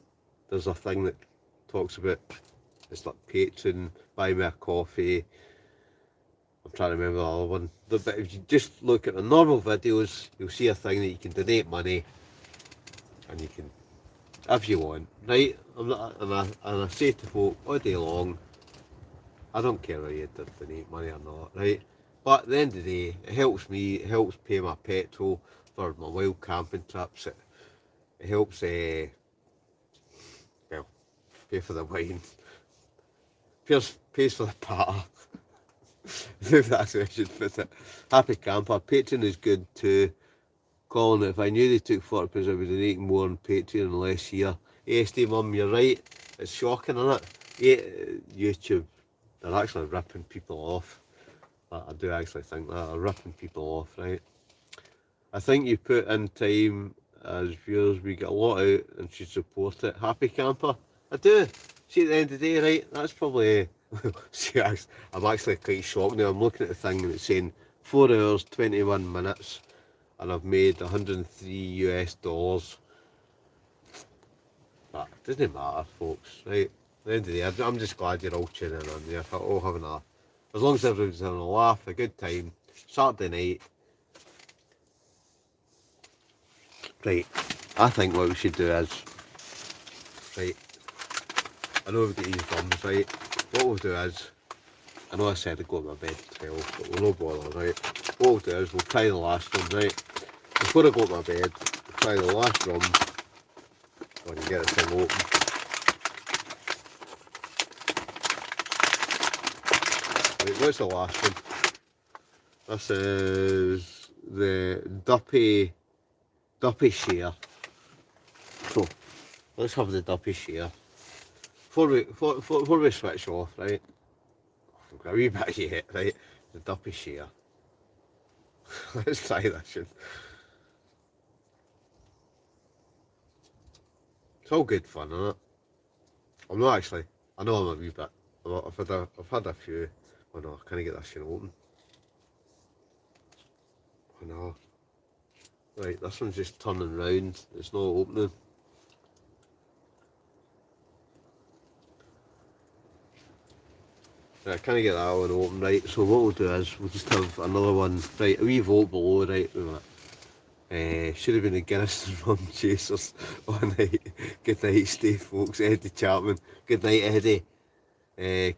there's a thing that talks about, it's like Patreon, buy me a coffee. I'm trying to remember the other one. But if you just look at the normal videos, you'll see a thing that you can donate money, and you can, if you want, right? And I say to folk all day long, I don't care whether you donate money or not, right? But at the end of the day, it helps me, it helps pay my petrol for my wild camping trips. It helps, well, pay for the wine, pays for the patter. If that's how I should put it. Happy Camper. Patreon is good too. Colin, if I knew they took 40%, I would donate more on Patreon and less here. ASD Mum, you're right. It's shocking, isn't it? Yeah, YouTube, they're actually ripping people off. I do actually think that. They're ripping people off, right? I think you put in time as viewers, we get a lot out and should support it. Happy Camper. I do. See, at the end of the day, right, that's probably... See, I'm actually quite shocked now. I'm looking at the thing and it's saying 4 hours, 21 minutes, and I've made 103 US dollars. But it doesn't matter, folks, right? At the end of the day, I'm just glad you're all tuning in. You're all having a... As long as everyone's having a laugh, a good time. Saturday night. Right, I think what we should do is... Right, I know we've got these bums, right? What we'll do is... I know I said I'd go to my bed at 12, but we'll no bother, right? What we'll do is we'll try the last one, right? Before I go to my bed, we'll try the last rum. So I can get the thing open. Right, what's the last one? This is the Duppy Share. So, let's have the Duppy Share. Before we switch off, right? I've got a wee bit yet, right? The Duppy Share. Let's try this one. It's all good fun, isn't it? I'm not actually. I know I'm a wee bit. I've had a few. Oh no, I can't get this one open. Oh no. Right, this one's just turning round. It's not opening. Right, I can't get that one open, right? So what we'll do is we'll just have another one. Right, a wee vote below, right? Should have been the Guinness and Rum Chasers all night. Good night, stay folks. Eddie Chapman. Good night, Eddie.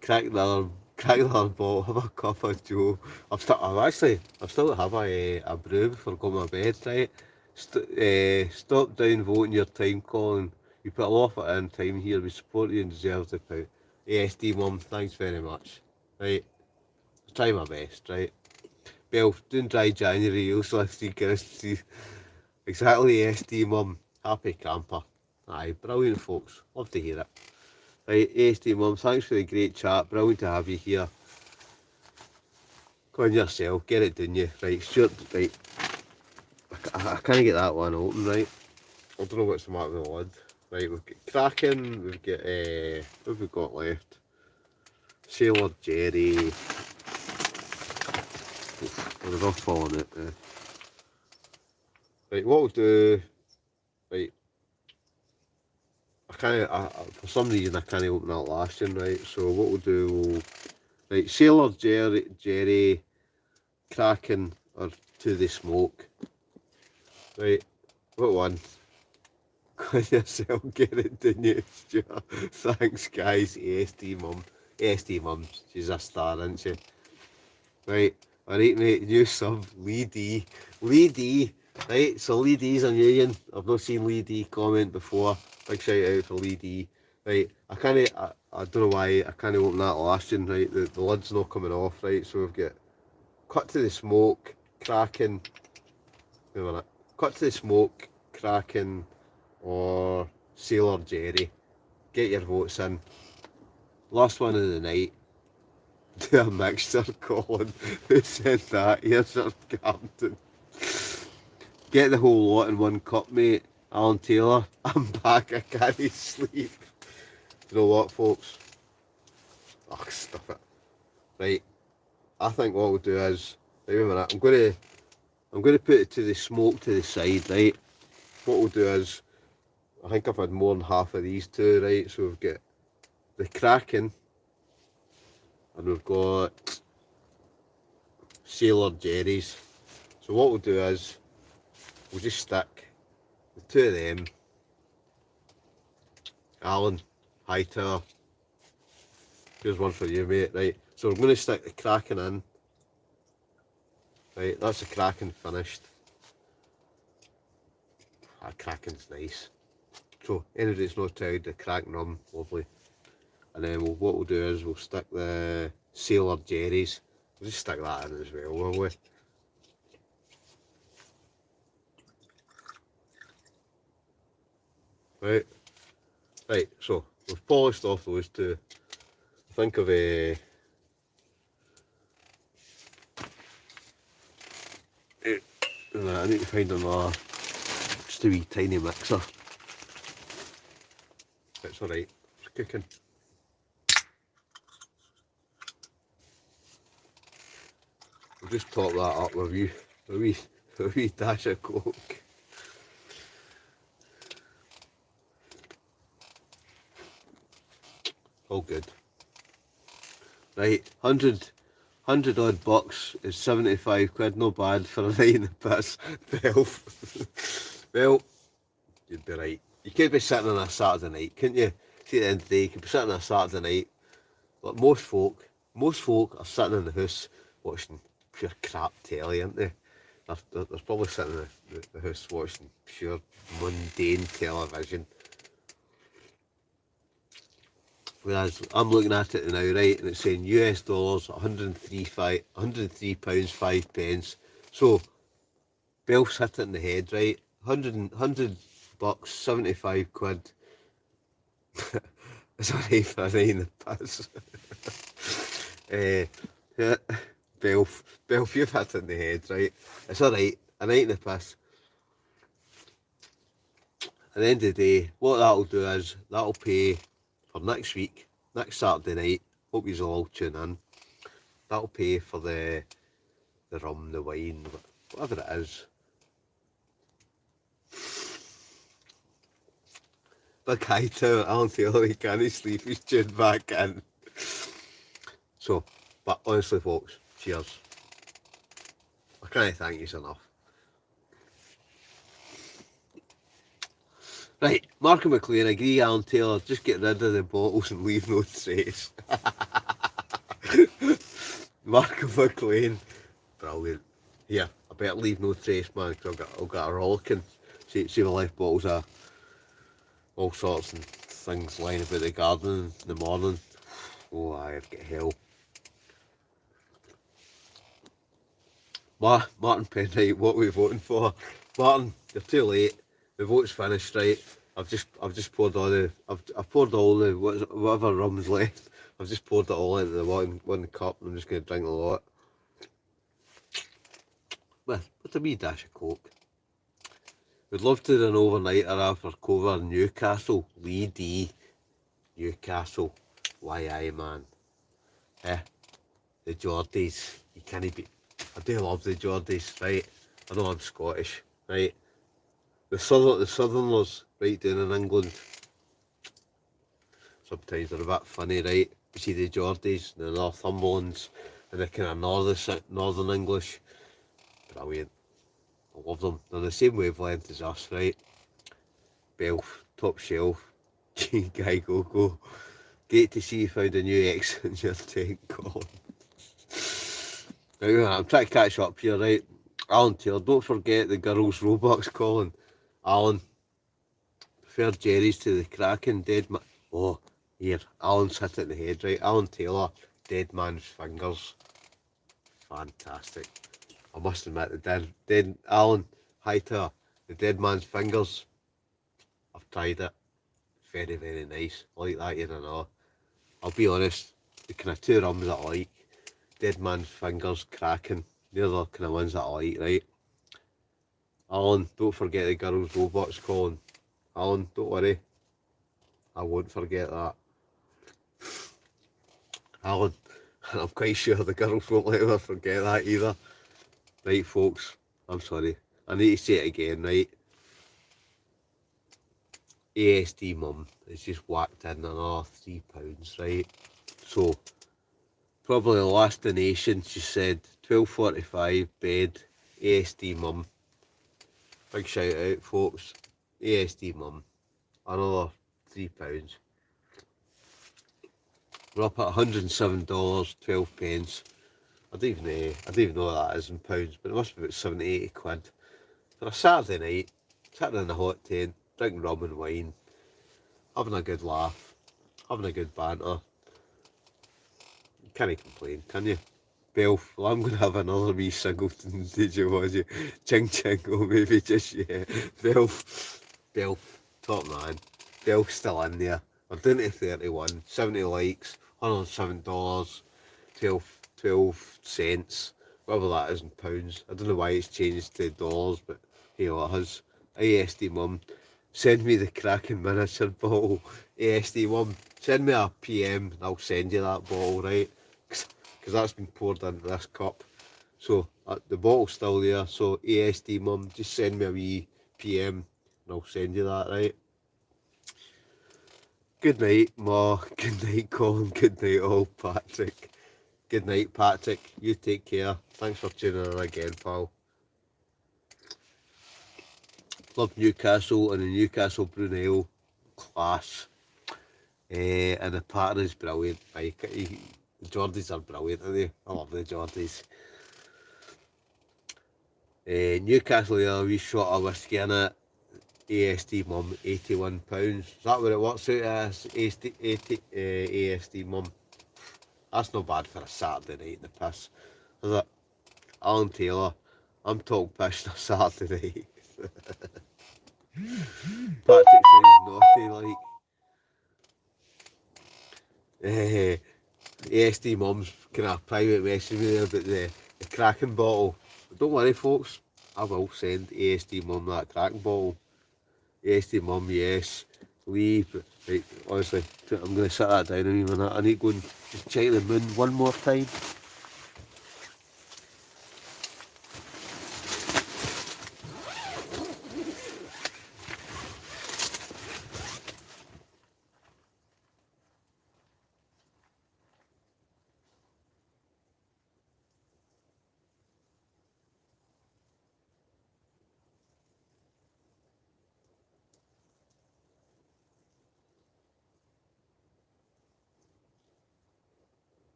Crack the other bottle. Have a cup of Joe. I've still have a brew before I go to my bed, right? Stop downvoting your time, Colin. You put a lot of it in time here. We support you and deserve the pound. ASD Mum, thanks very much. Right, I'll try my best, right? Bell, doing dry January, you'll still have to see Guinness. Exactly, ASD Mum. Happy Camper. Aye, brilliant folks. Love to hear it. Right, ASD Mum, thanks for the great chat. Brilliant to have you here. Go on yourself, get it done you. Right, Stuart, right. I can't get that one open, right? I don't know what's the matter with the lid. Right, we've got Kraken, we've got, what have we got left? Sailor Jerry. They're all falling out there. Right, what we'll do, right, for some reason I can't open that last one, right, so what we'll do, right, Sailor Jerry, Kraken, or To The Smoke. Right, what one? Clean yourself, get it to news, Stuart. Thanks, guys. ASD mum. ASD mum, she's a star, isn't she? Right, alright, mate, new sub, Lee D. Lee D. Right, so Lee D's a new one. I've not seen Lee D comment before. Big shout out for Lee D. Right, I don't know why I can't open that last one, right? The lid's not coming off, right? So we've got Cut to the Smoke, Kraken. Wait a minute. Cut to the Smoke, Kraken, or Sailor Jerry. Get your votes in. Last one of the night. Do a mixture, Colin. Who said that? Here's our captain. Get the whole lot in one cup, mate. Alan Taylor. I'm back. I can't sleep. You know what, folks? Oh, stuff it. Right. I think what we'll do is, wait a minute. I'm gonna put it to the smoke to the side, right? What we'll do is, I think I've had more than half of these two, right? So we've got the Kraken, and we've got Sailor Jerry's. So what we'll do is, we'll just stick the two of them. Alan, Hightower. Here's one for you, mate, right? So I'm going to stick the Kraken in. Right, that's the Kraken finished. That Kraken's nice. So, anybody that's not tried the Kraken rum, lovely. And then what we'll do is we'll stick the Sailor Jerry's. We'll just stick that in as well, will we? Right. Right, so we've polished off those two. Think of a I need to find another, just a wee tiny mixer. It's alright, it's cooking. We'll just top that up with a wee dash of Coke. All good. Right, 100 odd bucks is 75 quid, no bad for a night in the piss. Well, you'd be right. You could be sitting on a Saturday night, couldn't you? See, at the end of the day, you could be sitting on a Saturday night. Like most folk are sitting in the house watching pure crap telly, aren't they? They're probably sitting in the house watching pure mundane television. Whereas I'm looking at it now, right, and it's saying US dollars, £103 5 pence. So, Belf's hit it in the head, right? 100 bucks, 75 quid. It's alright for a night in the piss. Yeah, Belf, you've hit it in the head, right? It's alright, a night in the piss. At the end of the day, what that'll do is, that'll pay for next week, next Saturday night. Hope you'll all tune in. That'll pay for the rum, the wine, whatever it is. Big hi to Alan Taylor, he can't sleep, he's tuned back in. So, but honestly folks, cheers. I can't thank you enough. Right, Mark and McLean, agree Alan Taylor, just get rid of the bottles and leave no trace. Mark and McLean, brilliant. Here, I better leave no trace, man, because I've got a rollicking. See my life bottles of all sorts and things lying about the garden in the morning. Oh, I've got hell. Martin Penright, what are we voting for? Martin, you're too late. The vote's finished, right? I've just poured all the whatever rum's left. I've just poured it all into the one cup, and I'm just going to drink a lot. With a wee dash of Coke. We'd love to do an overnighter after cover Newcastle, Lee D, Newcastle, aye man. The Geordies, you can't beat. I do love the Geordies, right? I know I'm Scottish, right? The Southerners, right down in England, sometimes they're a bit funny, right? You see the Geordies, the Northumberlands, and the kind of northern English. Brilliant. I love them. They're the same wavelength as us, right? Belf, top shelf, Guy Go. Great to see you found a new ex in your tent, Colin. Right, I'm trying to catch up here, right? Alan Taylor, don't forget the girls' Robux, Colin. Alan, prefer Jerry's to the Kraken, dead man. Oh, here, Alan's hit it in the head, right? Alan Taylor, dead man's fingers. Fantastic. I must admit, Alan, hi to her. The dead man's fingers. I've tried it. Very, very nice. I like that, you know. I'll be honest, the kind of two rums that I like, Dead Man's Fingers, Kraken, they're the kind of ones that I like, right? Alan, don't forget the girls' Roblox, Colin. Alan, don't worry, I won't forget that. Alan, I'm quite sure the girls won't let me forget that either. Right, folks, I'm sorry. I need to say it again, right? ASD mum has just whacked in another £3, right? So, probably the last donation, she said, 12.45 bed, ASD mum. Big shout out, folks. ASD mum. Another £3. We're up at $107.12. I don't even know what that is in pounds, but it must be about 70, 80 quid. For a Saturday night, sitting in a hot tent, drinking rum and wine, having a good laugh, having a good banter. You can't complain, can you? Belf, well, I'm going to have another wee singleton, did you, was you? Ching ching, or maybe just, yeah. Belf, top man. Belf's still in there. We're down to 31, 70 likes, $107, 12 cents, whatever that is in pounds. I don't know why it's changed to dollars, but hey, it has. ASD mum, send me the Kraken miniature bottle. ASD mum, send me a PM and I'll send you that bottle, right? Because that's been poured into this cup. So the bottle's still there. So ASD mum, just send me a wee PM and I'll send you that, right? Good night, Ma. Good night, Colin. Good night, all, Patrick. Good night, Patrick. You take care. Thanks for tuning in again, pal. Love Newcastle and the Newcastle Brunel class. And the pattern is brilliant. The Geordies are brilliant, aren't they? I love the Geordies. Newcastle, yeah, we shot a whiskey in it. ASD mum, £81. Is that what it works out as? ASD mum. That's not bad for a Saturday night in the piss, is it? Alan Taylor, I'm talking piss on a Saturday night. Patrick sounds naughty, like. ASD mum's kind of private message me there about the Kraken bottle. But don't worry, folks, I will send ASD mum that Kraken bottle. ASD mum, yes. Leave. Right, honestly, I'm going to set that down in a minute. I need to go and just check the moon one more time.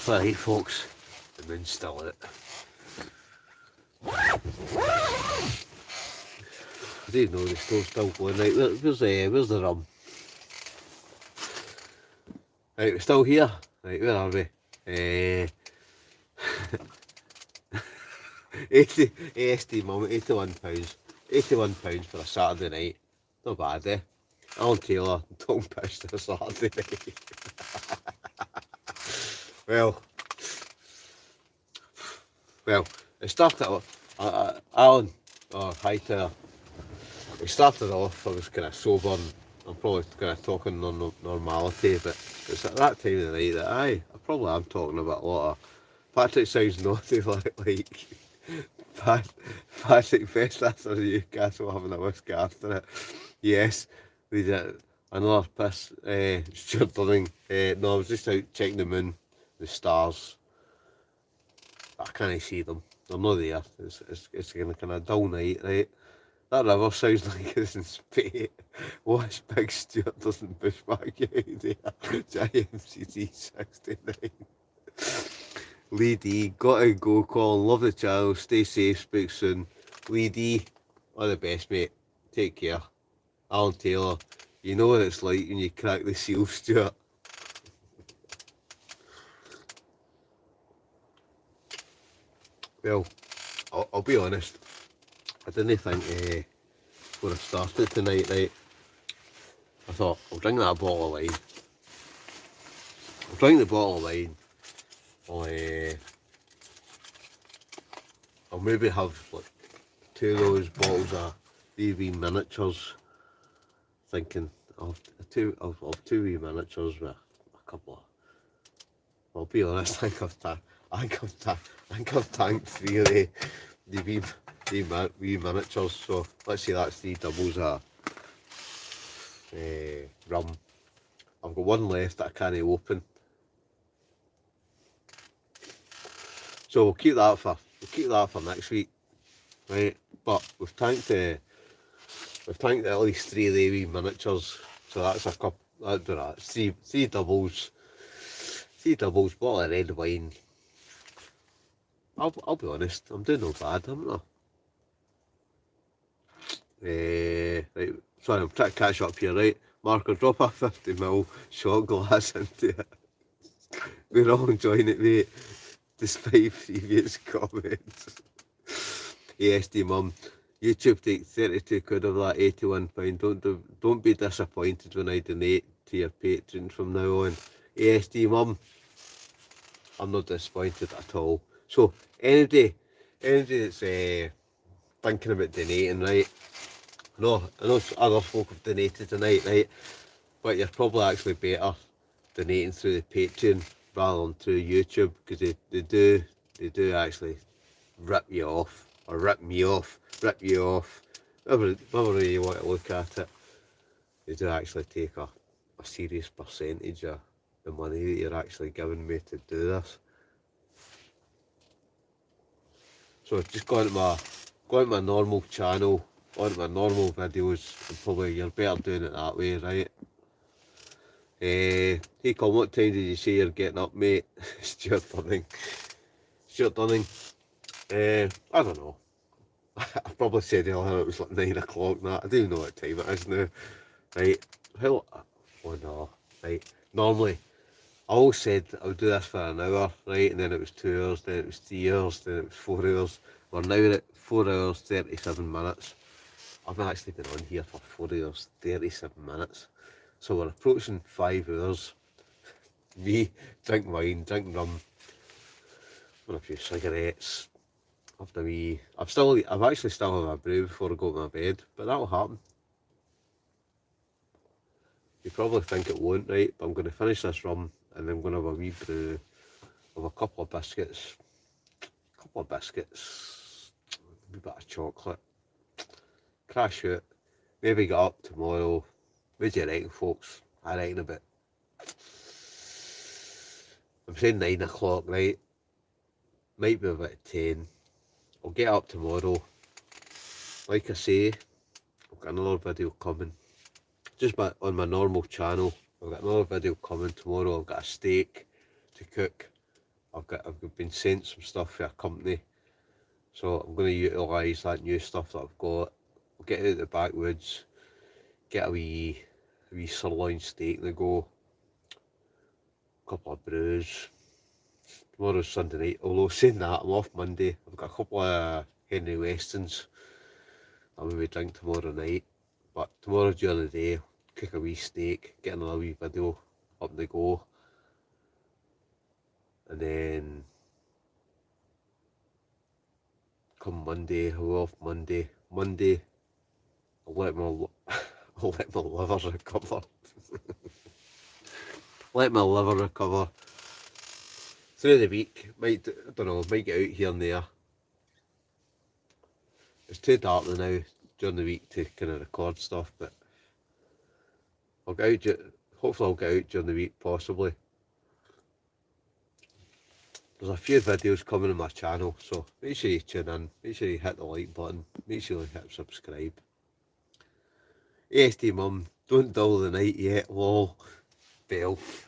Right, folks, the moon's still out. I didn't know the stove's still going. Right, where's the rum? Right, we're still here. Right, where are we? 80 ASD mum, £81. £81 for a Saturday night. Not bad, eh? Alan Taylor, don't piss for a Saturday night. Well, it started off, Alan, hi to her. It started off, I was kind of sober and I'm probably kind of talking normality, but it's at that time of the night that I probably am talking about a lot of, Patrick sounds naughty, like Patrick Fest after Newcastle having a whiskey after it. Yes, we did another piss. Stuart Dunning. No, I was just out checking the moon, the stars. I can't see them. They're not there. It's kind of dull night, right? That river sounds like it's in Spain. Watch Big Stuart doesn't push back out there. JMCT 69. Lee D, gotta go, Colin. Love the channel. Stay safe. Speak soon. Lee D, all the best, mate. Take care. Alan Taylor, you know what it's like when you crack the seal, Stuart. Well, I'll be honest. I didn't think when I started tonight, right? I thought, I'll drink that bottle of wine. I'll drink the bottle of wine. I'll maybe have like 2 of those bottles of these wee miniatures. Thinking of two wee miniatures with a couple of. I'll be honest. I think I've tanked 3 of the wee miniatures. So let's say that's 3 doubles of rum. I've got 1 left that I can't open. So we'll keep that for next week, right? But we've tanked at least 3 of the wee miniatures. So that's a couple. I don't know. It's 3 doubles. 3 doubles, bottle of red wine. I'll be honest. I'm doing no bad, am I? Right. Sorry, I'm trying to catch up here, right? Marco, drop a 50ml shot glass into it. We're all enjoying it, mate, despite previous comments. ASD mum, YouTube take 32 quid of that £81. Don't be disappointed when I donate to your Patreon from now on. ASD mum, I'm not disappointed at all. So anybody that's thinking about donating, right? I know other folk have donated tonight, right? But you're probably actually better donating through the Patreon rather than through YouTube, because they do actually rip you off, or rip me off, rip you off, whatever way you want to look at it. They do actually take a serious percentage of the money that you're actually giving me to do this. So just go into my normal channel, onto my normal videos, and probably you're better doing it that way, right? Hey Colin, what time did you say you're getting up, mate? Stuart Dunning. I don't know. I probably said earlier it was like 9 o'clock now. I don't even know what time it is now. Right, oh no, right. Normally, I always said I would do this for an hour, right, and then it was 2 hours, then it was 3 hours, then it was 4 hours. We're now at 4 hours, 37 minutes. I've actually been on here for 4 hours, 37 minutes. So we're approaching 5 hours. Me, drink wine, drink rum, and a few cigarettes. I've actually still have a brew before I go to my bed, but that'll happen. You probably think it won't, right? But I'm going to finish this rum, and then I'm going to have a wee brew of a couple of biscuits, a wee bit of chocolate, crash out, maybe get up tomorrow. What do you reckon, folks? I reckon about, I'm saying 9 o'clock, right? Might be about 10. I'll get up tomorrow. Like I say, I've got another video coming. Just on my normal channel. I've got another video coming tomorrow. I've got a steak to cook. I've been sent some stuff for a company. So I'm going to utilise that new stuff that I've got. I'll get out the backwoods, get a wee sirloin steak to go. A couple of brews. Tomorrow's Sunday night, although saying that, I'm off Monday. I've got a couple of Henry Westons I'll maybe drink tomorrow night. But tomorrow during the day, cook a wee steak, get another wee video up and go. And then come Monday, we're off Monday. I'll let my liver recover. Let my liver recover. Through the week, might get out here and there. it's too dark now during the week to kind of record stuff, but I'll get out, hopefully I'll get out during the week, possibly. There's a few videos coming on my channel, so make sure you tune in, make sure you hit the like button, make sure you hit subscribe. ASD Mum, don't dull the night yet, lol. Belf.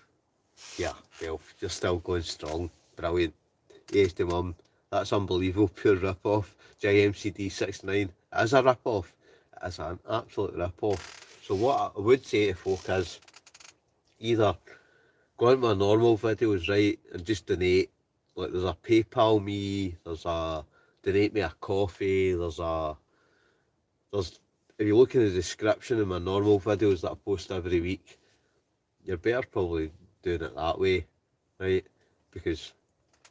Yeah, Belf, you're still going strong. Brilliant. ASD Mum, that's unbelievable, pure rip-off. JMCD69, it is a rip-off. It is an absolute rip-off. So what I would say to folk is, either go into my normal videos, right, and just donate. Like, there's a PayPal me, there's a donate me a coffee, there's if you look in the description of my normal videos that I post every week, you're better probably doing it that way, right? Because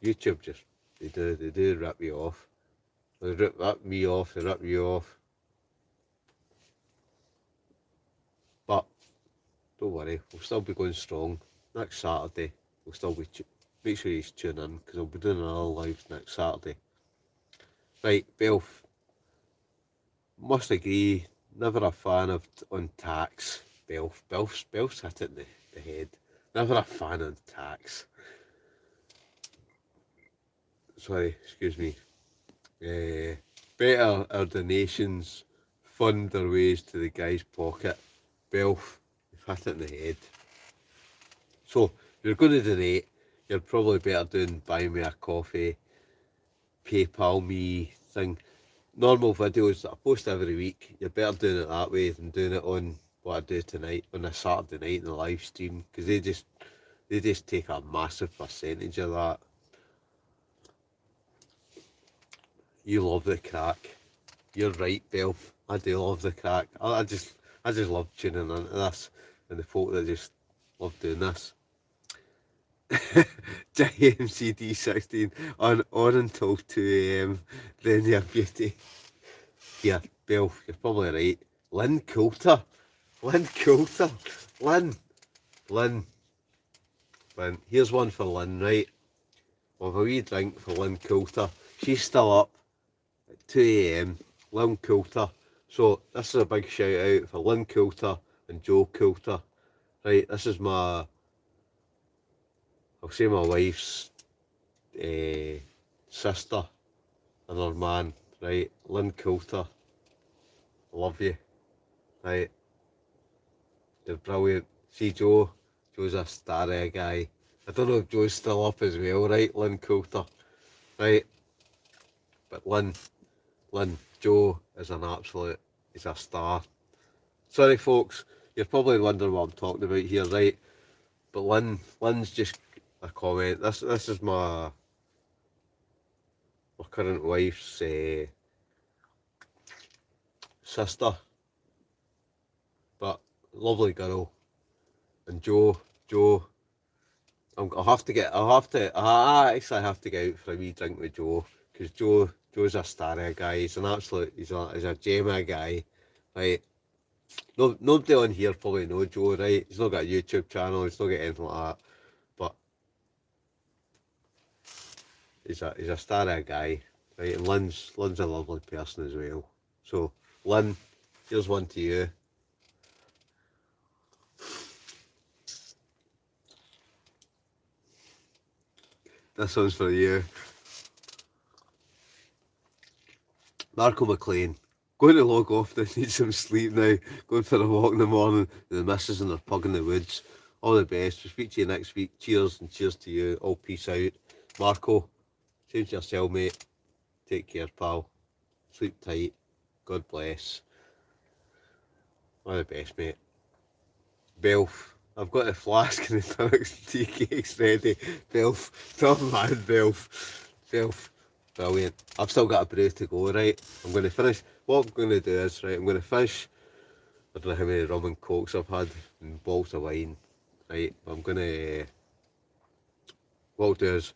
YouTube just, they do rip you off. They rip me off, they rip you off. But don't worry, we'll still be going strong. Next Saturday, we'll still be, make sure you tune in, because I'll be doing another live next Saturday. Right, Belf, must agree, never a fan of on tax. Belf's hit it in the head. Never a fan on tax. Sorry, excuse me. Better our donations fund their ways to the guy's pocket. Belf, you've hit it in the head. So, if you're going to donate, you're probably better doing buy me a coffee, PayPal me thing. Normal videos that I post every week, you're better doing it that way than doing it on what I do tonight, on a Saturday night in the live stream, because they just take a massive percentage of that. You love the crack. You're right, Belf. I do love the crack. I just love tuning into this, and the folk that just love doing this. JMCD16 on until 2 AM, then your beauty. Yeah, Belf, you're probably right. Lynn Coulter. Lynn, here's one for Lynn, right? We'll have a wee drink for Lynn Coulter. She's still up at 2 AM, Lynn Coulter. So this is a big shout out for Lynn Coulter and Joe Coulter. Right, this is I'll say my wife's sister and her man, right? Lynn Coulter, love you, right? They're brilliant. See Joe's a starry guy. I don't know if Joe's still up as well, right? Lynn Coulter, right? But Lynn, Joe is an absolute, he's a star. Sorry folks, you're probably wondering what I'm talking about here, right? But Lynn's just a comment. This is my current wife's sister, but lovely girl. And Joe, I actually have to get out for a wee drink with Joe, because Joe's a starry guy. He's an absolute, he's a gem of a guy, right? No, nobody on here probably know Joe, right? He's not got a YouTube channel, he's not got anything like that, but he's a starry guy, right? And Lynn's a lovely person as well. So Lynn, here's one to you. This one's for you. Marco McLean, going to log off now, need some sleep now, going for a walk in the morning, the missus and their pug in the woods. All the best, we'll speak to you next week. Cheers, and cheers to you. All peace out. Marco, same to yourself, mate. Take care, pal. Sleep tight. God bless. All the best, mate. Belf, I've got the flask and the Turks tea cakes ready. Belf, top man, Belf, brilliant. I've still got a brew to go, right? I'm going to finish. What I'm going to do is, right, I'm going to finish. I don't know how many rum and cokes I've had and bottles of wine, right? I'm going to. What I'll do is,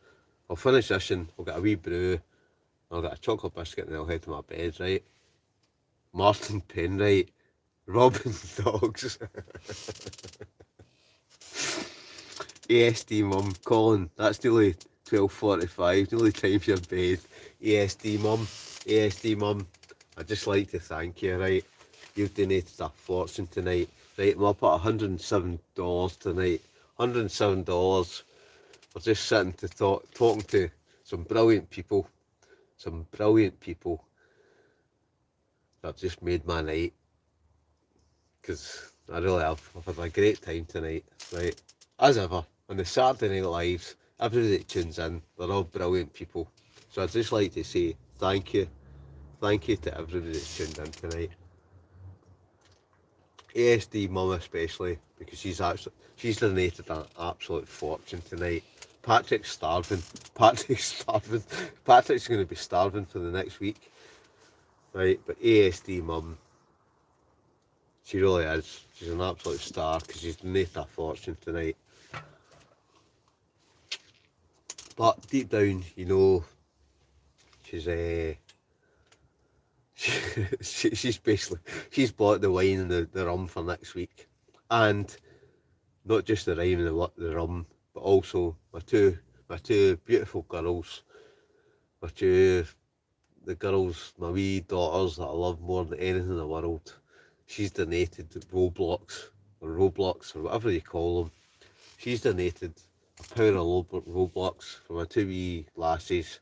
I'll finish this and I'll get a wee brew. I'll get a chocolate biscuit and I'll head to my bed, right? Martin Penwright, Robin Dogs. ASD Mum, Colin, that's nearly 12:45, nearly time for your bed. ASD Mum, I'd just like to thank you, right? You've donated a fortune tonight. Right, I'm up at $107 tonight. $107 for just sitting to talking to some brilliant people. Some brilliant people that just made my night. Because I really have. I've had a great time tonight, right? As ever, on the Saturday Night Lives, everybody that tunes in, they're all brilliant people. So I'd just like to say thank you. Thank you to everybody that's tuned in tonight. ASD mum especially, because she's donated an absolute fortune tonight. Patrick's starving. Patrick's going to be starving for the next week. Right, but ASD mum, she really is. She's an absolute star because she's donated a fortune tonight. But deep down, you know, she's she's bought the wine and the rum for next week, and not just the wine and the rum, but also my two beautiful girls, the girls, my wee daughters that I love more than anything in the world. She's donated Roblox or whatever you call them. She's donated a pound of Roblox for my two wee lasses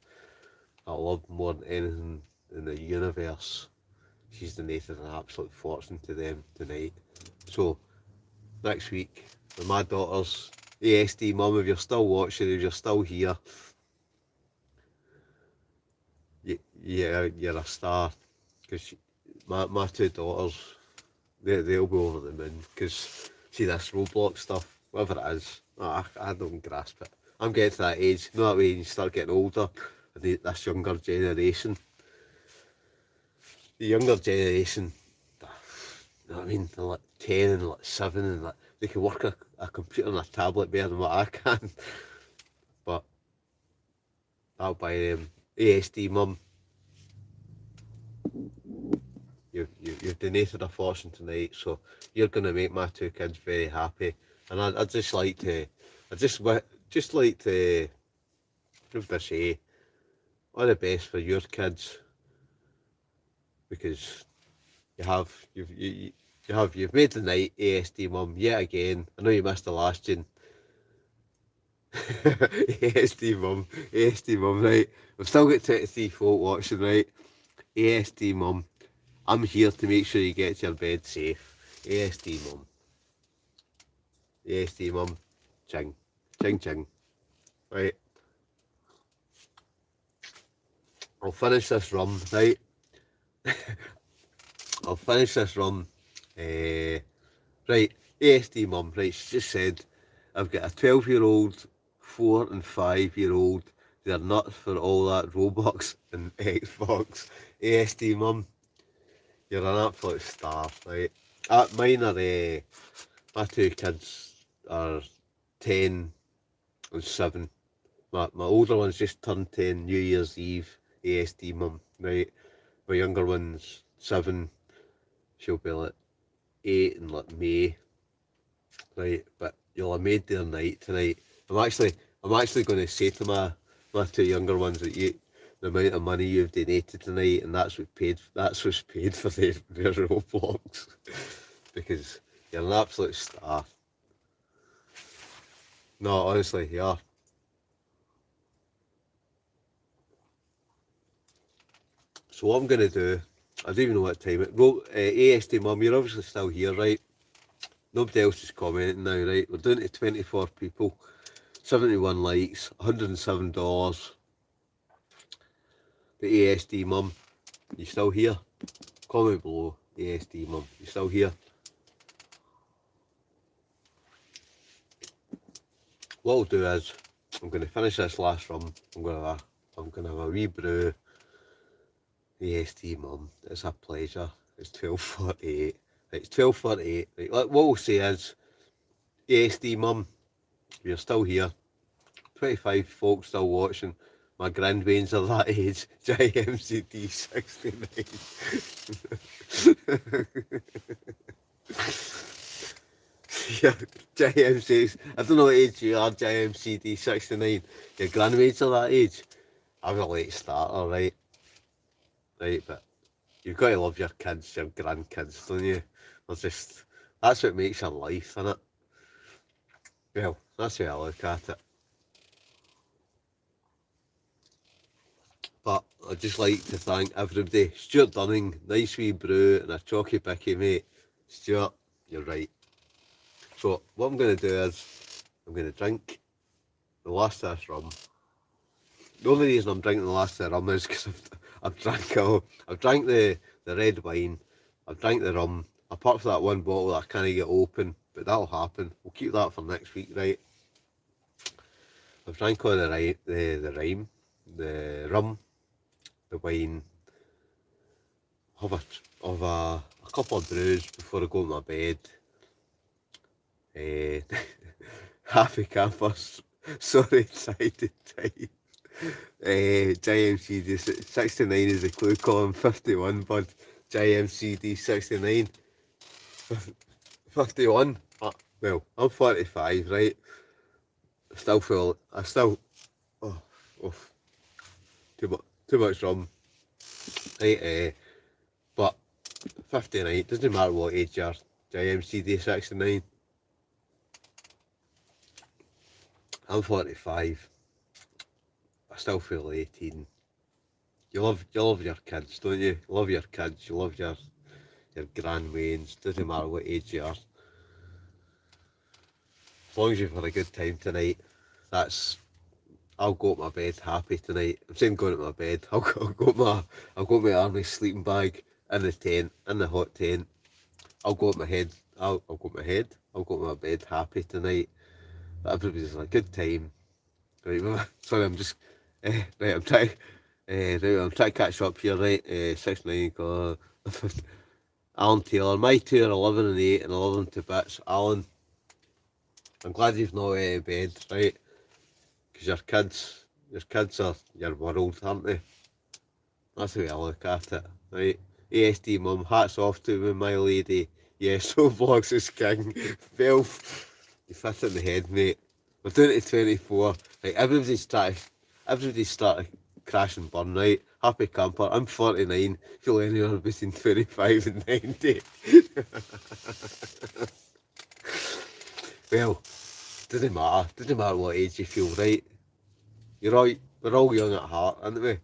that I love more than anything in the universe. She's donated an absolute fortune to them tonight. So next week, with my daughters, ASD mum, if you're still watching, if you're still here, you're a star. Because my two daughters, they'll be over the moon. Because see this Roblox stuff, whatever it is, I don't grasp it. I'm getting to that age, you know that way you start getting older, and this younger generation. The younger generation, you know what I mean, they're like 10 and like 7 and like, they can work a computer and a tablet better than what I can. But that'll buy them. ASD mum, you've donated a fortune tonight, so you're going to make my two kids very happy. And I'd just like to, like to, what I say, all the best for your kids, because you've made the night, ASD mum, yet again. I know you missed the last tune. ASD mum, right? We've still got 23 folk watching, right? ASD mum, I'm here to make sure you get to your bed safe. ASD mum, ching, ching, ching. Right. I'll finish this rum, right? I'll finish this rum. Right, ASD mum, right, she just said, I've got a 12-year-old, 4 and 5-year-old, they're nuts for all that Roblox and Xbox. ASD mum, you're an absolute star, right? Mine are, my two kids are 10 and 7. My older one's just turned 10 New Year's Eve, ASD mum, right? My younger one's 7, she'll be like 8 in like May, right? But you'll have made their night tonight. I'm actually going to say to my two younger ones that the amount of money you've donated tonight, and that's what's paid for their Roblox, because you're an absolute star. No, honestly, you are. So what I'm going to do, I don't even know what time it. ASD mum, you're obviously still here, right? Nobody else is commenting now, right? We're down to 24 people, 71 likes, $107. The ASD mum, you still here? Comment below, ASD mum, you still here? What I'll do is, I'm going to finish this last rum. I'm going to have a wee brew. ASD mum, it's a pleasure. It's 12:48. Right, it's 12:48. Right, what we'll say is, ASD mum, you're still here. 25 folks still watching. My grandbains are that age. JMCD 69. Yeah, JMC. I don't know what age you are, JMCD 69. Your grandmates are that age. I'm a late starter, right? Right, but you've got to love your kids, your grandkids, don't you? That's what makes your life, innit? Well, that's the way I look at it. But I'd just like to thank everybody. Stuart Dunning, nice wee brew and a chalky picky, mate. Stuart, you're right. So what I'm going to do is I'm going to drink the last of this rum. The only reason I'm drinking the last of the rum is because I've drank the red wine, I've drank the rum, apart from that one bottle that I can't get open, but that'll happen. We'll keep that for next week, right? I've drank all the rum, the wine. Have a couple of brews before I go to my bed. Happy campers, sorry, excited time. JMCD 69 is the clue column, 51 bud. JMCD 69 51. Well, I'm 45, right? I still too much rum, right? But 59, doesn't matter what age you are. JMCD 69. I'm 45. I still feel 18. You love your kids, don't you? You love your kids, you love your grand wains, doesn't matter what age you are. As long as you've had a good time tonight, I'll go to my bed happy tonight. I'm saying going to my bed. I'll go to my army sleeping bag in the tent, in the hot tent. I'll go to my bed happy tonight. Everybody's had a good time. Right, sorry, I'm just right. I'm trying to catch up here. Right, 6-9 got Alan Taylor. My two are 11 and 8 and 11 to bits. Alan, I'm glad you've not out of bed, right? Because your kids are your world, aren't they? That's the way I look at it, right? ASD mum, hats off to me, my lady. Yeah, so vlogs is king. Filth. You fit it in the head, mate. We're doing it to 24. Like, everybody's started crash and burn, right? Happy camper. I'm 49. Feel anywhere between 25 and 90. Well, doesn't matter what age you feel, right? We're all young at heart, aren't we?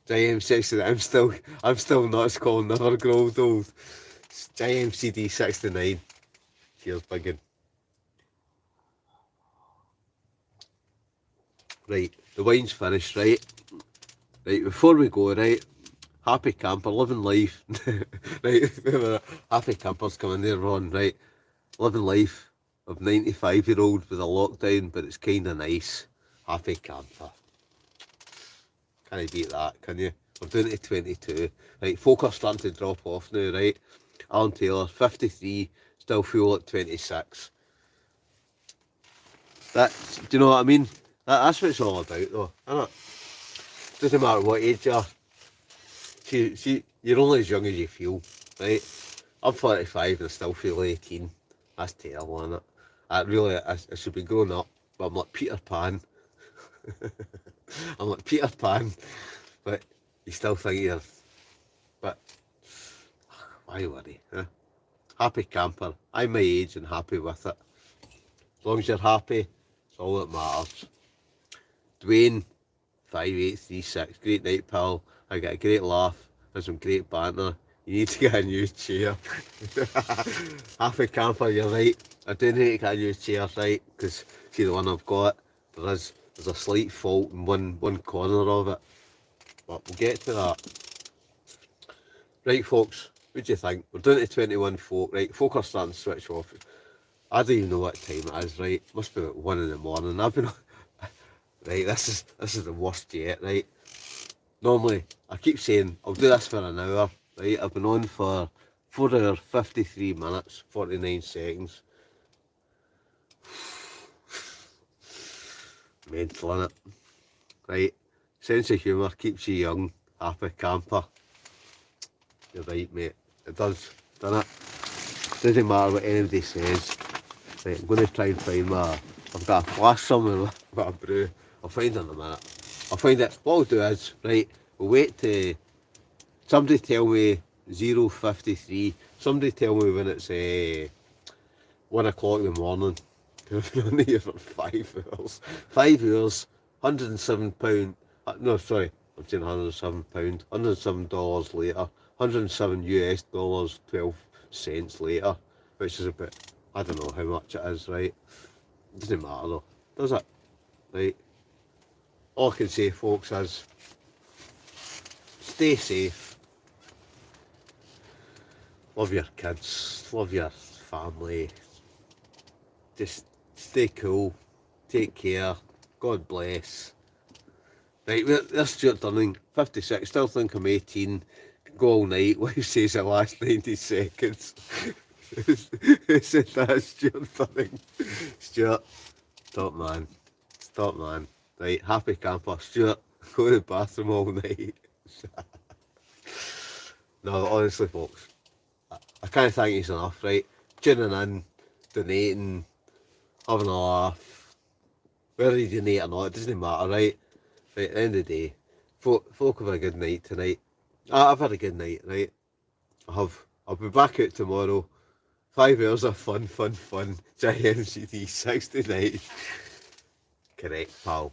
JM69, I'm still nuts calling never grow old. JMCD 69. Cheers, biggin. Right, the wine's finished, right? Right, before we go, right? Happy camper, living life. Right, happy campers coming there, Ron, right? Living life of 95-year-old with a lockdown, but it's kind of nice. Happy camper. Can't you beat that, can you? We're doing it to 22. Right, folk are starting to drop off now, right? Alan Taylor, 53, still fuel at 26. Do you know what I mean? That's what it's all about, though, isn't it? Doesn't matter what age you are. You're only as young as you feel, right? I'm 45 and I still feel 18. That's terrible, isn't it? I should be growing up, but I'm like Peter Pan. I'm like Peter Pan, but you still think you're... But why worry, huh? Happy camper. I'm my age and happy with it. As long as you're happy, it's all that matters. Dwayne, 5836, great night, pal. I get a great laugh and some great banter. You need to get a new chair. Happy camper, you're right. I do need to get a new chair, right? Because see the one I've got, there's a slight fault in one corner of it. But we'll get to that. Right, folks, what do you think? We're doing it to 21 folk, right? Folk are starting to switch off. I don't even know what time it is, right? Must be about 1 in the morning. I've been... Right, this is the worst yet, right? Normally, I keep saying, I'll do this for an hour, right? I've been on for 4 hours, 53 minutes, 49 seconds. Mental, innit? Right, sense of humour keeps you young, happy camper. You're right, mate. It does, doesn't it? Doesn't matter what anybody says. Right, I'm going to try and find I've got a flask somewhere with a brew. I'll find it in a minute. I'll find it. What I'll do is, right, we'll wait to Somebody tell me 0:53. Somebody tell me when it's 1 o'clock in the morning. I've been on here for 5 hours. 5 hours, £107. No, sorry, I'm saying £107. $107 later. $107 US dollars, 12 cents later, which is about, I don't know how much it is, right? Doesn't matter though, does it? Right? All I can say, folks, is stay safe. Love your kids, love your family. Just stay cool, take care, God bless. Right, there's Stuart Dunning, 56, still think I'm 18, can go all night, wife says the last 90 seconds. Who said that? Stuart Dunning. Stuart, stop man. Right, happy camper. Stuart, go to the bathroom all night. No, honestly folks, I can't thank you enough, right? Tuning in, donating, having a laugh, whether you donate or not, it doesn't matter, right? Right, at the end of the day, folk have a good night tonight. I've had a good night, right? I'll be back out tomorrow. 5 hours of fun. JMCD 69. Correct, pal.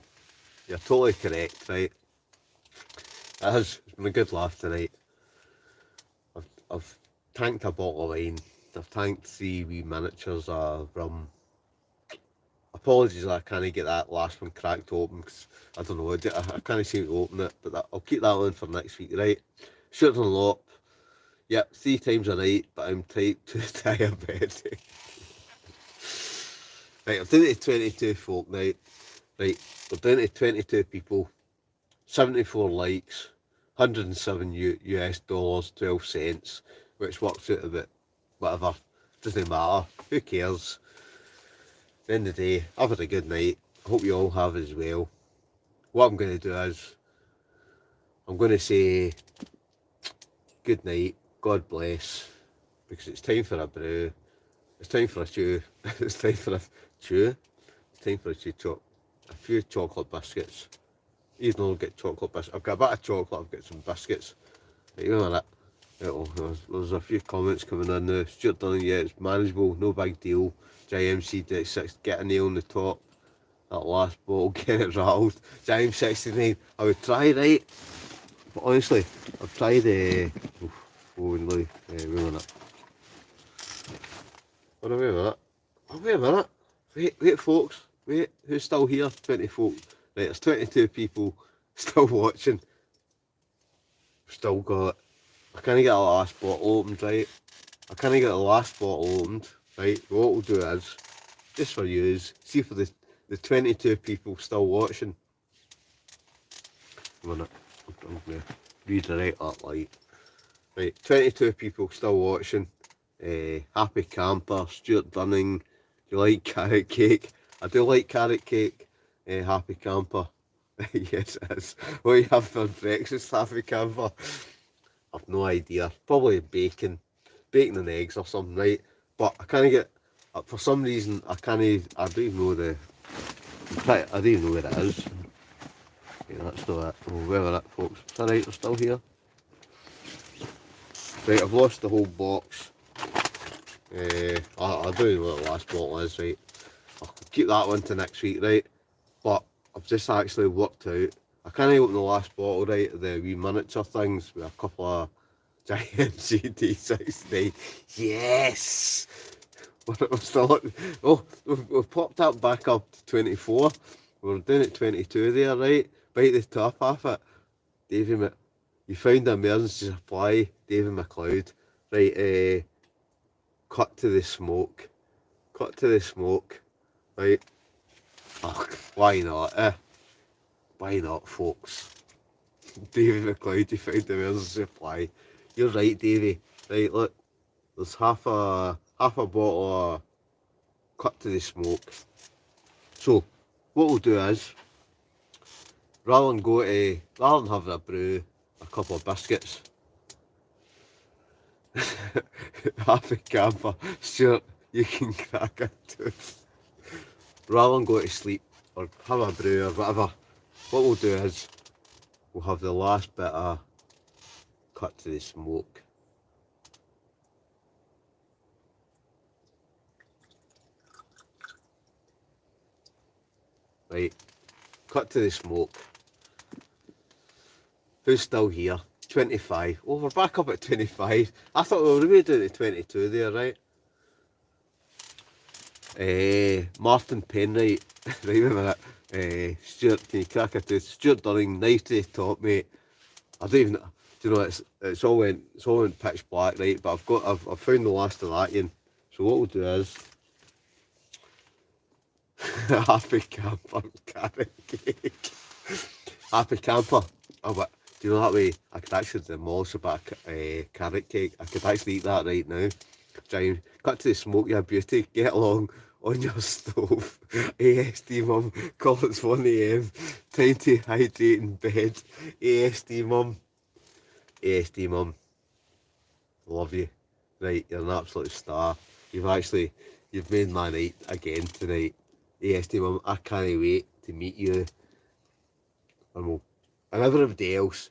You're totally correct, right? It's been a good laugh tonight. I've tanked a bottle of wine. I've tanked 3 wee miniatures of rum. Apologies that I can't get that last one cracked open because I don't know, I can't seem to open it, but I'll keep that one for next week, right? Shooting on lop. Yep, 3 times a night, but I'm type 2 diabetic. Right, I'm down to 22 folk now. Right, we're down to 22 people, 74 likes, 107 US dollars, 12 cents, which works out about whatever. Doesn't matter. Who cares? At the end of the day, I've had a good night. I hope you all have as well. What I'm going to do is, I'm going to say good night, God bless, because it's time for a brew, it's time for a chew, it's time for a chew, it's time for a few chocolate biscuits. Even though I'll get chocolate biscuits, I've got a bit of chocolate, I've got some biscuits. Right, wait a minute. There's a few comments coming in now. Stuart Dunning, yeah, it's manageable, no big deal. JMC6, get a nail on the top. That last bottle, get it rattled. JM69, I would try, right? But honestly, I've tried wait a minute. Wait a minute. Wait folks. Wait, who's still here? 20 folk. Right, there's 22 people still watching. Still got, I can't get the last bottle opened, right? Right? What we'll do is, just for yous, see for the 22 people still watching. A minute, I'm going to redirect that light. Right, 22 people still watching. Happy camper, Stuart Dunning. Do you like carrot cake? I do like carrot cake. Happy camper. Yes, it is. What do you have for breakfast, happy camper? I've no idea. Probably bacon and eggs or something, right? But I can't get. For some reason, I don't even know I don't even know where it is. Yeah, that's not it. Oh, where are it, folks? It's alright, we're still here. Right, I've lost the whole box. I don't even know what the last bottle is, right? I'll keep that one to next week, right? But I've just actually worked out, I can't open the last bottle, right? The wee miniature things with a couple of giant CD69. Yes! We're still, we've popped that back up to 24. We're down at 22 there, right? Bite the top off it. Davy, you found the emergency supply, David McLeod. Right, cut to the smoke, right? Oh, why not, Why not, folks? David McLeod, you found the emergency supply. You're right, Davy. Right, look, there's half a bottle of cut to the smoke. So, what we'll do is, rather than having a brew, a couple of biscuits, happy camper, Stuart, you can crack a tooth. Rather than go to sleep or have a brew or whatever, what we'll do is we'll have the last bit of cut to the smoke. Right, cut to the smoke. Who's still here? 25. Oh, we're back up at 25. I thought we were really doing it 22 there, right? Martin Penwright, right a minute. Stuart, can you crack a tooth? Stuart Dunning, knife to the top, mate. I don't even, do you know, it's all went pitch black, right? But I've found the last of that in. So what we'll do is happy camper carrot cake. Happy camper. Oh, but do you know that way? I could actually demolish a bit of carrot cake. I could actually eat that right now. Try and cut to the smoke, your beauty. Get along on your stove. ASD mum, call it's 1 AM. Time to hydrate in bed. ASD mum. ASD mum. Love you. Right, you're an absolute star. You've made my night again tonight. ASD mum, I can't wait to meet you. And everybody else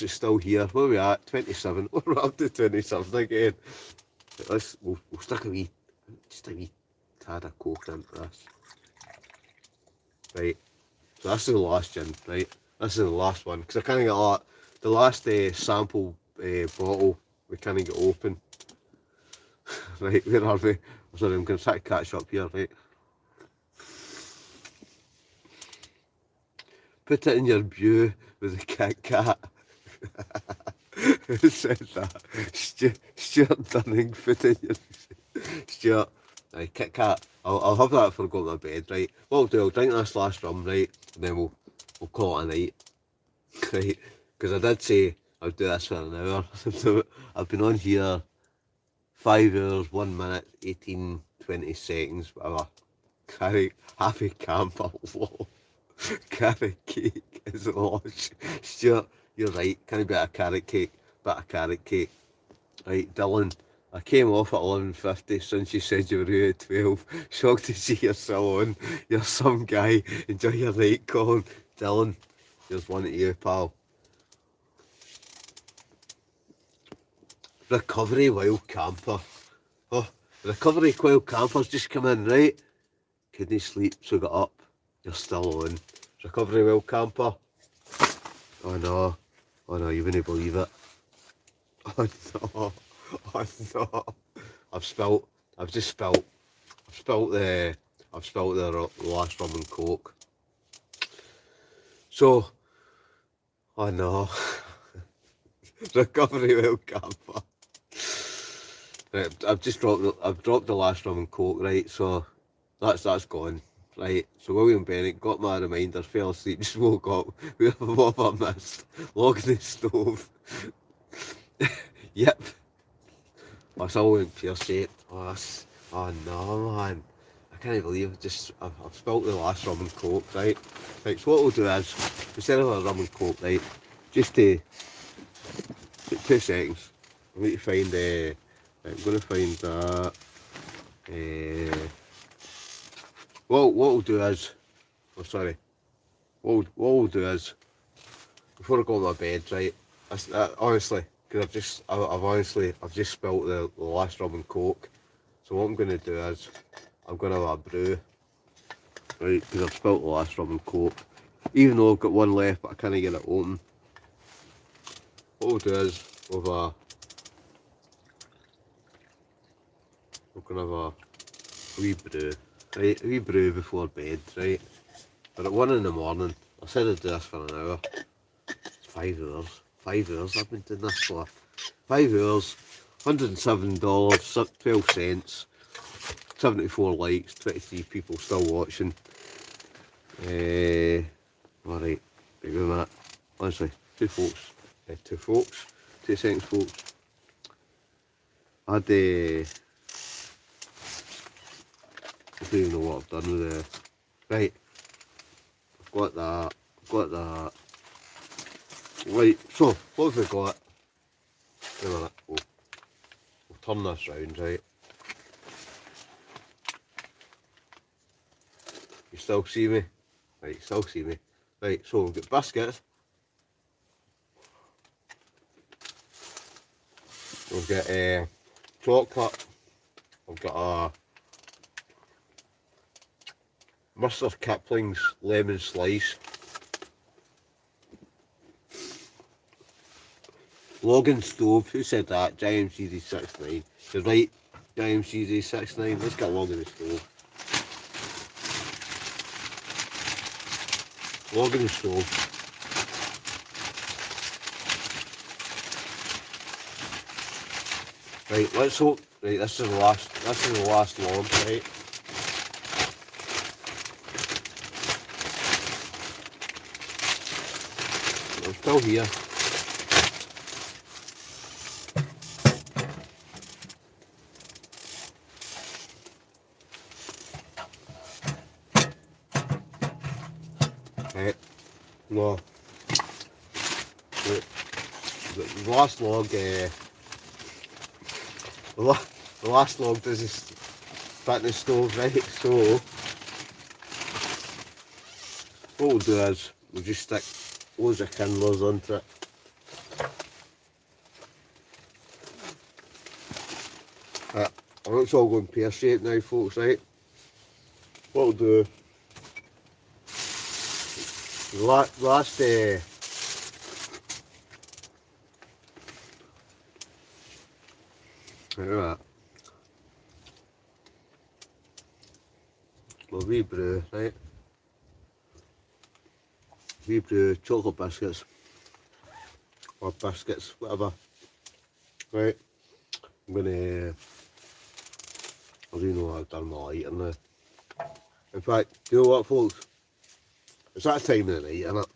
is still here. Where are we at? 27. We're up to 27 again. We'll stick just a wee tad of coke into this. Right, so this is the last gin, right? This is the last one, because I can't get a lot. The last sample bottle, we can't get open. Right, where are we? Sorry, I'm going to try to catch up here, right? Put it in your bew with a Kit Kat. Who said that? Stuart Dunning, put in your... Stuart, right, Kit Kat. I'll have that before I go to my bed, right? What I'll do, I'll drink this last rum, right? And then we'll call it a night. Right? Because I did say I'll do this for an hour. So I've been on here 5 hours, 1 minute, 18, 20 seconds, whatever. Happy camper, lol. Carrot cake is lush. Stuart, you're right. Can it be a carrot cake? Bit of carrot cake. Right, Dylan. I came off at 11:50 since you said you were here at 12. Shocked to see you're still on. You're some guy. Enjoy your night, Colin. Dylan, here's one to you, pal. Recovery while camper. Oh, recovery while camper's just come in, right? Couldn't sleep, so got up. You're still on. Recovery well camper. Oh no, you wouldn't believe it. Oh no, oh no. I've spilt the last rum and coke. So, oh no. Recovery well camper. Right, I've dropped the last rum and coke, right, so that's gone. Right, so William Bennett got my reminder, fell asleep, just woke up, what have I missed? Logging the stove. Yep. I still went pear-shaped. Oh no, man. I can't believe I've spilt the last rum and coke, right? Right, so what we'll do is, instead of a rum and coke, right, just to, 2 seconds, I need to find, right, I'm going to find that, what we'll do is, what we'll do is, before I go to my bed, right, honestly, because I've just spilt the last rum and coke, so what I'm going to do is, I'm going to have a brew, right, because I've spilt the last rum and coke, even though I've got one left, but I can't get it open. What we'll do is, we're going to have a wee brew. Right, a wee brew before bed, right? But at 1 in the morning, I said I'd do this for an hour. It's 5 hours. 5 hours I've been doing this for. 5 hours, $107, 12 cents, 74 likes, 23 people still watching. Alright, wait a minute. Honestly, 2 seconds folks. I don't even know what I've done with it. Right, I've got that. Right, so what have we got? Wait a minute, we'll turn this round, right? You still see me? Right, you still see me. Right, so we've got biscuits. I've got chocolate. I've got a Mr. Kipling's lemon slice. Logan stove. Who said that? JMCD69. You're right. JMCD69. Let's get Logan stove. Logan stove. Right, let's hope. Right, this is the last log, right? I'm still here. Right. No. Right. The last log, the last log doesn't fit in the stove, right? So what we'll do is we'll just stick loads of kindlers onto it. Right. It's all going pear-shaped now, folks, right? What we'll do, last right, well, we brew, right? We brew chocolate biscuits, or biscuits, whatever, right? I'm gonna, I do know I've done my lighter now. In fact, you know what, folks? It's that time of the night, isn't it?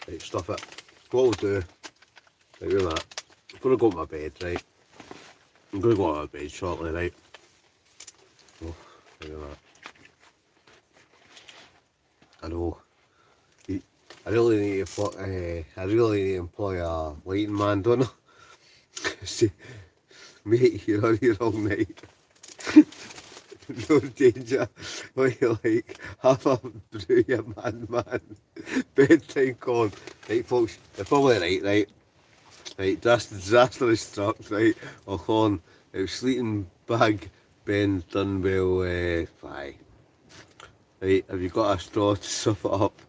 Right, stuff it. What we'll do, right, with that, I'm gonna go to my bed, right? I'm gonna go to my bed shortly, right? Oh, look at that. I know. I really need to employ a lighting man, don't I? See, mate, you're on here all night. No danger. What you like? Have a brew, you man. Bedtime con. Right, folks, you're probably right? Right, disaster is struck, right? Ochon, it was sleeping bag, Ben Dunwell, aye. Right, have you got a straw to sup it up?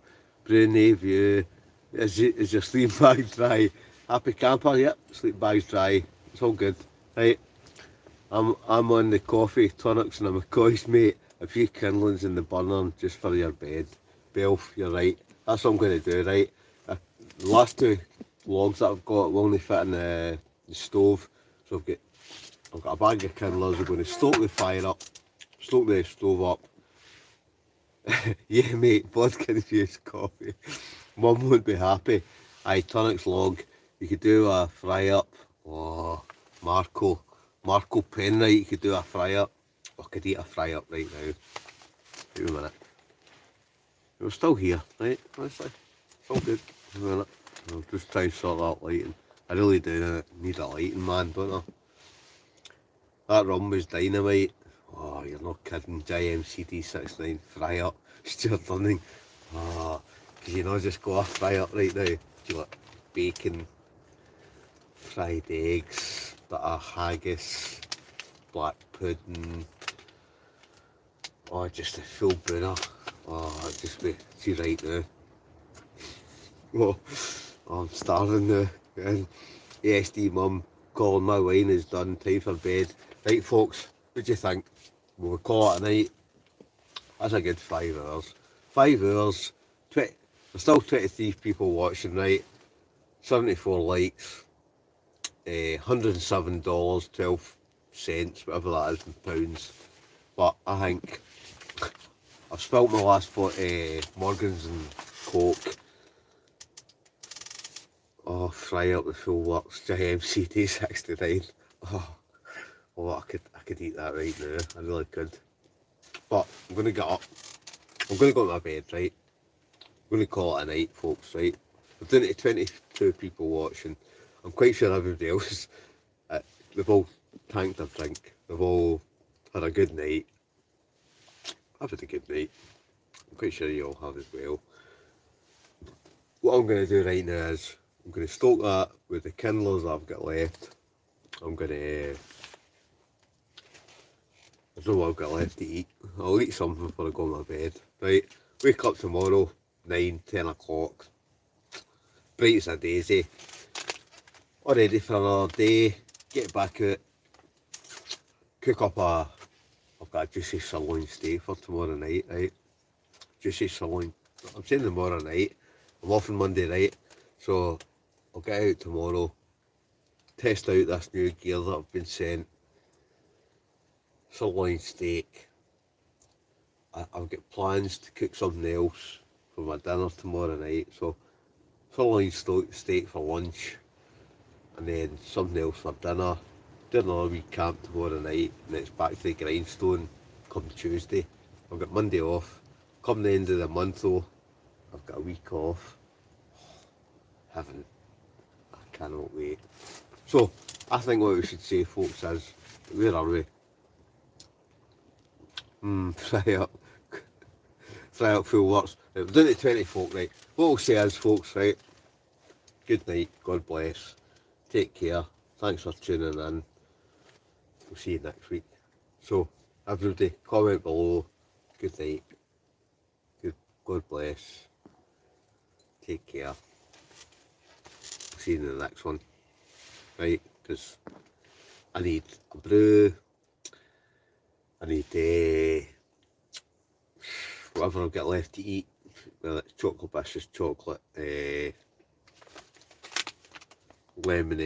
Brunei view. Is your sleeping bag dry? Happy camper, yep, sleeping bag's dry. It's all good. Right, I'm on the coffee, tonics and a McCoy's, mate. A few kindlings in the burner just for your bed. Belf, you're right. That's what I'm going to do, right? The last two logs that I've got will only fit in the stove. So I've got a bag of kindlers. I'm going to stoke the fire up, stoke the stove up. Yeah, mate, vodka infused coffee. Mum would be happy. Aye, tonics log. You could do a fry up. Oh, Marco Penright, you could do a fry up. I could eat a fry up right now. Wait a minute. We're still here, right? Honestly, it's all good. Wait a minute. I'll just try and sort out lighting. I really do need a lighting man, don't I? That rum was dynamite. Oh, you're not kidding. JMCD69 fry up. Still running. Oh, can you not just go a fry up right now? Do you like bacon, fried eggs, bit of haggis, black pudding. Oh, just a full booner. Oh, I'd just be, see right now. Oh, I'm starving now. And ASD mum calling my wine is done, time for bed. Right folks, what do you think? Will we call it a night? That's a good 5 hours. 5 hours, 20, there's still 23 people watching, right? 74 likes, $107, 12 cents, whatever that is in pounds. But I think I've spilt my last Morgans and Coke. Oh, fry up the full works, JMCD69. Oh, I could eat that right now. I really could. But I'm gonna get up. I'm gonna go to my bed, right? I'm gonna call it a night, folks, right? I've done it to 22 people watching. I'm quite sure everybody else, they've all tanked their drink. They've all had a good night. I've had a good night. I'm quite sure you all have as well. what I'm going to do right now is I'm going to stoke that with the kindlers that I've got left. I'm going to, I don't know what I've got left to eat. I'll eat something before I go to my bed. Right, wake up tomorrow, 9, 10 o'clock. Bright as a daisy. All ready for another day. Get back out. Cook up I've got a juicy sirloin steak for tomorrow night, right? Juicy sirloin. I'm saying tomorrow night. I'm off on Monday night. So I'll get out tomorrow. Test out this new gear that I've been sent. Sirloin steak. I've got plans to cook something else for my dinner tomorrow night. So sirloin steak for lunch. And then something else for dinner. Do another wee camp tomorrow night, and it's back to the grindstone come Tuesday. I've got Monday off. Come the end of the month though, I've got a week off. Heaven. I cannot wait. So, I think what we should say, folks, is, where are we? Fry up. Fry up full works. Right, we're down to 20 folk, right? What we'll say is, folks, right? Good night, God bless. Take care. Thanks for tuning in. We'll see you next week. So, everybody, comment below. Good night. God bless. Take care. We'll see you in the next one. Right? Because I need a brew. I need whatever I've got left to eat. Whether it's chocolate biscuits, chocolate, lemon,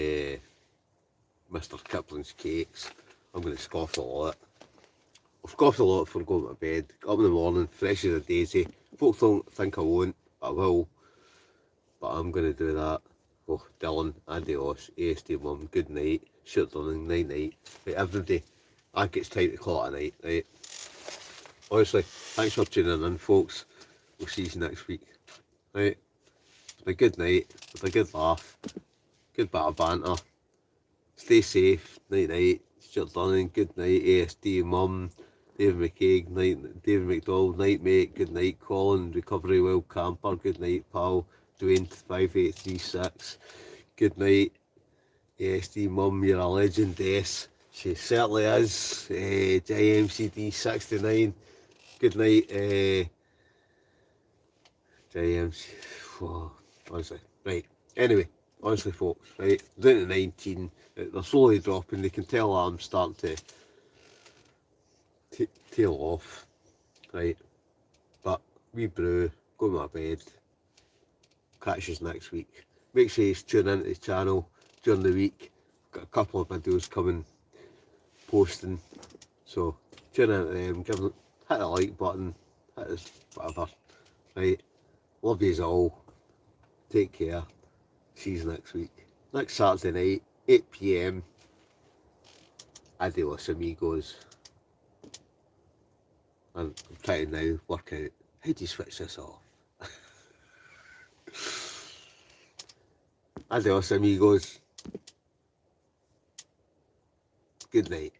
Mr. Kipling's cakes. I'm going to scoff a lot. I've scoffed a lot before going to bed. Up in the morning, fresh as a daisy. Folks don't think I won't, but I will. But I'm going to do that. Oh, Dylan, adios, ASD mum, good night. Shit, darling, night night. Right, everybody, I think it's time to call it a night, right? Honestly, thanks for tuning in, folks. We'll see you next week. Right? It's been a good night, with a good laugh, good bit of banter. Stay safe, night night. Stuart Dunning, good night. ASD mum, David McCaig, night. David McDowell, night mate, good night. Colin, recovery well camper, good night pal. Dwayne 5836, good night. ASD mum, you're a legend, yes. She certainly is. JMCD 69, good night. JMC, oh, honestly, right. Anyway, honestly, folks, right, down to 19, they're slowly dropping. They can tell I'm starting to tail off, right? But we brew, go to my bed, catch us next week. Make sure you tune into the channel during the week. Got a couple of videos coming, posting, so tune into them, give them, hit the like button, hit us, whatever, right? Love yous all. Take care. See you next week. Next Saturday night, 8 PM. Adios, amigos. I'm trying to now work out how do you switch this off. Adios, amigos. Good night.